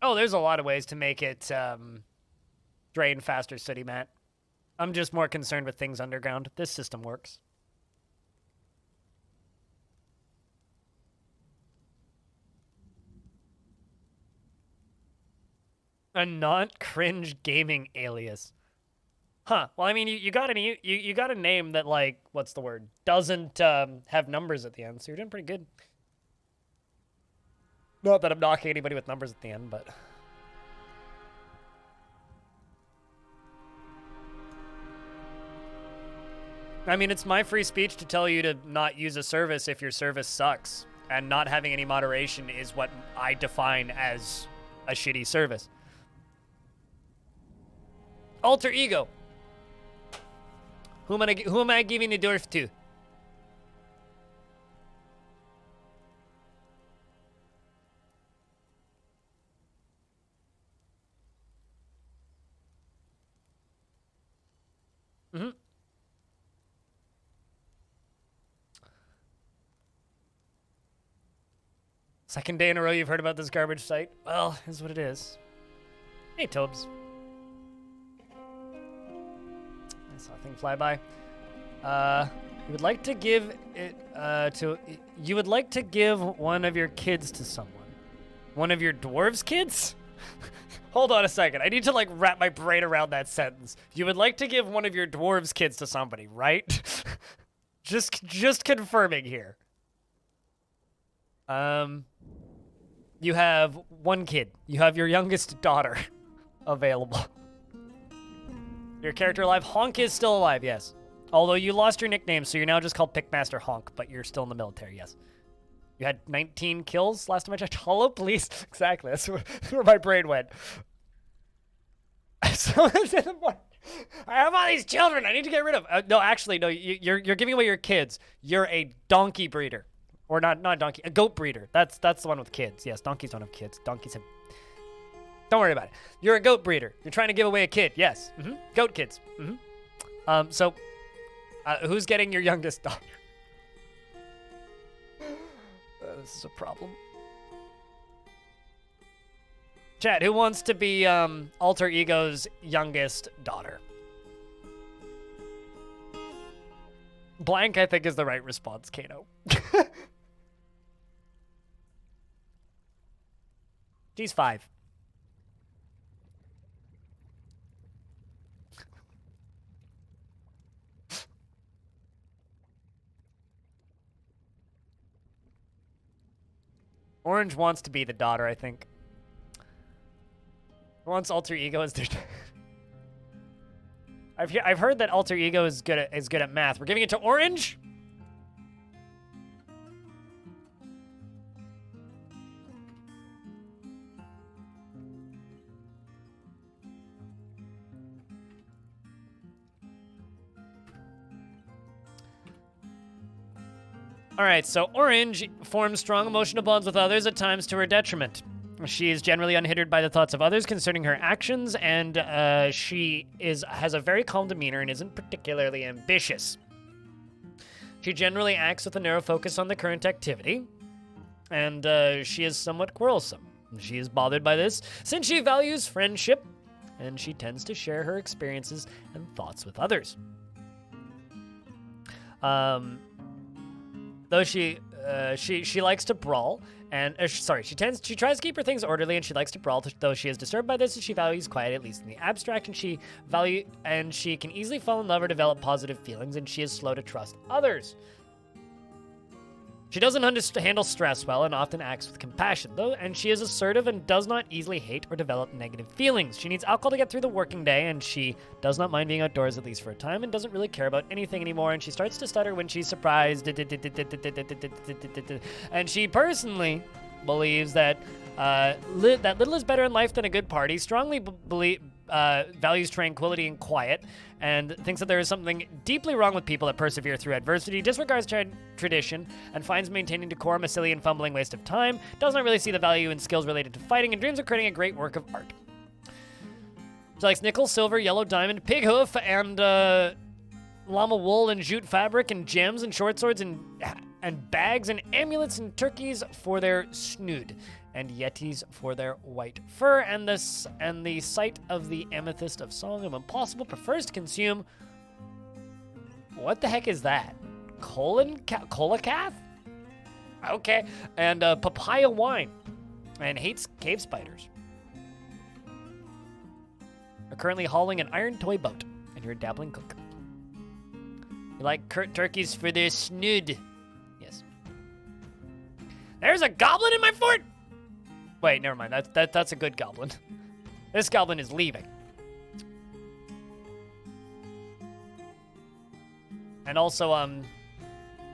Oh, there's a lot of ways to make it drain faster, City Matt. I'm just more concerned with things underground. This system works. A not cringe gaming alias. Huh. Well, I mean, you got a name that, like, what's the word? Doesn't have numbers at the end, so you're doing pretty good. Not that I'm knocking anybody with numbers at the end, but... I mean, it's my free speech to tell you to not use a service if your service sucks. And not having any moderation is what I define as a shitty service. Alter ego. Who am I giving the dwarf to? Mm-hmm. Second day in a row you've heard about this garbage site? Well, is what it is. Hey, Tobes. I saw a thing fly by. You would like to give it you would like to give one of your kids to someone. One of your dwarves' kids? Hold on a second. I need to, like, wrap my brain around that sentence. You would like to give one of your dwarves' kids to somebody, right? just confirming here. You have one kid. You have your youngest daughter available. Your character alive? Honk is still alive, yes. Although you lost your nickname, so you're now just called Pickmaster Honk, but you're still in the military, yes. You had 19 kills last time I checked. Hello, police. Exactly, that's where my brain went. So I have all these children I need to get rid of. No, actually, no, you're giving away your kids. You're a donkey breeder. Or not donkey, a goat breeder. That's the one with kids. Yes, donkeys don't have kids. Donkeys have... Don't worry about it. You're a goat breeder. You're trying to give away a kid. Yes. Mm-hmm. Goat kids. Mm-hmm. So, who's getting your youngest daughter? This is a problem. Chat, who wants to be Alter Ego's youngest daughter? Blank, I think, is the right response, Kano. She's 5. Orange wants to be the daughter, I think. Wants Alter Ego as their... I've heard that Alter Ego is good at math. We're giving it to Orange? Alright, so Orange forms strong emotional bonds with others, at times to her detriment. She is generally unhindered by the thoughts of others concerning her actions, and she has a very calm demeanor and isn't particularly ambitious. She generally acts with a narrow focus on the current activity, and she is somewhat quarrelsome. She is bothered by this since she values friendship and she tends to share her experiences and thoughts with others. Though she likes to brawl, and she tries to keep her things orderly, and she likes to brawl. Though she is disturbed by this, she values quiet, at least in the abstract, and she can easily fall in love or develop positive feelings, and she is slow to trust others. She doesn't handle stress well and often acts with compassion, though, and she is assertive and does not easily hate or develop negative feelings. She needs alcohol to get through the working day, and she does not mind being outdoors at least for a time and doesn't really care about anything anymore, and she starts to stutter when she's surprised. And she personally believes that that little is better in life than a good party, strongly values tranquility and quiet, and thinks that there is something deeply wrong with people that persevere through adversity, disregards tradition, and finds maintaining decorum a silly and fumbling waste of time, does not really see the value in skills related to fighting, and dreams of creating a great work of art. She likes nickel, silver, yellow diamond, pig hoof, and llama wool and jute fabric, and gems and short swords and bags and amulets and turkeys for their snood, and yetis for their white fur, and the sight of the amethyst of Song of Impossible prefers to consume. What the heck is that? Colacath? Okay. And papaya wine, and hates cave spiders. Are currently hauling an iron toy boat, and you're a dabbling cook. You like turkeys for their snood. Yes. There's a goblin in my fort! Wait, never mind. That's a good goblin. This goblin is leaving. And also,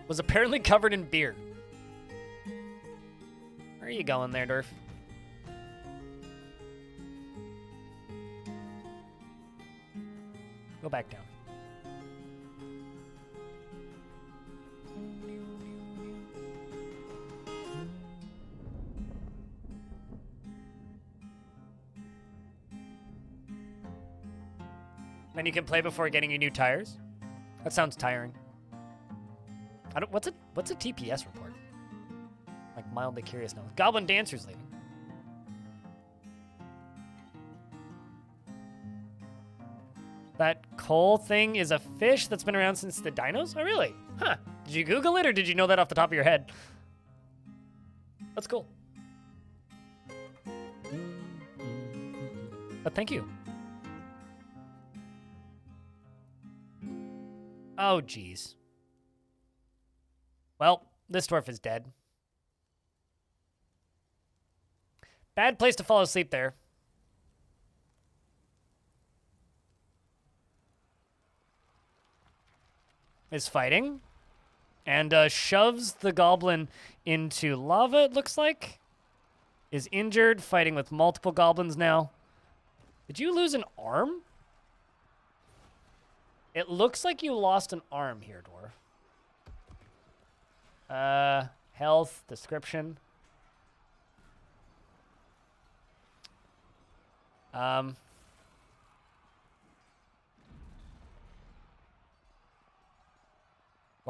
was apparently covered in beer. Where are you going there, Dwarf? Go back down. Then you can play before getting your new tires? That sounds tiring. What's a TPS report? Like, mildly curious now. Goblin Dancer's leaving. That coal thing is a fish that's been around since the dinos? Oh, really? Huh. Did you Google it, or did you know that off the top of your head? That's cool. But thank you. Oh, geez. Well, this dwarf is dead. Bad place to fall asleep there. Is fighting. And shoves the goblin into lava, it looks like. Is injured, fighting with multiple goblins now. Did you lose an arm? It looks like you lost an arm here, dwarf. Health, description. Well,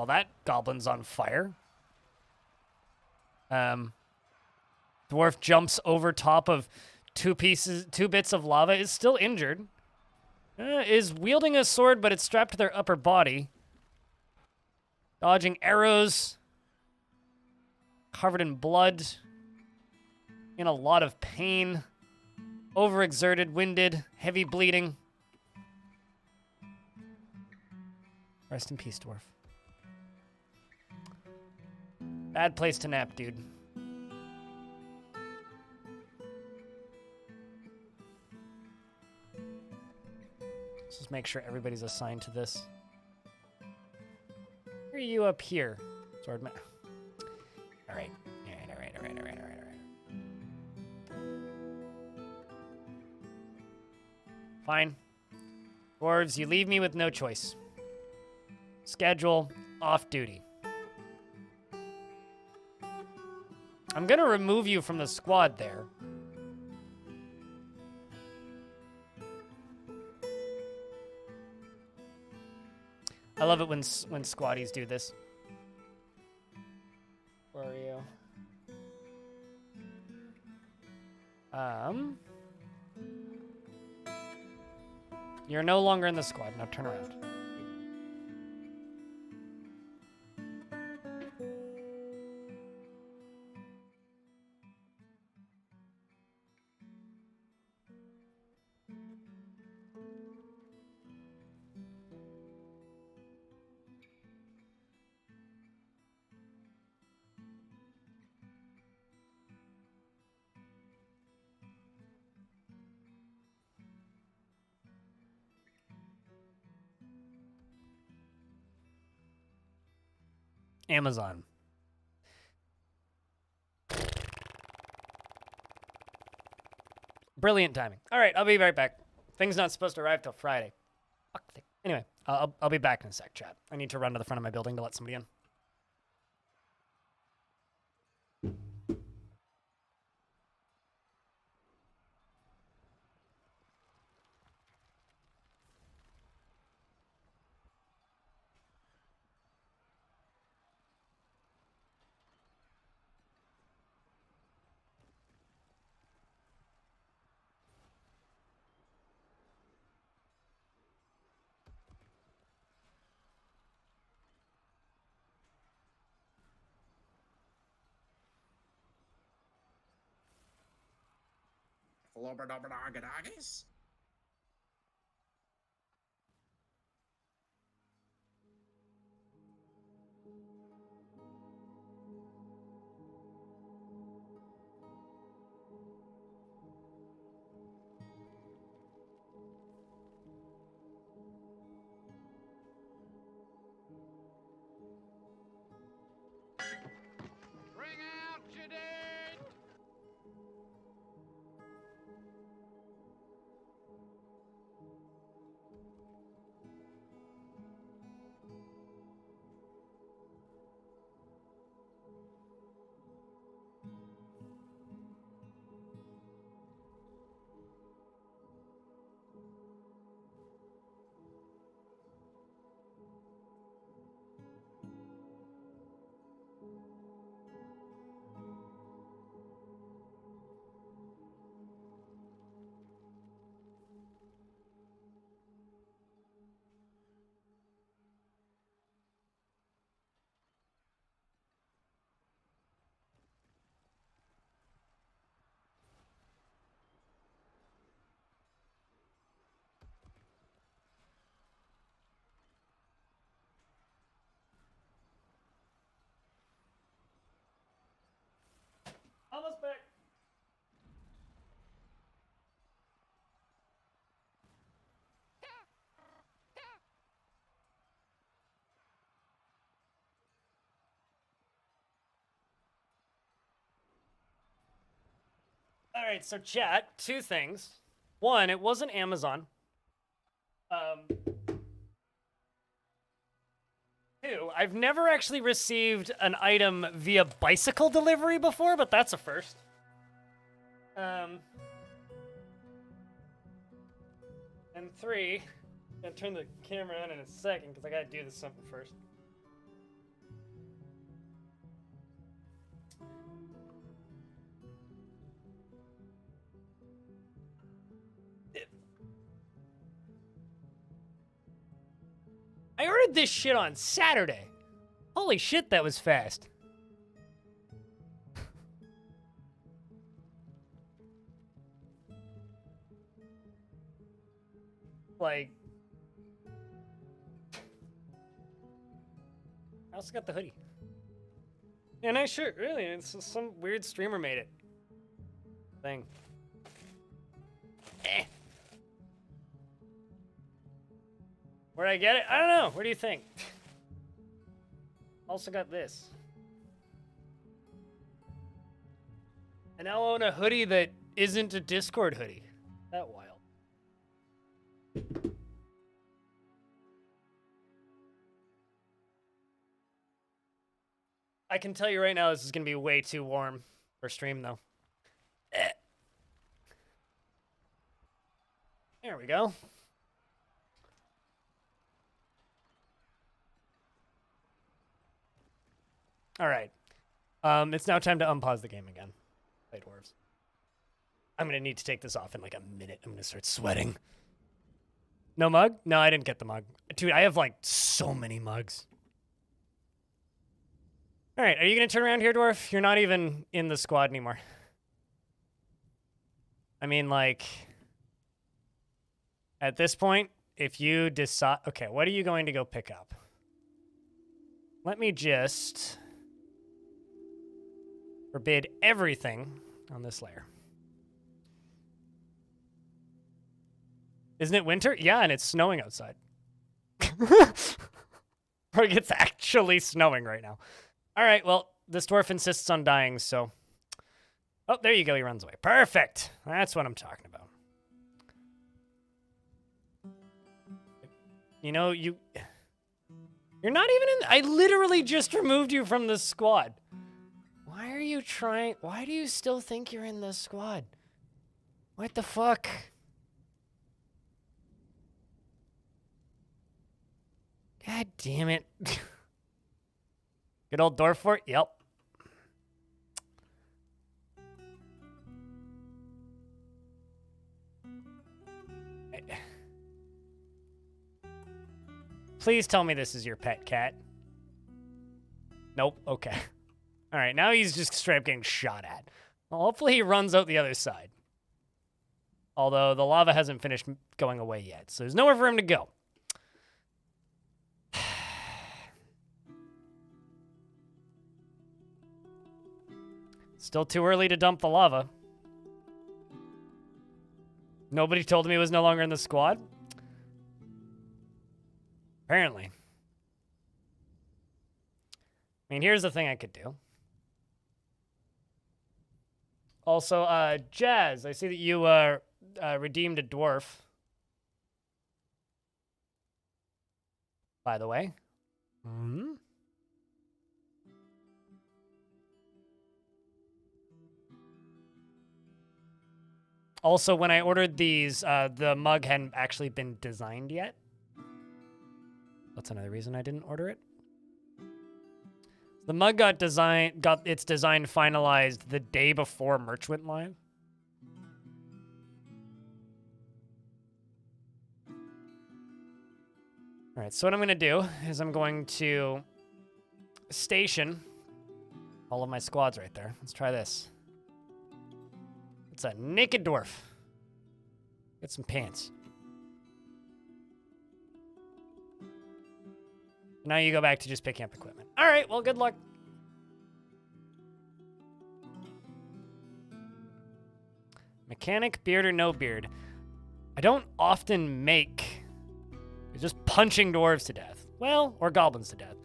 that goblin's on fire. Dwarf jumps over top of two bits of lava, is still injured. Is wielding a sword, but it's strapped to their upper body. Dodging arrows. Covered in blood. In a lot of pain. Overexerted, winded, heavy bleeding. Rest in peace, dwarf. Bad place to nap, dude. Let's just make sure everybody's assigned to this. Where are you up here, swordman? All right. All right. Fine. Dwarves, you leave me with no choice. Schedule off duty. I'm gonna remove you from the squad there. I love it when squaddies do this. Where are you? You're no longer in the squad. Now turn around. Amazon. Brilliant timing. All right, I'll be right back. Thing's not supposed to arrive till Friday. Fuck thing. Anyway, I'll be back in a sec, chat. I need to run to the front of my building to let somebody in. Flobberdobberdoggadoggies? Bring out your dead! Almost back. All right, so chat, two things. One, it wasn't Amazon. Two, I've never actually received an item via bicycle delivery before, but that's a first. And three, I'm gonna turn the camera on in a second because I gotta do this something first. I ordered this shit on Saturday. Holy shit, that was fast. Like, I also got the hoodie. Yeah, nice shirt, really. It's just some weird streamer made it. Thing. Where'd I get it? I don't know. Where do you think? Also got this. I now own a hoodie that isn't a Discord hoodie. That wild. I can tell you right now, this is gonna be way too warm for stream, though. There we go. All right. It's now time to unpause the game again. Play dwarves. I'm gonna need to take this off in like a minute. I'm gonna start sweating. No mug? No, I didn't get the mug. Dude, I have like so many mugs. All right, are you gonna turn around here, Dwarf? You're not even in the squad anymore. I mean, like, at this point, if you decide... Okay, what are you going to go pick up? Let me just forbid everything on this layer. Isn't it winter? Yeah, and it's snowing outside. Like, it's actually snowing right now. All right, well, this dwarf insists on dying, so... Oh, there you go, he runs away. Perfect! That's what I'm talking about. You know, you're not even in... I literally just removed you from the squad. Why are you trying... Why do you still think you're in the squad? What the fuck? God damn it. Good old Dwarf Fort? Yep. Please tell me this is your pet cat. Nope. Okay. All right, now he's just straight up getting shot at. Well, hopefully he runs out the other side. Although the lava hasn't finished going away yet, so there's nowhere for him to go. Still too early to dump the lava. Nobody told me he was no longer in the squad? Apparently. I mean, here's the thing I could do. Also, Jazz, I see that you redeemed a dwarf. By the way. Hmm? Also, when I ordered these, the mug hadn't actually been designed yet. That's another reason I didn't order it. The mug got its design finalized the day before merch went live. All right, so what I'm going to do is I'm going to station all of my squads right there. Let's try this. It's a naked dwarf. Get some pants. Now you go back to just picking up equipment. All right, well, good luck. Mechanic, beard or no beard. I don't often make just punching dwarves to death. Well, or goblins to death.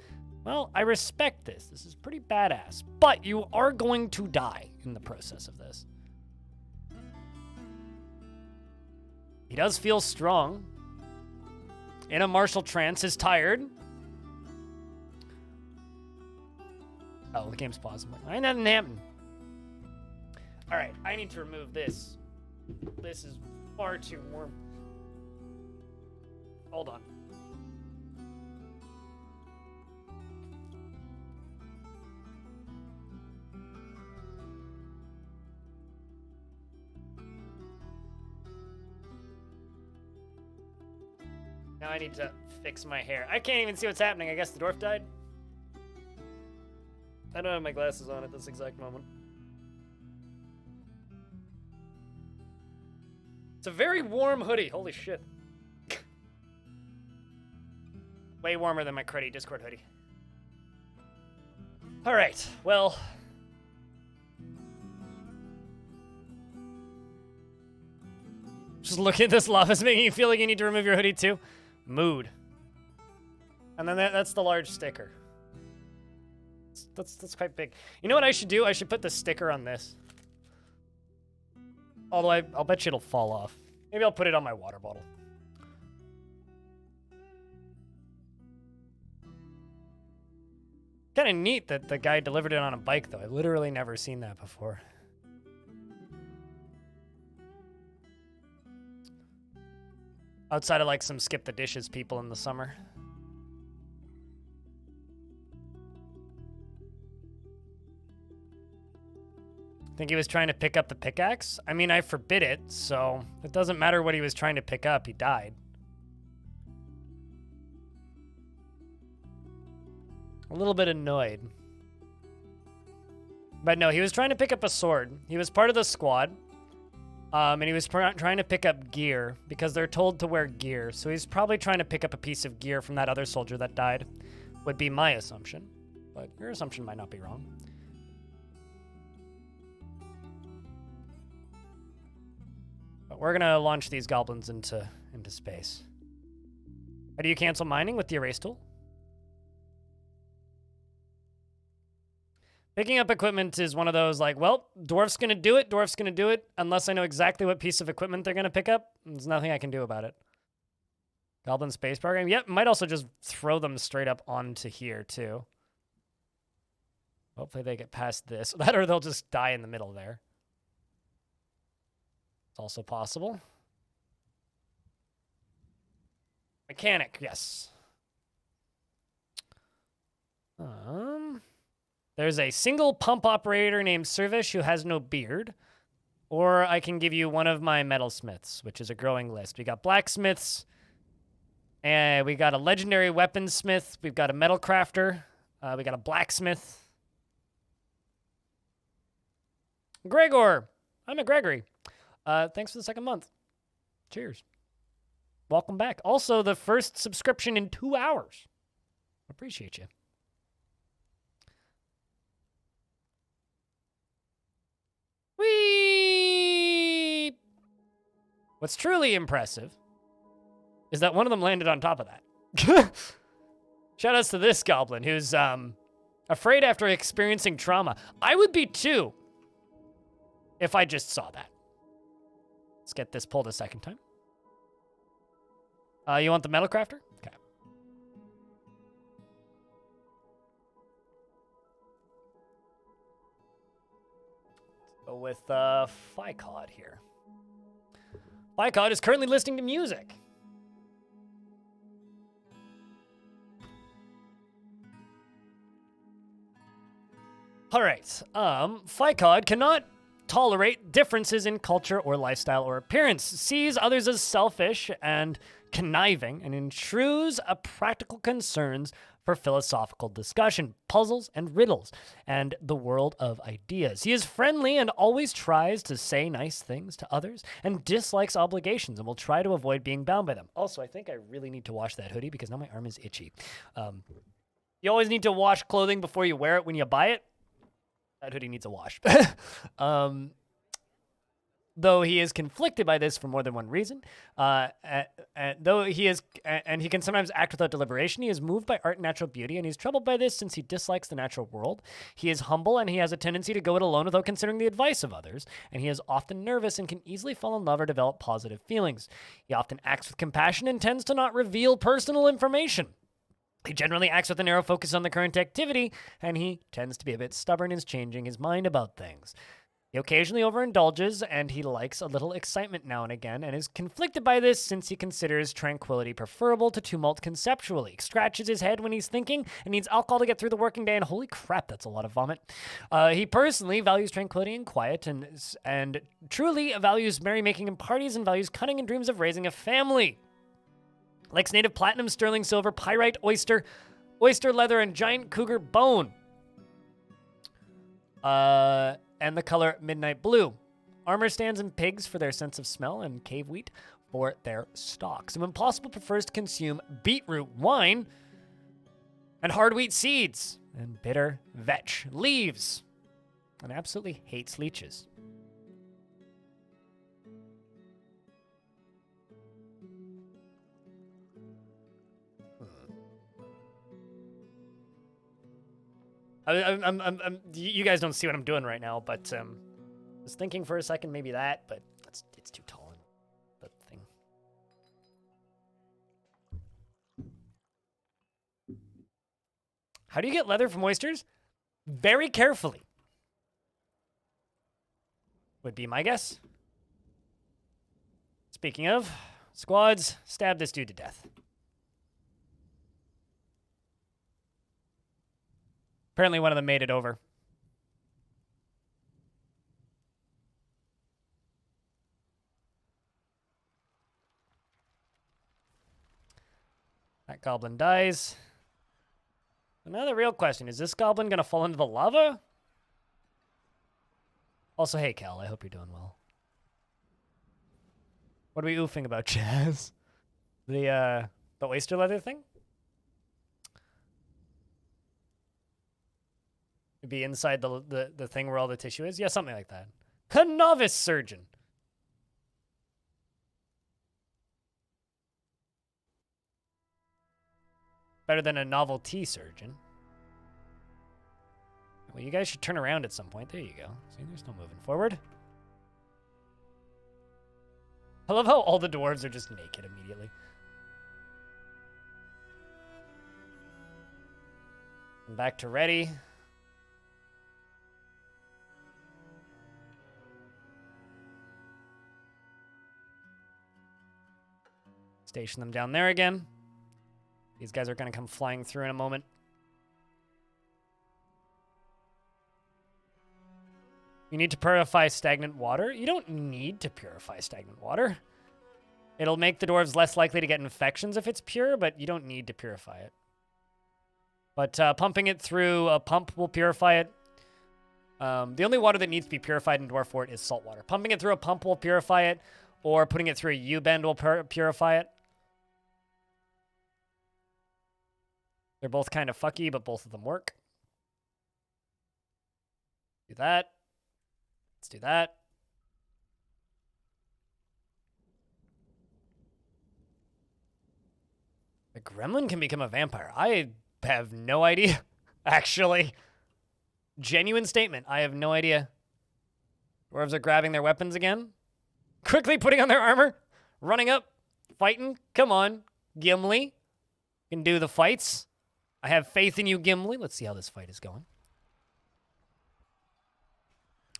Well, I respect this. This is pretty badass. But you are going to die in the process of this. He does feel strong. In a martial trance, is tired. Oh, the game's paused. I ain't nothing happening. All right, I need to remove this. This is far too warm. Hold on. Now I need to fix my hair. I can't even see what's happening. I guess the dwarf died. I don't have my glasses on at this exact moment. It's a very warm hoodie. Holy shit. Way warmer than my cruddy Discord hoodie. All right, well. Just looking at this lava is making you feel like you need to remove your hoodie too. Mood. And then that's the large sticker. That's quite big. You know what I should do? I should put the sticker on this. Although I'll bet you it'll fall off. Maybe I'll put it on my water bottle. Kind of neat that the guy delivered it on a bike, though. I've literally never seen that before. Outside of like some skip the dishes people in the summer. Think he was trying to pick up the pickaxe? I mean, I forbid it, so it doesn't matter what he was trying to pick up. He died. A little bit annoyed. But no, he was trying to pick up a sword. He was part of the squad. And he was trying to pick up gear because they're told to wear gear. So he's probably trying to pick up a piece of gear from that other soldier that died, would be my assumption. But your assumption might not be wrong. But we're gonna launch these goblins into space. How do you cancel mining with the erase tool? Picking up equipment is one of those like, well, dwarf's gonna do it, unless I know exactly what piece of equipment they're gonna pick up. There's nothing I can do about it. Goblin space program. Yep, might also just throw them straight up onto here too. Hopefully they get past this. That or they'll just die in the middle there. It's also possible. Mechanic, yes. There's a single pump operator named Servish who has no beard. Or I can give you one of my metalsmiths, which is a growing list. We got blacksmiths, and we got a legendary weaponsmith. We've got a metal crafter. We got a blacksmith. Gregor. I'm a Gregory. Thanks for the second month. Cheers. Welcome back. Also, the first subscription in 2 hours. Appreciate you. Whee! What's truly impressive is that one of them landed on top of that. Shoutouts to this goblin who's afraid after experiencing trauma. I would be too if I just saw that. Let's get this pulled a second time. You want the metal crafter? Okay. Go with Ficod here. Ficod is currently listening to music. All right. Ficod cannot tolerate differences in culture or lifestyle or appearance, sees others as selfish and conniving, and intrudes a practical concerns for philosophical discussion, puzzles and riddles, and the world of ideas. He is friendly and always tries to say nice things to others and dislikes obligations and will try to avoid being bound by them. Also, I think I really need to wash that hoodie because now my arm is itchy. You always need to wash clothing before you wear it when you buy it. That hoodie needs a wash. Though he is conflicted by this for more than one reason, though he is, and he can sometimes act without deliberation, he is moved by art and natural beauty, and he's troubled by this since he dislikes the natural world. He is humble, and he has a tendency to go it alone without considering the advice of others, and he is often nervous and can easily fall in love or develop positive feelings. He often acts with compassion and tends to not reveal personal information. He generally acts with a narrow focus on the current activity, and he tends to be a bit stubborn in changing his mind about things. He occasionally overindulges, and he likes a little excitement now and again, and is conflicted by this since he considers tranquility preferable to tumult conceptually. Scratches his head when he's thinking, and needs alcohol to get through the working day, and holy crap, that's a lot of vomit. He personally values tranquility and quiet, and truly values merrymaking and parties, and values cunning and dreams of raising a family. Likes native platinum, sterling silver, pyrite, oyster leather, and giant cougar bone. And the color midnight blue. Armor stands and pigs for their sense of smell, and cave wheat for their stalks. And when possible, prefers to consume beetroot wine and hard wheat seeds and bitter vetch leaves, and absolutely hates leeches. You guys don't see what I'm doing right now, but I was thinking for a second maybe that, but it's too tall. That thing. How do you get leather from oysters? Very carefully. Would be my guess. Speaking of, squads, stab this dude to death. Apparently one of them made it over. That goblin dies. Now the real question, is this goblin gonna fall into the lava? Also, hey Cal, I hope you're doing well. What are we oofing about, Chaz? The oyster leather thing? It'd be inside the thing where all the tissue is? Yeah, something like that. A novice surgeon. Better than a novelty surgeon. Well, you guys should turn around at some point. There you go. See, there's no moving forward. I love how all the dwarves are just naked immediately. I'm back to ready. Station them down there again. These guys are going to come flying through in a moment. You need to purify stagnant water? You don't need to purify stagnant water. It'll make the dwarves less likely to get infections if it's pure, but you don't need to purify it. But pumping it through a pump will purify it. The only water that needs to be purified in Dwarf Fort is salt water. Pumping it through a pump will purify it, or putting it through a U-bend will purify it. They're both kind of fucky, but both of them work. Do that. Let's do that. The gremlin can become a vampire. I have no idea, actually. Genuine statement. I have no idea. Dwarves are grabbing their weapons again. Quickly putting on their armor. Running up. Fighting. Come on, Gimli. Can do the fights. I have faith in you, Gimli. Let's see how this fight is going.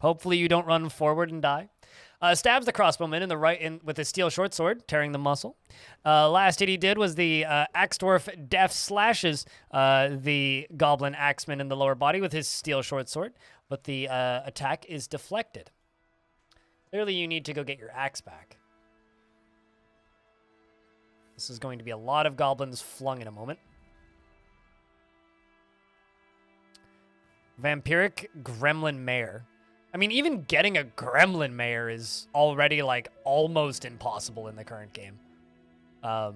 Hopefully you don't run forward and die. Stabs the crossbowman in the right with his steel short sword, tearing the muscle. Last hit he did was the axe dwarf def slashes the goblin axeman in the lower body with his steel short sword, but the attack is deflected. Clearly you need to go get your axe back. This is going to be a lot of goblins flung in a moment. Vampiric Gremlin Mare. I mean, even getting a Gremlin Mare is already, like, almost impossible in the current game. But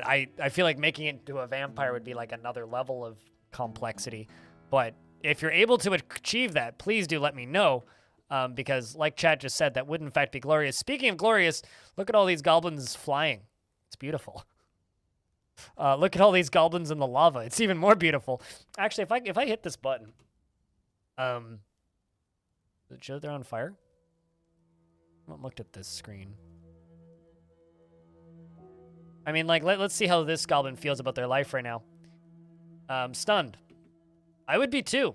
I feel like making it into a vampire would be, like, another level of complexity. But if you're able to achieve that, please do let me know. Because, like Chad just said, that would, in fact, be glorious. Speaking of glorious, look at all these goblins flying. It's beautiful. Look at all these goblins in the lava. It's even more beautiful. Actually, if I hit this button, does it show they're on fire? I haven't looked at this screen. I mean, like, let's see how this goblin feels about their life right now. Stunned. I would be too.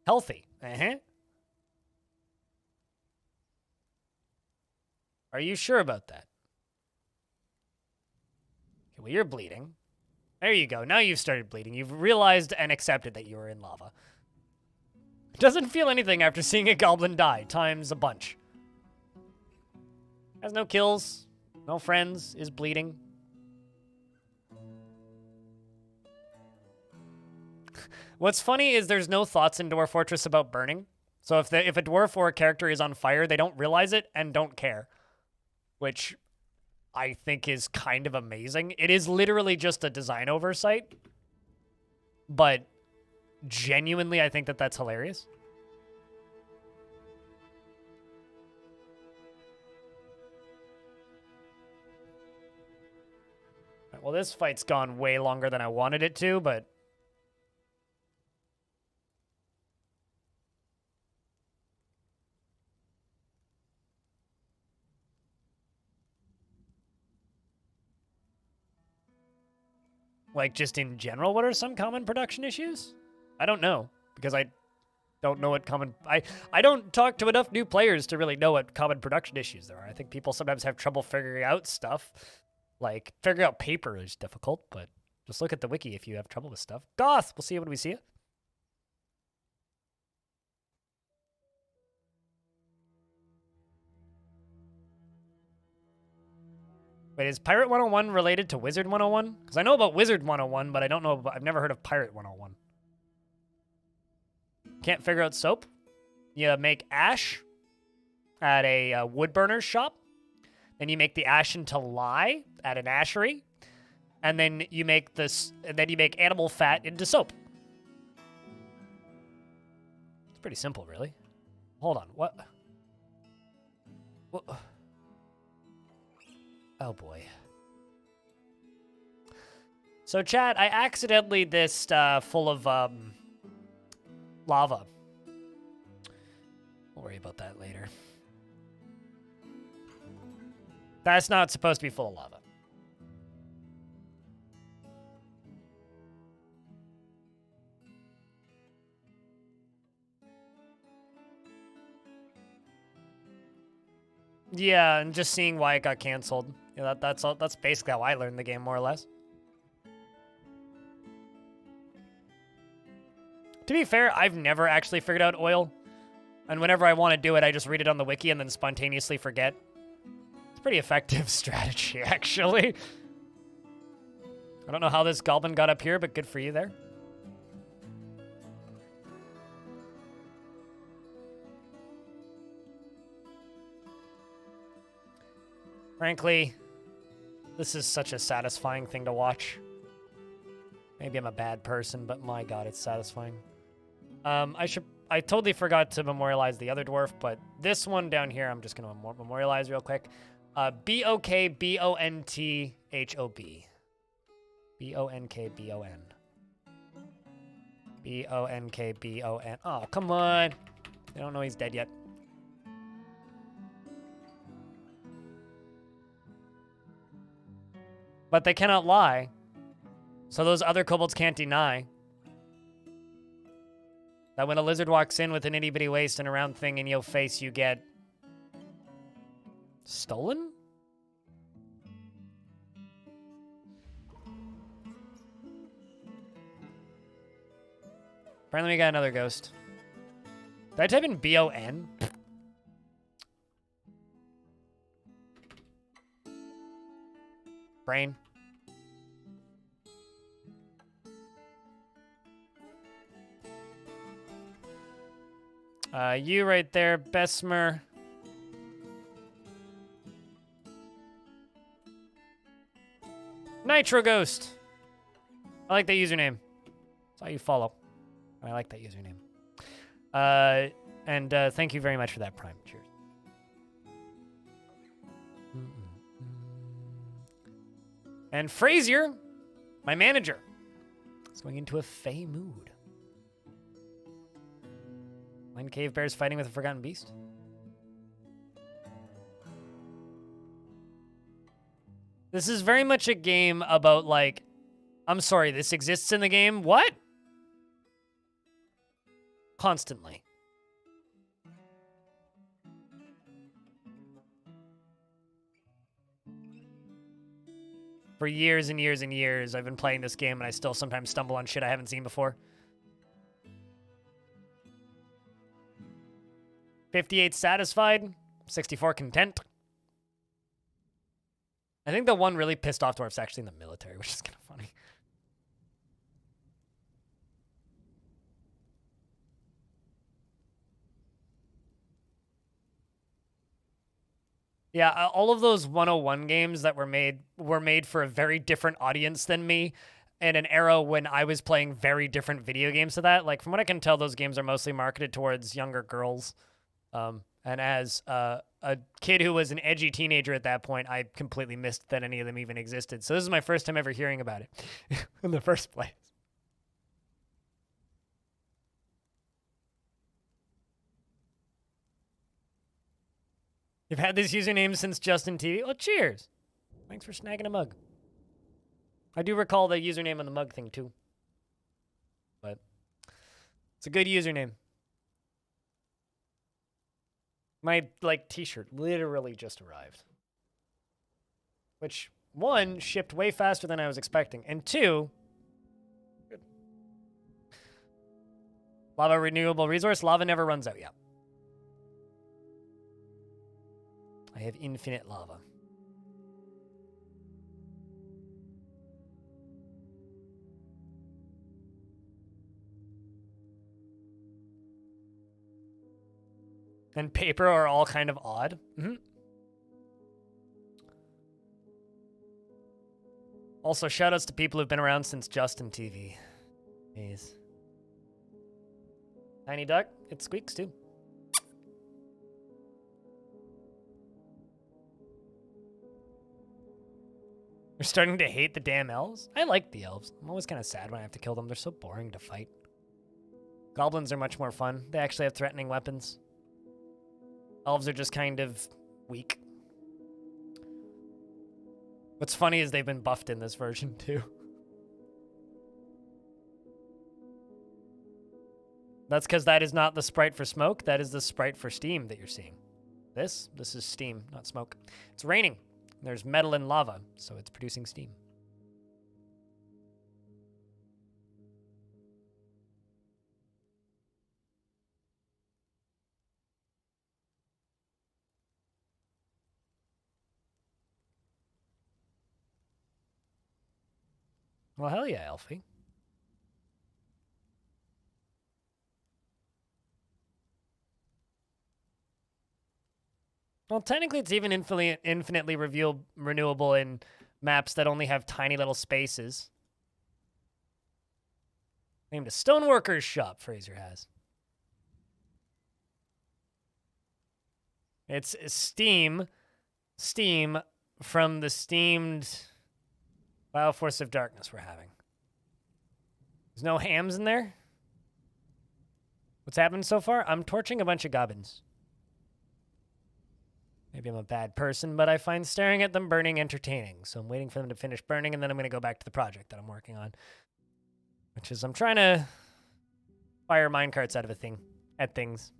Healthy. Are you sure about that? Well, you're bleeding. There you go. Now you've started bleeding. You've realized and accepted that you were in lava. Doesn't feel anything after seeing a goblin die, times a bunch. Has no kills, no friends, is bleeding. What's funny is there's no thoughts in Dwarf Fortress about burning. So if a dwarf or a character is on fire, they don't realize it and don't care. Which I think is kind of amazing. It is literally just a design oversight, but genuinely, I think that that's hilarious. Well, this fight's gone way longer than I wanted it to, but like, just in general, what are some common production issues? I don't know, because I don't know what common... I don't talk to enough new players to really know what common production issues there are. I think people sometimes have trouble figuring out stuff. Like, figuring out paper is difficult, but just look at the wiki if you have trouble with stuff. Goth! We'll see you when we see you. Wait, is Pirate 101 related to Wizard 101? Because I know about Wizard 101, but I don't know about, I've never heard of Pirate 101. Can't figure out soap? You make ash at a wood burner's shop. Then you make the ash into lye at an ashery. And then you make this, and then you make animal fat into soap. It's pretty simple, really. Hold on, what? Oh boy. So chat, I accidentally this full of lava. We'll worry about that later. That's not supposed to be full of lava. Yeah, and just seeing why it got canceled. Yeah, that's all. That's basically how I learned the game, more or less. To be fair, I've never actually figured out oil, and whenever I want to do it, I just read it on the wiki and then spontaneously forget. It's a pretty effective strategy, actually. I don't know how this goblin got up here, but good for you there. Frankly, this is such a satisfying thing to watch. Maybe I'm a bad person, but my god, it's satisfying. I totally forgot to memorialize the other dwarf, but this one down here, I'm just gonna memorialize real quick. B-O-K-B-O-N-T-H-O-B. B-O-N-K-B-O-N. B-O-N-K-B-O-N. Oh, come on. They don't know he's dead yet. But they cannot lie. So those other kobolds can't deny that when a lizard walks in with an itty-bitty waist and a round thing in your face, you get stolen? Apparently we got another ghost. Did I type in B-O-N? Brain. You right there, Besmer. Nitro Ghost. I like that username. That's how you follow. I like that username. And thank you very much for that Prime. Cheers. And Frazier, my manager, is going into a fey mood. Mind cave bears fighting with a forgotten beast? This is very much a game about, like, I'm sorry, this exists in the game? What? Constantly. For years and years and years, I've been playing this game, and I still sometimes stumble on shit I haven't seen before. 58 satisfied, 64 content. I think the one really pissed off dwarf's actually in the military, which is kind of funny. Yeah, all of those 101 games that were made for a very different audience than me in an era when I was playing very different video games to that. Like, from what I can tell, those games are mostly marketed towards younger girls. And as a kid who was an edgy teenager at that point, I completely missed that any of them even existed. So this is my first time ever hearing about it in the first place. You've had this username since Justin TV? Well, cheers. Thanks for snagging a mug. I do recall the username on the mug thing, too. But it's a good username. My, like, t-shirt literally just arrived. Which, one, shipped way faster than I was expecting. And two, good. Lava renewable resource. Lava never runs out, yeah. I have infinite lava. and paper are all kind of odd. Also, shoutouts to people who've been around since Justin TV. Jeez. Tiny Duck, it squeaks too. You're starting to hate the damn elves? I like the elves. I'm always kind of sad when I have to kill them. They're so boring to fight. Goblins are much more fun. They actually have threatening weapons. Elves are just kind of weak. What's funny is they've been buffed in this version too. That's because that is not the sprite for smoke. That is the sprite for steam that you're seeing. This is steam, not smoke. It's raining. There's metal and lava, so it's producing steam. Well, hell yeah, Elfie. Well, technically, it's even infinitely renewable in maps that only have tiny little spaces. Named a stoneworker's shop, Fraser has. It's steam from the steamed Bioforce of Darkness we're having. There's no hams in there? What's happened so far? I'm torching a bunch of goblins. Maybe I'm a bad person, but I find staring at them burning entertaining. So I'm waiting for them to finish burning, and then I'm going to go back to the project that I'm working on. Which is I'm trying to fire minecarts out of things.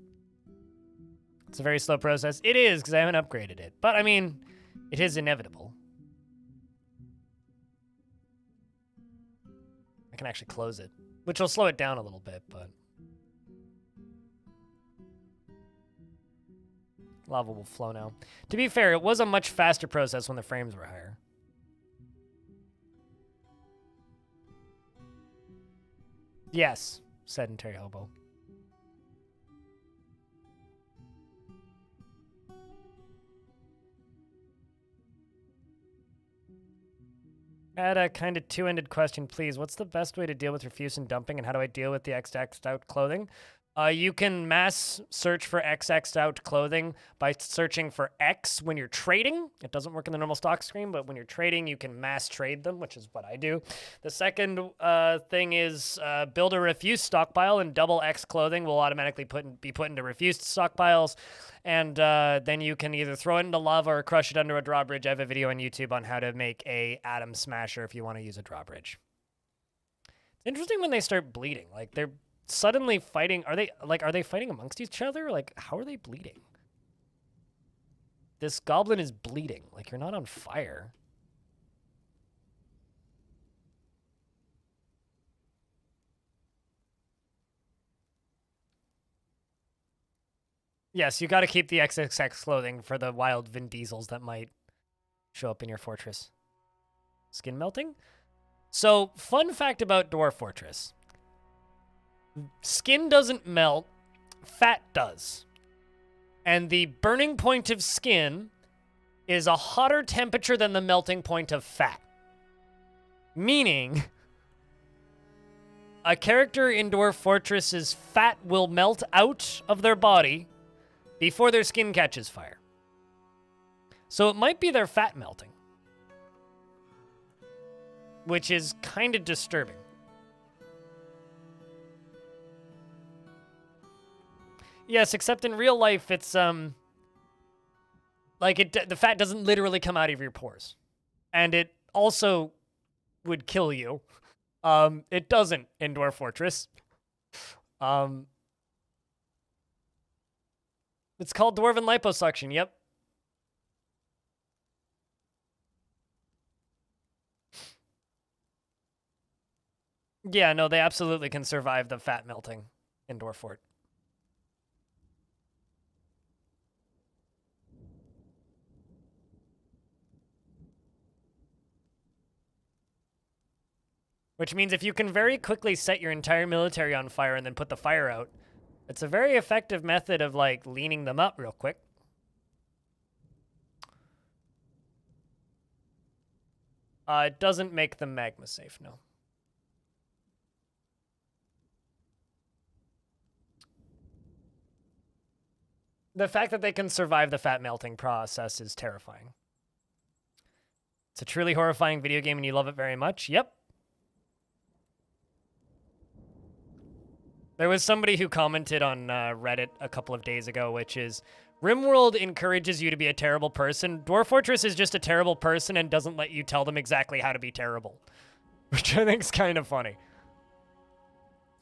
It's a very slow process. It is, because I haven't upgraded it. But, I mean, it is inevitable. I can actually close it, which will slow it down a little bit, but... Lava will flow now. To be fair, it was a much faster process when the frames were higher. Yes, sedentary hobo. I had a kind of two-ended question, please. What's the best way to deal with refuse and dumping, and how do I deal with the X'd out clothing? You can mass search for X'd out clothing by searching for X when you're trading. It doesn't work in the normal stock screen, but when you're trading, you can mass trade them, which is what I do. The second thing is build a refuse stockpile, and double X clothing will automatically be put into refused stockpiles. And then you can either throw it into lava or crush it under a drawbridge. I have a video on YouTube on how to make a atom smasher if you want to use a drawbridge. It's interesting when they start bleeding. Like, they're suddenly fighting. Are they fighting amongst each other? Like, how are they bleeding? This goblin is bleeding. Like, you're not on fire. Yes, you got to keep the XXX clothing for the wild Vin Diesels that might show up in your fortress. Skin melting? So, fun fact about Dwarf Fortress. Skin doesn't melt, fat does. And the burning point of skin is a hotter temperature than the melting point of fat. Meaning, a character in Dwarf Fortress's fat will melt out of their body before their skin catches fire. So it might be their fat melting, which is kind of disturbing. Yes, except in real life, it's, the fat doesn't literally come out of your pores. And it also would kill you. It doesn't in Dwarf Fortress. It's called Dwarven Liposuction, yep. Yeah, no, they absolutely can survive the fat melting in Dwarf Fort. Which means if you can very quickly set your entire military on fire and then put the fire out, It's a very effective method of, like, leaning them up real quick. It doesn't make them magma safe, no. The fact that they can survive the fat melting process is terrifying. It's a truly horrifying video game and you love it very much. Yep. There was somebody who commented on Reddit a couple of days ago, which is, RimWorld encourages you to be a terrible person. Dwarf Fortress is just a terrible person and doesn't let you tell them exactly how to be terrible. Which I think is kind of funny.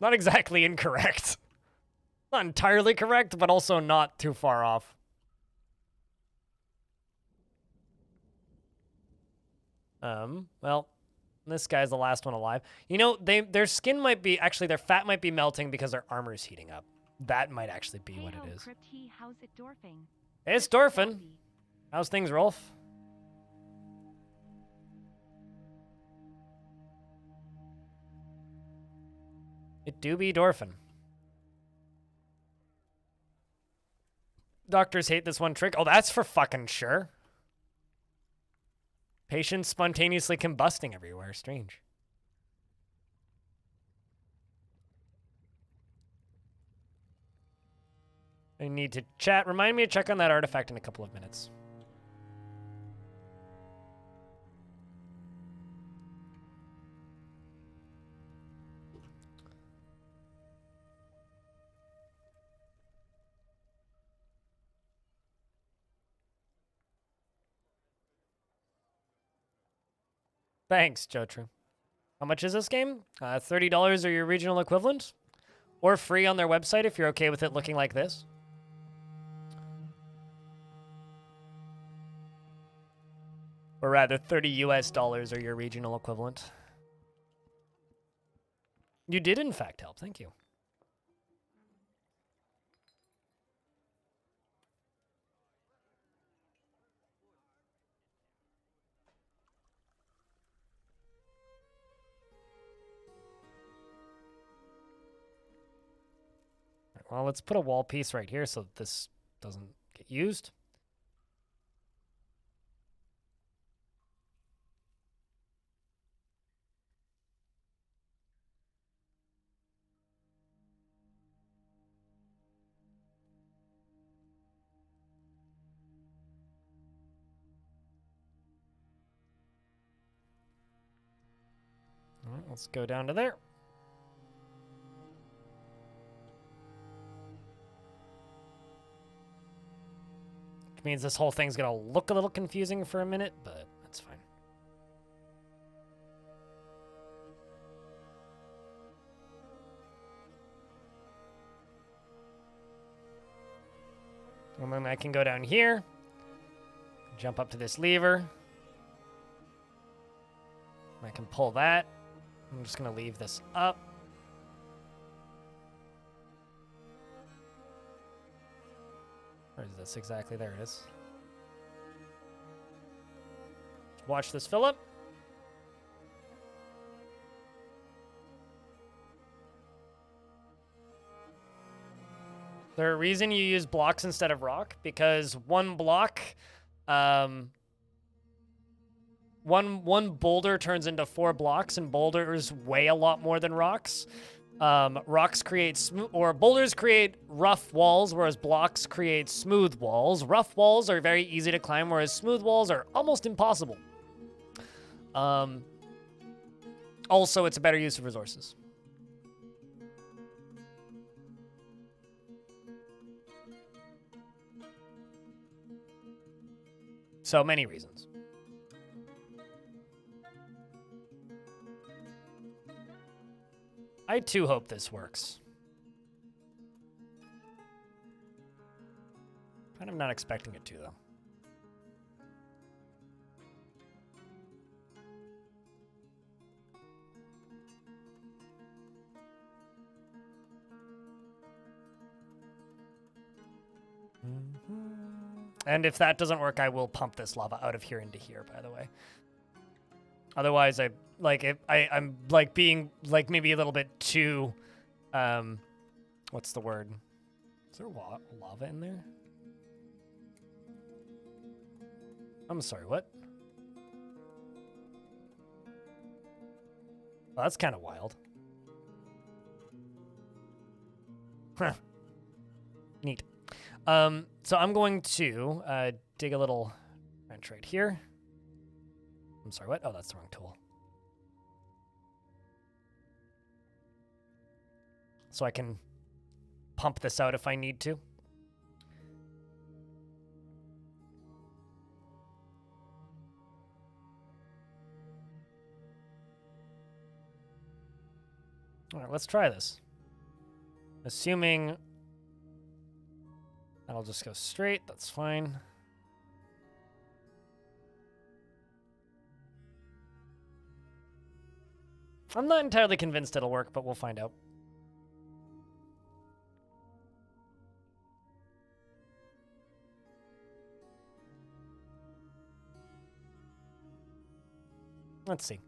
Not exactly incorrect. Not entirely correct, but also not too far off. Well, this guy's the last one alive. You know, their skin might be, actually their fat might be melting because their armor's heating up. That might actually be what it is. How's it dwarfing? Hey, it's Dorfin. How's things, Rolf? It do be Dorfin. Doctors hate this one trick. Oh, that's for fucking sure. Patients spontaneously combusting everywhere. Strange. I need to chat. Remind me to check on that artifact in a couple of minutes. Thanks, Jotru. How much is this game? $30 or your regional equivalent? Or free on their website if you're okay with it looking like this. Or rather, $30 US or your regional equivalent. You did, in fact, help. Thank you. Well, let's put a wall piece right here so that this doesn't get used. All right, let's go down to there. Which means this whole thing's gonna look a little confusing for a minute, but that's fine. And then I can go down here, jump up to this lever. I can pull that. I'm just gonna leave this up. Where is this exactly? There it is. Watch this fill up. There's a reason you use blocks instead of rock, because one block, one boulder turns into 4 blocks, and boulders weigh a lot more than rocks. Rocks create boulders create rough walls, whereas blocks create smooth walls. Rough walls are very easy to climb, whereas smooth walls are almost impossible. Also, it's a better use of resources. So many reasons. I too hope this works. Kind of not expecting it to, though. And if that doesn't work, I will pump this lava out of here into here, by the way. Otherwise, I'm like being like maybe a little bit too, what's the word? Is there lava in there? I'm sorry, what? Well, that's kind of wild. Huh. Neat. So I'm going to dig a little trench right here. I'm sorry, what? Oh, that's the wrong tool. So I can pump this out if I need to. All right, let's try this. Assuming that'll just go straight, that's fine. I'm not entirely convinced it'll work, but we'll find out. Let's see.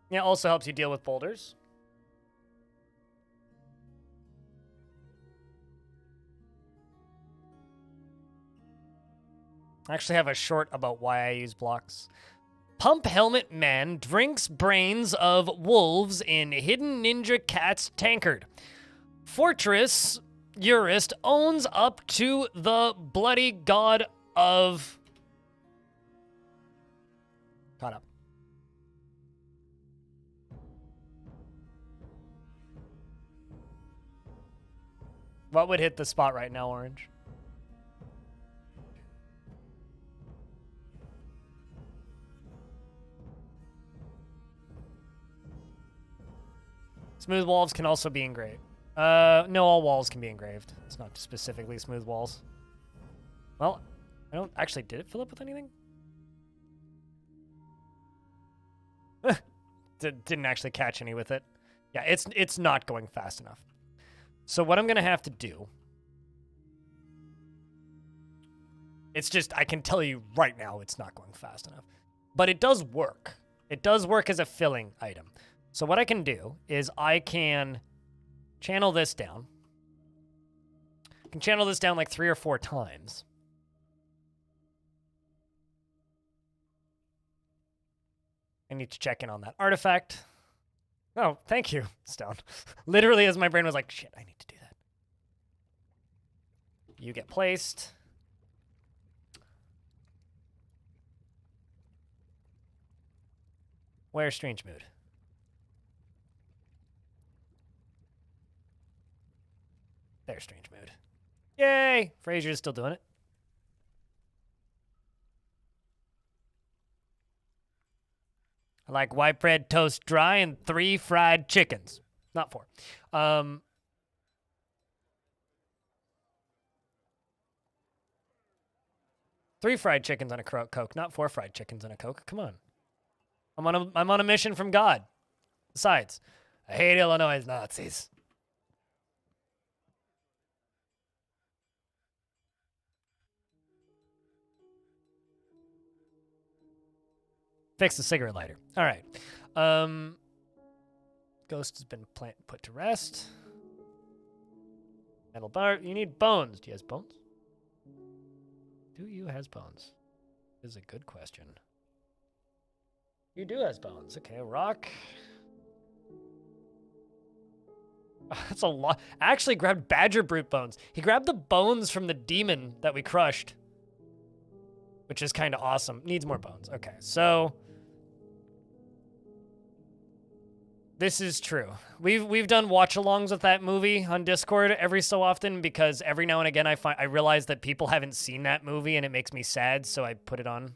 Yeah, also helps you deal with boulders. I actually have a short about why I use blocks. Pump Helmet Man drinks brains of wolves in Hidden Ninja Cat's tankard. Fortress Jurist owns up to the bloody god of... Caught up. What would hit the spot right now, Orange? Smooth walls can also be engraved. No, all walls can be engraved. It's not specifically smooth walls. Well, I don't actually, did it fill up with anything? Didn't actually catch any with it. Yeah, it's not going fast enough. So what I'm gonna have to do, it's just, I can tell you right now it's not going fast enough. But it does work. It does work as a filling item. So what I can do is I can channel this down. I can channel this down like 3 or 4 times. I need to check in on that artifact. Oh, thank you, Stone. Literally as my brain was like, shit, I need to do that. You get placed. Where's Strange Mood? There's Strange Mood. Yay! Frazier's still doing it. I like white bread toast dry and 3 fried chickens. Not 4. 3 fried chickens on a Coke, not 4 fried chickens on a Coke. Come on. I'm on a mission from God. Besides, I hate Illinois Nazis. Fix the cigarette lighter. All right. Ghost has been put to rest. Metal bar. You need bones. Do you have bones? Do you has bones? This is a good question. You do has bones. Okay, rock. That's a lot. I actually grabbed badger brute bones. He grabbed the bones from the demon that we crushed, which is kind of awesome. Needs more bones. Okay, so this is true. We've done watch-alongs with that movie on Discord every so often because every now and again I realize that people haven't seen that movie and it makes me sad, so I put it on and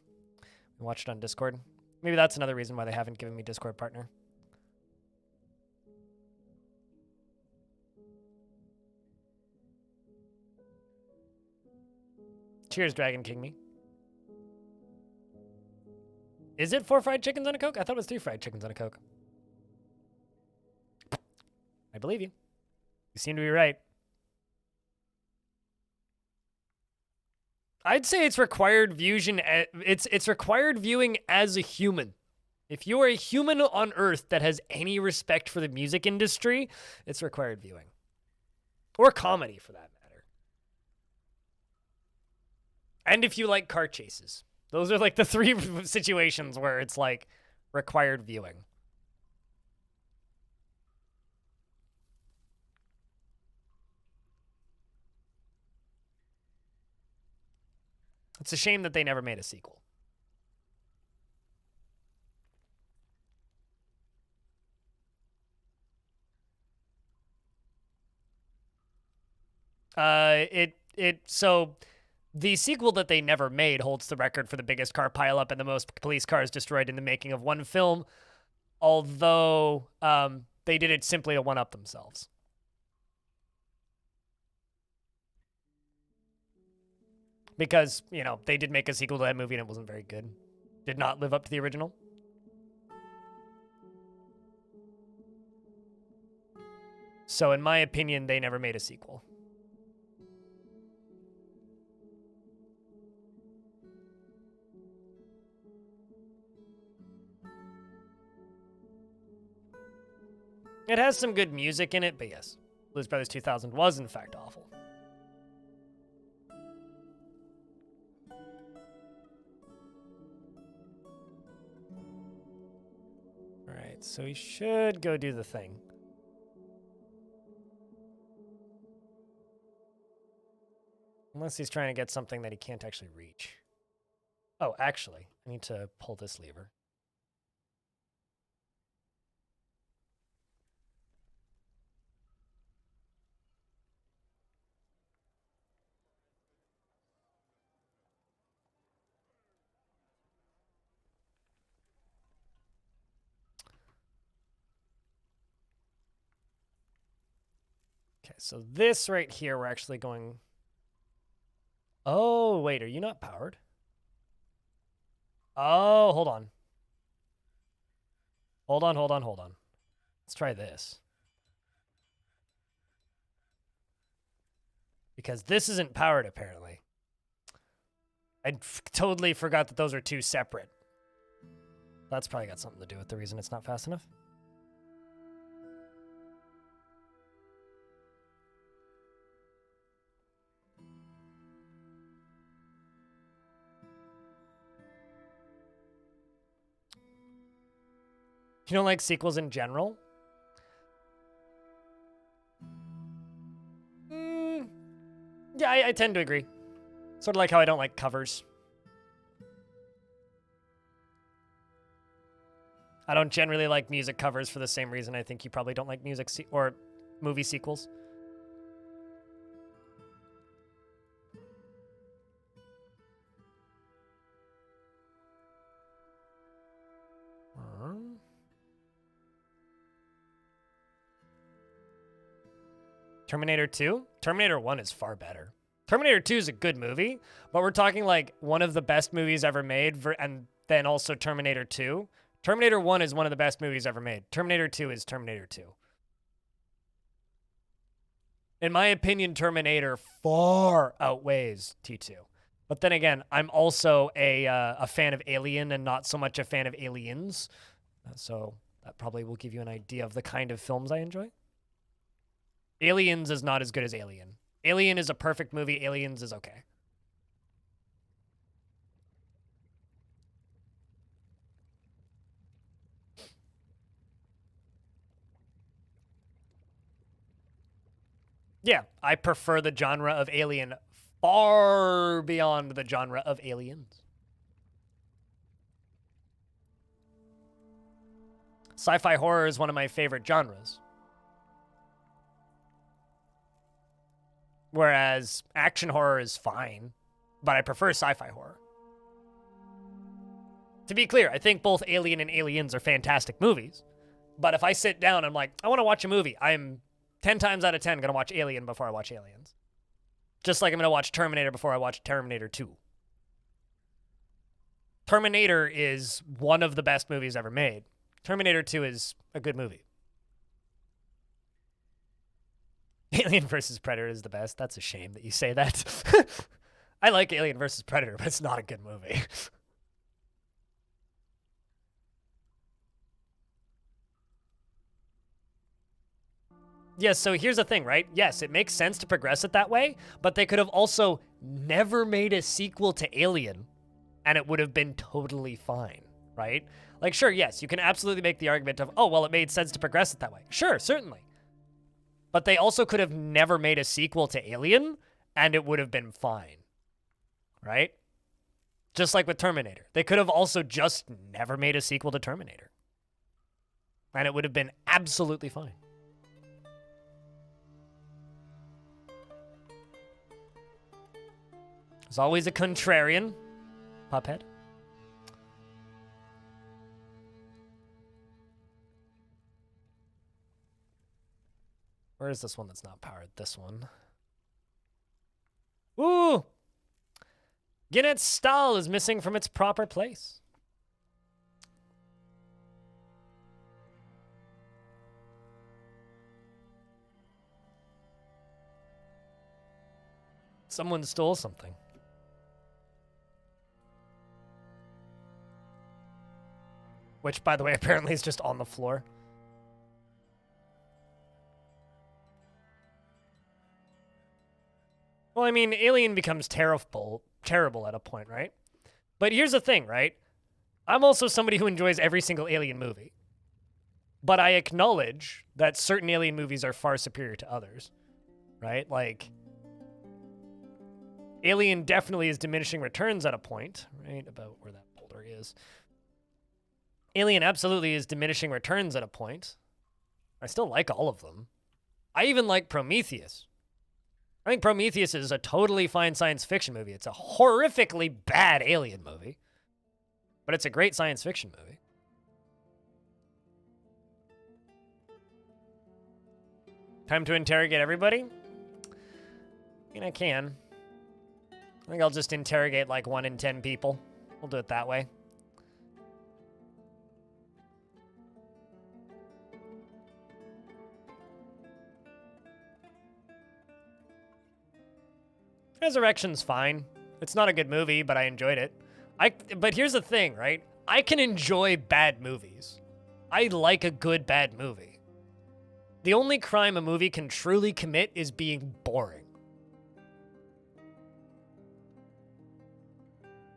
watch it on Discord. Maybe that's another reason why they haven't given me Discord partner. Cheers, Dragon King me. Is it 4 fried chickens on a Coke? I thought it was 3 fried chickens on a Coke. I believe you. You seem to be right. I'd say it's required viewing. It's required viewing as a human. If you are a human on Earth that has any respect for the music industry, it's required viewing. Or comedy, for that matter. And if you like car chases. Those are like the three situations where it's like required viewing. It's a shame that they never made a sequel. So the sequel that they never made holds the record for the biggest car pileup and the most police cars destroyed in the making of one film, although they did it simply to one-up themselves. Because, you know, they did make a sequel to that movie and it wasn't very good. Did not live up to the original. So in my opinion, they never made a sequel. It has some good music in it, but yes, Blues Brothers 2000 was in fact awful. Alright, so we should go do the thing. Unless he's trying to get something that he can't actually reach. Oh, actually, I need to pull this lever. Okay, so this right here, we're actually going... Oh, wait, are you not powered? Oh, hold on. Hold on. Let's try this. Because this isn't powered, apparently. I totally forgot that those are two separate. That's probably got something to do with the reason it's not fast enough. You don't like sequels in general? Yeah, I tend to agree. Sort of like how I don't like covers. I don't generally like music covers for the same reason I think you probably don't like music or movie sequels. Terminator 2? Terminator 1 is far better. Terminator 2 is a good movie, but we're talking like one of the best movies ever made, and then also Terminator 2. Terminator 1 is one of the best movies ever made. Terminator 2 is Terminator 2. In my opinion, Terminator far outweighs T2. But then again, I'm also a fan of Alien and not so much a fan of Aliens. So that probably will give you an idea of the kind of films I enjoy. Aliens is not as good as Alien. Alien is a perfect movie. Aliens is okay. Yeah, I prefer the genre of Alien far beyond the genre of Aliens. Sci-fi horror is one of my favorite genres. Whereas action horror is fine, but I prefer sci-fi horror. To be clear, I think both Alien and Aliens are fantastic movies. But if I sit down and I'm like, I want to watch a movie, I'm 10 times out of 10 going to watch Alien before I watch Aliens. Just like I'm going to watch Terminator before I watch Terminator 2. Terminator is one of the best movies ever made. Terminator 2 is a good movie. Alien vs. Predator is the best. That's a shame that you say that. I like Alien vs. Predator, but it's not a good movie. Yes, so here's the thing, right? Yes, it makes sense to progress it that way, but they could have also never made a sequel to Alien, and it would have been totally fine, right? Like, sure, yes, you can absolutely make the argument of, oh, well, it made sense to progress it that way. Sure, certainly. But they also could have never made a sequel to Alien, and it would have been fine, right? Just like with Terminator. They could have also just never made a sequel to Terminator, and it would have been absolutely fine. There's always a contrarian, Puphead. Where is this one that's not powered? This one. Ooh! Ginnett's stall is missing from its proper place. Someone stole something. Which, by the way, apparently is just on the floor. Well, I mean, Alien becomes terrible at a point, right? But here's the thing, right? I'm also somebody who enjoys every single Alien movie. But I acknowledge that certain Alien movies are far superior to others, right? Like, Alien definitely is diminishing returns at a point, right? About where that boulder is. Alien absolutely is diminishing returns at a point. I still like all of them. I even like Prometheus. I think Prometheus is a totally fine science fiction movie. It's a horrifically bad Alien movie, but it's a great science fiction movie. Time to interrogate everybody? I mean, I can. I think I'll just interrogate like 1 in 10 people. We'll do it that way. Resurrection's fine. It's not a good movie, but I enjoyed it. But here's the thing, right? I can enjoy bad movies. I like a good bad movie. The only crime a movie can truly commit is being boring.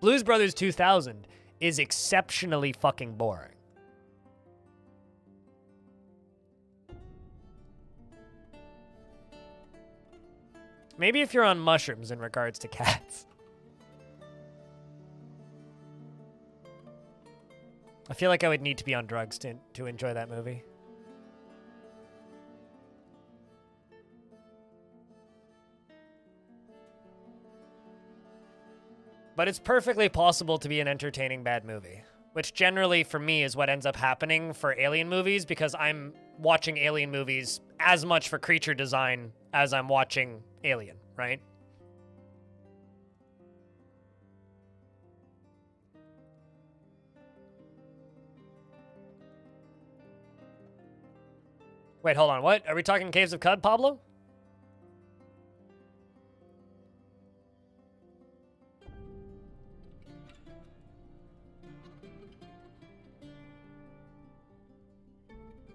Blues Brothers 2000 is exceptionally fucking boring. Maybe if you're on mushrooms in regards to cats. I feel like I would need to be on drugs to enjoy that movie. But it's perfectly possible to be an entertaining bad movie, which generally for me is what ends up happening for Alien movies, because I'm watching Alien movies as much for creature design as I'm watching Alien, right? Wait, hold on. What? Are we talking Caves of Cud, Pablo?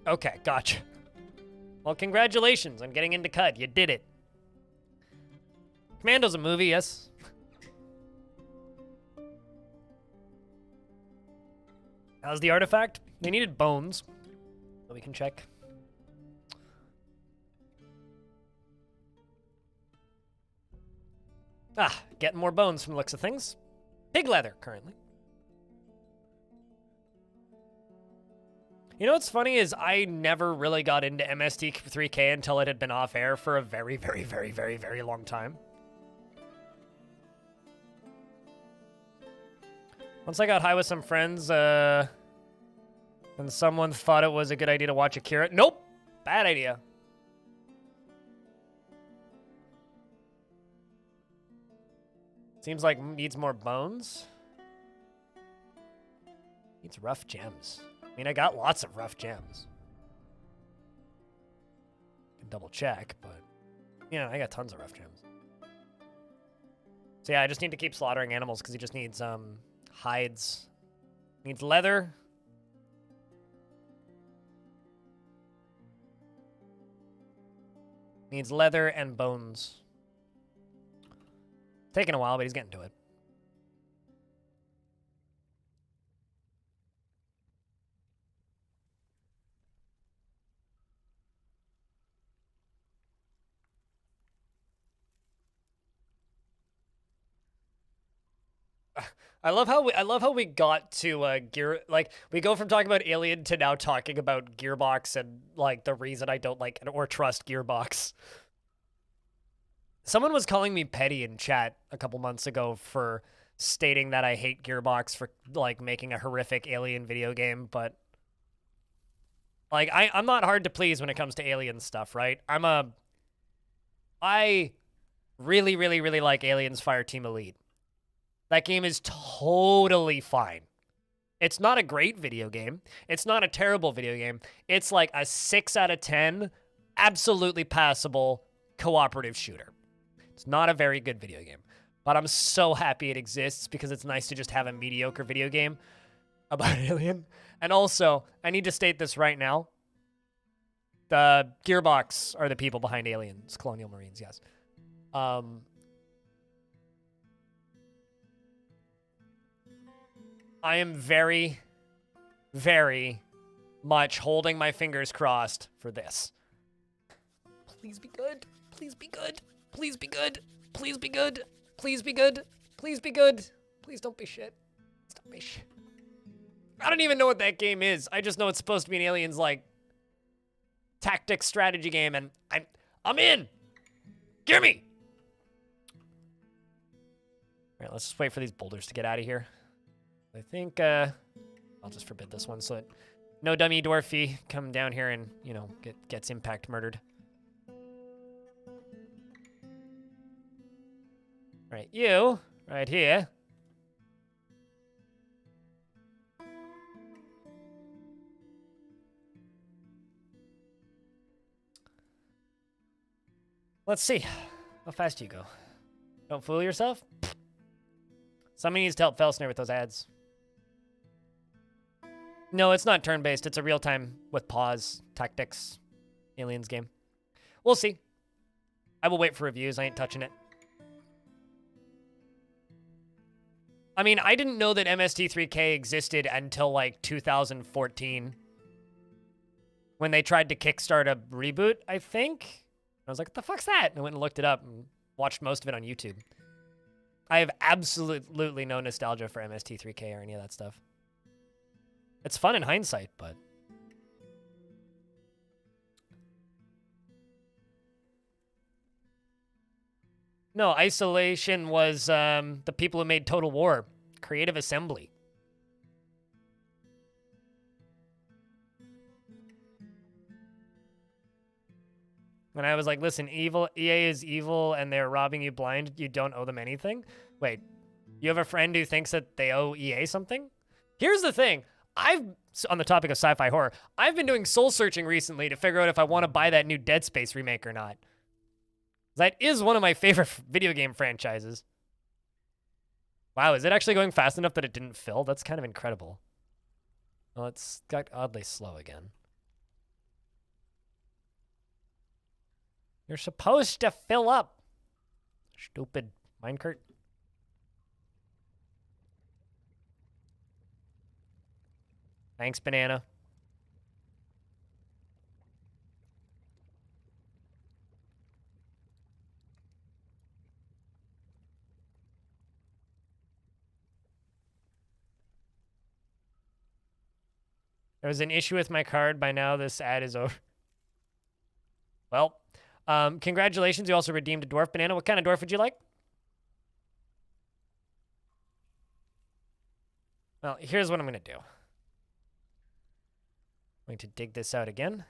Okay, gotcha. Well, congratulations on getting into Cud. You did it. Commando's a movie, yes. How's the artifact? They needed bones. So we can check. Ah, getting more bones from the looks of things. Pig leather, currently. You know what's funny is I never really got into MST3K until it had been off air for a very, very, very, very, very long time. Once I got high with some friends, and someone thought it was a good idea to watch Akira. Nope! Bad idea. Seems like needs more bones. Needs rough gems. I mean, I got lots of rough gems. Can double check, but yeah, I got tons of rough gems. So yeah, I just need to keep slaughtering animals because he just needs hides. Needs leather. Needs leather and bones. Taking a while, but he's getting to it. I love how we got to gear, like we go from talking about Alien to now talking about Gearbox and like the reason I don't like or trust Gearbox. Someone was calling me petty in chat a couple months ago for stating that I hate Gearbox for like making a horrific Alien video game, but like I'm not hard to please when it comes to Alien stuff, right? I really, really, really like Aliens Fireteam Elite. That game is totally fine. It's not a great video game. It's not a terrible video game. It's like a 6 out of 10, absolutely passable cooperative shooter. It's not a very good video game, but I'm so happy it exists because it's nice to just have a mediocre video game about Alien. And also, I need to state this right now. The Gearbox are the people behind Aliens, Colonial Marines, yes. I am very, very much holding my fingers crossed for this. Please be good. Please be good. Please be good. Please be good. Please be good. Please be good. Please don't be shit. Please don't be shit. I don't even know what that game is. I just know it's supposed to be an Aliens like tactics strategy game, and I'm in. Give me. All right, let's just wait for these boulders to get out of here. I think I'll just forbid this one so that no dummy dwarfy come down here and, you know, gets impact murdered. Right, you, right here. Let's see how fast you go. Don't fool yourself. Somebody needs to help Felsner with those ads. No, it's not turn-based. It's a real-time with pause tactics Aliens game. We'll see. I will wait for reviews. I ain't touching it. I mean, I didn't know that MST3K existed until like 2014 when they tried to kickstart a reboot, I think. I was like, what the fuck's that? And I went and looked it up and watched most of it on YouTube. I have absolutely no nostalgia for MST3K or any of that stuff. It's fun in hindsight, but... No, Isolation was the people who made Total War. Creative Assembly. When I was like, listen, EA is evil and they're robbing you blind, you don't owe them anything? Wait, you have a friend who thinks that they owe EA something? Here's the thing. On the topic of sci-fi horror, I've been doing soul searching recently to figure out if I want to buy that new Dead Space remake or not. That is one of my favorite video game franchises. Wow, is it actually going fast enough that it didn't fill? That's kind of incredible. Well, it's got oddly slow again. You're supposed to fill up. Stupid minecart. Thanks, banana. There was an issue with my card. By now, this ad is over. Well, congratulations. You also redeemed a dwarf banana. What kind of dwarf would you like? Well, here's what I'm going to do. I'm going to dig this out again.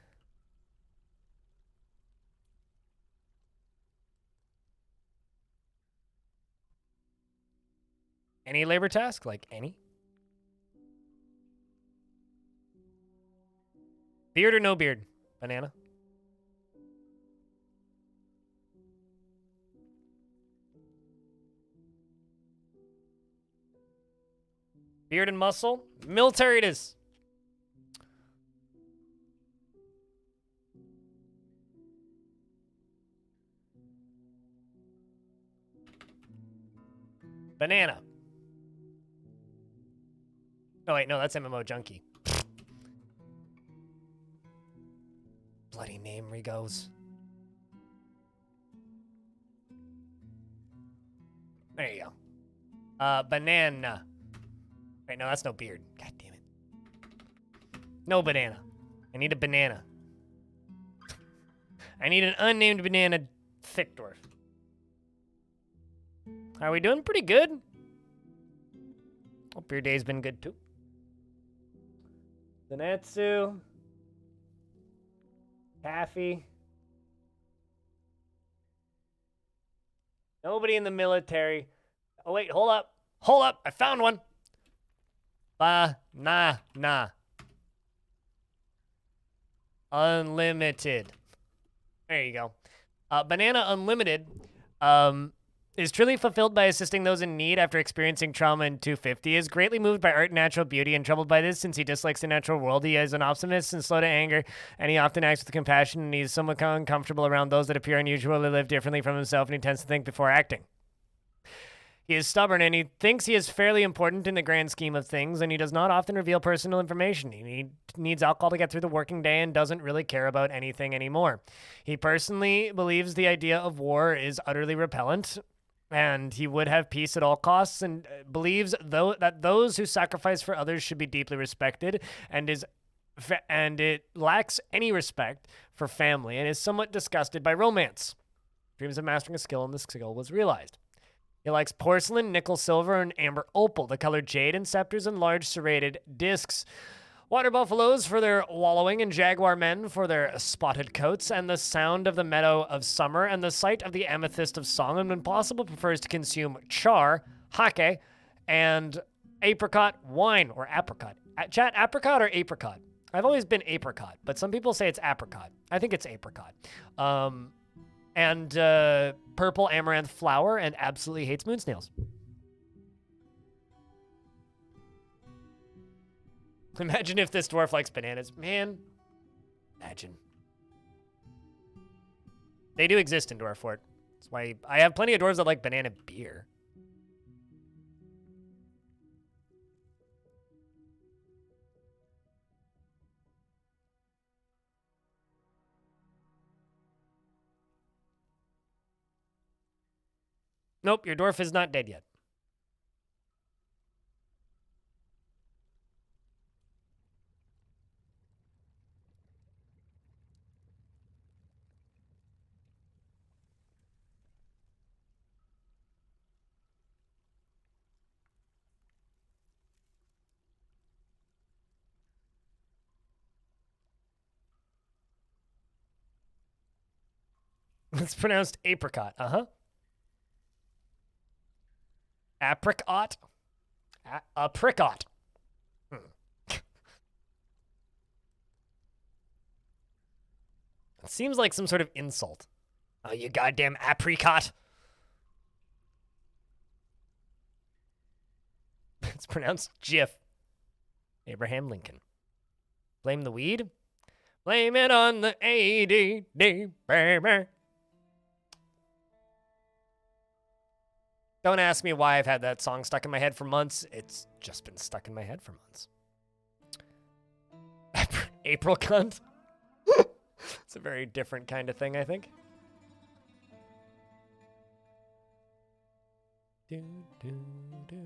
Any labor task? Like any? Beard or no beard? Banana. Beard and muscle? Military it is. Banana. Oh, wait, no, that's MMO Junkie. Bloody name, Rigos. There you go. Banana. Wait, no, that's no beard. God damn it. No banana. I need a banana. I need an unnamed banana thick dwarf. Are we doing pretty good? Hope your day's been good too. Zenetsu. Taffy. Nobody in the military. Oh, wait, hold up. Hold up. I found one. Nah. Unlimited. There you go. Banana Unlimited is truly fulfilled by assisting those in need after experiencing trauma in 250. Is greatly moved by art and natural beauty and troubled by this since he dislikes the natural world. He is an optimist and slow to anger, and he often acts with compassion, and he's somewhat uncomfortable around those that appear unusual or live differently from himself, and he tends to think before acting. He is stubborn, and he thinks he is fairly important in the grand scheme of things, and he does not often reveal personal information. He needs alcohol to get through the working day and doesn't really care about anything anymore. He personally believes the idea of war is utterly repellent, and he would have peace at all costs, and believes that those who sacrifice for others should be deeply respected, and it lacks any respect for family, and is somewhat disgusted by romance. Dreams of mastering a skill, and the skill was realized. He likes porcelain, nickel, silver, and amber opal, the color jade, and scepters and large serrated discs. Water buffaloes for their wallowing, and jaguar men for their spotted coats, and the sound of the meadow of summer, and the sight of the amethyst of song, and when possible prefers to consume char, hake, and apricot wine, or apricot. Chat, apricot or apricot? I've always been apricot, but some people say it's apricot. I think it's apricot. And purple amaranth flower, and absolutely hates moon snails. Imagine if this dwarf likes bananas. Man, imagine. They do exist in Dwarf Fort. That's why I have plenty of dwarves that like banana beer. Nope, your dwarf is not dead yet. It's pronounced apricot. Uh-huh. Apricot? Apricot. It seems like some sort of insult. Oh, you goddamn apricot. It's pronounced Jiff. Abraham Lincoln. Blame the weed? Blame it on the ADD, baby. Don't ask me why I've had that song stuck in my head for months. It's just been stuck in my head for months. April cunt? It's a very different kind of thing, I think. Do, do, do.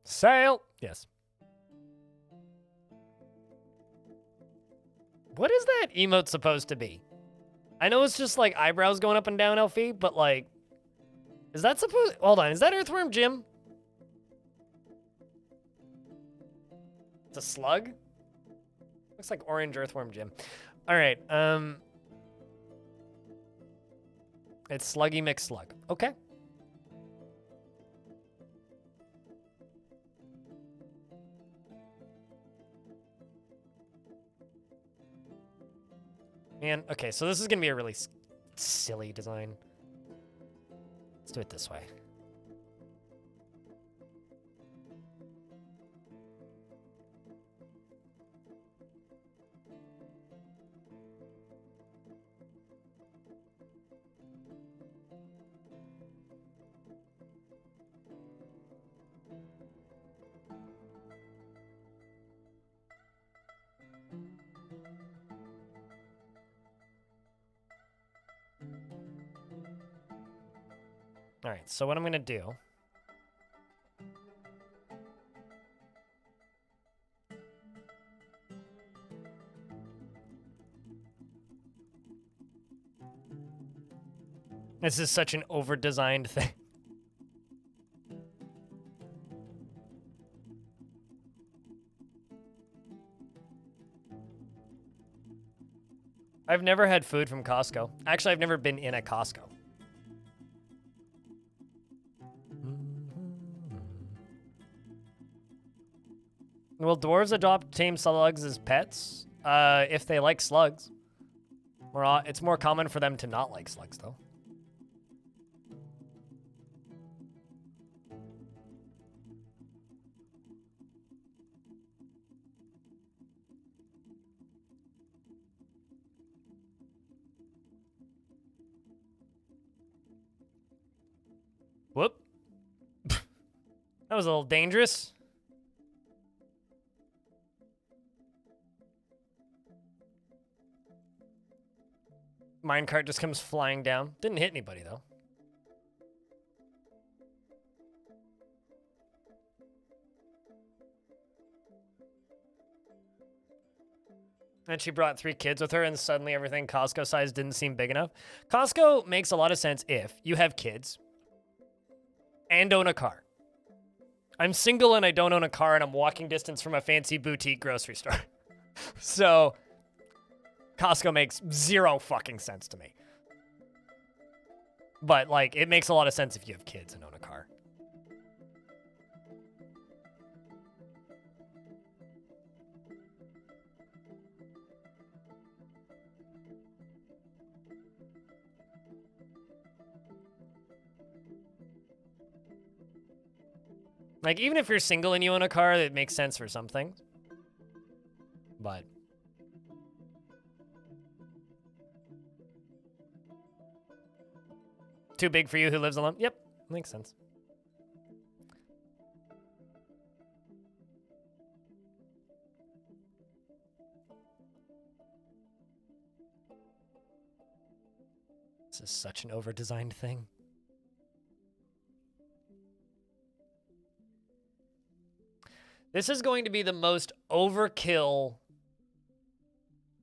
Sail! Yes. What is that emote supposed to be? I know it's just like eyebrows going up and down, Elfie, but like, is that supposed? Hold on, is that Earthworm Jim? It's a slug? Looks like orange Earthworm Jim. All right, it's Sluggy McSlug. Okay. Man, okay, so this is gonna be a really silly design. Let's do it this way. All right, so what I'm gonna do. This is such an over-designed thing. I've never had food from Costco. Actually, I've never been in a Costco. Will dwarves adopt tame slugs as pets? If they like slugs. It's more common for them to not like slugs, though. Whoop. That was a little dangerous. Minecart just comes flying down. Didn't hit anybody, though. And she brought 3 kids with her, and suddenly everything Costco size didn't seem big enough. Costco makes a lot of sense if you have kids and own a car. I'm single and I don't own a car, and I'm walking distance from a fancy boutique grocery store. So Costco makes 0 fucking sense to me. But, like, it makes a lot of sense if you have kids and own a car. Like, even if you're single and you own a car, it makes sense for some things. But too big for you who lives alone? Yep, makes sense. This is such an over-designed thing. This is going to be the most overkill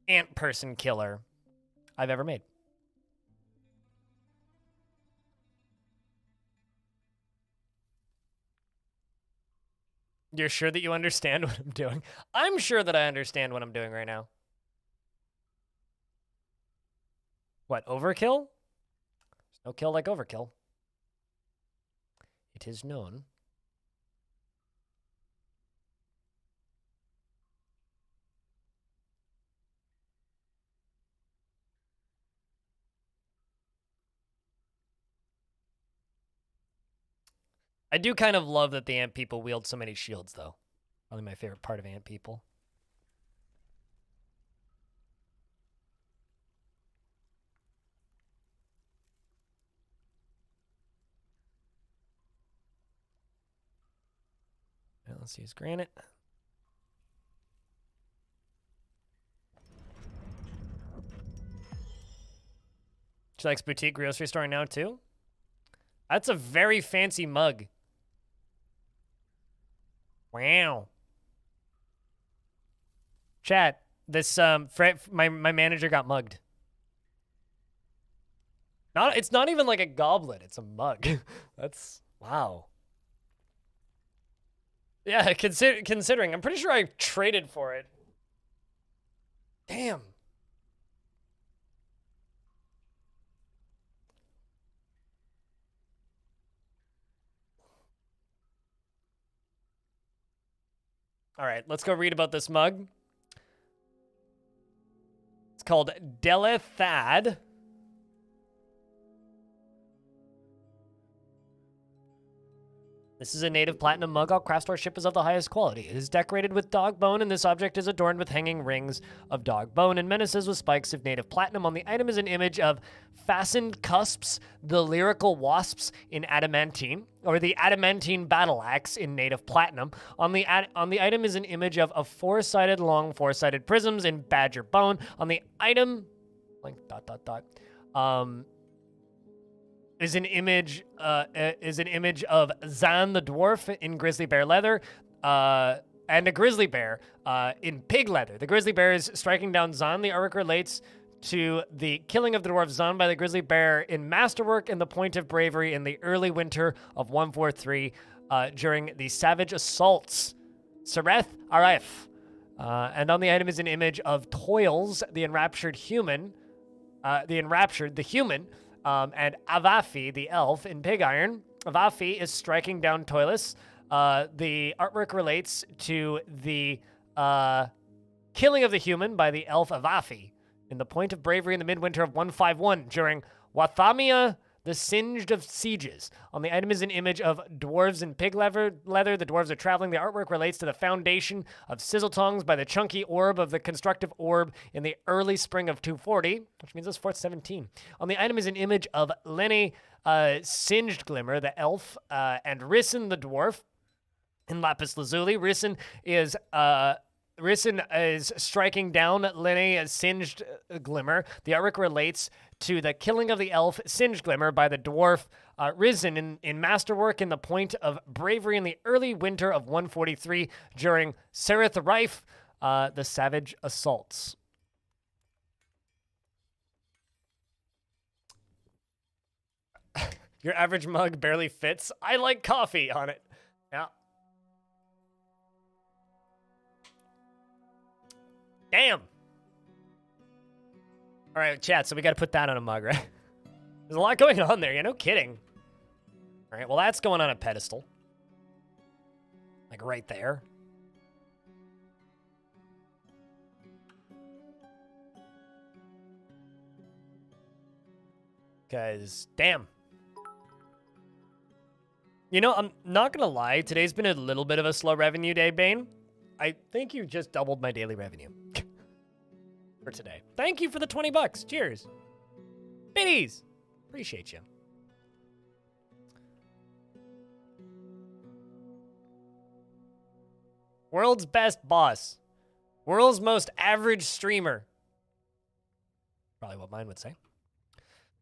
ant person killer I've ever made. You're sure that you understand what I'm doing? I'm sure that I understand what I'm doing right now. What, overkill? There's no kill like overkill. It is known. I do kind of love that the ant people wield so many shields, though. Probably my favorite part of ant people. Now let's use granite. She likes boutique grocery store now, too? That's a very fancy mug. Wow. Chat, this my manager got mugged. It's not even like a goblet, it's a mug. That's wow. Yeah, considering I'm pretty sure I traded for it. Damn. All right, let's go read about this mug. It's called Delethad. This is a native platinum mug. All craft store ship is of the highest quality. It is decorated with dog bone, and this object is adorned with hanging rings of dog bone and menaces with spikes of native platinum. On the item is an image of fastened cusps, the lyrical wasps in adamantine, or the adamantine battle axe in native platinum. On the item is an image of a four-sided long four-sided prisms in badger bone. On the item, like ... is an image of Zan the dwarf in grizzly bear leather, and a grizzly bear in pig leather. The grizzly bear is striking down Zan. The artwork relates to the killing of the dwarf Zan by the grizzly bear in masterwork and the point of bravery in the early winter of 143 during the savage assaults. Sereth Aref. And on the item is an image of Toils, the enraptured human, and Avafi, the elf, in pig iron. Avafi is striking down Toilus. The artwork relates to the killing of the human by the elf Avafi in the point of bravery in the midwinter of 151 during Wathamia, the singed of sieges. On the item is an image of dwarves in pig leather. The dwarves are traveling. The artwork relates to the foundation of Sizzletongs by the chunky orb of the constructive orb in the early spring of 240, which means it's 417. On the item is an image of Lenny, singed glimmer, the elf, and Risson the dwarf in lapis lazuli. Risson is striking down Lenny, singed glimmer. The artwork relates to the killing of the elf singed glimmer by the dwarf Risen in masterwork in the point of bravery in the early winter of 143 during Sereth Rife, the savage assaults. Your average mug barely fits. I like coffee on it. Yeah. Damn. All right, chat, so we got to put that on a mug, right? There's a lot going on there, yeah, no kidding. All right, well, that's going on a pedestal. Like right there. Because, damn. You know, I'm not going to lie. Today's been a little bit of a slow revenue day, Bane. I think you just doubled my daily revenue for today. Thank you for the 20 bucks. Cheers. Biddies. Appreciate you. World's best boss. World's most average streamer. Probably what mine would say.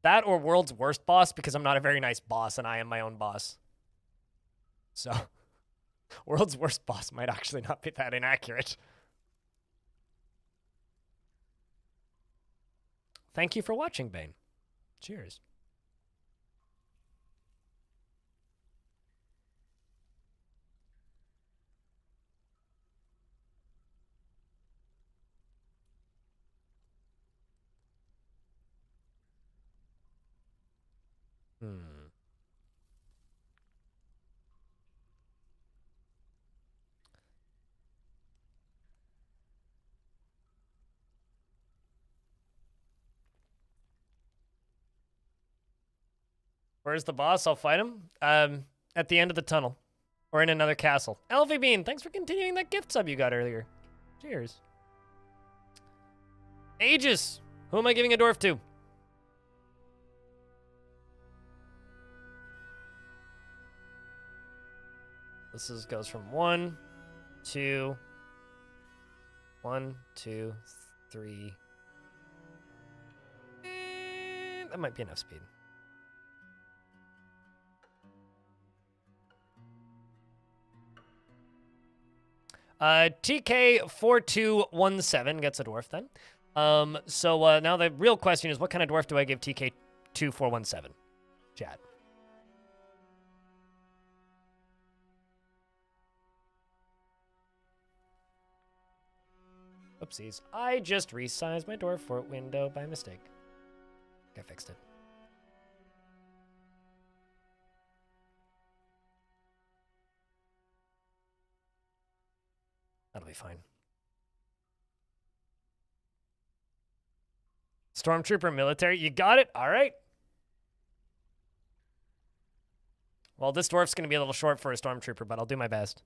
That or world's worst boss, because I'm not a very nice boss and I am my own boss. So, world's worst boss might actually not be that inaccurate. Thank you for watching, Bane. Cheers. Where's the boss? I'll fight him. At the end of the tunnel. Or in another castle. Elfie Bean, thanks for continuing that gift sub you got earlier. Cheers. Aegis. Who am I giving a dwarf to? This goes from 1, 2, 1, 2, 3. That might be enough speed. TK4217 gets a dwarf then. So now the real question is, what kind of dwarf do I give TK2417? Chat. Oopsies. I just resized my dwarf fort window by mistake. I fixed it. That'll be fine. Stormtrooper military. You got it? All right. Well, this dwarf's going to be a little short for a stormtrooper, but I'll do my best.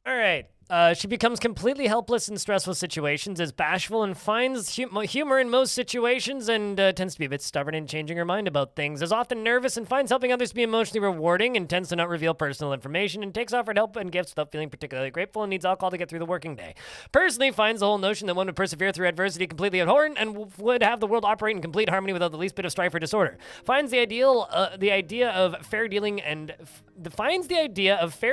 All right. She becomes completely helpless in stressful situations, is bashful, and finds humor in most situations, and tends to be a bit stubborn in changing her mind about things. Is often nervous and finds helping others to be emotionally rewarding, and tends to not reveal personal information, and takes offered help and gifts without feeling particularly grateful, and needs alcohol to get through the working day. Personally, finds the whole notion that one would persevere through adversity completely abhorrent, and would have the world operate in complete harmony without the least bit of strife or disorder. Finds the idea of fair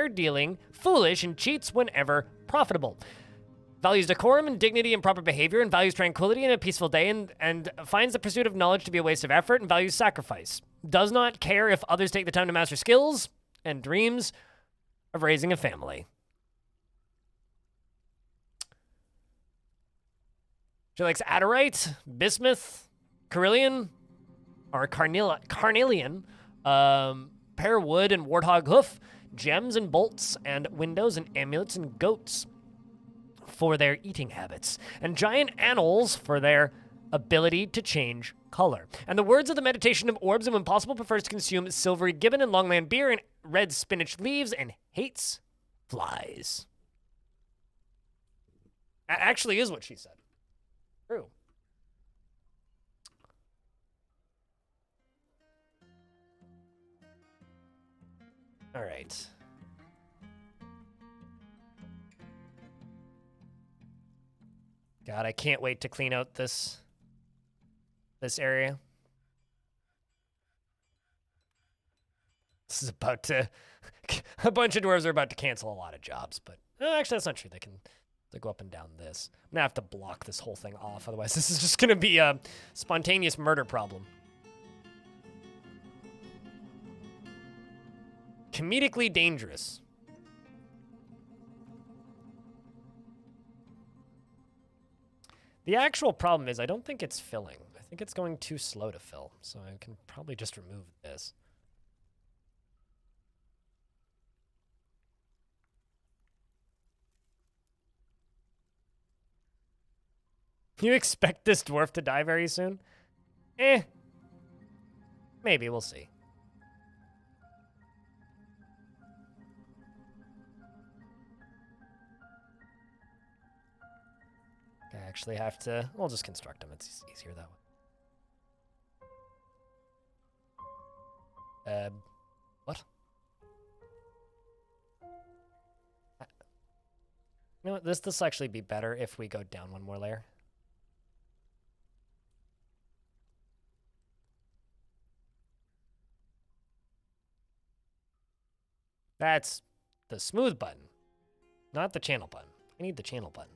dealing foolish, and cheats whenever profitable. Values decorum and dignity and proper behavior, and values tranquility and a peaceful day, and finds the pursuit of knowledge to be a waste of effort, and values sacrifice. Does not care if others take the time to master skills, and dreams of raising a family. She likes Adderite, Bismuth, Carillion, or Carnelian, pear wood and warthog hoof, gems and bolts, and windows and amulets and goats for their eating habits, and giant anoles for their ability to change color. And the words of the meditation of orbs, and when possible prefers to consume silvery gibbon and longland beer and red spinach leaves, and hates flies. That actually is what she said. True. All right. God, I can't wait to clean out this area. This is about to... a bunch of dwarves are about to cancel a lot of jobs, but... actually, that's not true. They go up and down this. I'm gonna have to block this whole thing off, otherwise this is just gonna be a spontaneous murder problem. Comedically dangerous. The actual problem is I don't think it's filling. I think it's going too slow to fill, so I can probably just remove this. You expect this dwarf to die very soon? Maybe, we'll see. I actually have to... We'll just construct them. It's easier that way. What? You know what? This will actually be better if we go down one more layer. That's the smooth button, not the channel button. I need the channel button.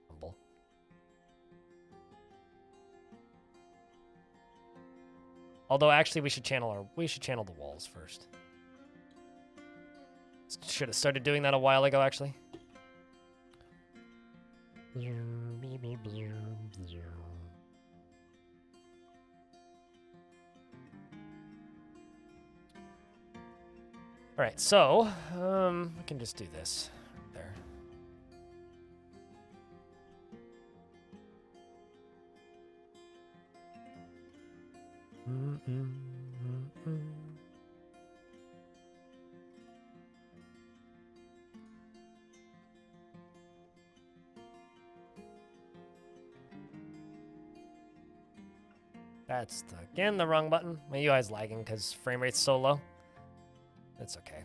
Humble. Although actually we should channel the walls first. Should have started doing that a while ago actually. All right, so we can just do this there. That's again the wrong button. My UI is lagging because frame rate's so low. It's okay.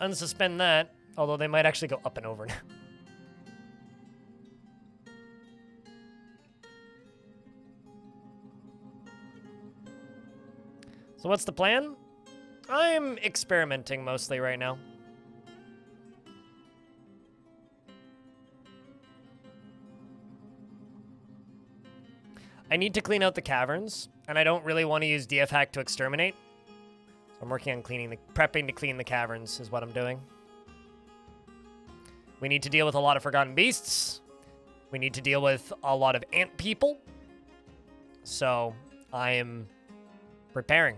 Unsuspend that, although they might actually go up and over now. So what's the plan? I'm experimenting mostly right now. I need to clean out the caverns, and I don't really want to use DF hack to exterminate. So I'm working on prepping to clean the caverns is what I'm doing. We need to deal with a lot of forgotten beasts. We need to deal with a lot of ant people. So I am preparing.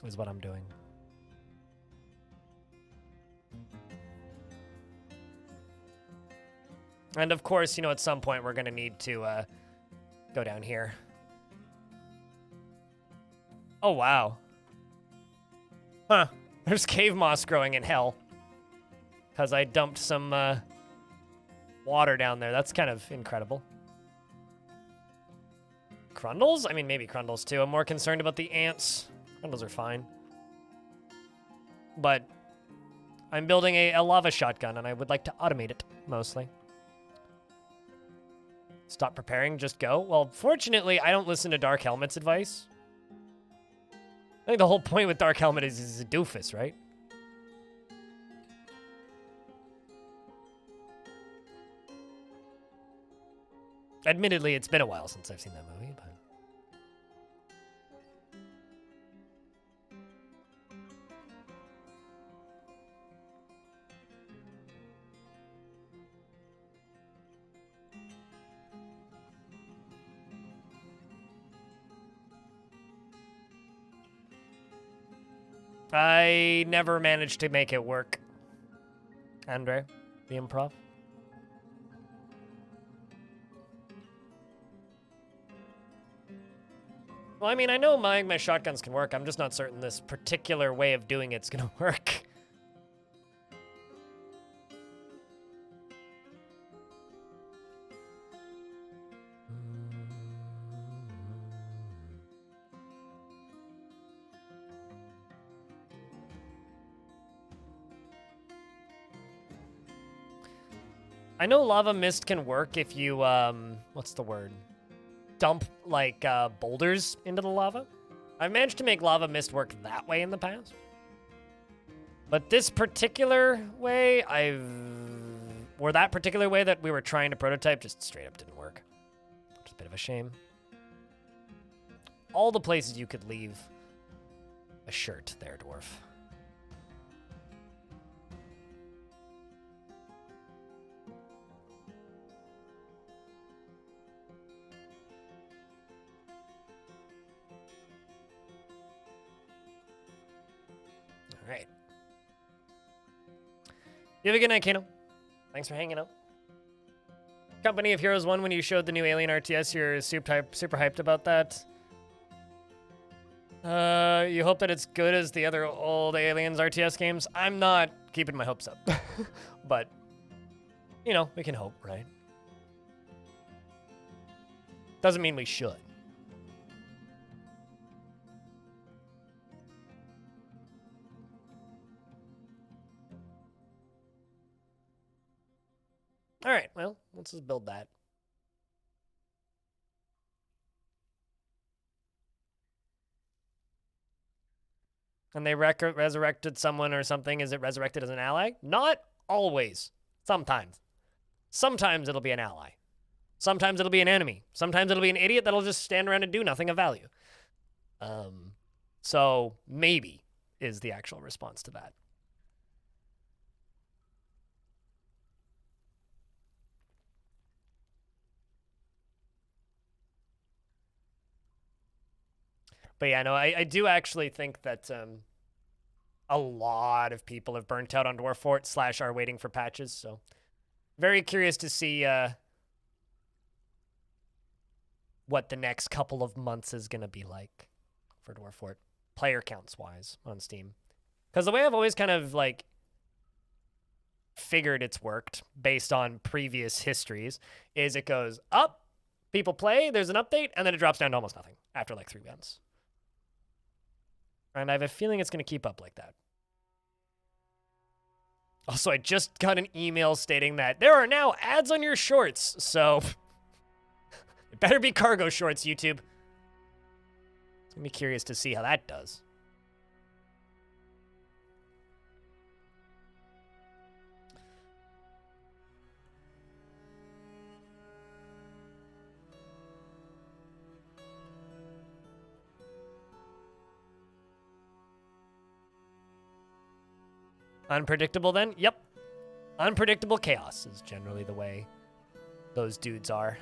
is what I'm doing. And of course, you know, at some point we're going to need to go down here. Oh, wow. Huh. There's cave moss growing in hell. Because I dumped some water down there. That's kind of incredible. Crundles? I mean, maybe Crundles too. I'm more concerned about the ants. Crundles are fine. But I'm building a lava shotgun, and I would like to automate it, mostly. Stop preparing, just go. Well, fortunately, I don't listen to Dark Helmet's advice. I think the whole point with Dark Helmet is he's a doofus, right? Admittedly, it's been a while since I've seen that movie, but... I never managed to make it work. Andre, the improv. Well, I mean, I know my shotguns can work. I'm just not certain this particular way of doing it's gonna work. I know lava mist can work if you, what's the word? Dump, like, boulders into the lava. I've managed to make lava mist work that way in the past. But this particular way, or that particular way that we were trying to prototype just straight up didn't work. Which is a bit of a shame. All the places you could leave a shirt there, dwarf. All right. You have a good night, Kano. Thanks for hanging out. Company of Heroes 1, when you showed the new Alien RTS, you're super hyped about that. You hope that it's good as the other old Aliens RTS games? I'm not keeping my hopes up. But, you know, we can hope, right? Doesn't mean we should. All right, well, let's just build that. And they resurrected someone or something. Is it resurrected as an ally? Not always. Sometimes. Sometimes it'll be an ally. Sometimes it'll be an enemy. Sometimes it'll be an idiot that'll just stand around and do nothing of value. So maybe is the actual response to that. But yeah, no, I do actually think that a lot of people have burnt out on Dwarf Fort / are waiting for patches. So very curious to see what the next couple of months is going to be like for Dwarf Fort, player counts wise on Steam. Because the way I've always kind of like figured it's worked based on previous histories is it goes up, people play, there's an update, and then it drops down to almost nothing after like 3 months. And I have a feeling it's going to keep up like that. Also, I just got an email stating that there are now ads on your shorts, so it better be cargo shorts, YouTube. I'm going to be curious to see how that does. Unpredictable then? Yep. Unpredictable chaos is generally the way those dudes are.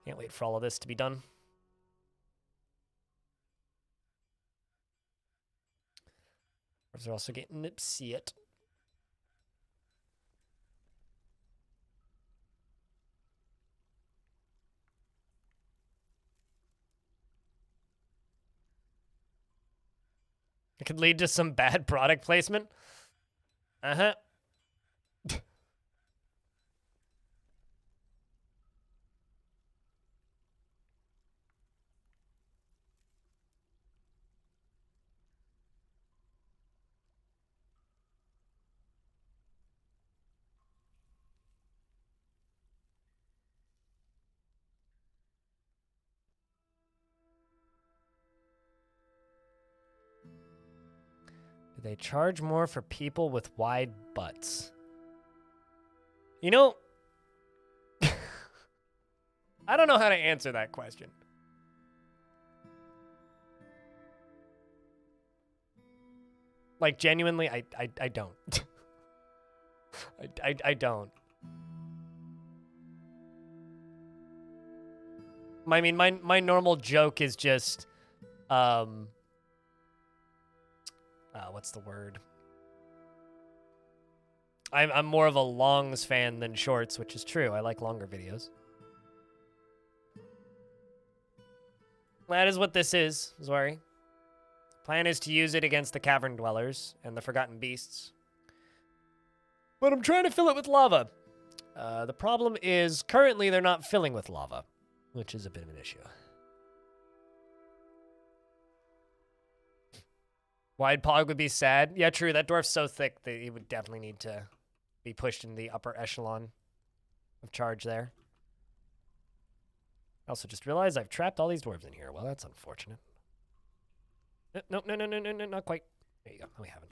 Can't wait for all of this to be done. Dwarves are also getting upset. It could lead to some bad product placement. Uh-huh. Do they charge more for people with wide butts? You know, I don't know how to answer that question. Like, genuinely, I don't. I don't. I mean, my normal joke is just, what's the word? I'm more of a longs fan than shorts, which is true. I like longer videos. That is what this is, Zwari. Plan is to use it against the Cavern dwellers and the Forgotten Beasts. But I'm trying to fill it with lava. The problem is, currently they're not filling with lava, which is a bit of an issue. Wide Pog would be sad. Yeah, true. That dwarf's so thick that he would definitely need to be pushed in the upper echelon of charge there. I also just realized I've trapped all these dwarves in here. Well, that's unfortunate. No, not quite. There you go. No, we haven't.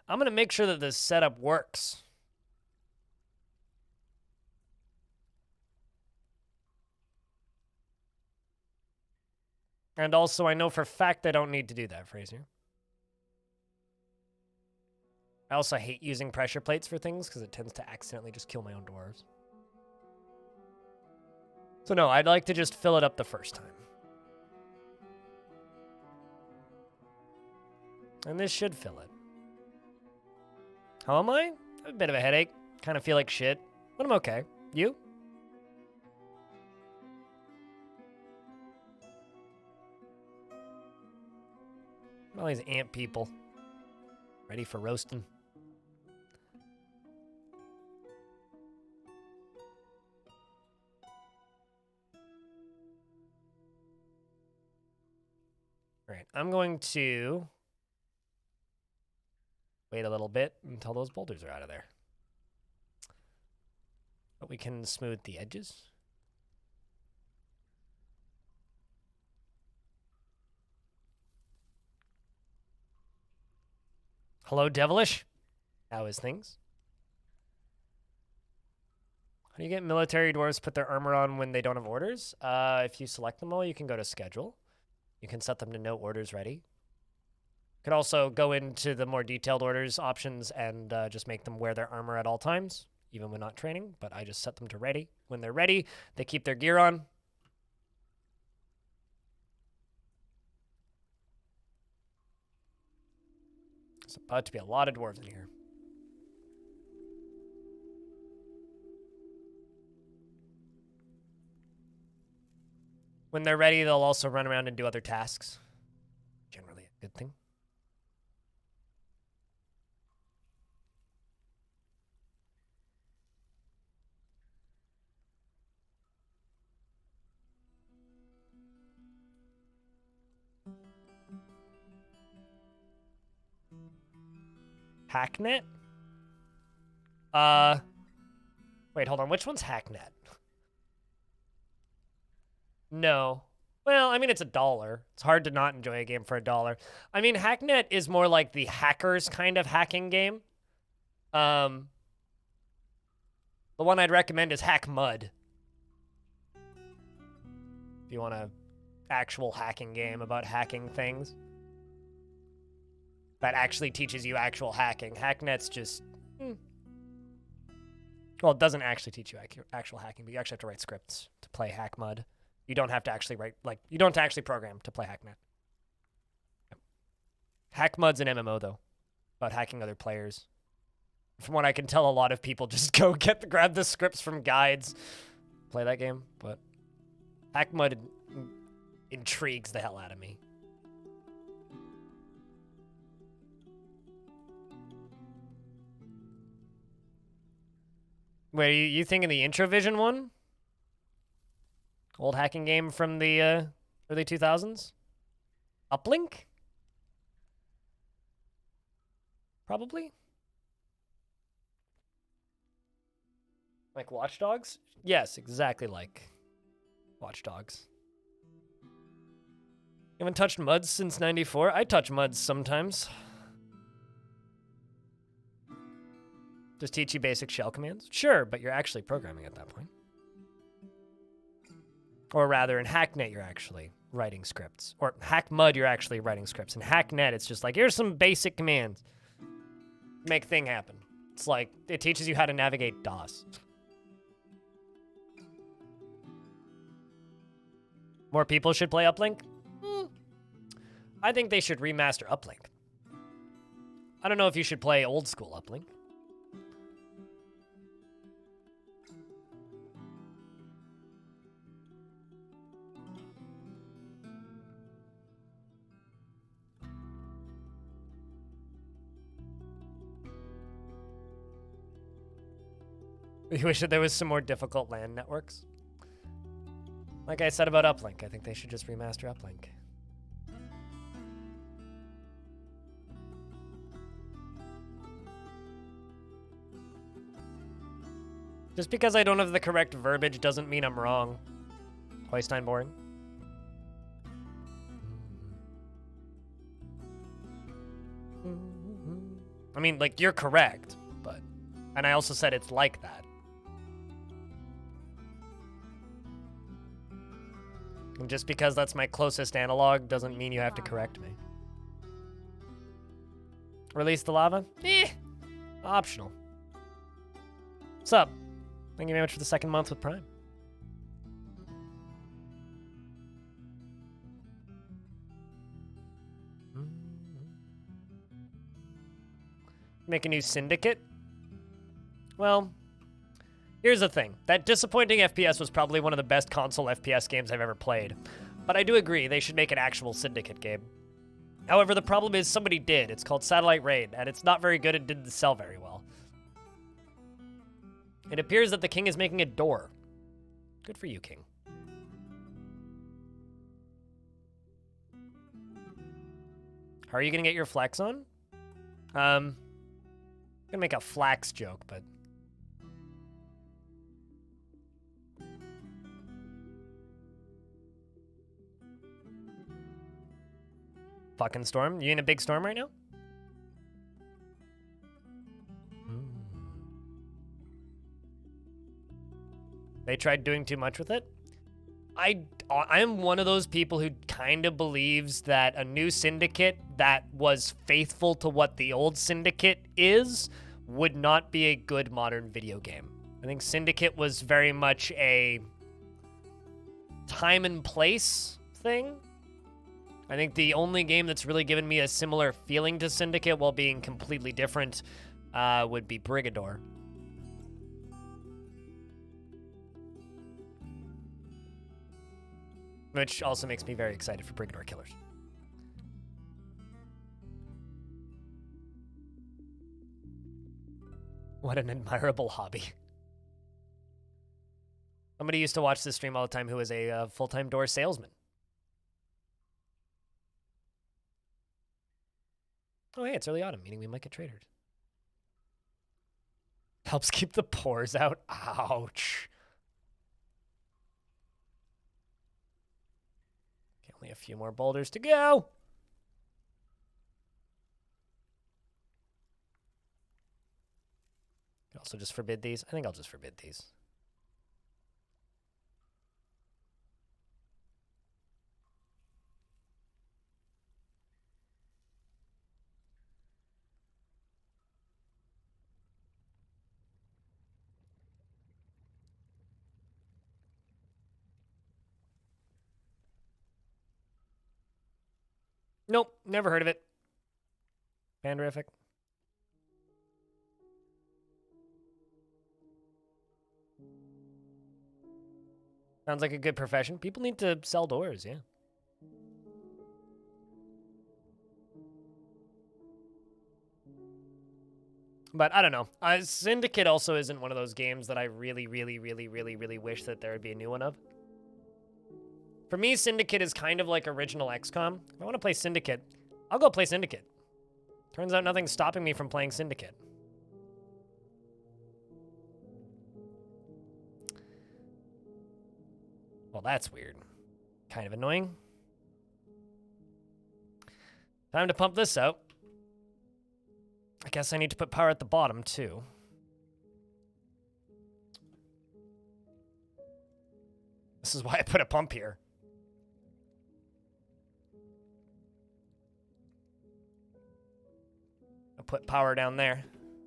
I'm going to make sure that this setup works. And also, I know for a fact I don't need to do that, Fraser. I also hate using pressure plates for things because it tends to accidentally just kill my own dwarves. So no, I'd like to just fill it up the first time. And this should fill it. How am I? I have a bit of a headache. Kind of feel like shit. But I'm okay. You? All these ant people. Ready for roasting. All right, I'm going to wait a little bit until those boulders are out of there. But we can smooth the edges. Hello, Devilish. How is things? How do you get military dwarves put their armor on when they don't have orders? If you select them all, you can go to schedule. You can set them to no orders ready. You could also go into the more detailed orders options and just make them wear their armor at all times, even when not training, but I just set them to ready. When they're ready, they keep their gear on. It's about to be a lot of dwarves in here. When they're ready, they'll also run around and do other tasks. Generally a good thing. Hacknet? Wait, hold on. Which one's Hacknet? No. Well, I mean, it's $1. It's hard to not enjoy a game for $1. I mean, Hacknet is more like the hackers kind of hacking game. The one I'd recommend is Hack Mud. If you want a actual hacking game about hacking things that actually teaches you actual hacking. Hacknet's just... Well, it doesn't actually teach you actual hacking, but you actually have to write scripts to play Hack Mud. You don't have to actually write, like, you don't have to actually program to play Hacknet. Yep. Hack Mud's an MMO, though, about hacking other players. From what I can tell, a lot of people just go grab the scripts from guides, play that game, but Hack Mud intrigues the hell out of me. Wait, are you thinking the Introvision one? Old hacking game from the early 2000s? Uplink? Probably? Like Watch Dogs? Yes, exactly like Watch Dogs. You haven't touched MUDs since 94? I touch MUDs sometimes. Just teach you basic shell commands? Sure, but you're actually programming at that point. Or rather, in Hacknet, you're actually writing scripts. Or Hack Mud, you're actually writing scripts. In Hacknet, it's just like, here's some basic commands. Make thing happen. It's like, it teaches you how to navigate DOS. More people should play Uplink? I think they should remaster Uplink. I don't know if you should play old school Uplink. We wish that there was some more difficult LAN networks. Like I said about Uplink, I think they should just remaster Uplink. Just because I don't have the correct verbiage doesn't mean I'm wrong. Hoistine boring. I mean, like, you're correct, but... And I also said it's like that. And just because that's my closest analog doesn't mean you have to correct me. Release the lava? Optional. What's up? Thank you very much for the second month with Prime. Make a new syndicate? Well, here's the thing. That disappointing FPS was probably one of the best console FPS games I've ever played. But I do agree, they should make an actual syndicate game. However, the problem is somebody did. It's called Satellite Raid, and it's not very good and didn't sell very well. It appears that the king is making a door. Good for you, king. How are you gonna get your flex on? I'm gonna make a flax joke, but... Fucking storm? You in a big storm right now? They tried doing too much with it? I'm one of those people who kind of believes that a new syndicate that was faithful to what the old syndicate is would not be a good modern video game. I think Syndicate was very much a time and place thing. I think the only game that's really given me a similar feeling to Syndicate while being completely different would be Brigador. Which also makes me very excited for Brigador Killers. What an admirable hobby. Somebody used to watch this stream all the time who was a full-time door salesman. Oh, hey, it's early autumn, meaning we might get traded. Helps keep the pores out. Ouch. Okay, only a few more boulders to go. Also just forbid these. I think I'll just forbid these. Nope, never heard of it. Panderific. Sounds like a good profession. People need to sell doors, yeah. But I don't know. Syndicate also isn't one of those games that I really wish that there would be a new one of. For me, Syndicate is kind of like original XCOM. If I want to play Syndicate, I'll go play Syndicate. Turns out nothing's stopping me from playing Syndicate. Well, that's weird. Kind of annoying. Time to pump this out. I guess I need to put power at the bottom, too. This is why I put a pump here. I put power down there.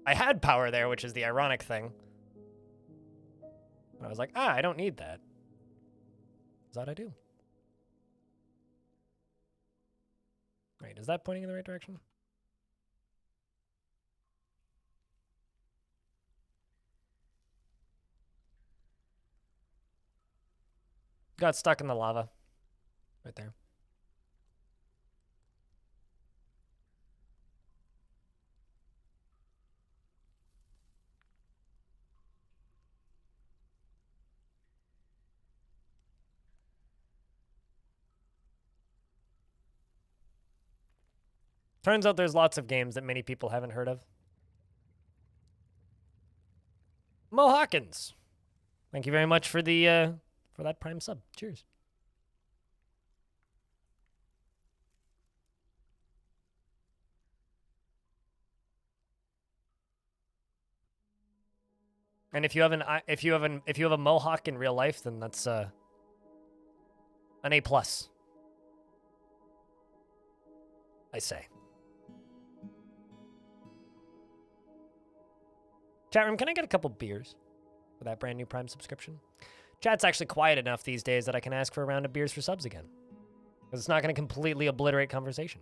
I had power there, which is the ironic thing. And I was like, I don't need that. Is that what I do? Wait, is that pointing in the right direction? Got stuck in the lava. Right there. Turns out there's lots of games that many people haven't heard of. Mo Hawkins. Thank you very much for the for that Prime sub. Cheers. And if you have a mohawk in real life, then that's an A+. I say. Chat room, can I get a couple beers for that brand new Prime subscription? Chat's actually quiet enough these days that I can ask for a round of beers for subs again. Because it's not going to completely obliterate conversation.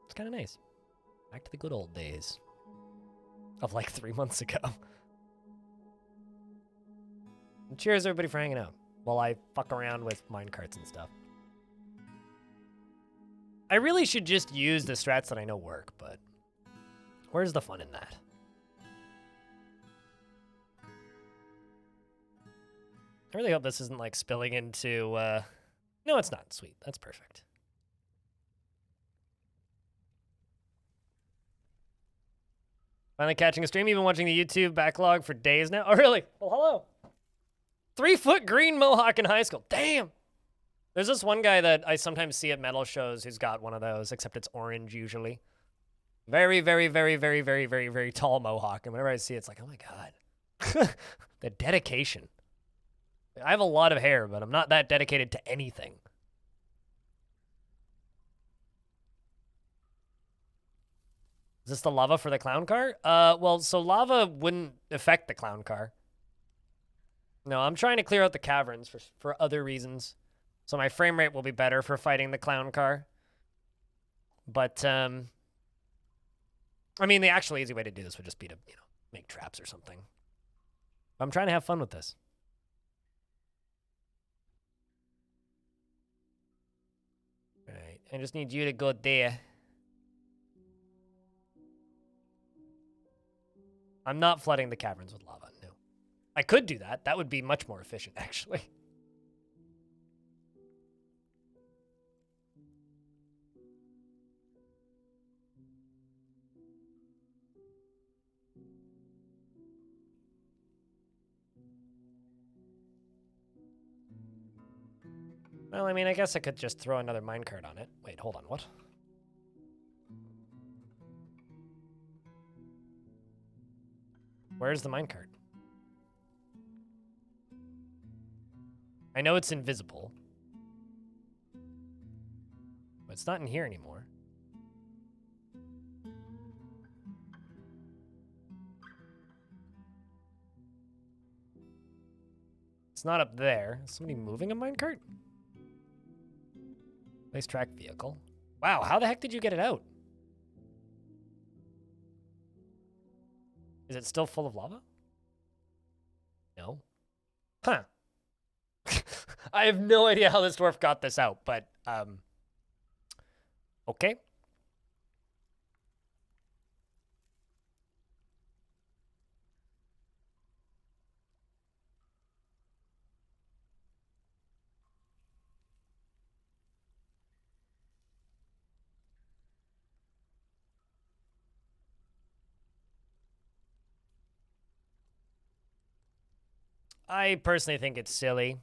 It's kind of nice. Back to the good old days. Of like 3 months ago. And cheers everybody for hanging out while I fuck around with minecarts and stuff. I really should just use the strats that I know work, but where's the fun in that? I really hope this isn't like spilling into, no, it's not. Sweet. That's perfect. Finally catching a stream. You've been watching the YouTube backlog for days now. Oh, really? Well, hello. 3-foot green mohawk in high school. Damn. There's this one guy that I sometimes see at metal shows who's got one of those, except it's orange usually. Very tall mohawk. And whenever I see it, it's like, oh my God. The dedication. I have a lot of hair, but I'm not that dedicated to anything. Is this the lava for the clown car? Well, so lava wouldn't affect the clown car. No, I'm trying to clear out the caverns for other reasons. So my frame rate will be better for fighting the clown car. But, I mean, the actual easy way to do this would just be to, make traps or something. I'm trying to have fun with this. Alright, I just need you to go there. I'm not flooding the caverns with lava, no. I could do that. That would be much more efficient, actually. Well, I mean, I guess I could just throw another minecart on it. Wait, hold on, what? Where's the minecart? I know it's invisible. But it's not in here anymore. It's not up there. Is somebody moving a minecart? Place track vehicle. Wow, how the heck did you get it out? Is it still full of lava? No. Huh. I have no idea how this dwarf got this out, but, okay. I personally think it's silly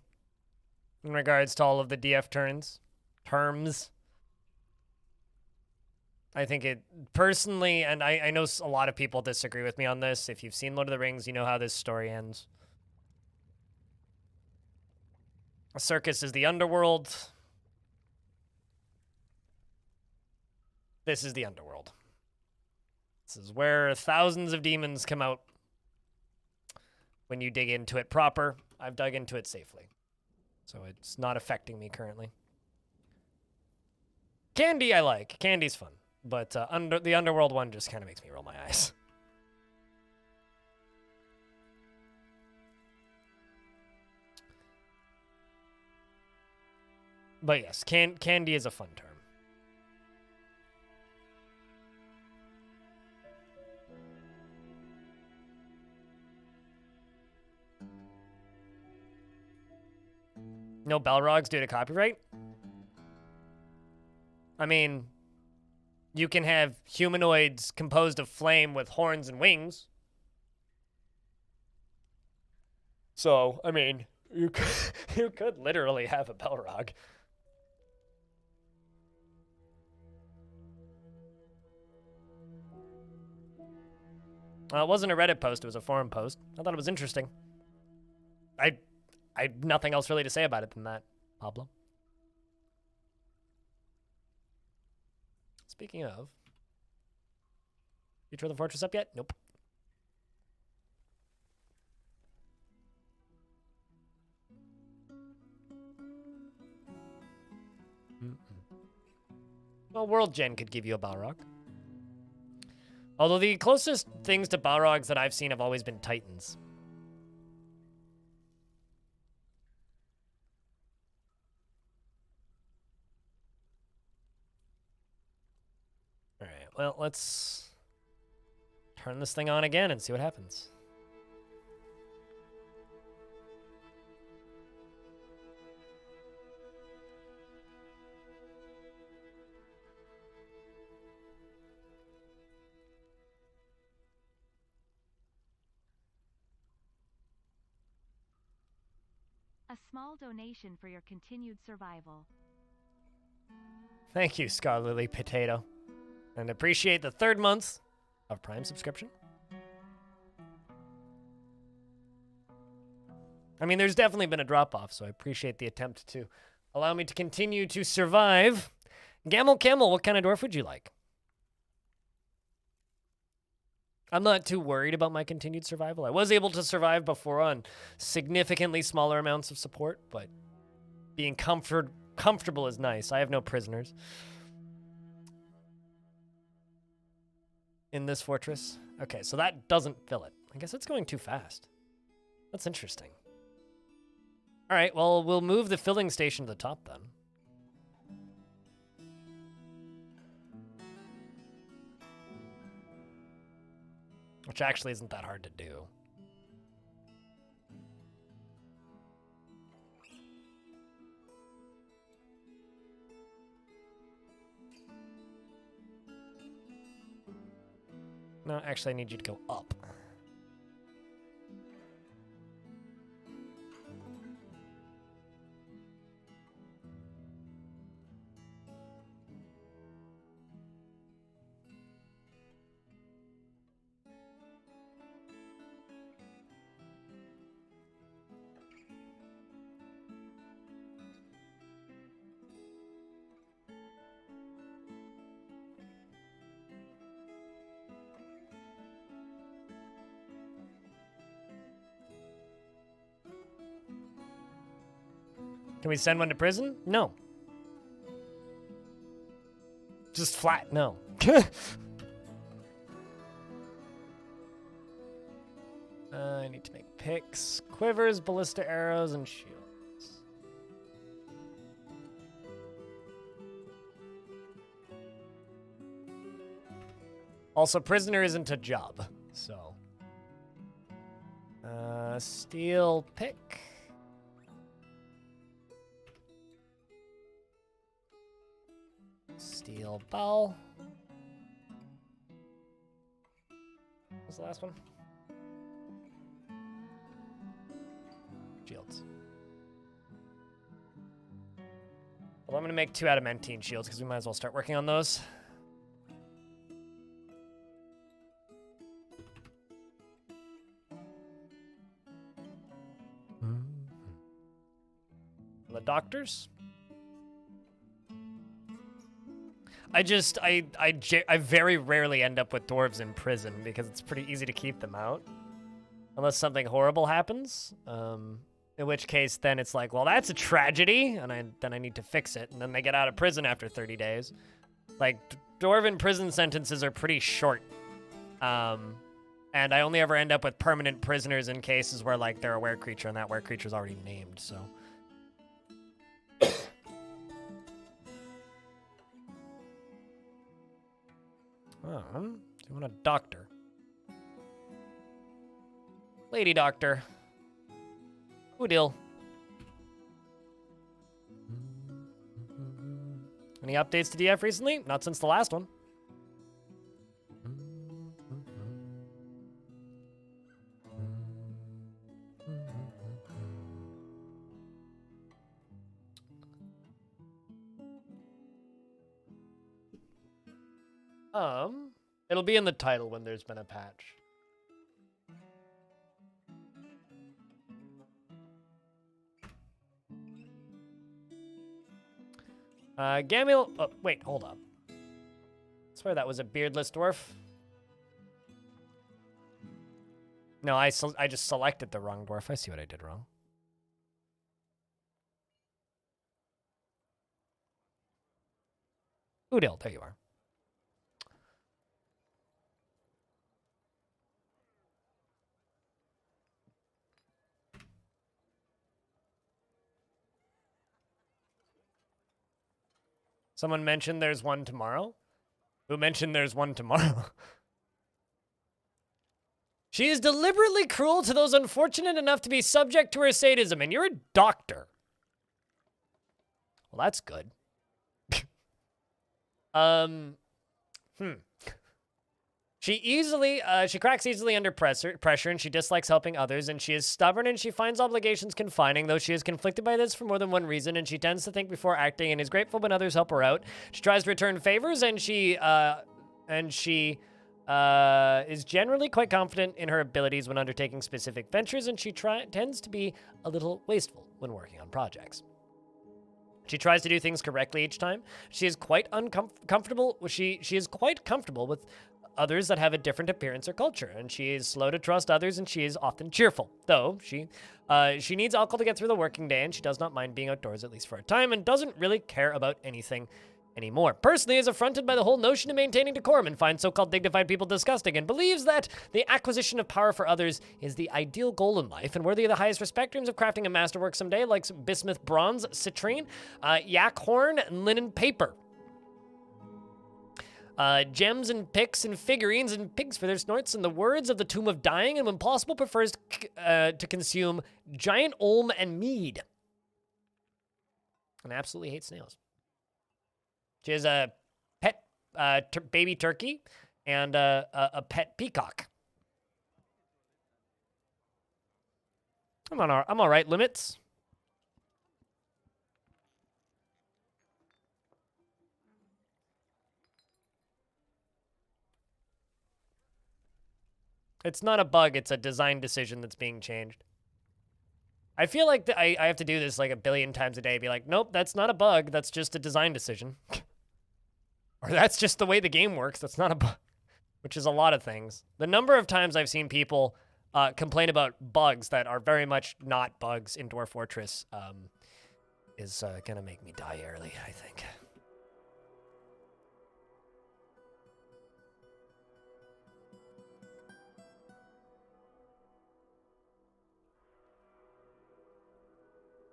in regards to all of the DF terms. I think it personally, and I know a lot of people disagree with me on this. If you've seen Lord of the Rings, you know how this story ends. A circus is the underworld. This is the underworld. This is where thousands of demons come out when you dig into it proper. I've dug into it safely, so it's not affecting me currently. Candy I like. Candy's fun. But the underworld one just kind of makes me roll my eyes. But yes, candy is a fun term. No Balrogs due to copyright? I mean, you can have humanoids composed of flame with horns and wings. So, I mean, you could literally have a Balrog. It wasn't a Reddit post, it was a forum post. I thought it was interesting. I have nothing else really to say about it than that, Pablo. Speaking of, you tore the fortress up yet? Nope. Well, World Gen could give you a Balrog. Although the closest things to Balrogs that I've seen have always been Titans. Alright, well, let's turn this thing on again and see what happens. A small donation for your continued survival. Thank you, Scarlily Potato. And appreciate the 3rd month of Prime subscription. I mean, there's definitely been a drop-off, so I appreciate the attempt to allow me to continue to survive. Gamel Camel, what kind of dwarf would you like? I'm not too worried about my continued survival. I was able to survive before on significantly smaller amounts of support, but being comfortable is nice. I have no prisoners in this fortress. Okay, so that doesn't fill it. I guess it's going too fast. That's interesting. All right, well, we'll move the filling station to the top then. Which actually isn't that hard to do. No, actually, I need you to go up. Can we send one to prison? No. Just flat, no. I need to make picks, quivers, ballista arrows, and shields. Also, prisoner isn't a job, so. Steel pick. Steel bow. What's the last one? Shields. Well, I'm going to make 2 adamantine shields because we might as well start working on those. The doctors. I very rarely end up with dwarves in prison because it's pretty easy to keep them out. Unless something horrible happens. In which case, then it's like, well, that's a tragedy, and then I need to fix it, and then they get out of prison after 30 days. Like, dwarven prison sentences are pretty short. And I only ever end up with permanent prisoners in cases where, like, they're a were creature, and that were creature's already named, so. Do you want a doctor? Lady doctor. Udil. Any updates to DF recently? Not since the last one. It'll be in the title when there's been a patch. Gamil. Oh, wait, hold up. I swear that was a beardless dwarf. No, I just selected the wrong dwarf. I see what I did wrong. Udil, there you are. Someone mentioned there's one tomorrow. Who mentioned there's one tomorrow? She is deliberately cruel to those unfortunate enough to be subject to her sadism, and you're a doctor. Well, that's good. She cracks easily under pressure, and she dislikes helping others, and she is stubborn, and she finds obligations confining, though she is conflicted by this for more than one reason, and she tends to think before acting and is grateful when others help her out. She tries to return favors, and she is generally quite confident in her abilities when undertaking specific ventures, and she tends to be a little wasteful when working on projects. She tries to do things correctly each time. She is quite uncomfortable. She is quite comfortable with others that have a different appearance or culture, and she is slow to trust others, and she is often cheerful. Though she needs alcohol to get through the working day, and she does not mind being outdoors at least for a time, and doesn't really care about anything anymore. Personally, is affronted by the whole notion of maintaining decorum and finds so-called dignified people disgusting, and believes that the acquisition of power for others is the ideal goal in life, and worthy of the highest respect in terms of crafting a masterwork someday, like bismuth bronze, citrine, yak horn, and linen paper. Gems and picks and figurines and pigs for their snorts, and the words of the Tomb of Dying, and when possible prefers to consume giant olm and mead. And absolutely hates snails. She has a pet baby turkey and a pet peacock. I'm all right, limits. It's not a bug, it's a design decision that's being changed. I feel like I have to do this like a billion times a day. Be like, nope, that's not a bug. That's just a design decision. Or that's just the way the game works. That's not a bug. Which is a lot of things. The number of times I've seen people complain about bugs that are very much not bugs in Dwarf Fortress is gonna make me die early, I think.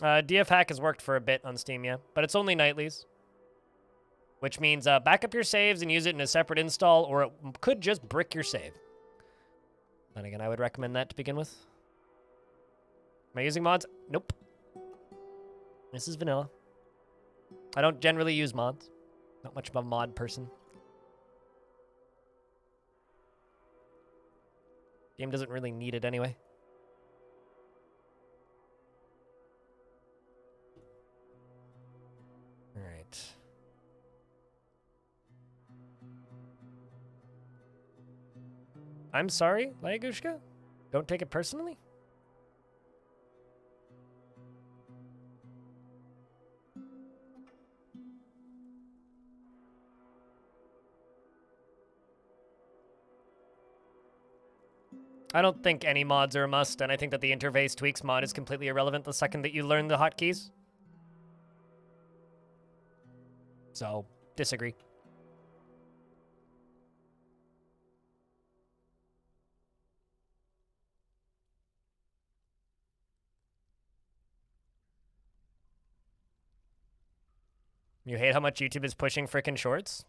DF hack has worked for a bit on Steam, yeah, but it's only nightlies. Which means back up your saves and use it in a separate install, or it could just brick your save. Then again, I would recommend that to begin with. Am I using mods? Nope. This is vanilla. I don't generally use mods. Not much of a mod person. Game doesn't really need it anyway. All right. I'm sorry, Layagushka. Don't take it personally. I don't think any mods are a must, and I think that the interface tweaks mod is completely irrelevant the second that you learn the hotkeys. So, disagree. You hate how much YouTube is pushing frickin' shorts?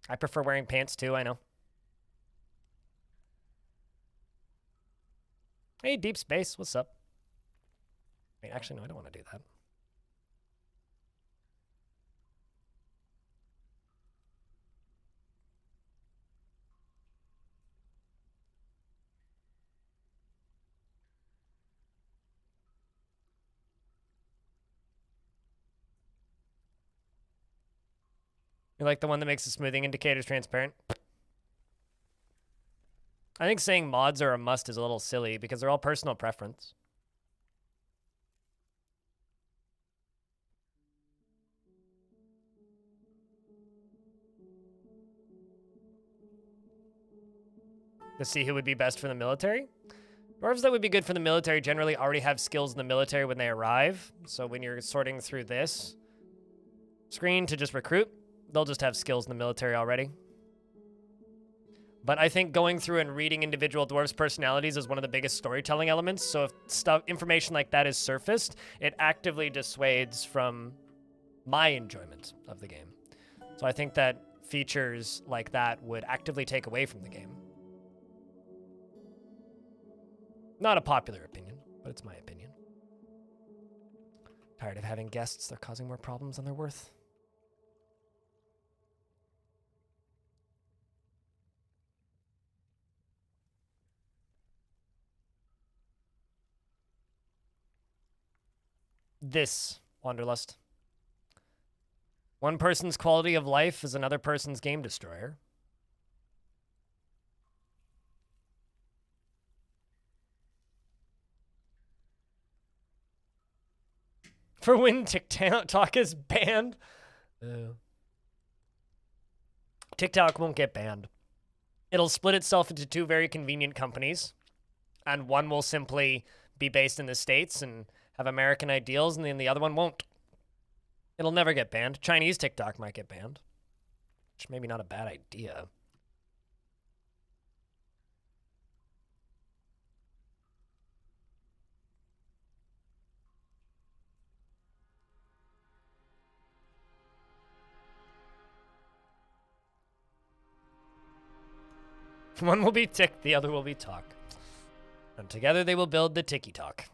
I prefer wearing pants too, I know. Hey, Deep Space, what's up? Wait, actually, no, I don't want to do that. You like the one that makes the smoothing indicators transparent? I think saying mods are a must is a little silly because they're all personal preference. To see who would be best for the military? Dwarves that would be good for the military generally already have skills in the military when they arrive. So when you're sorting through this screen to just recruit, they'll just have skills in the military already. But I think going through and reading individual dwarves' personalities is one of the biggest storytelling elements. So if information like that is surfaced, it actively dissuades from my enjoyment of the game. So I think that features like that would actively take away from the game. Not a popular opinion, but it's my opinion. Tired of having guests. They're causing more problems than they're worth. This, Wanderlust. One person's quality of life is another person's game destroyer. For when TikTok is banned. TikTok won't get banned. It'll split itself into two very convenient companies, and one will simply be based in the States and have American ideals, and then the other one won't. It'll never get banned. Chinese TikTok might get banned, which maybe not a bad idea. One will be Tick, the other will be Talk. And together they will build the Tiki Talk.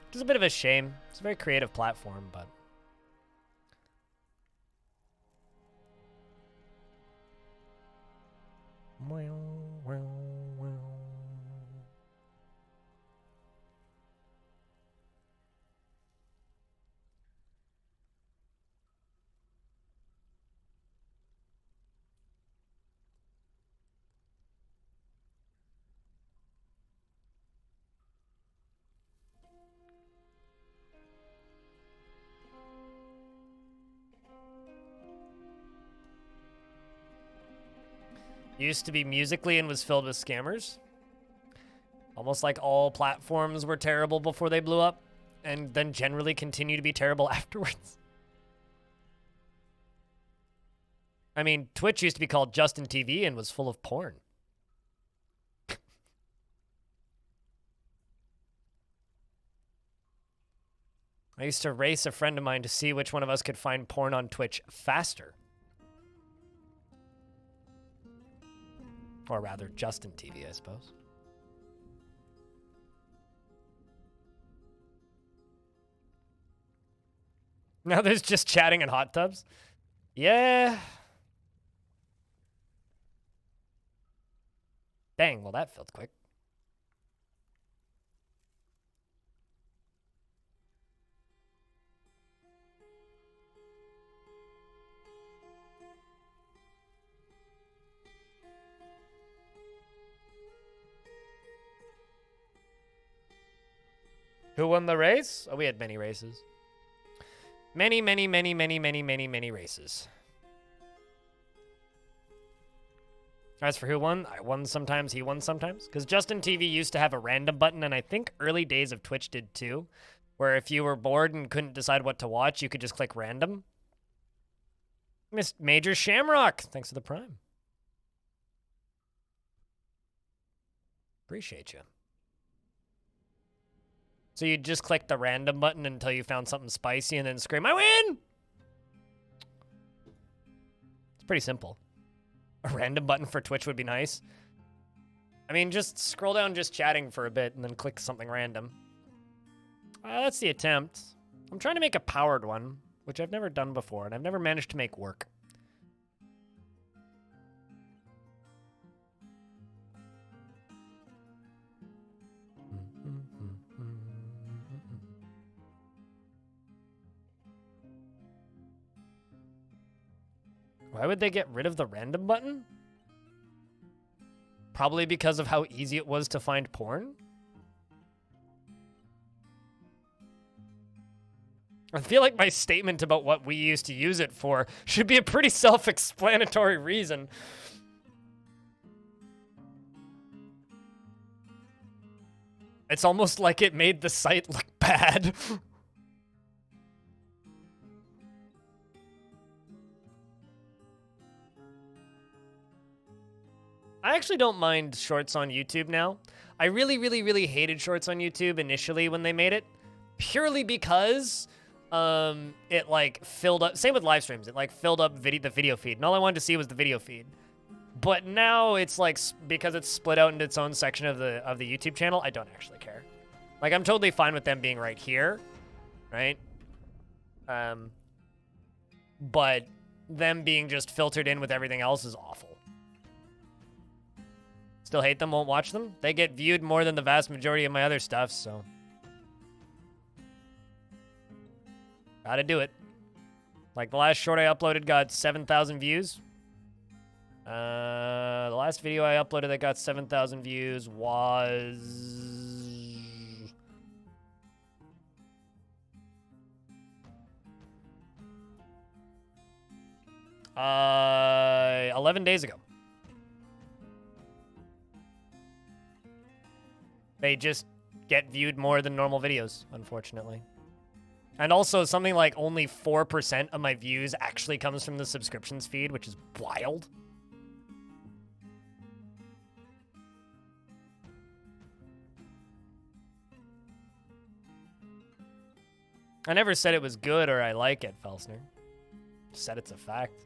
Which is a bit of a shame. It's a very creative platform, but... Used to be Musically and was filled with scammers. Almost like all platforms were terrible before they blew up. and then generally continue to be terrible afterwards. I mean, Twitch used to be called Justin TV and was full of porn. I used to race a friend of mine to see which one of us could find porn on Twitch faster. Or rather, Justin TV, I suppose. Now there's just chatting in hot tubs? Yeah. Dang, well that felt quick. Who won the race? Oh, we had many races. Many races. As for who won, I won sometimes, he won sometimes. Because Justin TV used to have a random button, and I think early days of Twitch did too, where if you were bored and couldn't decide what to watch, you could just click random. Miss Major Shamrock, thanks for the prime. Appreciate you. So you just click the random button until you found something spicy and then scream, I win! It's pretty simple. A random button for Twitch would be nice. I mean, just scroll down just chatting for a bit and then click something random. That's the attempt. I'm trying to make a powered one, which I've never done before, and I've never managed to make work. Why would they get rid of the random button? Probably because of how easy it was to find porn? I feel like my statement about what we used to use it for should be a pretty self-explanatory reason. It's almost like it made the site look bad. I actually don't mind shorts on YouTube now. I really hated shorts on YouTube initially when they made it, purely because it like filled up. Same with live streams. It like filled up the video feed, and all I wanted to see was the video feed. But now it's like because it's split out into its own section of the YouTube channel. I don't actually care. Like I'm totally fine with them being right here, right? But them being just filtered in with everything else is awful. Still hate them, won't watch them. They get viewed more than the vast majority of my other stuff, so. Gotta do it. Like the last short I uploaded got 7,000 views. The last video I uploaded that got 7,000 views was... 11 days ago. They just get viewed more than normal videos, unfortunately. And also, something like only 4% of my views actually comes from the subscriptions feed, which is wild. I never said it was good or I like it, Felsner. Just said it's a fact.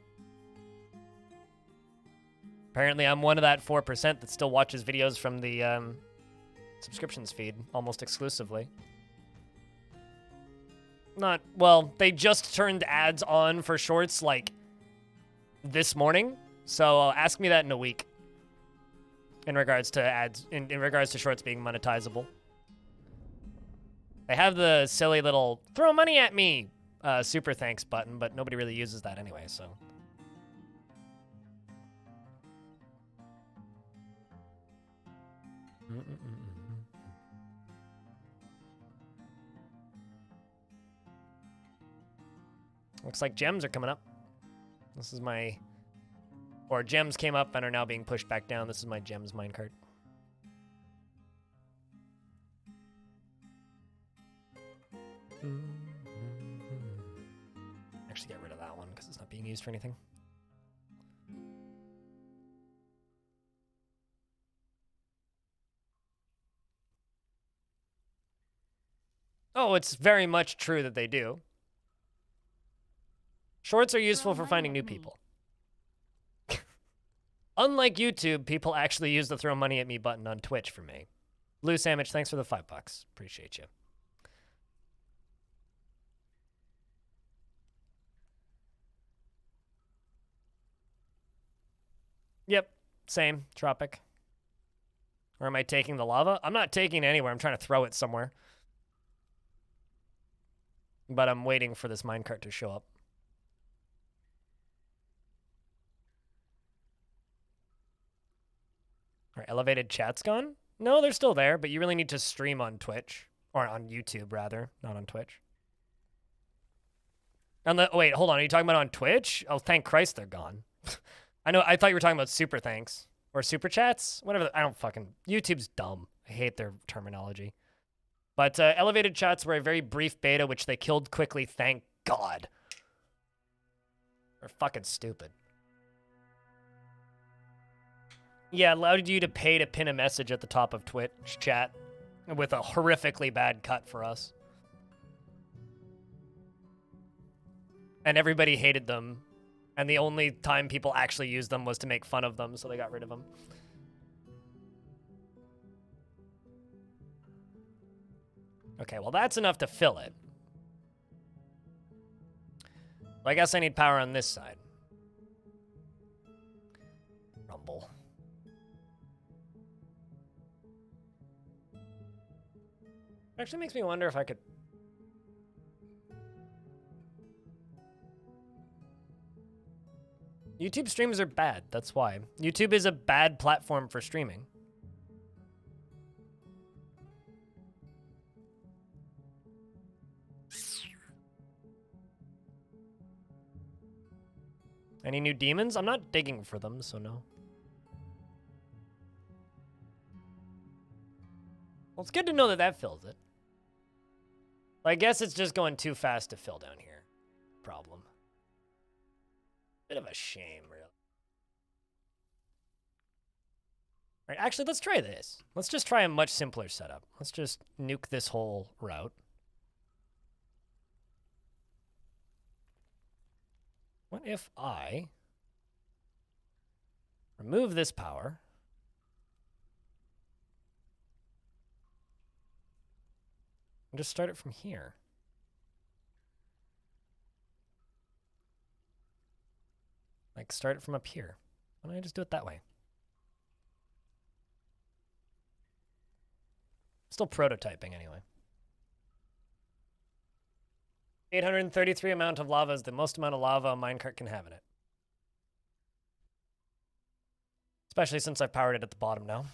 Apparently, I'm one of that 4% that still watches videos from the subscriptions feed almost exclusively. Not, well, they just turned ads on for shorts like this morning, so ask me that in a week in regards to ads, in regards to shorts being monetizable. They have the silly little throw money at me super thanks button, but nobody really uses that anyway, so. Looks like gems are coming up. This is my... Or gems came up and are now being pushed back down. This is my gems minecart. Actually, get rid of that one because it's not being used for anything. Oh, it's very much true that they do. Shorts are useful for finding new people. Unlike YouTube, people actually use the throw money at me button on Twitch for me. Blue Sandwich, thanks for the $5. Appreciate you. Yep, same, Tropic. Or am I taking the lava? I'm not taking it anywhere. I'm trying to throw it somewhere. But I'm waiting for this minecart to show up. Are elevated chats gone? No, they're still there, but you really need to stream on Twitch. Or on YouTube, rather, not on Twitch. Wait, hold on. Are you talking about on Twitch? Oh, thank Christ they're gone. I thought you were talking about super thanks. Or super chats? Whatever. I don't fucking... YouTube's dumb. I hate their terminology. But elevated chats were a very brief beta, which they killed quickly, thank God. They're fucking stupid. Yeah, allowed you to pay to pin a message at the top of Twitch chat with a horrifically bad cut for us. And everybody hated them. And the only time people actually used them was to make fun of them, so they got rid of them. Okay, well that's enough to fill it. Well, I guess I need power on this side. Rumble. Actually makes me wonder if I could... YouTube streams are bad, that's why. YouTube is a bad platform for streaming. Any new demons? I'm not digging for them, so no. Well, it's good to know that that fills it. I guess it's just going too fast to fill down here. Problem. Bit of a shame, really. All right, actually, let's try this. Let's just try a much simpler setup. Let's just nuke this whole route. What if I remove this power and just start it from here? Like, start it from up here. Why don't I just do it that way? Still prototyping, anyway. 833 amount of lava is the most amount of lava a minecart can have in it. Especially since I've powered it at the bottom now.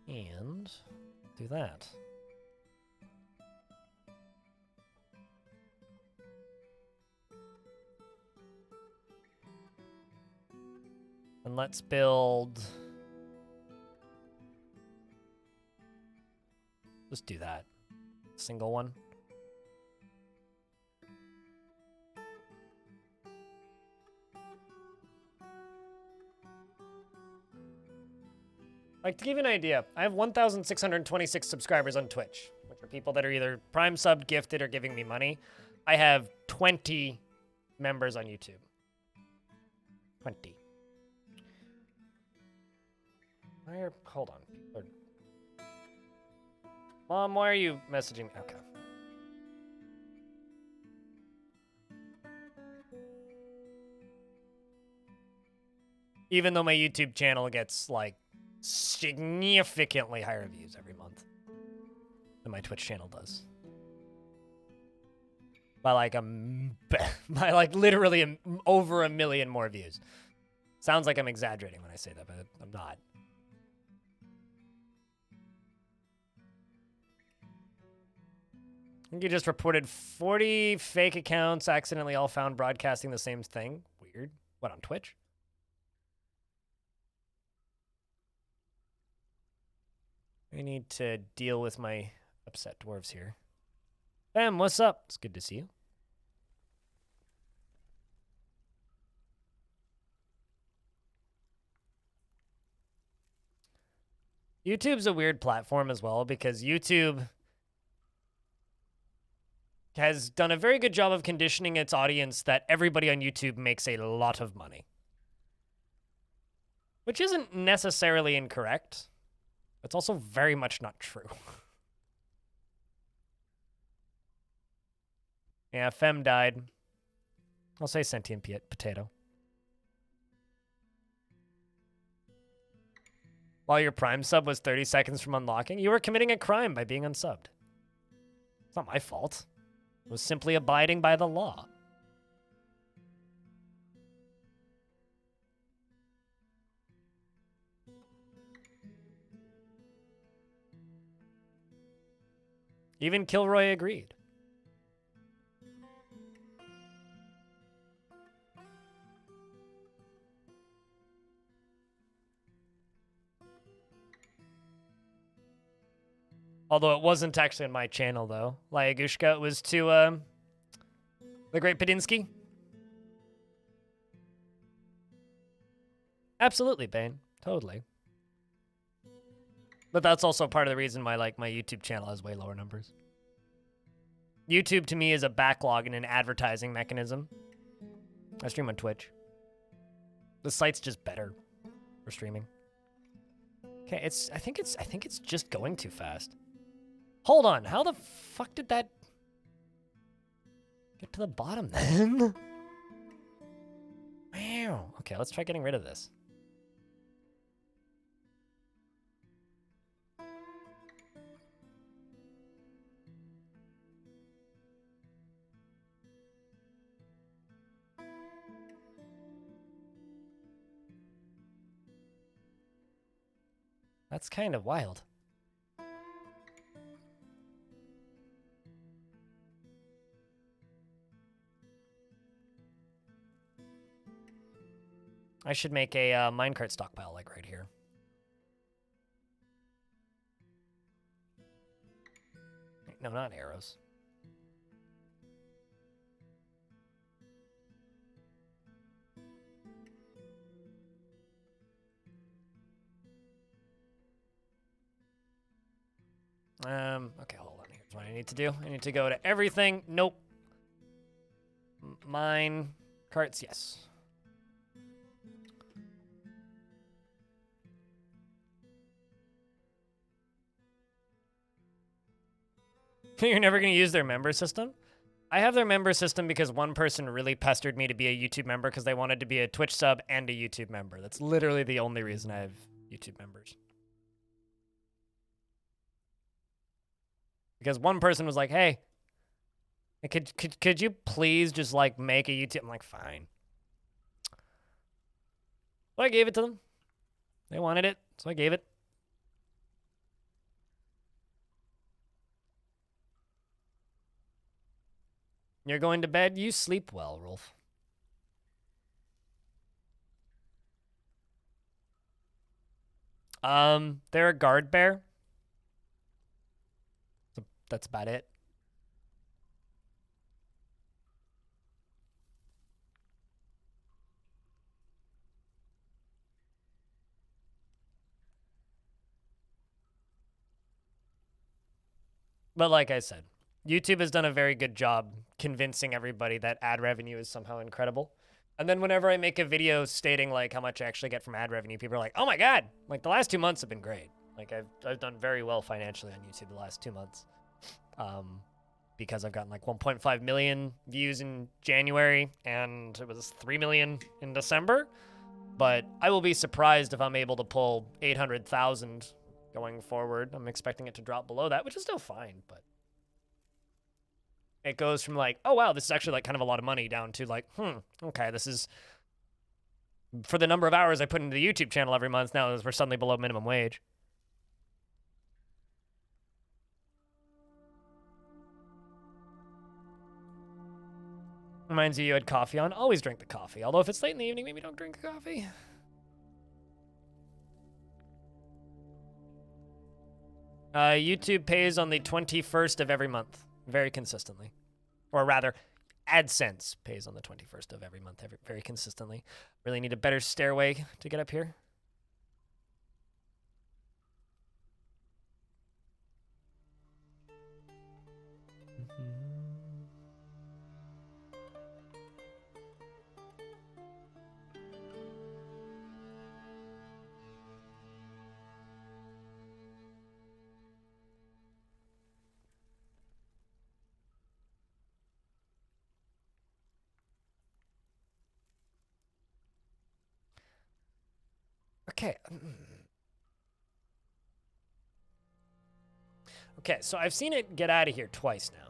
And do that. And let's build... Let's do that. Single one. Like, to give you an idea, I have 1,626 subscribers on Twitch, which are people that are either Prime subbed, gifted, or giving me money. I have 20 members on YouTube. 20. Hold on. People are... Mom, why are you messaging me? Okay. Even though my YouTube channel gets, like, significantly higher views every month than my Twitch channel does. By like literally over 1 million more views. Sounds like I'm exaggerating when I say that, but I'm not. think you just reported 40 fake accounts accidentally all found broadcasting the same thing. Weird. What, on Twitch? I need to deal with my upset dwarves here. Bam, what's up? It's good to see you. YouTube's a weird platform as well because YouTube has done a very good job of conditioning its audience that everybody on YouTube makes a lot of money. Which isn't necessarily incorrect. It's also very much not true. Yeah, Fem died. I'll say sentient potato. While your Prime sub was 30 seconds from unlocking, you were committing a crime by being unsubbed. It's not my fault. It was simply abiding by the law. Even Kilroy agreed. Although it wasn't actually on my channel, though. Lyagushka, it was to the Great Padinsky. Absolutely, Bane. Totally. But that's also part of the reason why, like, my YouTube channel has way lower numbers. YouTube, to me, is a backlog and an advertising mechanism. I stream on Twitch. The site's just better for streaming. Okay, I think it's just going too fast. Hold on, how the fuck did that get to the bottom then? Wow. Okay, let's try getting rid of this. That's kind of wild. I should make a minecart stockpile, like right here. Wait, no, not arrows. Okay, hold on. Here's what I need to do. I need to go to everything. Nope. Mine carts, yes. You're never going to use their member system? I have their member system because one person really pestered me to be a YouTube member because they wanted to be a Twitch sub and a YouTube member. That's literally the only reason I have YouTube members. Because one person was like, hey, could you please just, like, make a YouTube? I'm like, fine. So I gave it to them. They wanted it, so I gave it. You're going to bed? You sleep well, Rolf. They're a guard bear. That's about it. But like I said, YouTube has done a very good job convincing everybody that ad revenue is somehow incredible. And then whenever I make a video stating like how much I actually get from ad revenue, people are like, oh my God, like the last 2 months have been great. Like I've done very well financially on YouTube the last 2 months. Because I've gotten like 1.5 million views in January and it was 3 million in December. But I will be surprised if I'm able to pull 800,000 going forward. I'm expecting it to drop below that, which is still fine, but it goes from like, oh wow, this is actually like kind of a lot of money down to like, okay, this is for the number of hours I put into the YouTube channel every month. Now we're suddenly below minimum wage. Reminds you had coffee on. Always drink the coffee. Although if it's late in the evening, maybe don't drink the coffee. YouTube pays on the 21st of every month, very consistently. Or rather, AdSense pays on the 21st of every month, very consistently. Really need a better stairway to get up here. Okay. Okay, so I've seen it get out of here twice now.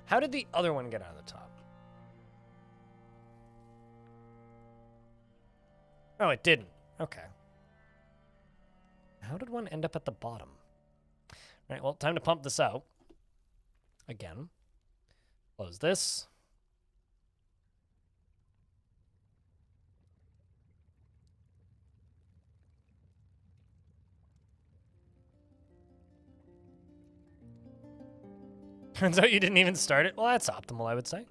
How did the other one get out of the top? Oh, it didn't. Okay. How did one end up at the bottom? All right, well, time to pump this out. Again. Close this. Turns out you didn't even start it. Well, that's optimal, I would say.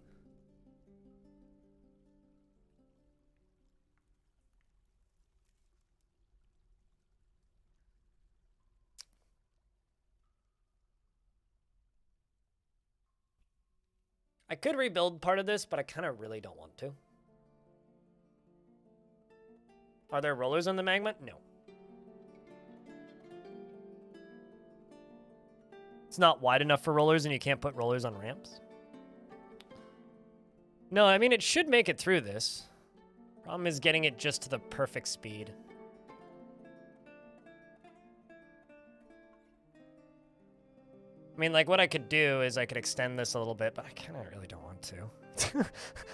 I could rebuild part of this, but I kind of really don't want to. Are there rollers on the magma? No. It's not wide enough for rollers, and you can't put rollers on ramps. No, I mean, it should make it through this. Problem is getting it just to the perfect speed. I mean, like, what I could do is I could extend this a little bit, but I kind of really don't want to.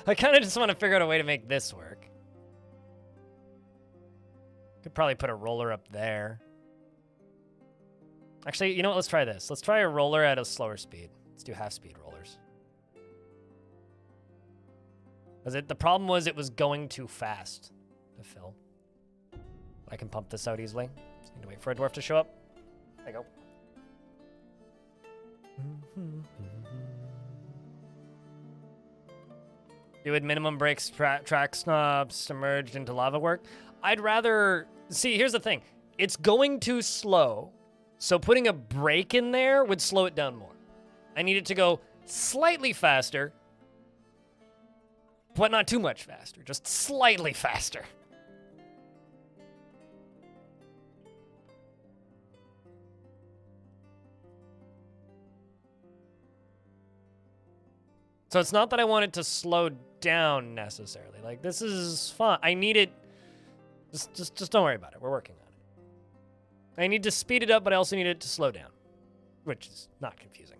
I kind of just want to figure out a way to make this work. Could probably put a roller up there. Actually, you know what? Let's try this. Let's try a roller at a slower speed. Let's do half-speed rollers. The problem was it was going too fast to fill. I can pump this out easily. Just need to wait for a dwarf to show up. There you go. Would minimum brakes, track snobs submerged into lava work? I'd rather... See, here's the thing. It's going too slow, so putting a brake in there would slow it down more. I need it to go slightly faster, but not too much faster. Just slightly faster. So it's not that I want it to slow down necessarily. Like, this is fun. I need it. Just don't worry about it. We're working on it. I need to speed it up, but I also need it to slow down, which is not confusing.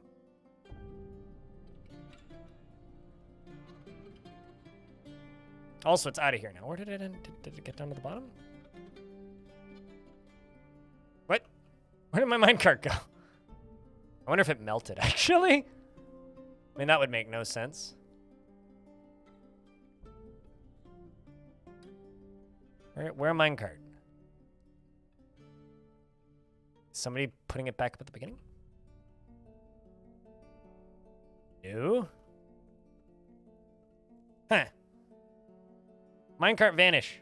Also, it's out of here now. Where did it end? Did it get down to the bottom? What? Where did my minecart go? I wonder if it melted, actually. I mean, that would make no sense. Where minecart? Somebody putting it back up at the beginning? No? Huh. Minecart vanish.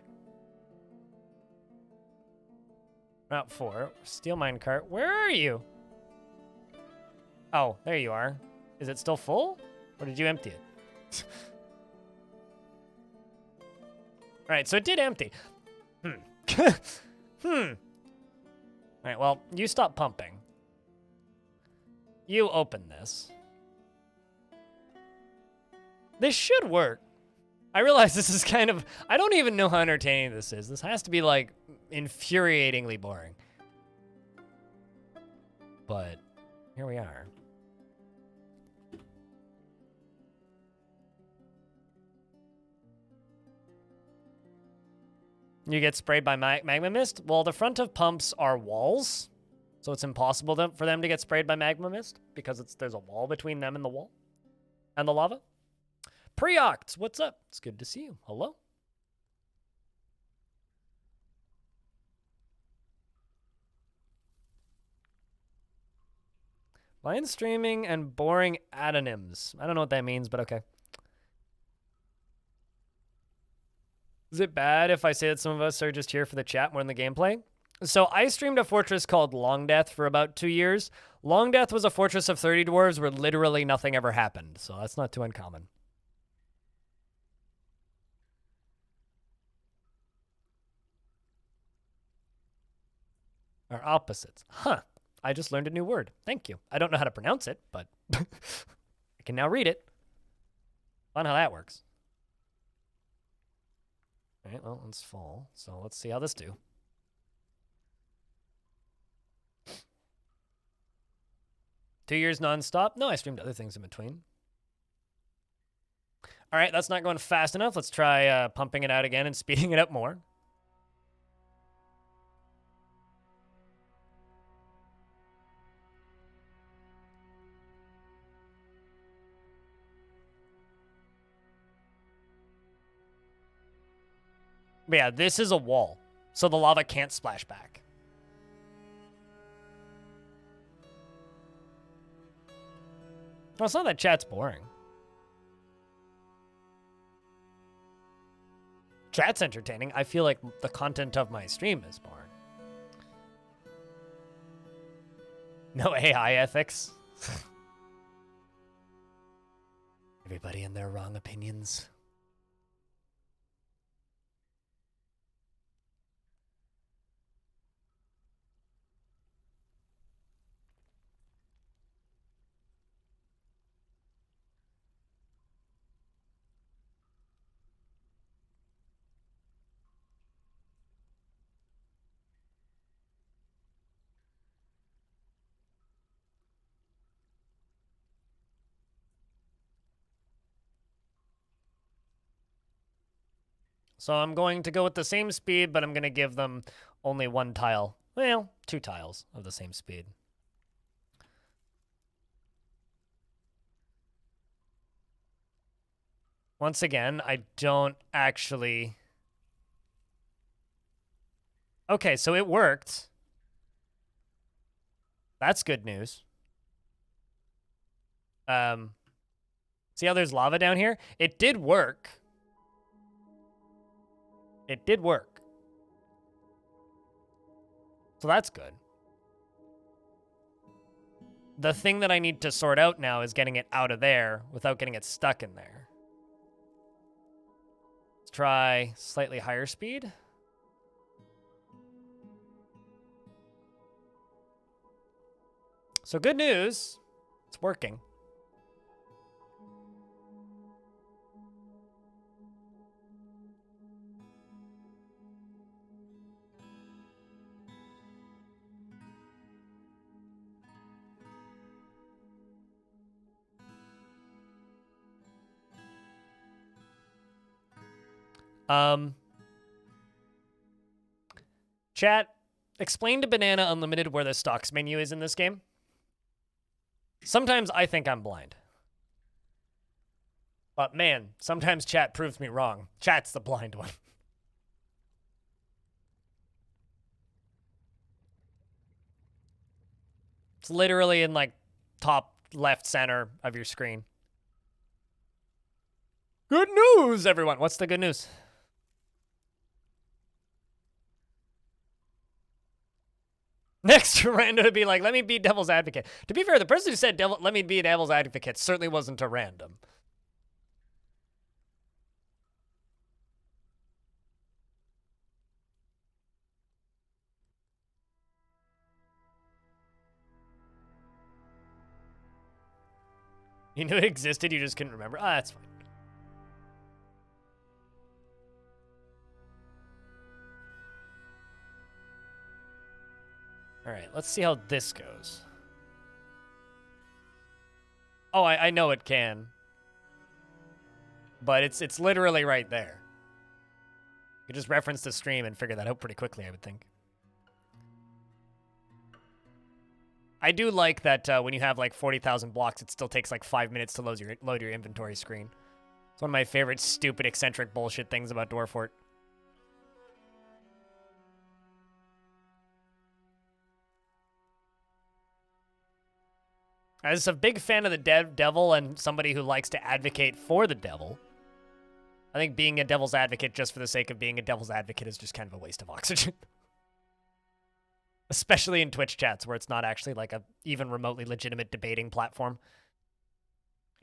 Route 4. Steel minecart. Where are you? Oh, there you are. Is it still full? Or did you empty it? Alright, so it did empty. Alright, well, you stop pumping. You open this. This should work. I realize this is kind of... I don't even know how entertaining this is. This has to be, like, infuriatingly boring. But here we are. You get sprayed by magma mist? Well, the front of pumps are walls, so it's impossible for them to get sprayed by magma mist because there's a wall between them and the wall and the lava. Preoct, what's up? It's good to see you. Hello. Line streaming and boring adonyms. I don't know what that means, but okay. Is it bad if I say that some of us are just here for the chat more than the gameplay? So I streamed a fortress called Long Death for about 2 years. Long Death was a fortress of 30 dwarves where literally nothing ever happened, so that's not too uncommon. Or opposites. Huh. I just learned a new word. Thank you. I don't know how to pronounce it, but I can now read it. Fun how that works. All right, well, it's full, so let's see how this do. Two years nonstop? No, I streamed other things in between. All right, that's not going fast enough. Let's try pumping it out again and speeding it up more. But yeah, this is a wall, so the lava can't splash back. Well, it's not that chat's boring. Chat's entertaining. I feel like the content of my stream is boring. No AI ethics. Everybody and their wrong opinions. So I'm going to go with the same speed, but I'm going to give them only one tile. Well, 2 tiles of the same speed. Once again, I don't actually... Okay, so it worked. That's good news. See how there's lava down here? It did work. It did work. So that's good. The thing that I need to sort out now is getting it out of there without getting it stuck in there. Let's try slightly higher speed. So good news, it's working. Chat, explain to Banana Unlimited where the stocks menu is in this game. Sometimes I think I'm blind. But man, sometimes chat proves me wrong. Chat's the blind one. It's literally in like top left center of your screen. Good news, everyone. What's the good news? Next, random would be like, let me be devil's advocate. To be fair, the person who said let me be devil's advocate certainly wasn't a random. You knew it existed, you just couldn't remember. Ah, that's fine. All right, let's see how this goes. Oh, I know it can. But it's literally right there. You just reference the stream and figure that out pretty quickly, I would think. I do like that when you have like 40,000 blocks, it still takes like 5 minutes to load your inventory screen. It's one of my favorite stupid, eccentric bullshit things about Dwarf Fort. As a big fan of the devil and somebody who likes to advocate for the devil, I think being a devil's advocate just for the sake of being a devil's advocate is just kind of a waste of oxygen. Especially in Twitch chats where it's not actually like a even remotely legitimate debating platform.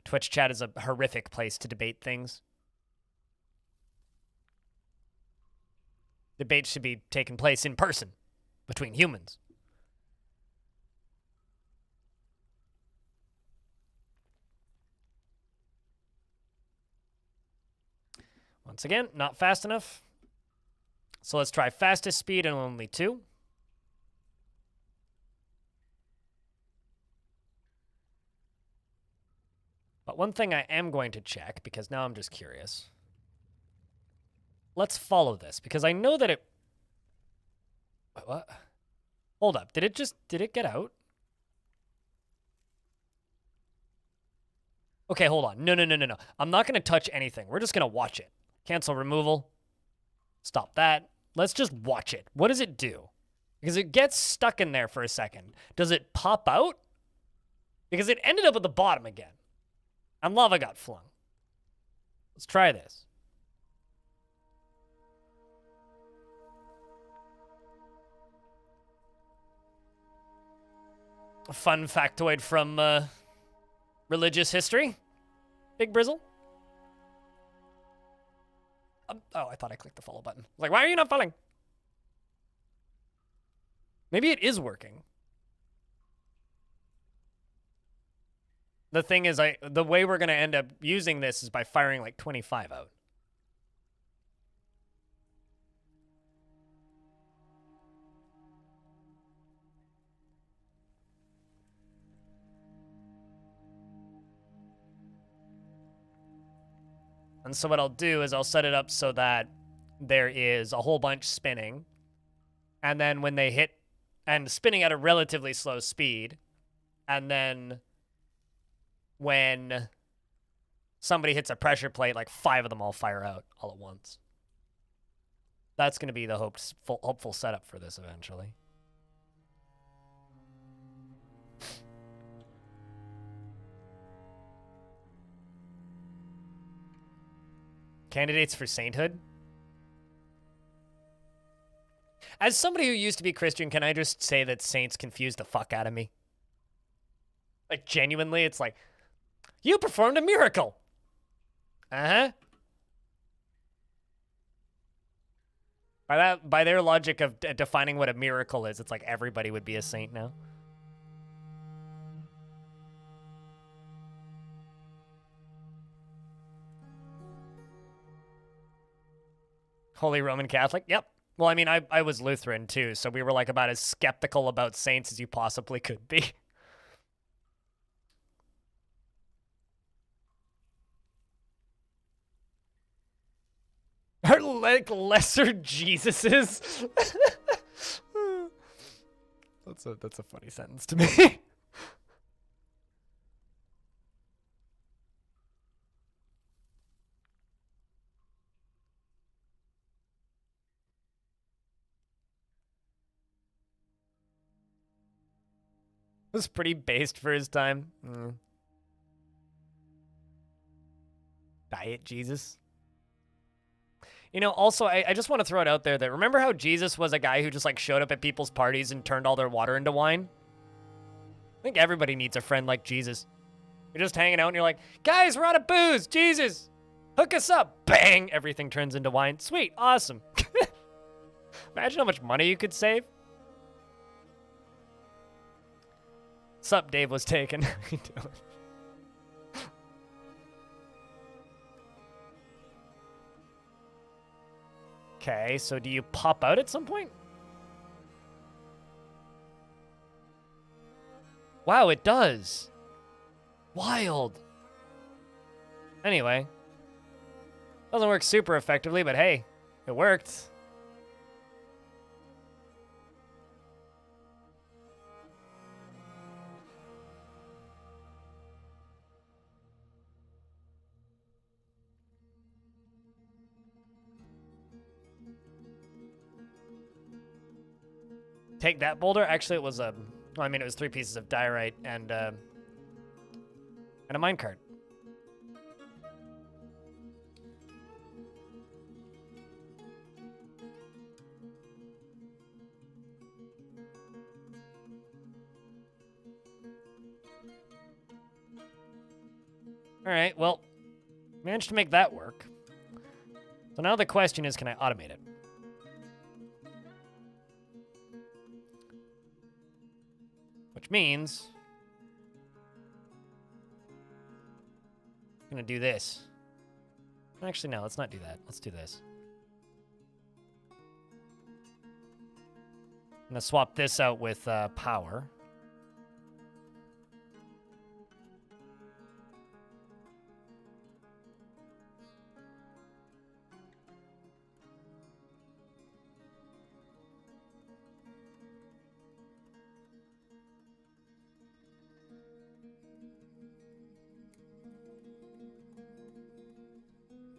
Twitch chat is a horrific place to debate things. Debates should be taking place in person between humans. Once again, not fast enough. So let's try fastest speed and only 2. But one thing I am going to check, because now I'm just curious. Let's follow this, because I know that it... Wait, what? Hold up. Did it get out? Okay, hold on. No. I'm not going to touch anything. We're just going to watch it. Cancel removal. Stop that. Let's just watch it. What does it do? Because it gets stuck in there for a second. Does it pop out? Because it ended up at the bottom again. And lava got flung. Let's try this. A fun factoid from religious history. Big Brizzle. Oh, I thought I clicked the follow button. Like, why are you not following? Maybe it is working. The thing is, the way we're going to end up using this is by firing like 25 out. And so what I'll do is I'll set it up so that there is a whole bunch spinning. And then when they hit, and spinning at a relatively slow speed, and then when somebody hits a pressure plate, like 5 of them all fire out all at once. That's going to be the hopeful setup for this eventually. Candidates for sainthood? As somebody who used to be Christian, can I just say that saints confuse the fuck out of me? Like, genuinely, it's like, you performed a miracle! Uh-huh. By their logic of defining what a miracle is, it's like everybody would be a saint now. Holy Roman Catholic? Yep. Well, I mean, I was Lutheran too, so we were like about as skeptical about saints as you possibly could be. Are like lesser Jesuses? That's a funny sentence to me. Was pretty based for his time. Diet Jesus. You know, also, I just want to throw it out there that remember how Jesus was a guy who just like showed up at people's parties and turned all their water into wine? I think everybody needs a friend like Jesus. You're just hanging out and you're like, guys, we're out of booze. Jesus, hook us up. Bang, everything turns into wine. Sweet, awesome. Imagine how much money you could save. Sup, Dave was taken. How you doing? Okay, so do you pop out at some point? Wow, it does. Wild. Anyway. Doesn't work super effectively, but hey, It worked. Take that boulder. Actually, it was well, I mean, it was 3 pieces of diorite and a minecart. All right. Well, managed to make that work. So now the question is, can I automate it? Which means I'm gonna do this. Actually, no, let's not do that. Let's do this. I'm gonna swap this out with power.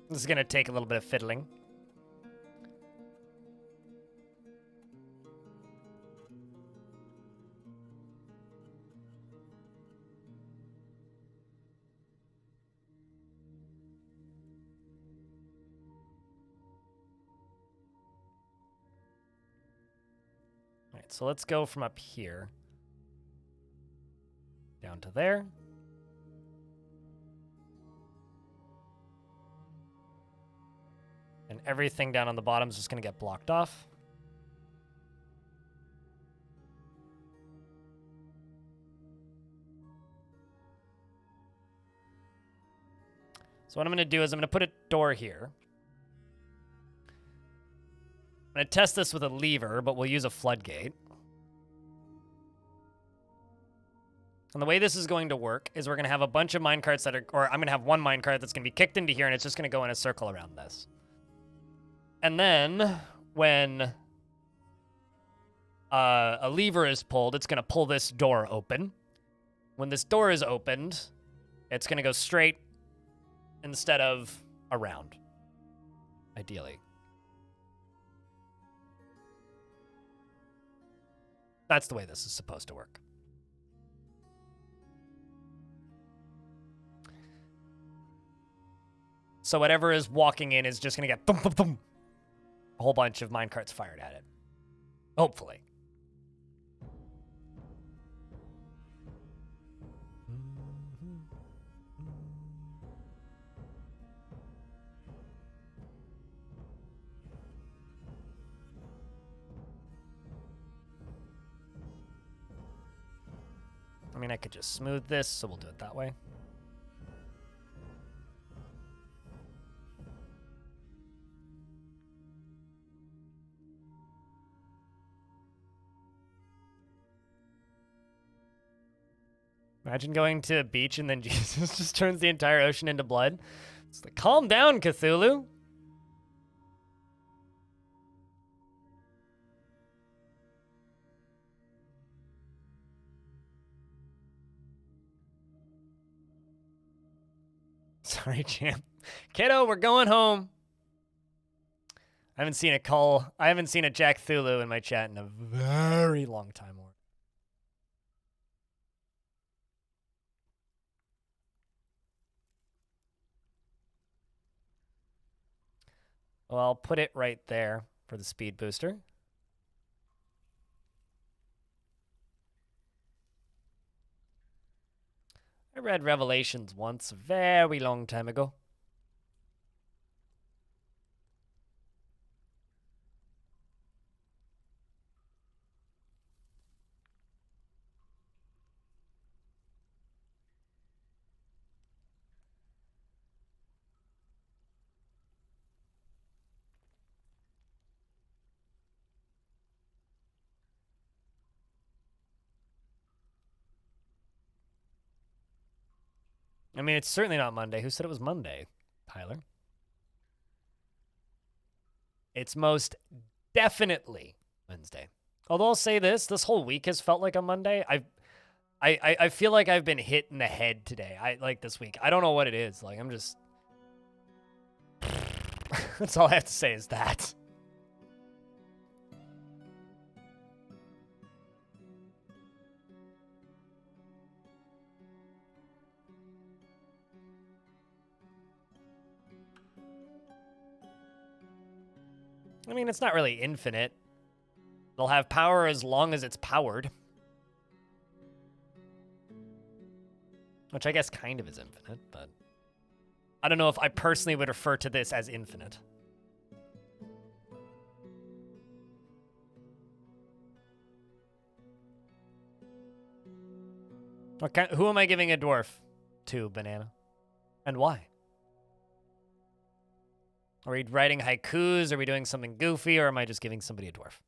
This is gonna take a little bit of fiddling. All right, so let's go from up here down to there. And everything down on the bottom is just going to get blocked off. So what I'm going to do is I'm going to put a door here. I'm going to test this with a lever, but we'll use a floodgate. And the way this is going to work is we're going to have a bunch of minecarts that are, or I'm going to have one minecart that's going to be kicked into here, and it's just going to go in a circle around this. And then when a lever is pulled, it's going to pull this door open. When this door is opened, it's going to go straight instead of around, ideally. That's the way this is supposed to work. So whatever is walking in is just going to get thump, thump, thump. A whole bunch of minecarts fired at it. Hopefully. I mean, I could just smooth this, so we'll do it that way. Imagine going to a beach and then Jesus just turns the entire ocean into blood. It's like, calm down, Cthulhu. Sorry, champ. Kiddo, we're going home. I haven't seen a Jack Cthulhu in my chat in a very long time. Well, I'll put it right there for the speed booster. I read Revelations once, a very long time ago. I mean, it's certainly not Monday. Who said it was Monday? Tyler. It's most definitely Wednesday. Although I'll say this whole week has felt like a Monday. I feel like I've been hit in the head today. Like this week. I don't know what it is. Like I'm just that's all I have to say is that. I mean, it's not really infinite. It'll have power as long as it's powered. Which I guess kind of is infinite, but I don't know if I personally would refer to this as infinite. Who am I giving a dwarf to, Banana? And why? Are we writing haikus? Are we doing something goofy? Or am I just giving somebody a dwarf?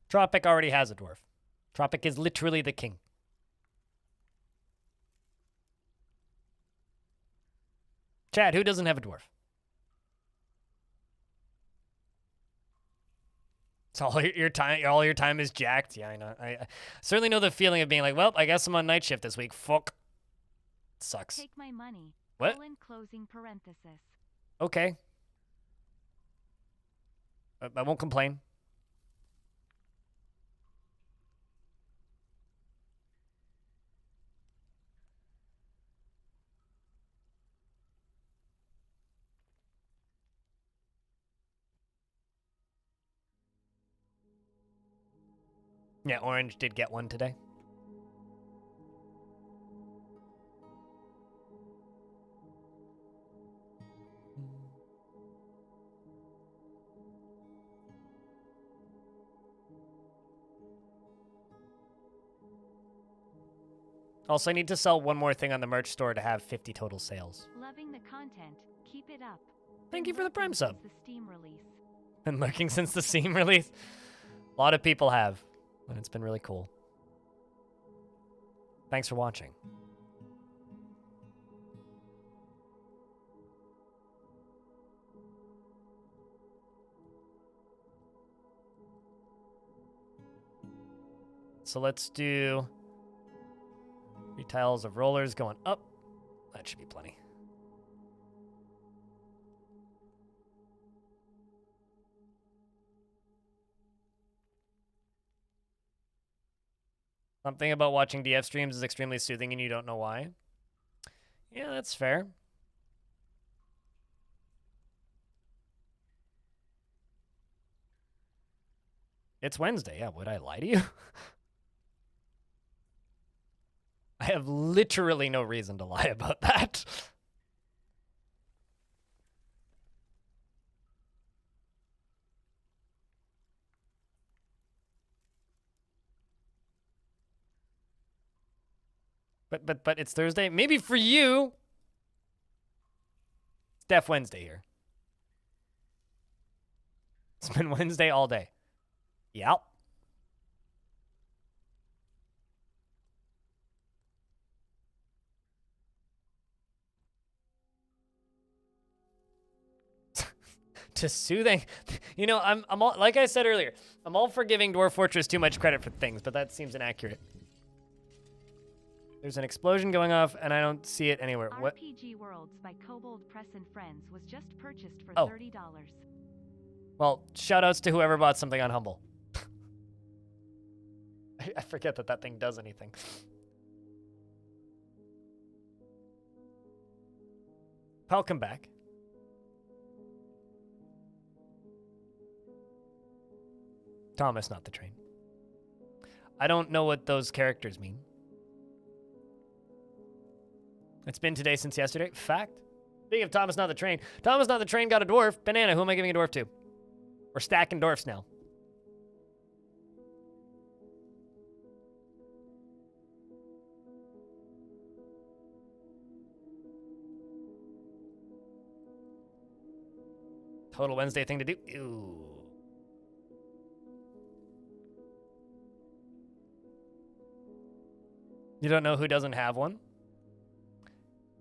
Tropic already has a dwarf. Tropic is literally the king. Chad, who doesn't have a dwarf? So all your time is jacked. Yeah, I know. I certainly know the feeling of being like, well, I guess I'm on night shift this week. Fuck. Sucks. Take my money. What? Closing parenthesis. Okay. I won't complain. Yeah, Orange did get one today. Also, I need to sell one more thing on the merch store to have 50 total sales. Loving the content. Keep it up. Thank you for the Prime sub. The Steam release. Been lurking since the Steam release. A lot of people have, and it's been really cool. Thanks for watching. So let's do 3 tiles of rollers going up. That should be plenty. Something about watching DF streams is extremely soothing and you don't know why. Yeah, that's fair. It's Wednesday. Yeah, would I lie to you? I have literally no reason to lie about that. But it's Thursday. Maybe for you, it's Def Wednesday here. It's been Wednesday all day. Yep. To soothing, you know, I'm all, like I said earlier, I'm all for giving Dwarf Fortress too much credit for things, but that seems inaccurate. There's an explosion going off, and I don't see it anywhere. What? RPG Worlds by Kobold Press and Friends was just purchased for Oh. $30. Well, shoutouts to whoever bought something on Humble. I forget that thing does anything. Welcome back. Thomas, not the train. I don't know what those characters mean. It's been today since yesterday. Fact. Speaking of Thomas, not the train. Thomas, not the train got a dwarf. Banana, who am I giving a dwarf to? We're stacking dwarfs now. Total Wednesday thing to do. Ew. You don't know who doesn't have one?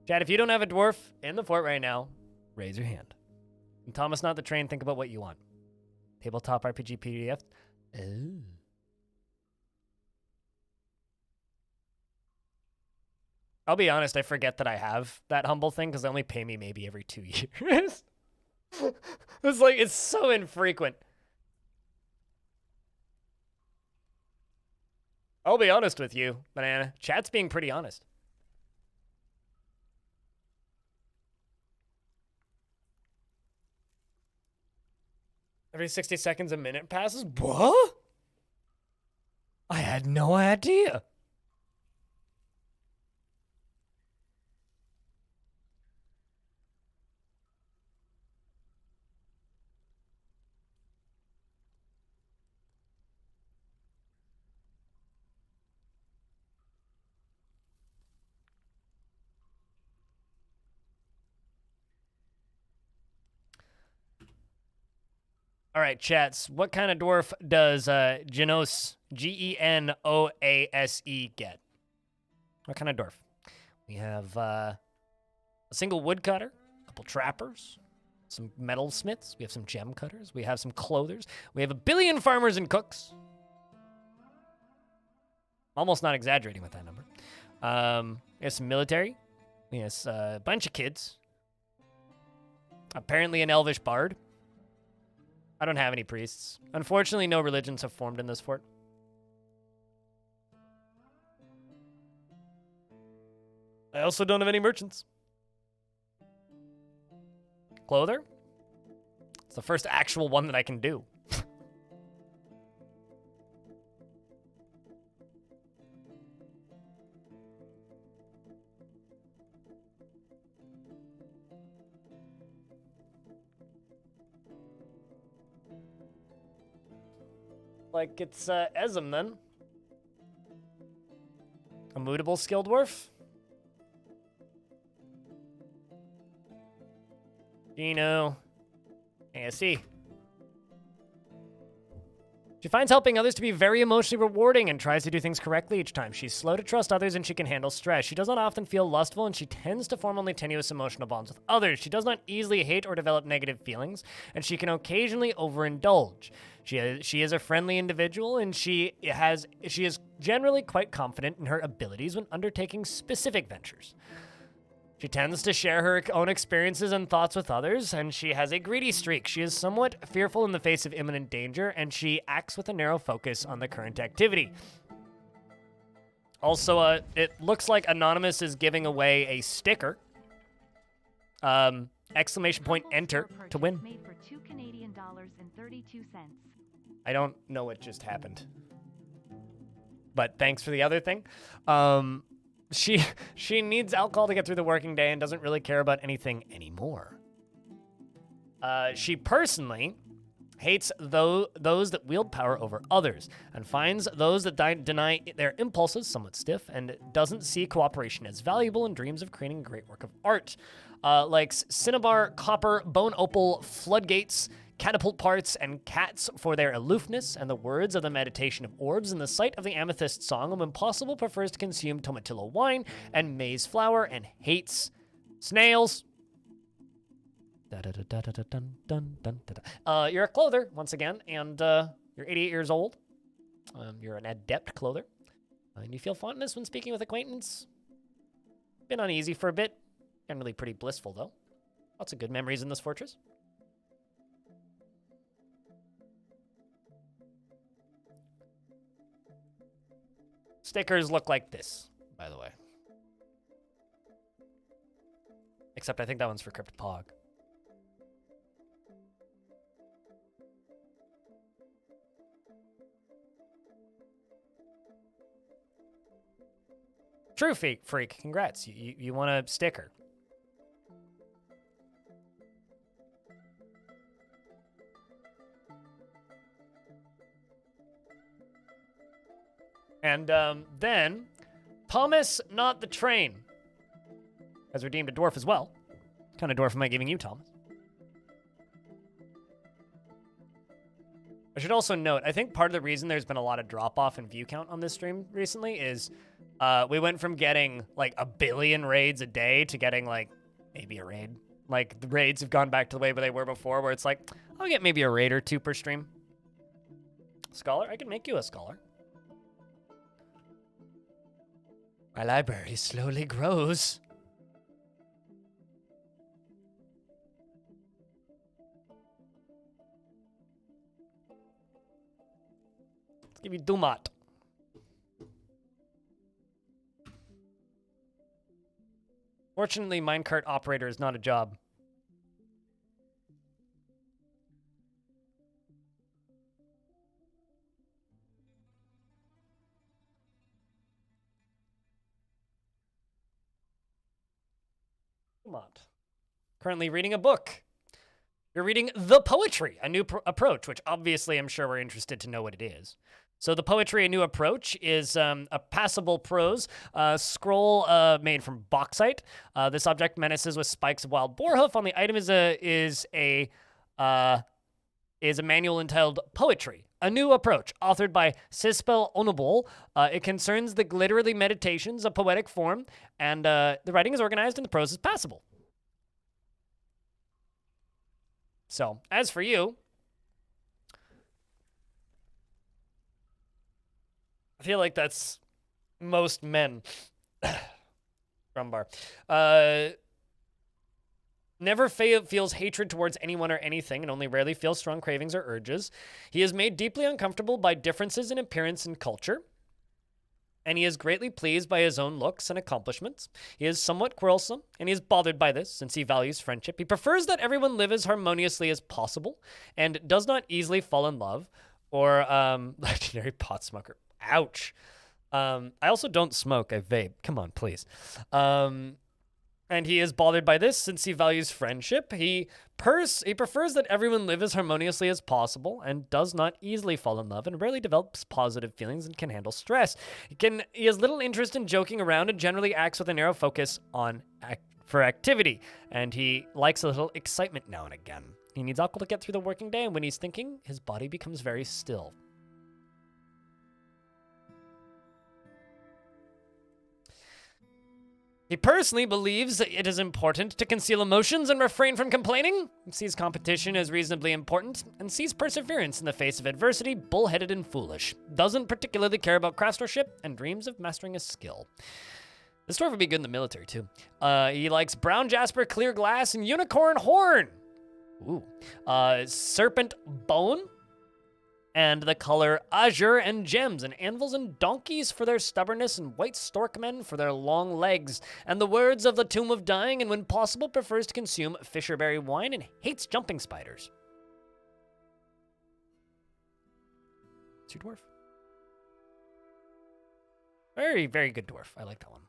Chad, if you don't have a dwarf in the fort right now, raise your hand. And Thomas, not the train, think about what you want. Tabletop RPG PDF. Oh. I'll be honest, I forget that I have that humble thing because they only pay me maybe every 2 years. It's like, it's so infrequent. I'll be honest with you, Banana. Chat's being pretty honest. Every 60 seconds, a minute passes? What? I had no idea. All right, chats. What kind of dwarf does Genos, Genoase, get? What kind of dwarf? We have a single woodcutter, a couple trappers, some metal smiths. We have some gem cutters. We have some clothers. We have 1 billion farmers and cooks. Almost not exaggerating with that number. We have some military. We have a bunch of kids. Apparently an elvish bard. I don't have any priests. Unfortunately, no religions have formed in this fort. I also don't have any merchants. Clother? It's the first actual one that I can do. Like, it's Esm, then. A mutable skill dwarf? Gino. ASC. She finds helping others to be very emotionally rewarding and tries to do things correctly each time. She's slow to trust others and she can handle stress. She does not often feel lustful and she tends to form only tenuous emotional bonds with others. She does not easily hate or develop negative feelings, and she can occasionally overindulge. She is a friendly individual, and she is generally quite confident in her abilities when undertaking specific ventures. She tends to share her own experiences and thoughts with others, and she has a greedy streak. She is somewhat fearful in the face of imminent danger, and she acts with a narrow focus on the current activity. Also, it looks like Anonymous is giving away a sticker. Exclamation point enter to win. Made for $2.32. I don't know what just happened. But thanks for the other thing. She needs alcohol to get through the working day and doesn't really care about anything anymore. She personally hates those that wield power over others and finds those that deny their impulses somewhat stiff and doesn't see cooperation as valuable and dreams of creating a great work of art. Likes cinnabar, copper, bone opal, floodgates, catapult parts, and cats for their aloofness, and the words of the meditation of orbs and the sight of the amethyst song of impossible prefers to consume tomatillo wine and maize flour and hates snails. You're a clother, once again, and you're 88 years old. You're an adept clother, and you feel fondness when speaking with acquaintance. Been uneasy for a bit. Generally pretty blissful, though. Lots of good memories in this fortress. Stickers look like this, by the way. Except I think that one's for Crypt Pog. True freak, congrats. You want a sticker. And then, Thomas, not the train, has redeemed a dwarf as well. What kind of dwarf am I giving you, Thomas? I should also note, I think part of the reason there's been a lot of drop-off in view count on this stream recently is We went from getting like 1 billion raids a day to getting like maybe a raid. Like the raids have gone back to the way they were before, where it's like, I'll get maybe a raid or 2 per stream. Scholar? I can make you a scholar. My library slowly grows. Let's give you Dumat. Fortunately, minecart operator is not a job. Currently reading a book. You're reading The Poetry, a new approach, which obviously I'm sure we're interested to know what it is. So The Poetry, a new approach, is a passable prose scroll made from bauxite. This object menaces with spikes of wild boar hoof. On the item is a manual entitled Poetry, a new approach, authored by Sispel Onobol. It concerns the literary meditations of poetic form, and the writing is organized and the prose is passable. So, as for you, I feel like that's most men. Grumbar. Never feels hatred towards anyone or anything, and only rarely feels strong cravings or urges. He is made deeply uncomfortable by differences in appearance and culture, and he is greatly pleased by his own looks and accomplishments. He is somewhat quarrelsome, and he is bothered by this, since he values friendship. He prefers that everyone live as harmoniously as possible, and does not easily fall in love, or legendary pot smoker. Ouch. I also don't smoke, I vape. Come on, please. And he is bothered by this since he values friendship. He prefers that everyone live as harmoniously as possible and does not easily fall in love and rarely develops positive feelings and can handle stress. He has little interest in joking around and generally acts with a narrow focus on for activity. And he likes a little excitement now and again. He needs alcohol to get through the working day, and when he's thinking, his body becomes very still. He personally believes that it is important to conceal emotions and refrain from complaining. He sees competition as reasonably important and sees perseverance in the face of adversity, bullheaded and foolish. Doesn't particularly care about craftsmanship and dreams of mastering a skill. This dwarf would be good in the military too. He likes brown jasper, clear glass, and unicorn horn. Ooh. Serpent bone. And the color azure and gems, and anvils and donkeys for their stubbornness, and white storkmen for their long legs. And the words of the Tomb of Dying, and when possible prefers to consume fisherberry wine and hates jumping spiders. It's your dwarf. Very, very good dwarf. I like that one.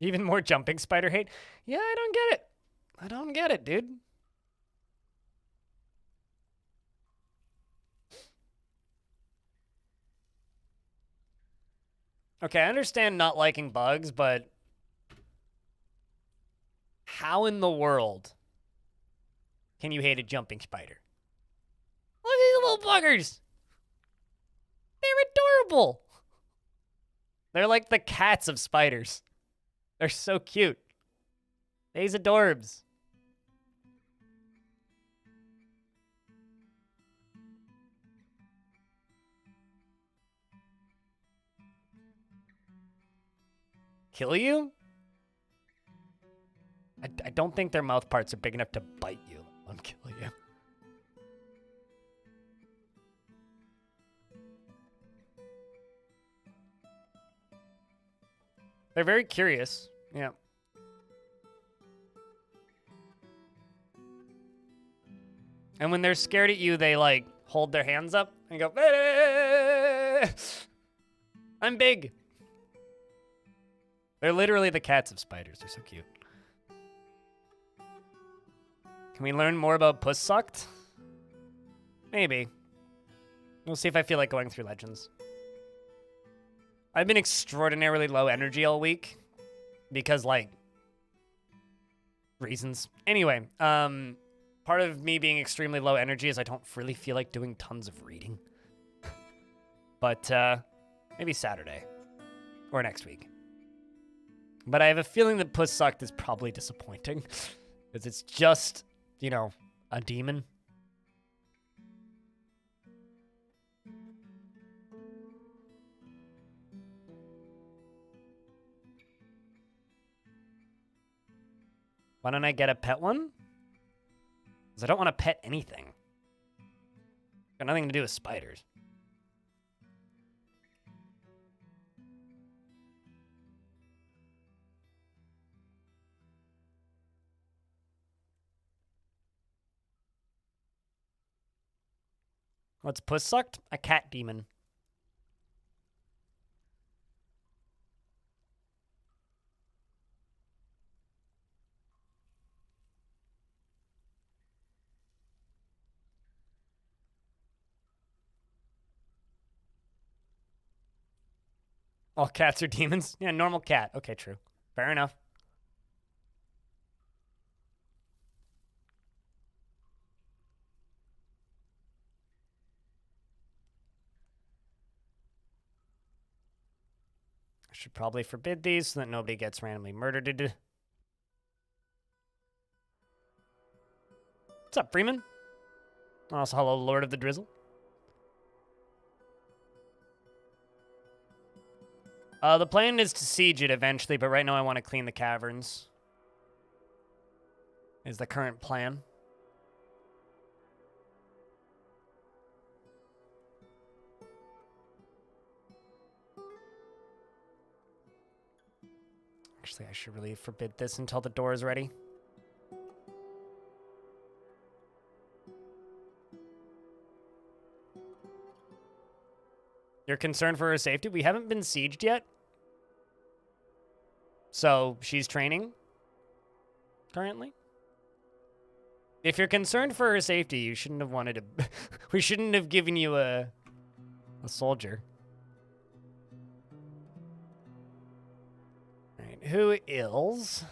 Even more jumping spider hate? Yeah, I don't get it. I don't get it, dude. Okay, I understand not liking bugs, but how in the world can you hate a jumping spider? Look at these little buggers. They're adorable. They're like the cats of spiders. They're so cute. They's adorbs. Kill you? I don't think their mouth parts are big enough to bite you. I'm killing you. They're very curious. Yeah. And when they're scared at you, they like hold their hands up and go, "Ah! I'm big." They're literally the cats of spiders. They're so cute. Can we learn more about Puss Sucked? Maybe. We'll see if I feel like going through Legends. I've been extraordinarily low energy all week because, like, reasons. Anyway, part of me being extremely low energy is I don't really feel like doing tons of reading. But maybe Saturday or next week. But I have a feeling that Puss Sucked is probably disappointing because it's just, you know, a demon. Why don't I get a pet one? Because I don't want to pet anything. Got nothing to do with spiders. What's Puss Sucked? A cat demon. All cats are demons? Yeah, normal cat. Okay, true. Fair enough. I should probably forbid these so that nobody gets randomly murdered. What's up, Freeman? Also, hello, Lord of the Drizzle. The plan is to siege it eventually, but right now I want to clean the caverns. Is the current plan. Actually, I should really forbid this until the door is ready. You're concerned for her safety? We haven't been sieged yet. So, she's training currently. If you're concerned for her safety, you shouldn't have wanted to... we shouldn't have given you a soldier. Alright, who ills?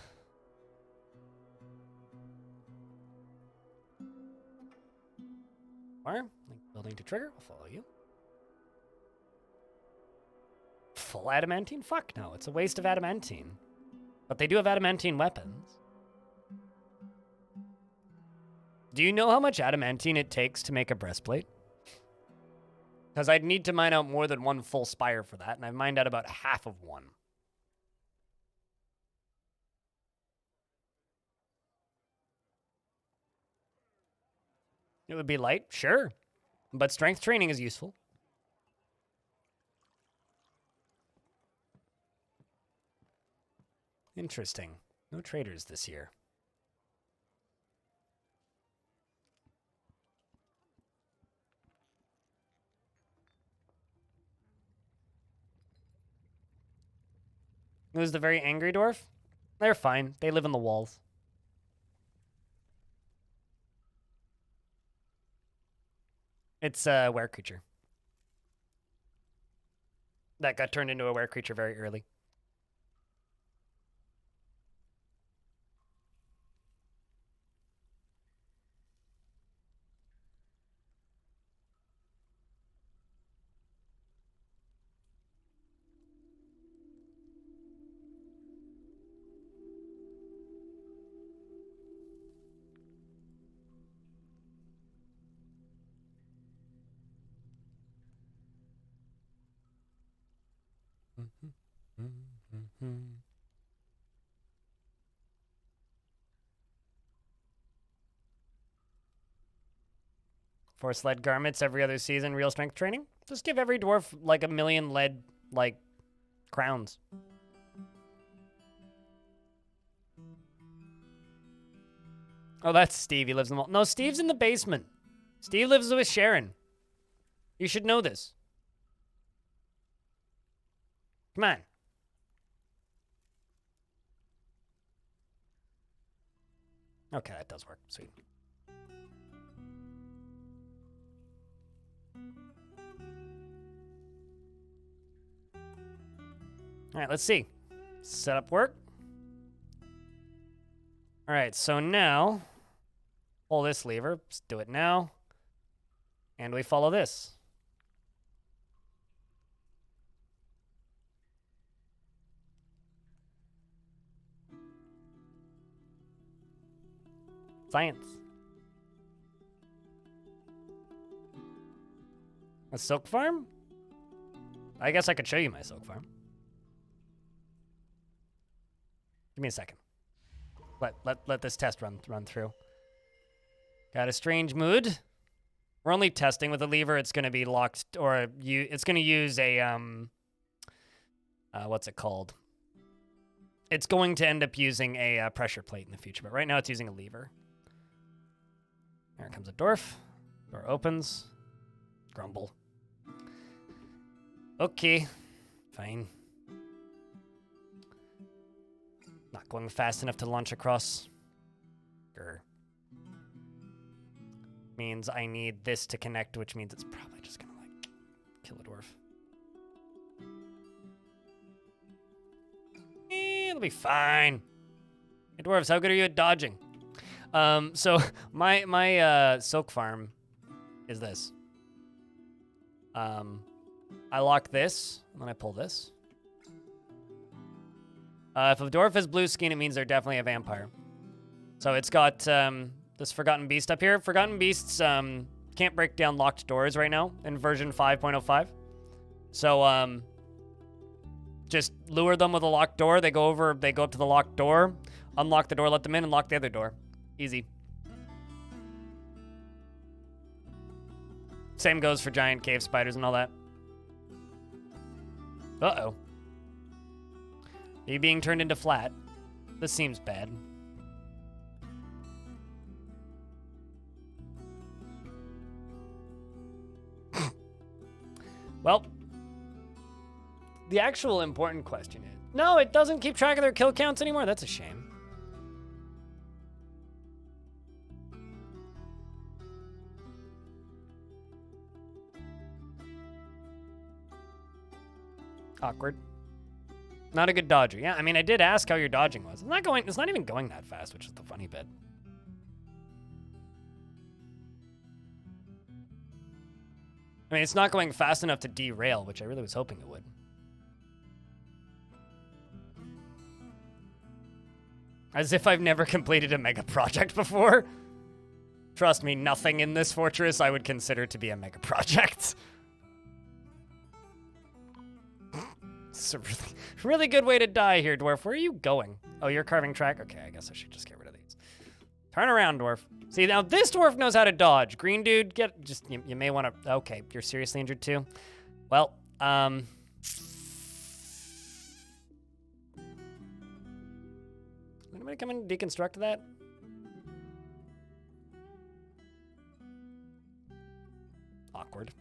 Or, building to trigger, I'll follow you. Full adamantine? Fuck no, it's a waste of adamantine. But they do have adamantine weapons. Do you know how much adamantine it takes to make a breastplate? Because I'd need to mine out more than one full spire for that, and I've mined out about half of one. It would be light, sure. But strength training is useful. Interesting. No traders this year. Who's the very angry dwarf? They're fine. They live in the walls. It's a were creature. That got turned into a were creature very early. Force lead garments every other season, real strength training. Just give every dwarf like 1,000,000 lead, like, crowns. Oh, that's Steve. He lives in the wall. No, Steve's in the basement. Steve lives with Sharon. You should know this. Come on. Okay, that does work. Sweet. All right, let's see. Setup work. All right, so now, pull this lever. Let's do it now. And we follow this. Science. A silk farm? I guess I could show you my silk farm. Give me a second. Let this test run through. Got a strange mood. We're only testing with a lever. It's going to be locked, or it's going to use a what's it called? It's going to end up using a pressure plate in the future, but right now it's using a lever. Here comes a dwarf. Door opens. Grumble. Okay, fine. Not going fast enough to launch across. Grr. Means I need this to connect, which means it's probably just gonna, like, kill a dwarf. It'll be fine. Hey, dwarves, how good are you at dodging? So my silk farm is this. I lock this, and then I pull this. If a dwarf has blue skin, it means they're definitely a vampire. So it's got this Forgotten Beast up here. Forgotten Beasts can't break down locked doors right now in version 5.05. So just lure them with a locked door. They go up to the locked door, unlock the door, let them in, and lock the other door. Easy. Same goes for giant cave spiders and all that. Uh-oh. Are you being turned into flat? This seems bad. Well, the actual important question is... No, it doesn't keep track of their kill counts anymore. That's a shame. Awkward. Not a good dodger. Yeah, I mean, I did ask how your dodging was. It's not even going that fast, which is the funny bit. I mean, it's not going fast enough to derail, which I really was hoping it would. As if I've never completed a mega project before. Trust me, nothing in this fortress I would consider to be a mega project. It's a really good way to die here, dwarf. Where are you going? Oh, you're carving track? Okay, I guess I should just get rid of these. Turn around, dwarf. See, now this dwarf knows how to dodge. Green dude, you may want to... Okay, you're seriously injured too? Well, anybody come and deconstruct that? Awkward.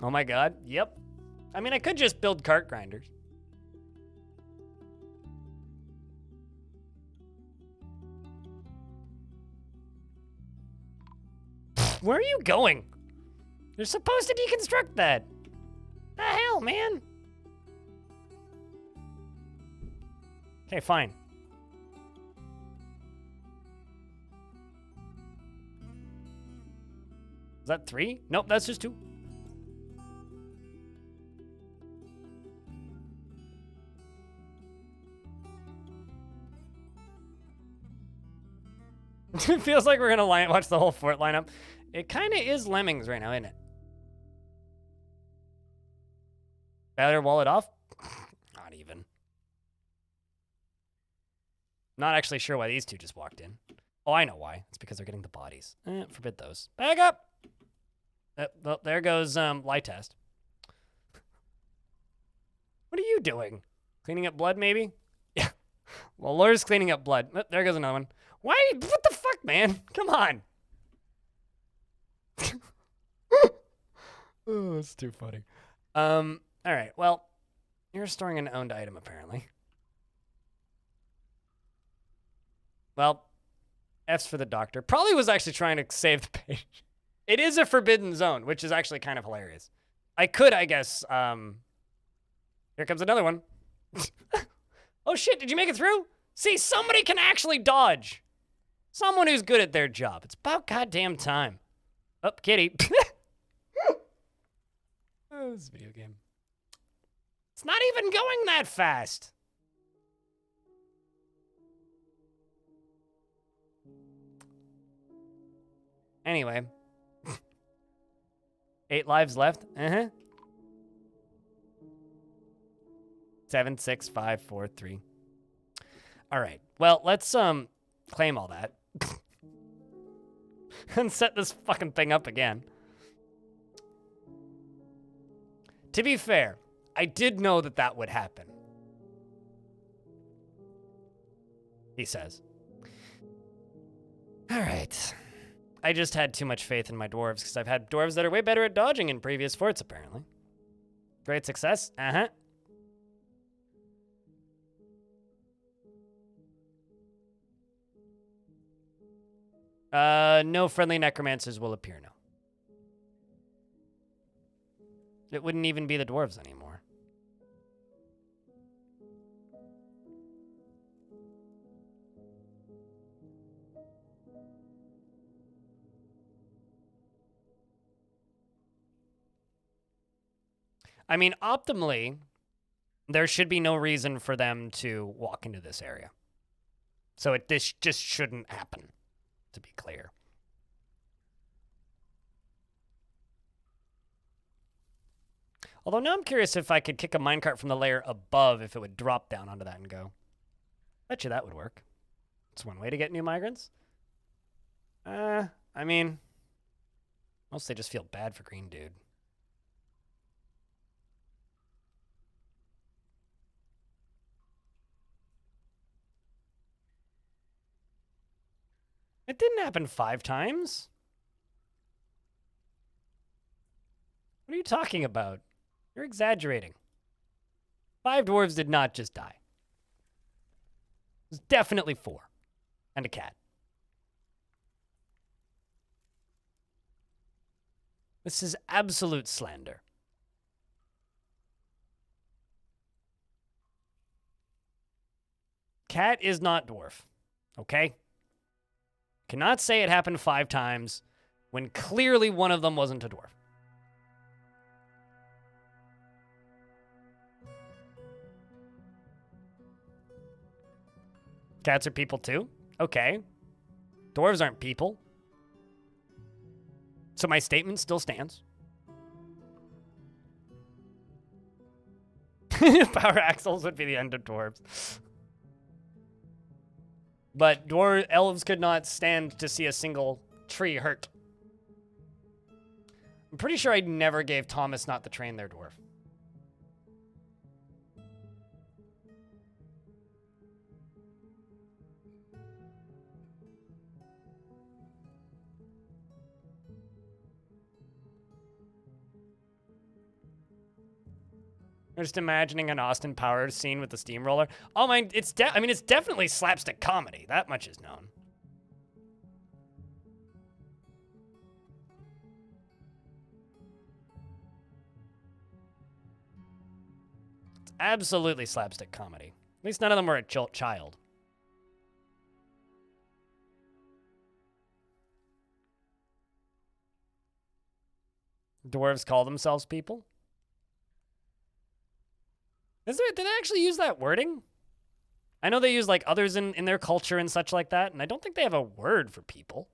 Oh my god, yep. I mean, I could just build cart grinders. Where are you going? You're supposed to deconstruct that. The hell, man? Okay, fine. Is that 3? Nope, that's just 2. It feels like we're gonna watch the whole fort lineup. It kind of is Lemmings right now, isn't it? Better wall it off? Not even. Not actually sure why these two just walked in. Oh, I know why. It's because they're getting the bodies. Forbid those. Back up! Well, there goes light test. What are you doing? Cleaning up blood, maybe? Yeah. Well, Laura's cleaning up blood. Oh, there goes another one. Why? What the fuck, man? Come on. Oh, it's too funny. All right. Well, you're storing an owned item, apparently. Well, F's for the doctor. Probably was actually trying to save the patient. It is a forbidden zone, which is actually kind of hilarious. I could, I guess. Here comes another one. Oh shit, did you make it through? See, somebody can actually dodge. Someone who's good at their job. It's about goddamn time. Oh, kitty. Oh, this video game. It's not even going that fast. Anyway. 8 lives left. 7, 6, 5, 4, 3. All right. Well, let's claim all that and set this fucking thing up again. To be fair, I did know that that would happen. He says. All right. I just had too much faith in my dwarves because I've had dwarves that are way better at dodging in previous forts, apparently. Great success. No friendly necromancers will appear now. It wouldn't even be the dwarves anymore. I mean, optimally, there should be no reason for them to walk into this area. So this just shouldn't happen, to be clear. Although now I'm curious if I could kick a minecart from the layer above, if it would drop down onto that and go. Bet you that would work. It's one way to get new migrants. I mean, mostly just feel bad for Green Dude. It didn't happen 5 times. What are you talking about? You're exaggerating. 5 dwarves did not just die. It was definitely 4. And a cat. This is absolute slander. Cat is not dwarf. Okay? Cannot say it happened 5 times when clearly one of them wasn't a dwarf. Cats are people too? Okay. Dwarves aren't people. So my statement still stands. Power axles would be the end of dwarves. But elves could not stand to see a single tree hurt. I'm pretty sure I never gave Thomas not the train their dwarf. I'm just imagining an Austin Powers scene with the steamroller. Oh my, it's definitely slapstick comedy. That much is known. It's absolutely slapstick comedy. At least none of them were a child. Dwarves call themselves people? Did they actually use that wording? I know they use like others in their culture and such like that, and I don't think they have a word for people.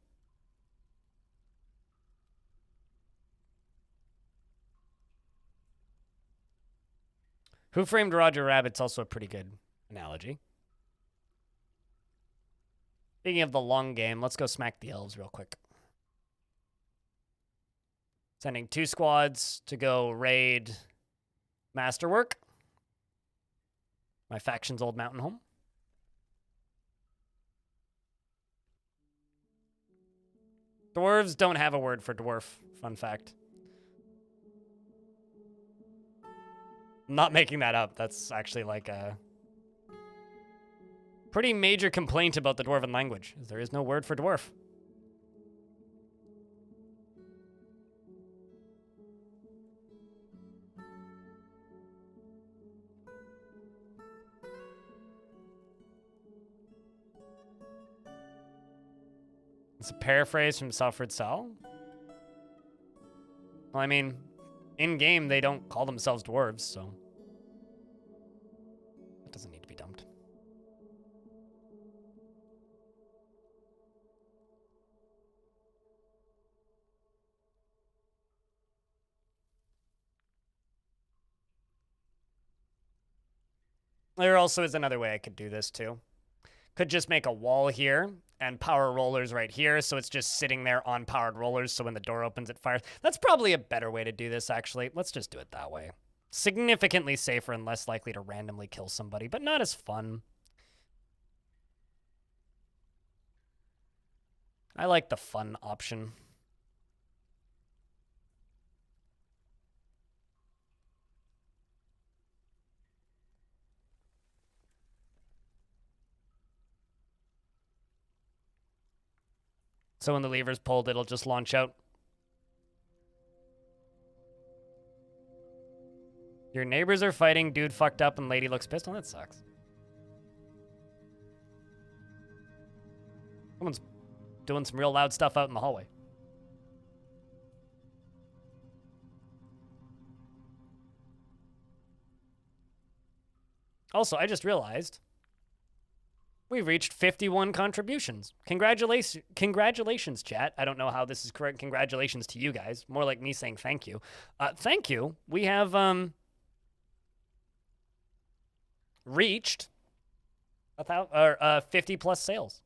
Who Framed Roger Rabbit's also a pretty good analogy. Speaking of the long game, let's go smack the elves real quick. Sending 2 squads to go raid Masterwork. My faction's old mountain home. Dwarves don't have a word for dwarf. Fun fact. I'm not making that up. That's actually like a pretty major complaint about the dwarven language, is there is no word for dwarf. It's a paraphrase from Selfred Sell. Well, I mean, in-game, they don't call themselves dwarves, so... It doesn't need to be dumped. There also is another way I could do this, too. Could just make a wall here and power rollers right here, so it's just sitting there on powered rollers, so when the door opens, it fires. That's probably a better way to do this, actually. Let's just do it that way. Significantly safer and less likely to randomly kill somebody, but not as fun. I like the fun option. So when the lever's pulled, it'll just launch out. Your neighbors are fighting, dude fucked up, and lady looks pissed. Oh, that sucks. Someone's doing some real loud stuff out in the hallway. Also, I just realized we've reached 51 contributions. Congratulations, chat. I don't know how this is correct. Congratulations to you guys. More like me saying thank you. Thank you. We have reached 50 plus sales.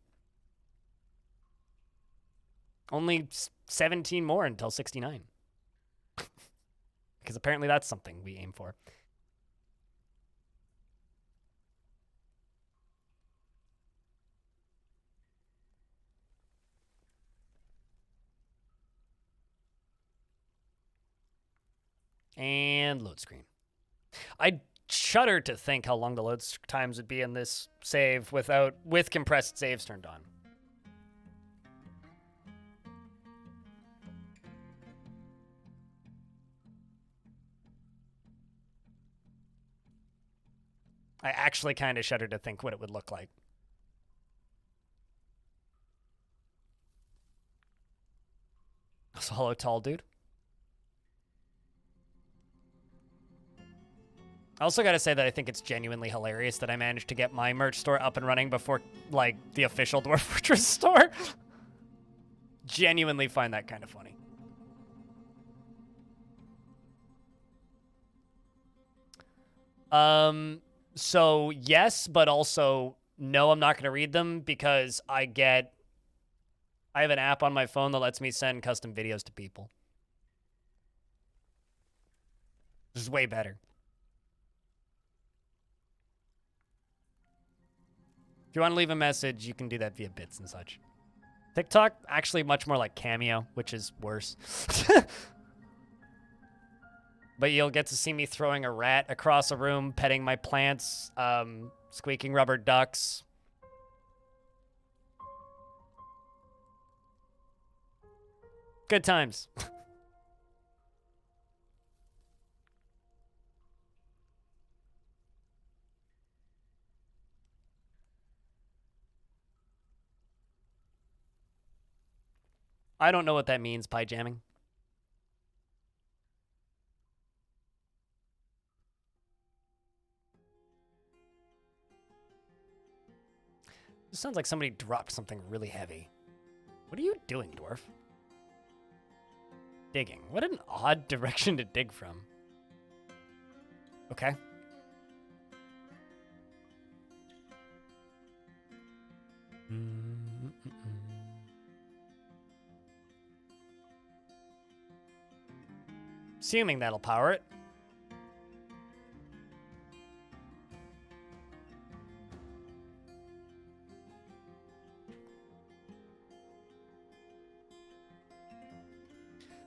Only 17 more until 69. Because apparently that's something we aim for. And load screen. I shudder to think how long the load times would be in this save with compressed saves turned on. I actually kind of shudder to think what it would look like. Hello, tall dude. I also gotta say that I think it's genuinely hilarious that I managed to get my merch store up and running before, like, the official Dwarf Fortress store. Genuinely find that kind of funny. So yes, but also no, I'm not gonna read them because I have an app on my phone that lets me send custom videos to people. This is way better. If you want to leave a message, you can do that via bits and such. TikTok, actually much more like Cameo, which is worse. But you'll get to see me throwing a rat across a room, petting my plants, squeaking rubber ducks. Good times. I don't know what that means, pie jamming. This sounds like somebody dropped something really heavy. What are you doing, dwarf? Digging. What an odd direction to dig from. Okay. Assuming that'll power it.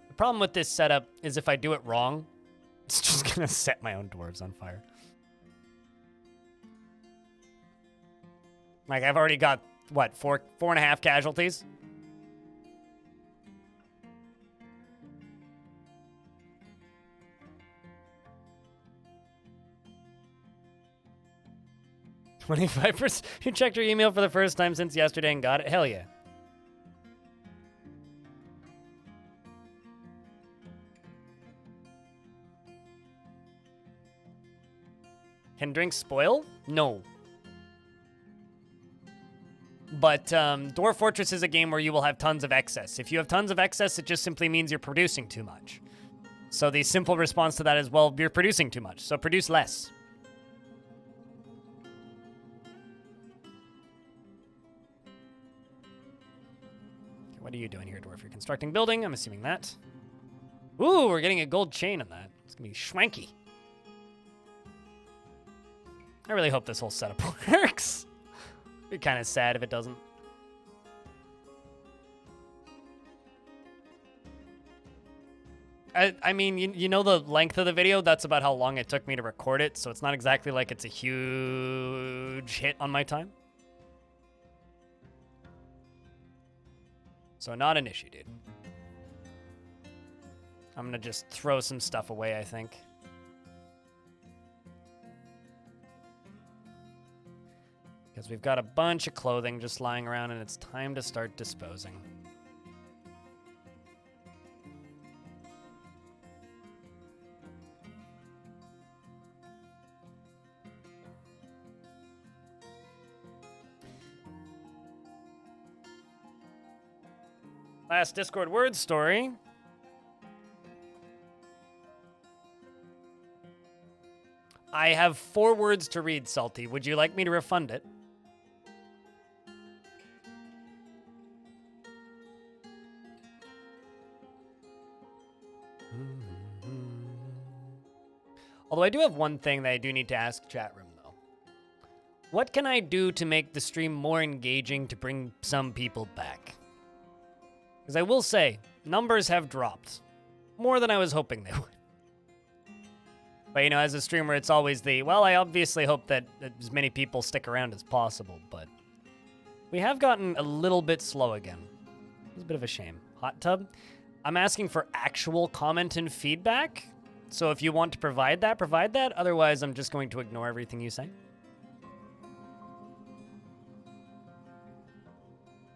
The problem with this setup is if I do it wrong, it's just gonna set my own dwarves on fire. Like, I've already got, what, four and a half casualties? $25%. You checked your email for the first time since yesterday and got it? Hell yeah. drinks spoil? No. But Dwarf Fortress is a game where you will have tons of excess. If you have tons of excess, it just simply means you're producing too much. So the simple response to that is, well, you're producing too much, so produce less. Okay, what are you doing here, Dwarf? You're constructing building, I'm assuming that. Ooh, we're getting a gold chain on that. It's gonna be schwanky. I really hope this whole setup works. Be kind of sad if it doesn't. I mean, you know the length of the video? That's about how long it took me to record it, so it's not exactly like it's a huge hit on my time. So not an issue, dude. I'm gonna just throw some stuff away, I think. Because we've got a bunch of clothing just lying around and it's time to start disposing. Last Discord word story. I have 4 words to read, Salty. Would you like me to refund it? Although I do have one thing that I do need to ask chat room, though. What can I do to make the stream more engaging to bring some people back? Because I will say, numbers have dropped. More than I was hoping they would. But, you know, as a streamer, it's always the, well, I obviously hope that as many people stick around as possible, but we have gotten a little bit slow again. It's a bit of a shame. Hot tub? I'm asking for actual comment and feedback. So if you want to provide that, provide that. Otherwise, I'm just going to ignore everything you say.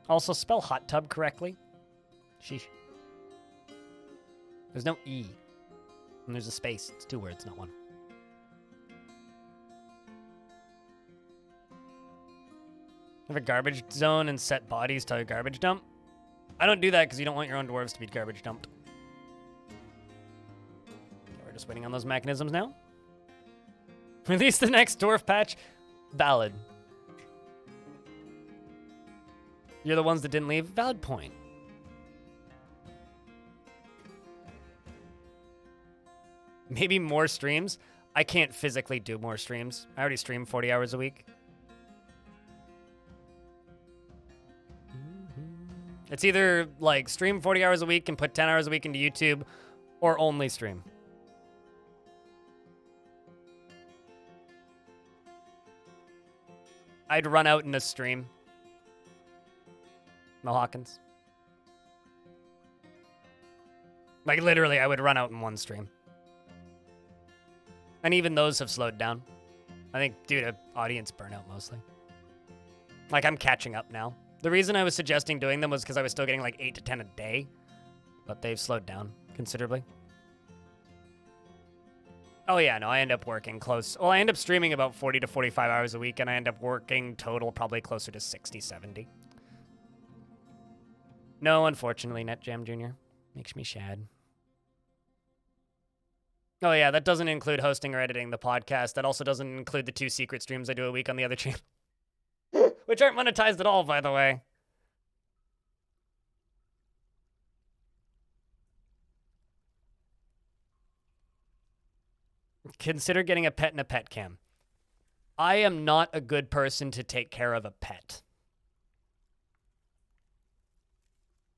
Also, spell hot tub correctly. Sheesh. There's no E. And there's a space. It's 2 words, not 1. Have a garbage zone and set bodies to a garbage dump. I don't do that because you don't want your own dwarves to be garbage dumped. Okay, we're just waiting on those mechanisms now. Release the next dwarf patch. Valid. You're the ones that didn't leave. Valid point. Maybe more streams. I can't physically do more streams. I already stream 40 hours a week. It's either like stream 40 hours a week and put 10 hours a week into YouTube, or only stream. I'd run out in a stream. Mohawkins. Like literally, I would run out in one stream. And even those have slowed down. I think due to audience burnout mostly. Like I'm catching up now. The reason I was suggesting doing them was because I was still getting like 8 to 10 a day. But they've slowed down considerably. Oh yeah, no, I end up working close. Well, I end up streaming about 40 to 45 hours a week, and I end up working total probably closer to 60, 70. No, unfortunately, NetJam Jr. Makes me sad. Oh yeah, that doesn't include hosting or editing the podcast. That also doesn't include the 2 secret streams I do a week on the other channel. Which aren't monetized at all, by the way. Consider getting a pet and a pet cam. I am not a good person to take care of a pet.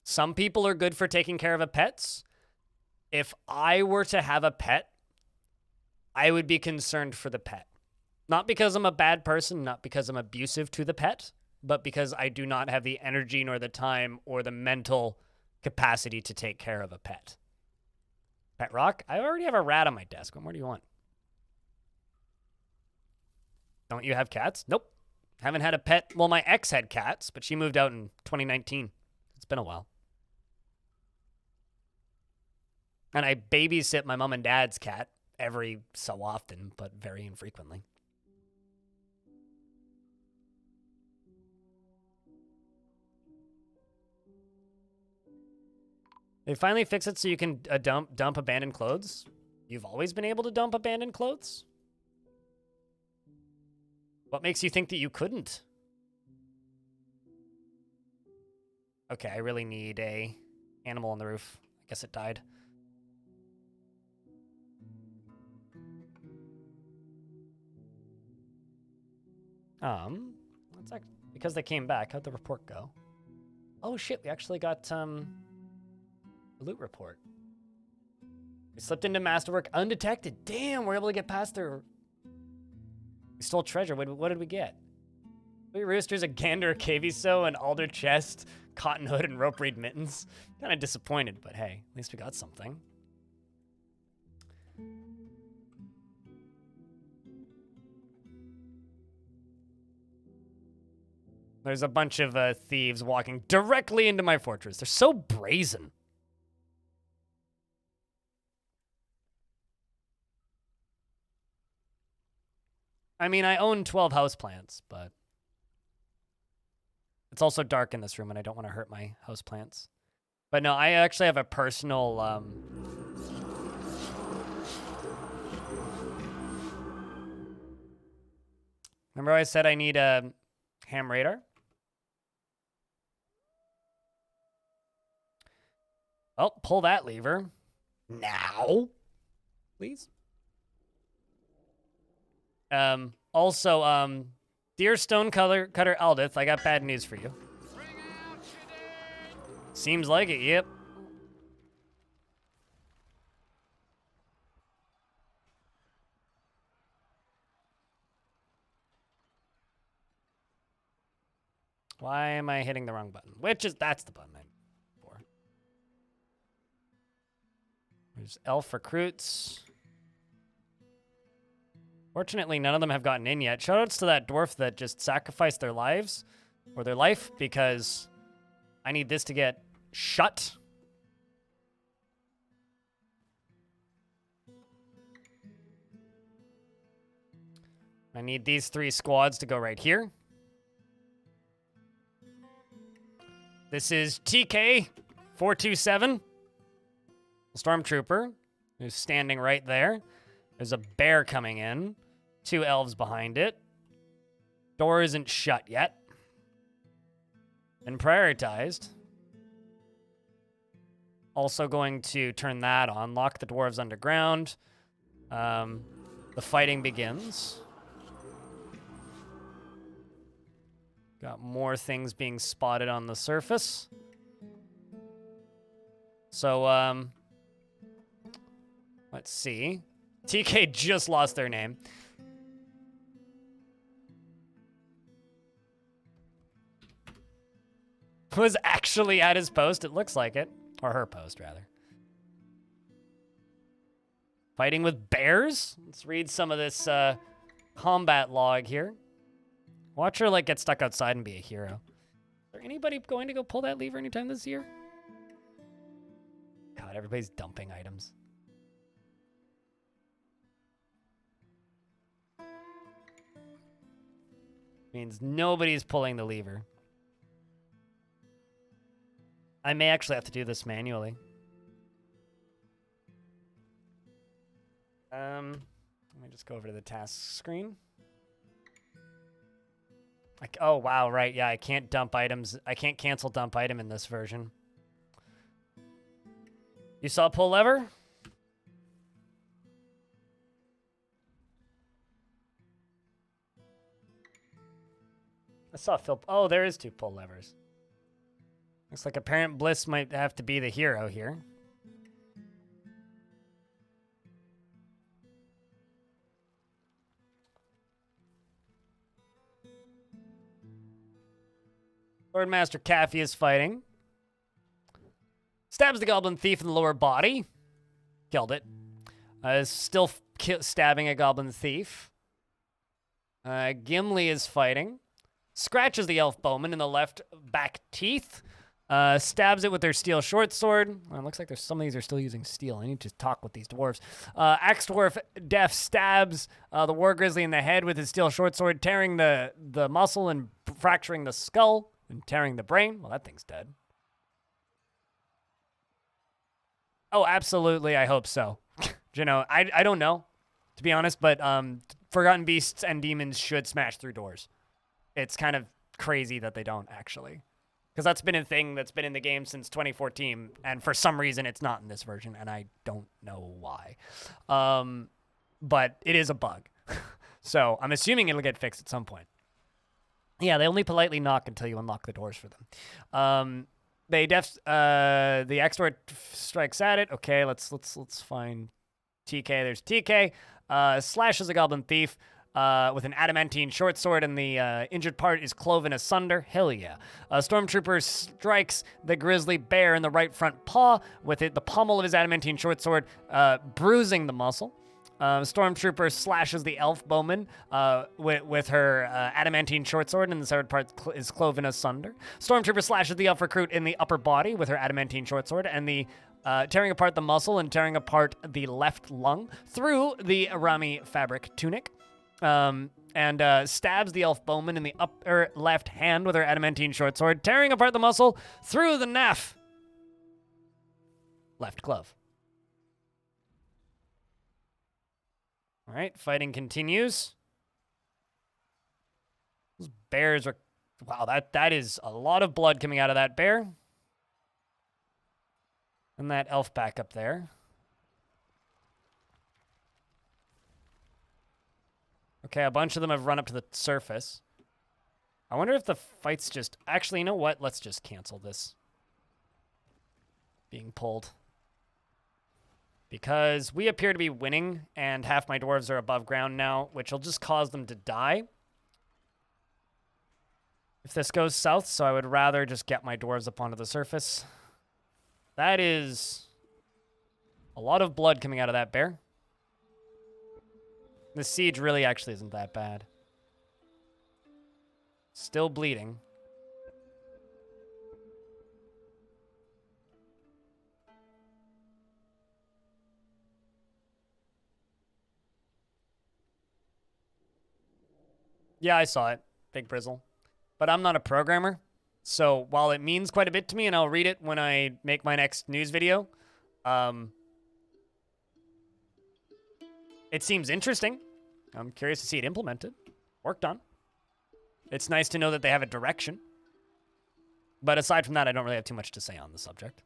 Some people are good for taking care of a pets. If I were to have a pet, I would be concerned for the pet. Not because I'm a bad person, not because I'm abusive to the pet, but because I do not have the energy nor the time or the mental capacity to take care of a pet. Pet rock? I already have a rat on my desk. What more do you want? Don't you have cats? Nope. Haven't had a pet. Well, my ex had cats, but she moved out in 2019. It's been a while. And I babysit my mom and dad's cat every so often, but very infrequently. They finally fix it so you can dump abandoned clothes. You've always been able to dump abandoned clothes? What makes you think that you couldn't? Okay, I really need a animal on the roof. I guess it died. That's actually, because they came back, how'd the report go? Oh shit, we actually got a loot report. We slipped into masterwork undetected. Damn, we're able to get past their... We stole treasure. What did we get? 3 roosters, a gander, a caviso, an alder chest, cotton hood, and rope reed mittens. Kind of disappointed, but hey, at least we got something. There's a bunch of thieves walking directly into my fortress. They're so brazen. I mean, I own 12 houseplants, but it's also dark in this room, and I don't want to hurt my houseplants. But no, I actually have a personal... Remember I said I need a ham radar? Oh, pull that lever. Now. Please. Also, dear Stonecutter Aldith, I got bad news for you. Seems like it, yep. Why am I hitting the wrong button? That's the button I'm for. There's elf recruits. Fortunately, none of them have gotten in yet. Shoutouts to that dwarf that just sacrificed their lives, or their life, because I need this to get shut. I need these 3 squads to go right here. This is TK427, Stormtrooper, who's standing right there. There's a bear coming in. 2 elves behind it. Door isn't shut yet. And prioritized. Also going to turn that on. Lock the dwarves underground. The fighting begins. Got more things being spotted on the surface. So, let's see. TK just lost their name. Was actually at his post, it looks like it. Or her post, rather. Fighting with bears? Let's read some of this combat log here. Watch her, like, get stuck outside and be a hero. Is there anybody going to go pull that lever anytime this year? God, everybody's dumping items. Means nobody's pulling the lever. I may actually have to do this manually. Let me just go over to the task screen. Oh, wow, right. Yeah, I can't dump items. I can't cancel dump item in this version. You saw pull lever? I saw Phil. Oh, there is 2 pull levers. Looks like Apparent Bliss might have to be the hero here. Lordmaster Caffey is fighting. Stabs the goblin thief in the lower body. Killed it. Is still stabbing a goblin thief. Gimli is fighting. Scratches the elf bowman in the left back teeth. Stabs it with their steel short sword. Well, it looks like some of these are still using steel. I need to talk with these dwarves. Axe dwarf Def stabs the war grizzly in the head with his steel short sword, tearing the muscle and fracturing the skull and tearing the brain. Well, that thing's dead. Oh, absolutely. I hope so. You know, I don't know, to be honest, but Forgotten Beasts and Demons should smash through doors. It's kind of crazy that they don't, actually. Because that's been a thing that's been in the game since 2014, and for some reason it's not in this version, and I don't know why. But it is a bug. So I'm assuming it'll get fixed at some point. Yeah, they only politely knock until you unlock the doors for them. The extort strikes at it. Okay, let's find TK. There's TK. Slashes a goblin thief with an adamantine short sword, and the injured part is cloven asunder. Hell yeah. Stormtrooper strikes the grizzly bear in the right front paw with the pommel of his adamantine short sword, bruising the muscle. Stormtrooper slashes the elf bowman with her adamantine short sword, and the severed part is cloven asunder. Stormtrooper slashes the elf recruit in the upper body with her adamantine short sword, and the tearing apart the muscle and tearing apart the left lung through the Arami fabric tunic. And stabs the elf bowman in the upper left hand with her adamantine short sword, tearing apart the muscle through the naff left glove. All right, fighting continues. Those bears are... Wow, that is a lot of blood coming out of that bear. And that elf back up there. Okay, a bunch of them have run up to the surface. I wonder if the fight's just... Actually, you know what? Let's just cancel this being pulled. Because we appear to be winning, and half my dwarves are above ground now, which will just cause them to die if this goes south, so I would rather just get my dwarves up onto the surface. That is a lot of blood coming out of that bear. The siege really actually isn't that bad. Still bleeding. Yeah, I saw it. Big Brizzle. But I'm not a programmer, so while it means quite a bit to me, and I'll read it when I make my next news video, it seems interesting. I'm curious to see it implemented, worked on. It's nice to know that they have a direction. But aside from that, I don't really have too much to say on the subject.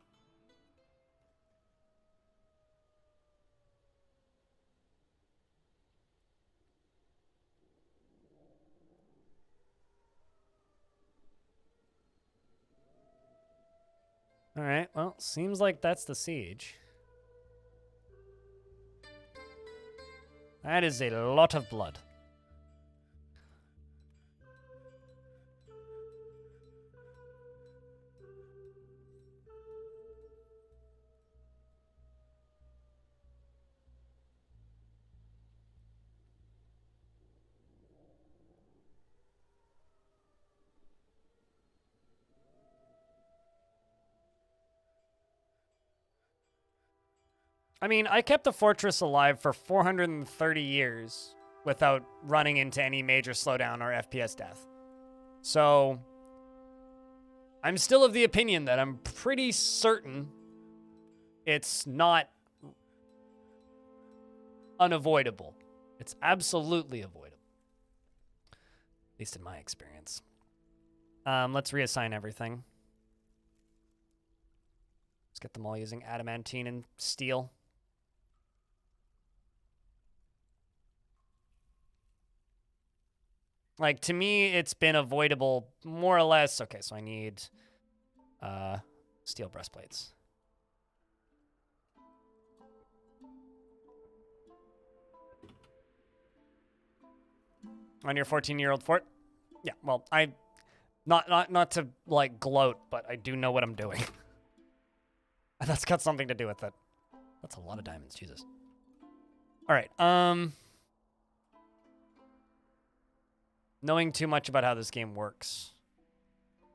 All right, well, seems like that's the siege. That is a lot of blood. I mean, I kept the fortress alive for 430 years without running into any major slowdown or FPS death. So, I'm still of the opinion that I'm pretty certain it's not unavoidable. It's absolutely avoidable. At least in my experience. Let's reassign everything. Let's get them all using adamantine and steel. Like, to me, it's been avoidable, more or less. Okay, so I need steel breastplates. On your 14-year-old fort? Yeah, well, not to, like, gloat, but I do know what I'm doing. That's got something to do with it. That's a lot of diamonds, Jesus. All right, knowing too much about how this game works.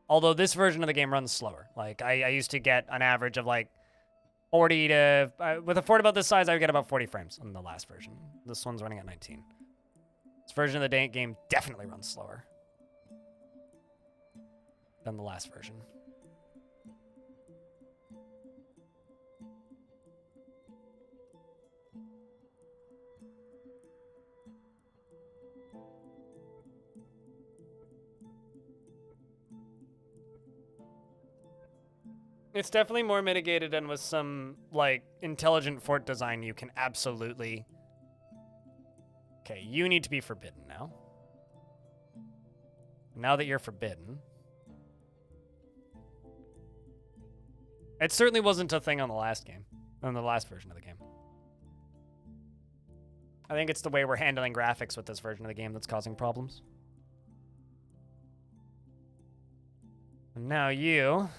Although this version of the game runs slower. Like, I used to get an average of, like, 40 to... with a fort about this size, I would get about 40 frames in the last version. This one's running at 19. This version of the game definitely runs slower than the last version. It's definitely more mitigated, and with some, like, intelligent fort design, you can absolutely... Okay, you need to be forbidden now. Now that you're forbidden... It certainly wasn't a thing on the last game. On the last version of the game. I think it's the way we're handling graphics with this version of the game that's causing problems. And now you...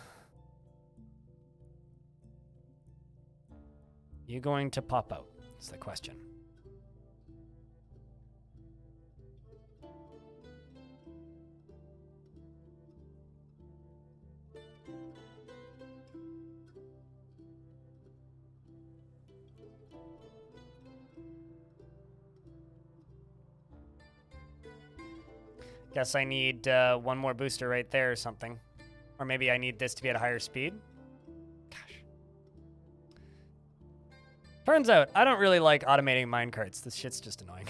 You going to pop out? Is the question. Guess I need one more booster right there or something. Or maybe I need this to be at a higher speed. Gosh. Turns out, I don't really like automating minecarts. This shit's just annoying.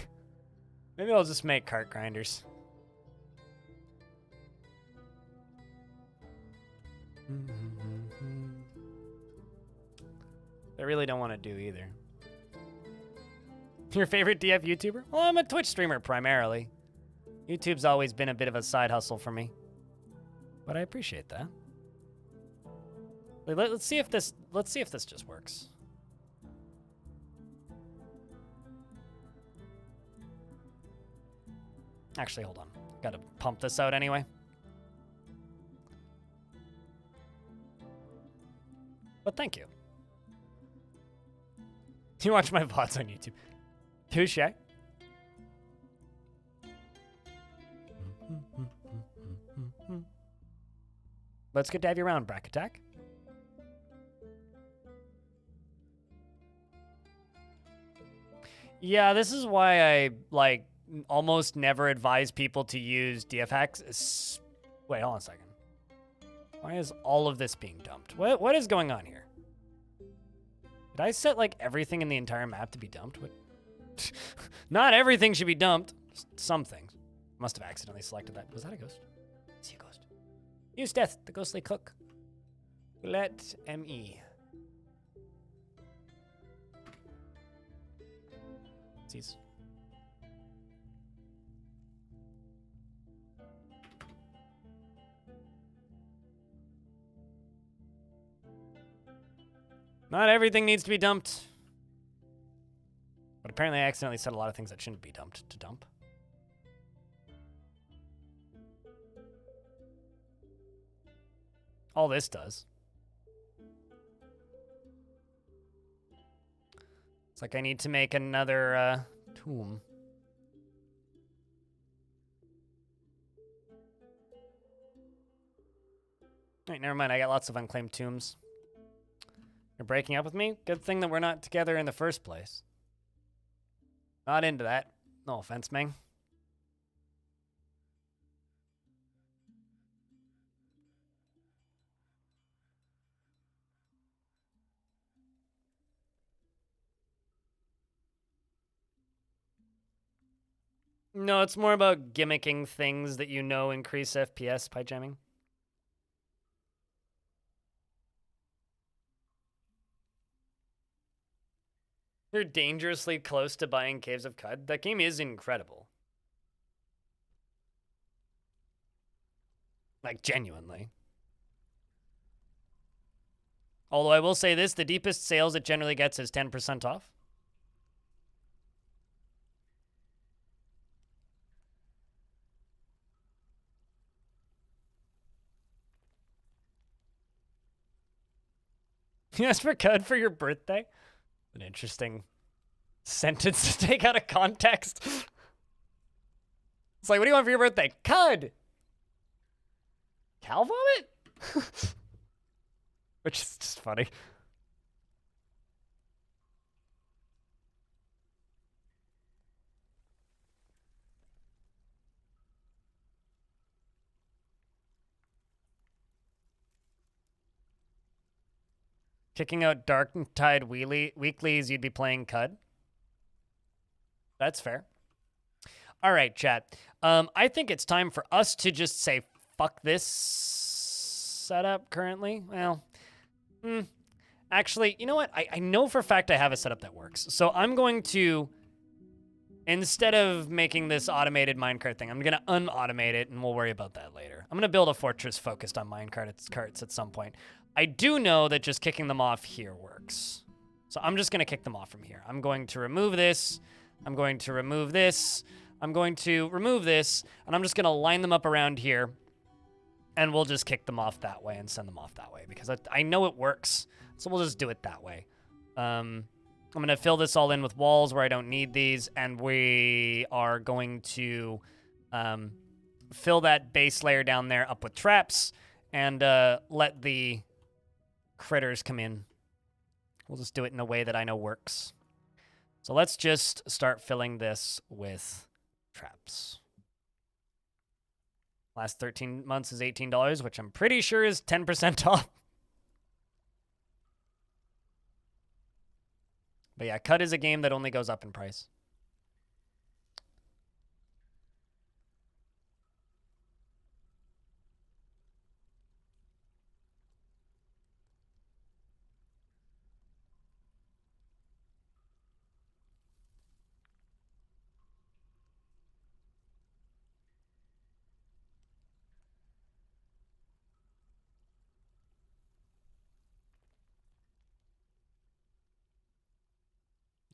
Maybe I'll just make cart grinders. I really don't want to do either. Your favorite DF YouTuber? Well, I'm a Twitch streamer primarily. YouTube's always been a bit of a side hustle for me. But I appreciate that. Let's see if this just works. Actually, hold on. Gotta pump this out anyway. But thank you. You watch my VODs on YouTube. Touche. But it's good to have you around, Brack Attack. Yeah, this is why I, like, almost never advise people to use DF hacks. Wait, hold on a second. Why is all of this being dumped? What is going on here? Did I set, like, everything in the entire map to be dumped? What? Not everything should be dumped. Some things. Must have accidentally selected that. Was that a ghost? Is he a ghost? Use death, the ghostly cook. Let M.E. Jeez. Not everything needs to be dumped. But apparently I accidentally said a lot of things that shouldn't be dumped to dump. All this does. It's like I need to make another tomb. Alright, never mind. I got lots of unclaimed tombs. You're breaking up with me? Good thing that we're not together in the first place. Not into that. No offense, Ming. No, it's more about gimmicking things that you know increase FPS by jamming. You're dangerously close to buying Caves of Cud. That game is incredible. Like, genuinely. Although I will say this, the deepest sales it generally gets is 10% off. You asked for Cud for your birthday? An interesting sentence to take out of context. It's like, what do you want for your birthday? Cud! Cow vomit? Which is just funny. Kicking out Dark Tide weeklies, you'd be playing Cud. That's fair. All right, chat. I think it's time for us to just say fuck this setup currently. Well, Actually, you know what? I know for a fact I have a setup that works. So I'm going to, instead of making this automated minecart thing, I'm going to unautomate it, and we'll worry about that later. I'm going to build a fortress focused on carts at some point. I do know that just kicking them off here works. So I'm just going to kick them off from here. I'm going to remove this. I'm going to remove this. I'm going to remove this. And I'm just going to line them up around here. And we'll just kick them off that way and send them off that way. Because I know it works. So we'll just do it that way. I'm going to fill this all in with walls where I don't need these. And we are going to fill that base layer down there up with traps. And let the critters come in. We'll just do it in a way that I know works. So let's just start filling this with traps. Last 13 months is $18, which I'm pretty sure is 10% off. But yeah, Cut is a game that only goes up in price.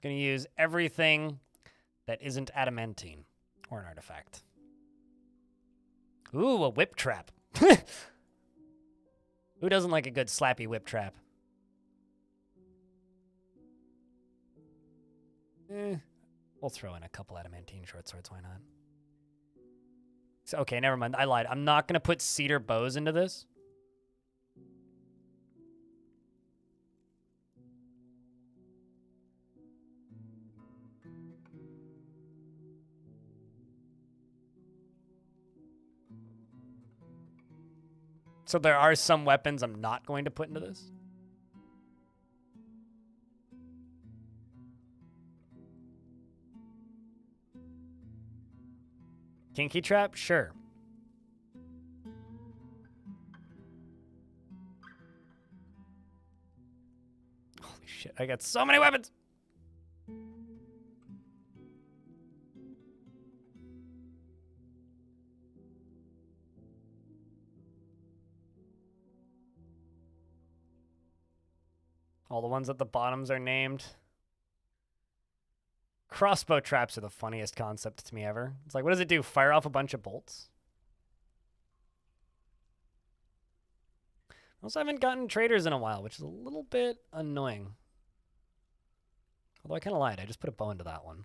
Going to use everything that isn't adamantine or an artifact. Ooh, a whip trap. Who doesn't like a good slappy whip trap? We'll throw in a couple adamantine short swords, why not? So, okay, never mind. I lied. I'm not going to put cedar bows into this. So there are some weapons I'm not going to put into this. Kinky trap? Sure. Holy shit, I got so many weapons! All the ones at the bottoms are named. Crossbow traps are the funniest concept to me ever. It's like, what does it do? Fire off a bunch of bolts? Also, I haven't gotten traders in a while, which is a little bit annoying. Although I kind of lied. I just put a bow into that one.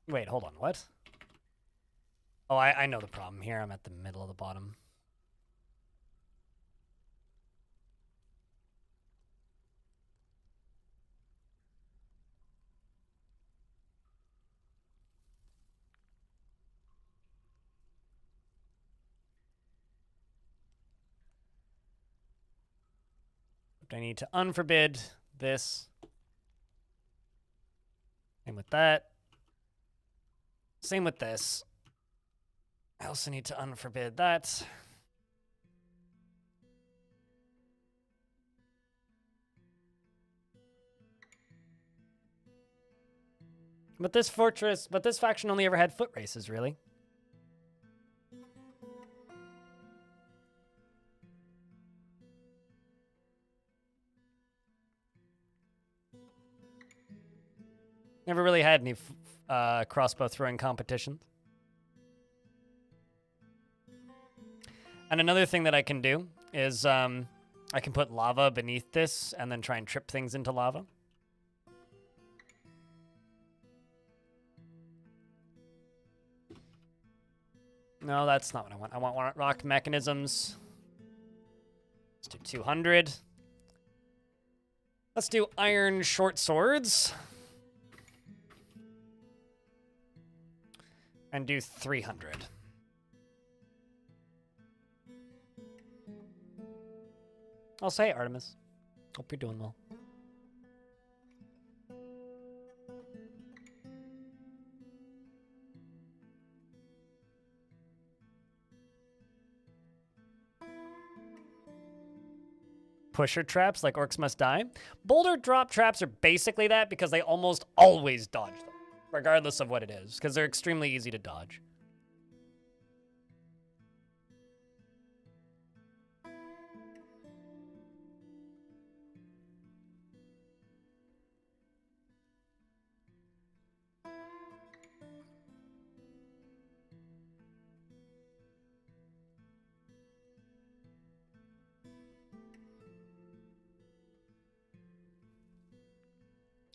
Wait, hold on. What? Oh, I know the problem here. I'm at the middle of the bottom. I need to unforbid this. Same with that. Same with this. I also need to unforbid that. But this faction only ever had foot races, really. Never really had any crossbow throwing competitions. And another thing that I can do is I can put lava beneath this and then try and trip things into lava. No, that's not what I want. I want rock mechanisms. Let's do 200. Let's do iron short swords. And do 300. I'll say Artemis. Hope you're doing well. pusher traps like orcs must die. Boulder drop traps are basically that because they almost always dodge them, regardless of what it is, because they're extremely easy to dodge.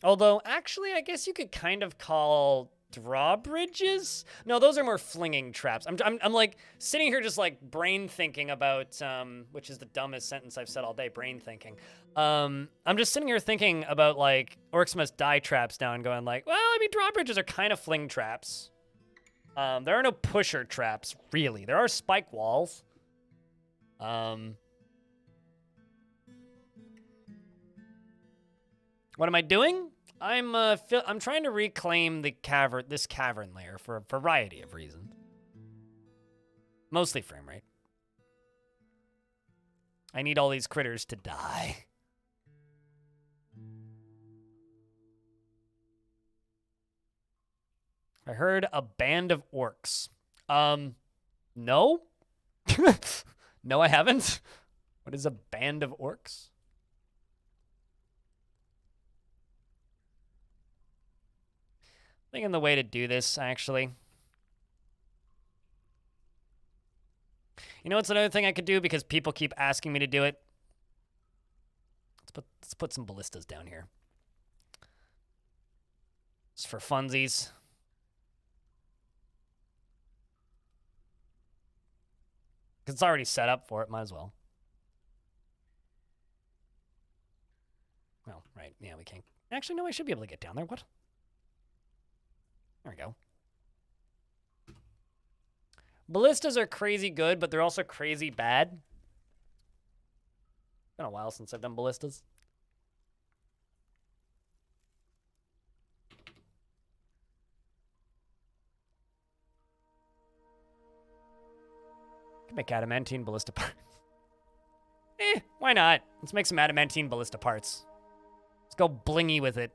Although, actually, I guess you could kind of call drawbridges. No, those are more flinging traps. I'm like sitting here just like brain thinking about, which is the dumbest sentence I've said all day, brain thinking. I'm just sitting here thinking about like orcs must die traps now and going like, well, I mean, drawbridges are kind of fling traps. There are no pusher traps, really. There are spike walls. What am I doing? I'm trying to reclaim the this cavern layer for a variety of reasons. Mostly frame rate. I need all these critters to die. I heard a band of orcs. No? No, I haven't. What is a band of orcs? Thinking the way to do this, actually. You know what's another thing I could do because people keep asking me to do it? Let's put some ballistas down here. Just for funsies. Because it's already set up for it, might as well. Well, right, yeah, we can't. Actually, no, I should be able to get down there. What? There we go. Ballistas are crazy good, but they're also crazy bad. Been a while since I've done ballistas. Can make adamantine ballista parts. Why not? Let's make some adamantine ballista parts. Let's go blingy with it.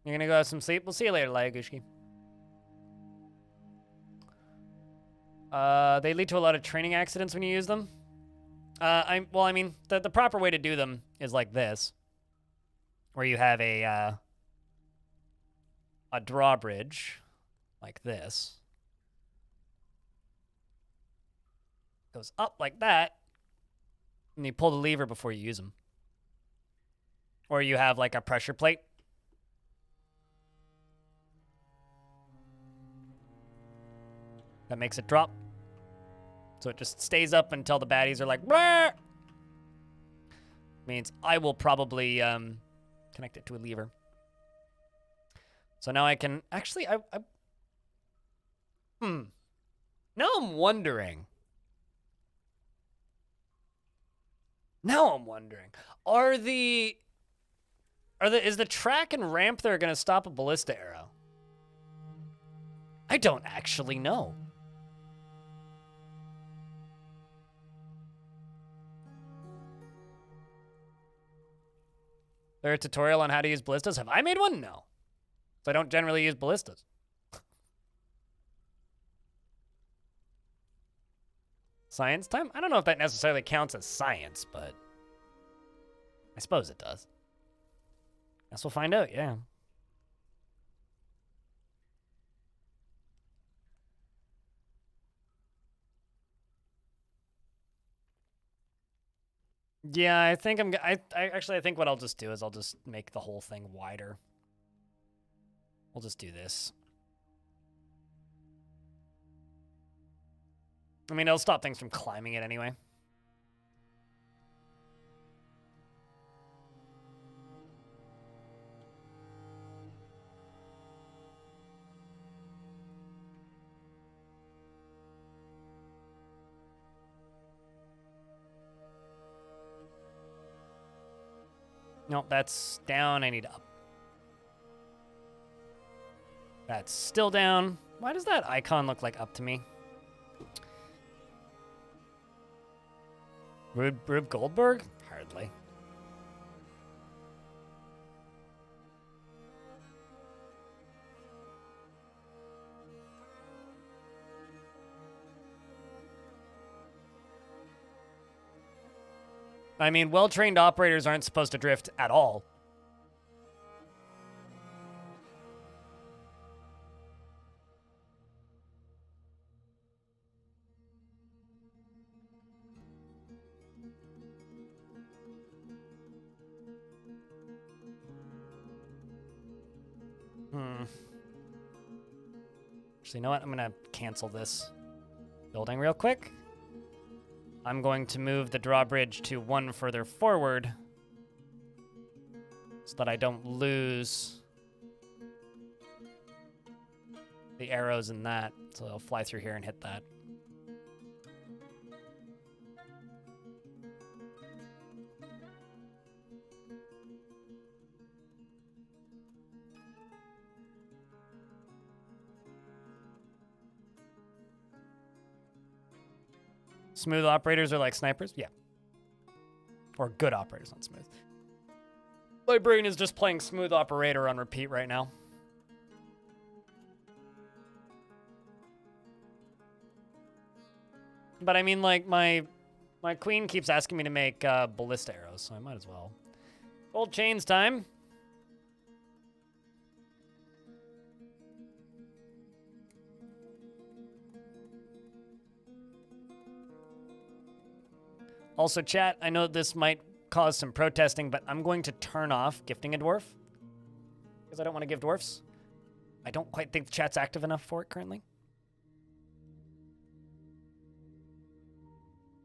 You're gonna go have some sleep? We'll see you later, Layagushki. They lead to a lot of training accidents when you use them. Well, I mean, the proper way to do them is like this. Where you have a drawbridge, like this. Goes up like that, and you pull the lever before you use them. Or you have like a pressure plate. That makes it drop. So it just stays up until the baddies are like, "Bleh!" Means I will probably connect it to a lever. So now I can actually, Now I'm wondering. Is the track and ramp there gonna stop a ballista arrow? I don't actually know. There a tutorial on how to use ballistas? Have I made one? No. So I don't generally use ballistas. Science time? I don't know if that necessarily counts as science, but I suppose it does. Guess we'll find out, yeah. Yeah, I think I think what I'll just do is I'll just make the whole thing wider. We'll just do this. I mean, it'll stop things from climbing it anyway. Nope, that's down. I need up. That's still down. Why does that icon look like up to me? Rube Goldberg? Hardly. I mean, well-trained operators aren't supposed to drift at all. Actually, you know what? I'm going to cancel this building real quick. I'm going to move the drawbridge to one further forward so that I don't lose the arrows in that. So they'll fly through here and hit that. Smooth operators are like snipers? Yeah. Or good operators, not smooth. My brain is just playing smooth operator on repeat right now. But I mean, like, my queen keeps asking me to make ballista arrows, so I might as well. Gold chains time. Also, chat, I know this might cause some protesting, but I'm going to turn off gifting a dwarf because I don't want to give dwarfs. I don't quite think the chat's active enough for it currently.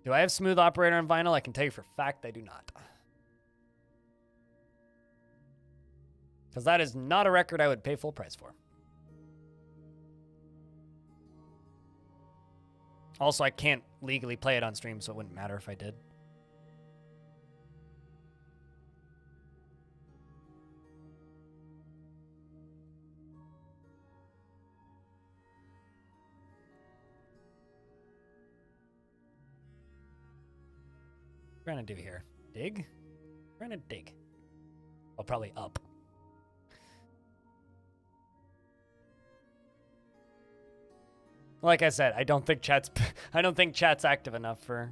Do I have smooth operator on vinyl? I can tell you for a fact I do not. Because that is not a record I would pay full price for. Also, I can't legally play it on stream, so it wouldn't matter if I did. What are we trying to do here? Dig? We're trying to dig. Well, probably up. Like I said, I don't think chat's active enough for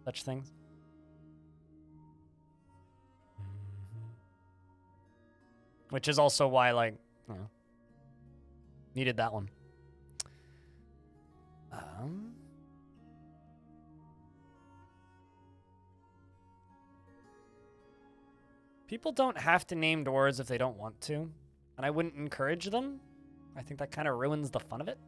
such things. Which is also why, like, I don't know, needed that one. People don't have to name doors if they don't want to, and I wouldn't encourage them. I think that kind of ruins the fun of it.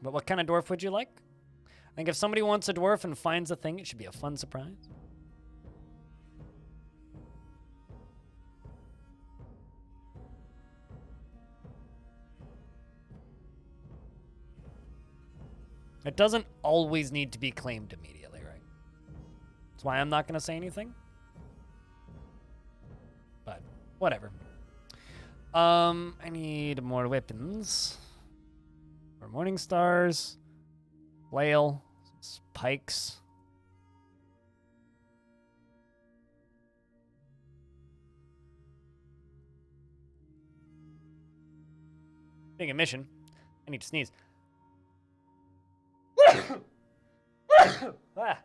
But what kind of dwarf would you like? I think if somebody wants a dwarf and finds a thing, it should be a fun surprise. It doesn't always need to be claimed immediately, right? That's why I'm not going to say anything. But whatever. I need more weapons. More morning stars, flail, pikes. Being a mission, I need to sneeze. Ah.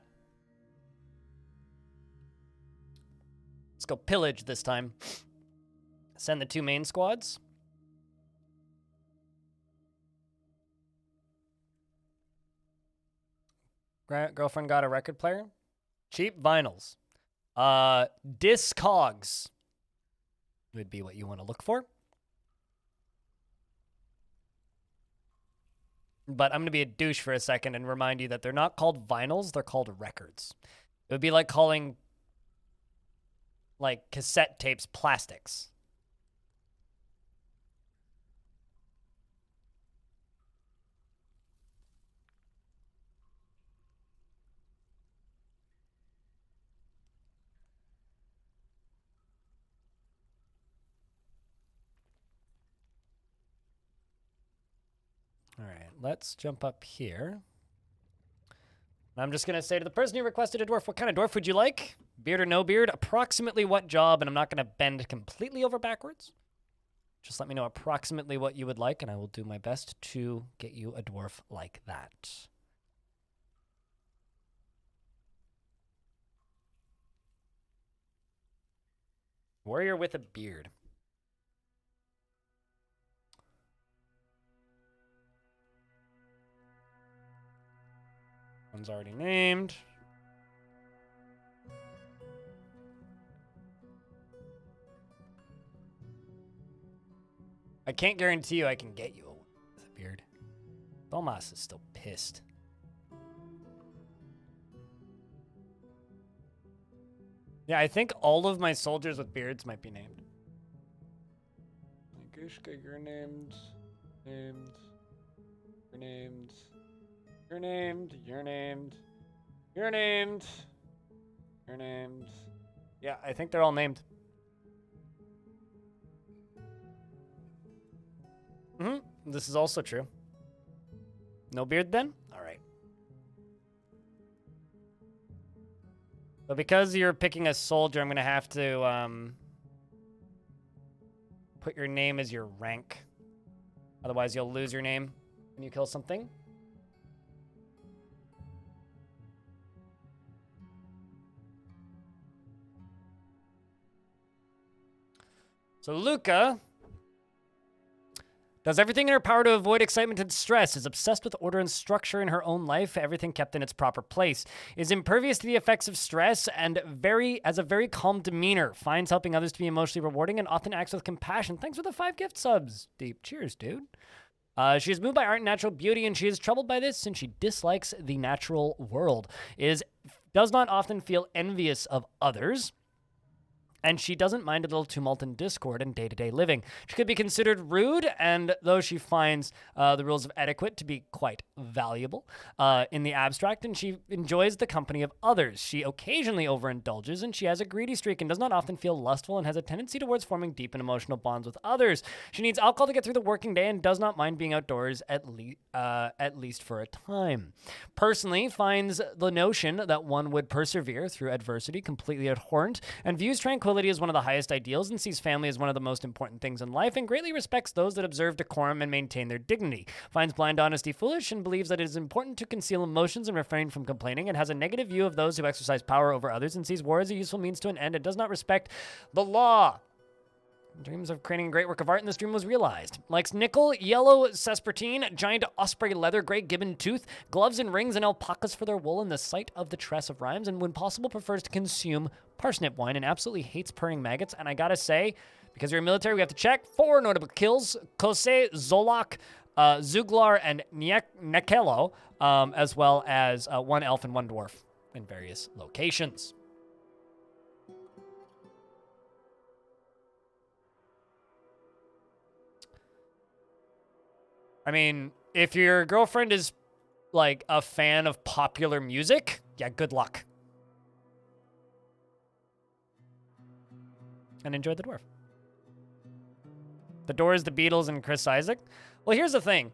Let's go pillage this time. Send the 2 main squads. Girlfriend got a record player. Cheap vinyls. Discogs would be what you want to look for. But I'm going to be a douche for a second and remind you that they're not called vinyls, they're called records. It would be like calling, like, cassette tapes plastics. let's jump up here. I'm just going to say to the person who requested a dwarf, what kind of dwarf would you like? Beard or no beard? Approximately what job? And I'm not going to bend completely over backwards. Just let me know approximately what you would like, and I will do my best to get you a dwarf like that. Warrior with a beard. One's already named. I can't guarantee you I can get you with a beard. Thomas is still pissed. Yeah, I think all of my soldiers with beards might be named. Gushka, you're named. Named. You're named. You're named. You're named. You're named. You're named. Yeah, I think they're all named. This is also true. No beard then? All right. But because you're picking a soldier, I'm going to have to put your name as your rank. Otherwise, you'll lose your name when you kill something. So Luca does everything in her power to avoid excitement and stress, is obsessed with order and structure in her own life, everything kept in its proper place, is impervious to the effects of stress, and has a very calm demeanor, finds helping others to be emotionally rewarding, and often acts with compassion. Thanks for the 5 gift subs. Deep cheers, dude. She is moved by art and natural beauty, and she is troubled by this since she dislikes the natural world, does not often feel envious of others, and she doesn't mind a little tumult and discord in day-to-day living. She could be considered rude, and though she finds the rules of etiquette to be quite valuable in the abstract, and she enjoys the company of others. She occasionally overindulges, and she has a greedy streak and does not often feel lustful and has a tendency towards forming deep and emotional bonds with others. She needs alcohol to get through the working day and does not mind being outdoors at least for a time. Personally, finds the notion that one would persevere through adversity completely abhorrent and views tranquility as one of the highest ideals and sees family as one of the most important things in life and greatly respects those that observe decorum and maintain their dignity. Finds blind honesty foolish and believes that it is important to conceal emotions and refrain from complaining and has a negative view of those who exercise power over others and sees war as a useful means to an end and does not respect the law. Dreams of creating a great work of art, and this dream was realized. Likes nickel, yellow sespertine, giant osprey leather, gray gibbon tooth, gloves and rings, and alpacas for their wool in the sight of the tress of rhymes, and when possible prefers to consume parsnip wine and absolutely hates purring maggots. And I gotta say, because you're military, we have to check 4 notable kills: Kose, Zolak, Zuglar, and Nekelo, as well as 1 elf and 1 dwarf in various locations. I mean, if your girlfriend is, like, a fan of popular music, yeah, good luck. And enjoy the dwarf. The Doors, the Beatles, and Chris Isaak. Well, here's the thing.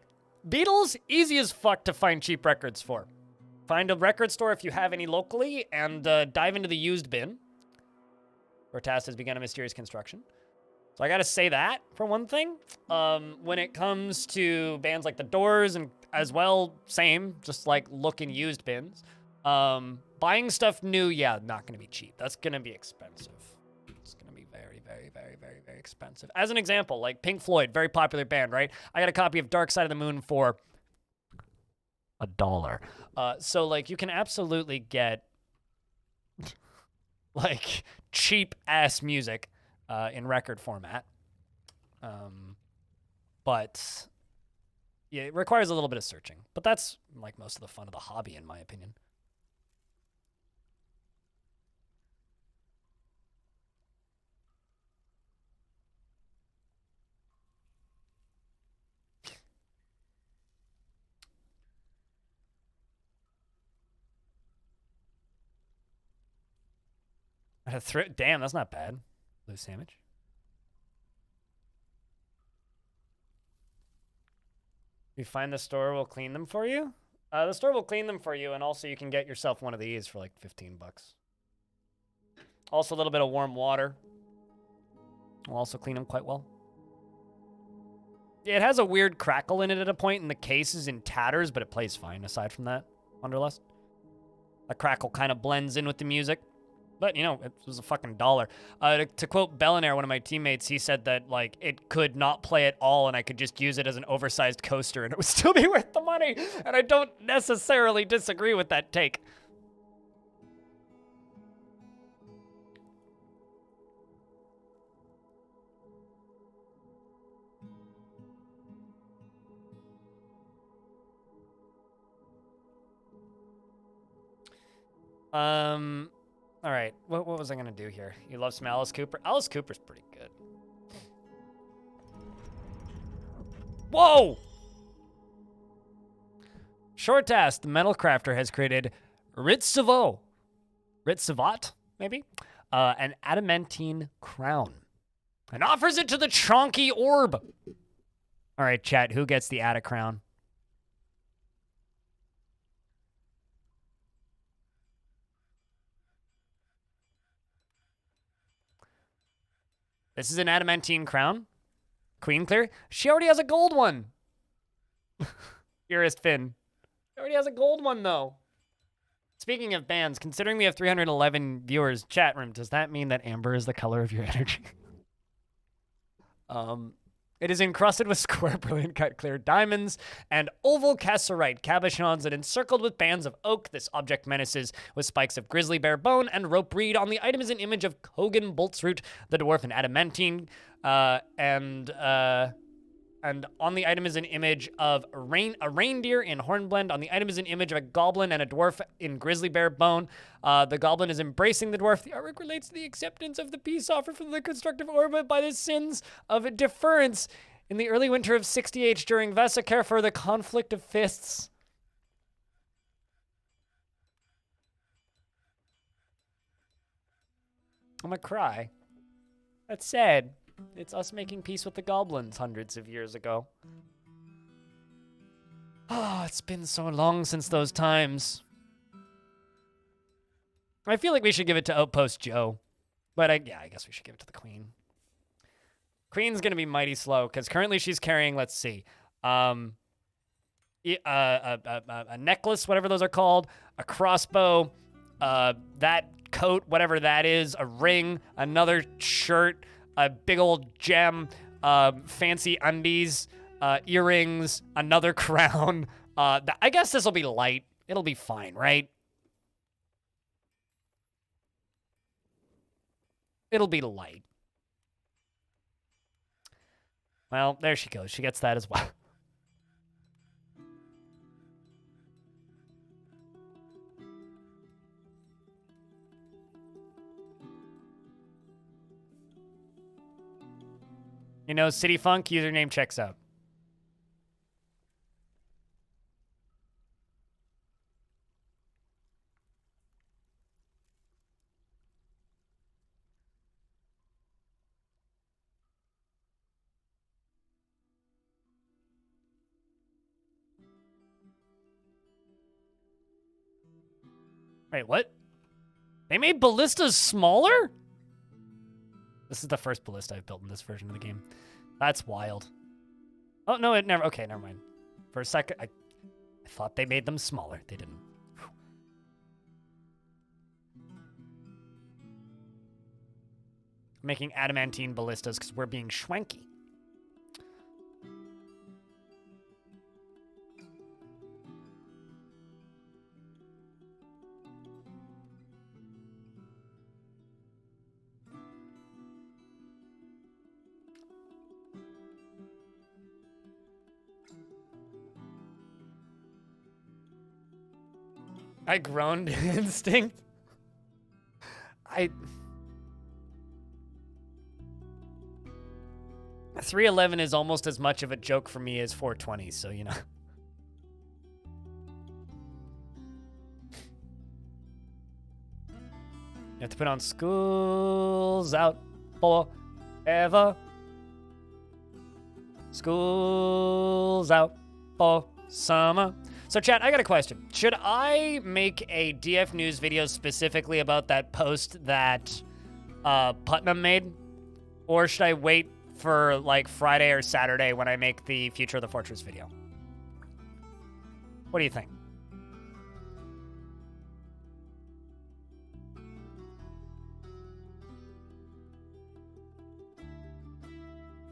Beatles, easy as fuck to find cheap records for. Find a record store if you have any locally, and dive into the used bin, where Tast has begun a mysterious construction. So I gotta say that, for one thing. When it comes to bands like The Doors, and as well, same, just like look in used bins. Buying stuff new, yeah, not gonna be cheap. That's gonna be expensive. It's gonna be very, very, very, very, very expensive. As an example, like Pink Floyd, very popular band, right? I got a copy of Dark Side of the Moon for $1. So, like, you can absolutely get, like, cheap-ass music in record format. But yeah, it requires a little bit of searching. But that's like most of the fun of the hobby, in my opinion. Damn, that's not bad. Loose sandwich. You find the store will clean them for you? The store will clean them for you, and also you can get yourself one of these for like 15 bucks. Also a little bit of warm water. Will also clean them quite well. Yeah, it has a weird crackle in it at a point, and the case is in tatters, but it plays fine aside from that, Wanderlust. The crackle kind of blends in with the music. But, you know, it was a fucking $1. To quote Bellinaire, one of my teammates, he said that, like, it could not play at all, and I could just use it as an oversized coaster, and it would still be worth the money. And I don't necessarily disagree with that take. All right, what was I gonna do here? You love some Alice Cooper? Alice Cooper's pretty good. Whoa! Short ass, the metal crafter has created Ritsavat, maybe? An adamantine crown. And offers it to the Chonky Orb. All right, chat, who gets the Ada crown? This is an adamantine crown. Queen clear. She already has a gold one. Dearest Finn. She already has a gold one, though. Speaking of bands, considering we have 311 viewers, chat room, does that mean that amber is the color of your energy? It is encrusted with square, brilliant cut clear diamonds and oval cassiterite cabochons and encircled with bands of oak. This object menaces with spikes of grizzly bear bone and rope reed. On the item is an image of Kogan Boltsroot, the dwarf and adamantine, and on the item is an image of a reindeer in hornblende. On the item is an image of a goblin and a dwarf in grizzly bear bone. The goblin is embracing the dwarf. The artwork relates to the acceptance of the peace offered from the constructive orbit by the sins of deference in the early winter of 60H during Vesicare for the conflict of fists. I'm gonna cry. That's sad. It's us making peace with the goblins hundreds of years ago. Oh, it's been so long since those times. I feel like we should give it to Outpost Joe. But I guess we should give it to the Queen. Queen's gonna be mighty slow, because currently she's carrying, let's see, a necklace, whatever those are called, a crossbow, that coat, whatever that is, a ring, another shirt, a big old gem, fancy undies, earrings, another crown. I guess this will be light. It'll be fine, right? It'll be light. Well, there she goes. She gets that as well. You know, City Funk username checks out. Wait, what? They made ballistas smaller? This is the first ballista I've built in this version of the game. That's wild. Oh, no, it never... Okay, never mind. For a second, I thought they made them smaller. They didn't. Whew. Making adamantine ballistas because we're being schwanky. I groaned in instinct. 311 is almost as much of a joke for me as 420, so you know. You have to put on schools out forever. School's out for summer. So, chat, I got a question. Should I make a DF News video specifically about that post that Putnam made? Or should I wait for, like, Friday or Saturday when I make the Future of the Fortress video? What do you think?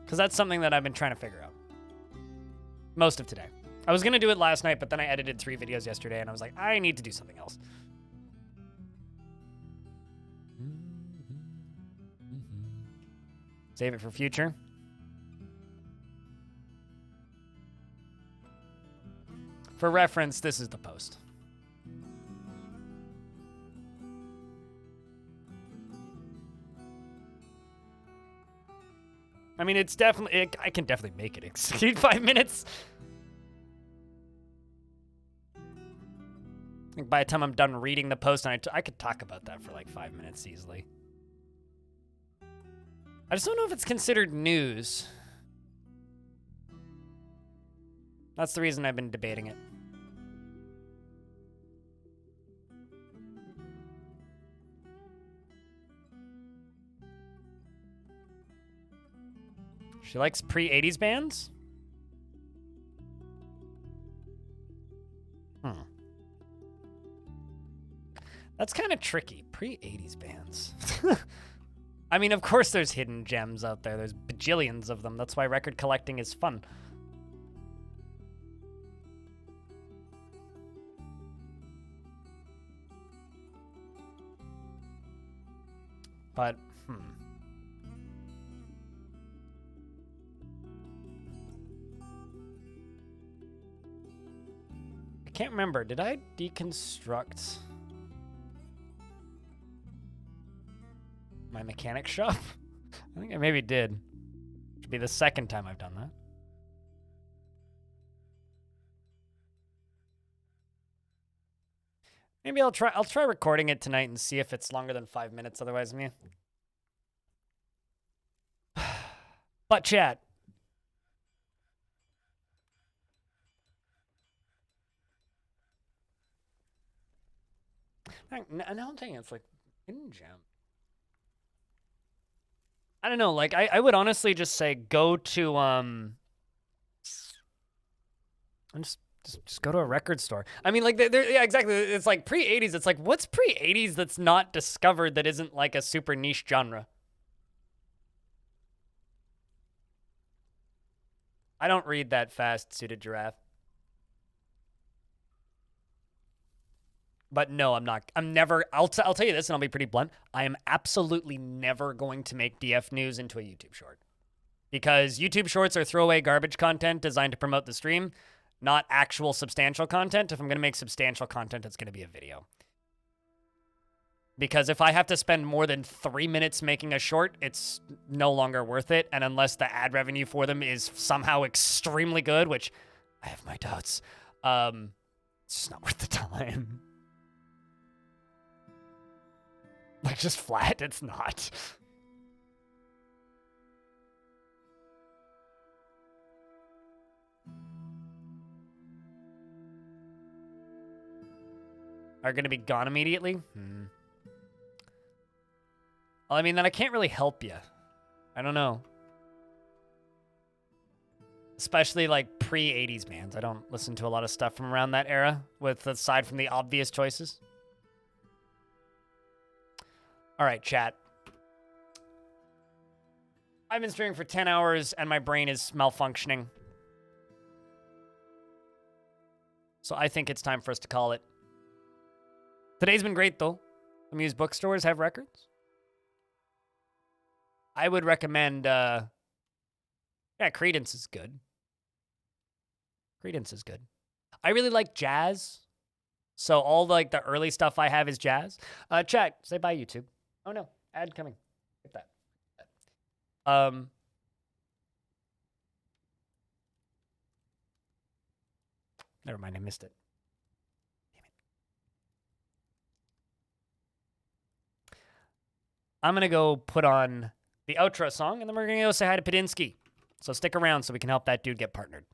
Because that's something that I've been trying to figure out. Most of today. I was going to do it last night, but then I edited 3 videos yesterday, and I was like, I need to do something else. Save it for future. For reference, this is the post. I mean, it's definitely... I can definitely make it exceed 5 minutes. I think by the time I'm done reading the post, and I could talk about that for like 5 minutes easily. I just don't know if it's considered news. That's the reason I've been debating it. She likes pre-80s bands? That's kind of tricky. Pre-80s bands. I mean, of course there's hidden gems out there. There's bajillions of them. That's why record collecting is fun. But, I can't remember. Did I deconstruct my mechanic shop? I think I maybe did. Should be the second time I've done that. Maybe I'll try recording it tonight and see if it's longer than 5 minutes. Otherwise, me. But chat. Now I'm thinking it's like hidden gem. I don't know. Like I would honestly just say go to and just go to a record store. I mean, like yeah, exactly. It's like pre-80s. It's like what's pre-80s that's not discovered that isn't like a super niche genre. I don't read that fast, Suited Giraffe. But no, I'm not. I'm never. I'll tell you this, and I'll be pretty blunt. I am absolutely never going to make DF News into a YouTube short. Because YouTube shorts are throwaway garbage content designed to promote the stream, not actual substantial content. If I'm going to make substantial content, it's going to be a video. Because if I have to spend more than 3 minutes making a short, it's no longer worth it. And unless the ad revenue for them is somehow extremely good, which I have my doubts, it's just not worth the time. Like, just flat, it's not. Are going to be gone immediately? Well, I mean, then I can't really help you. I don't know. Especially, like, pre-80s bands. I don't listen to a lot of stuff from around that era, aside from the obvious choices. All right, chat. I've been streaming for 10 hours, and my brain is malfunctioning. So I think it's time for us to call it. Today's been great, though. Some used bookstores have records. I would recommend, yeah, Credence is good. Credence is good. I really like jazz. So all, like, the early stuff I have is jazz. Chat, say bye, YouTube. Oh, no. Ad coming. Get that. Never mind, I missed it. Damn it. I'm going to go put on the outro song, and then we're going to go say hi to Padinsky. So stick around so we can help that dude get partnered.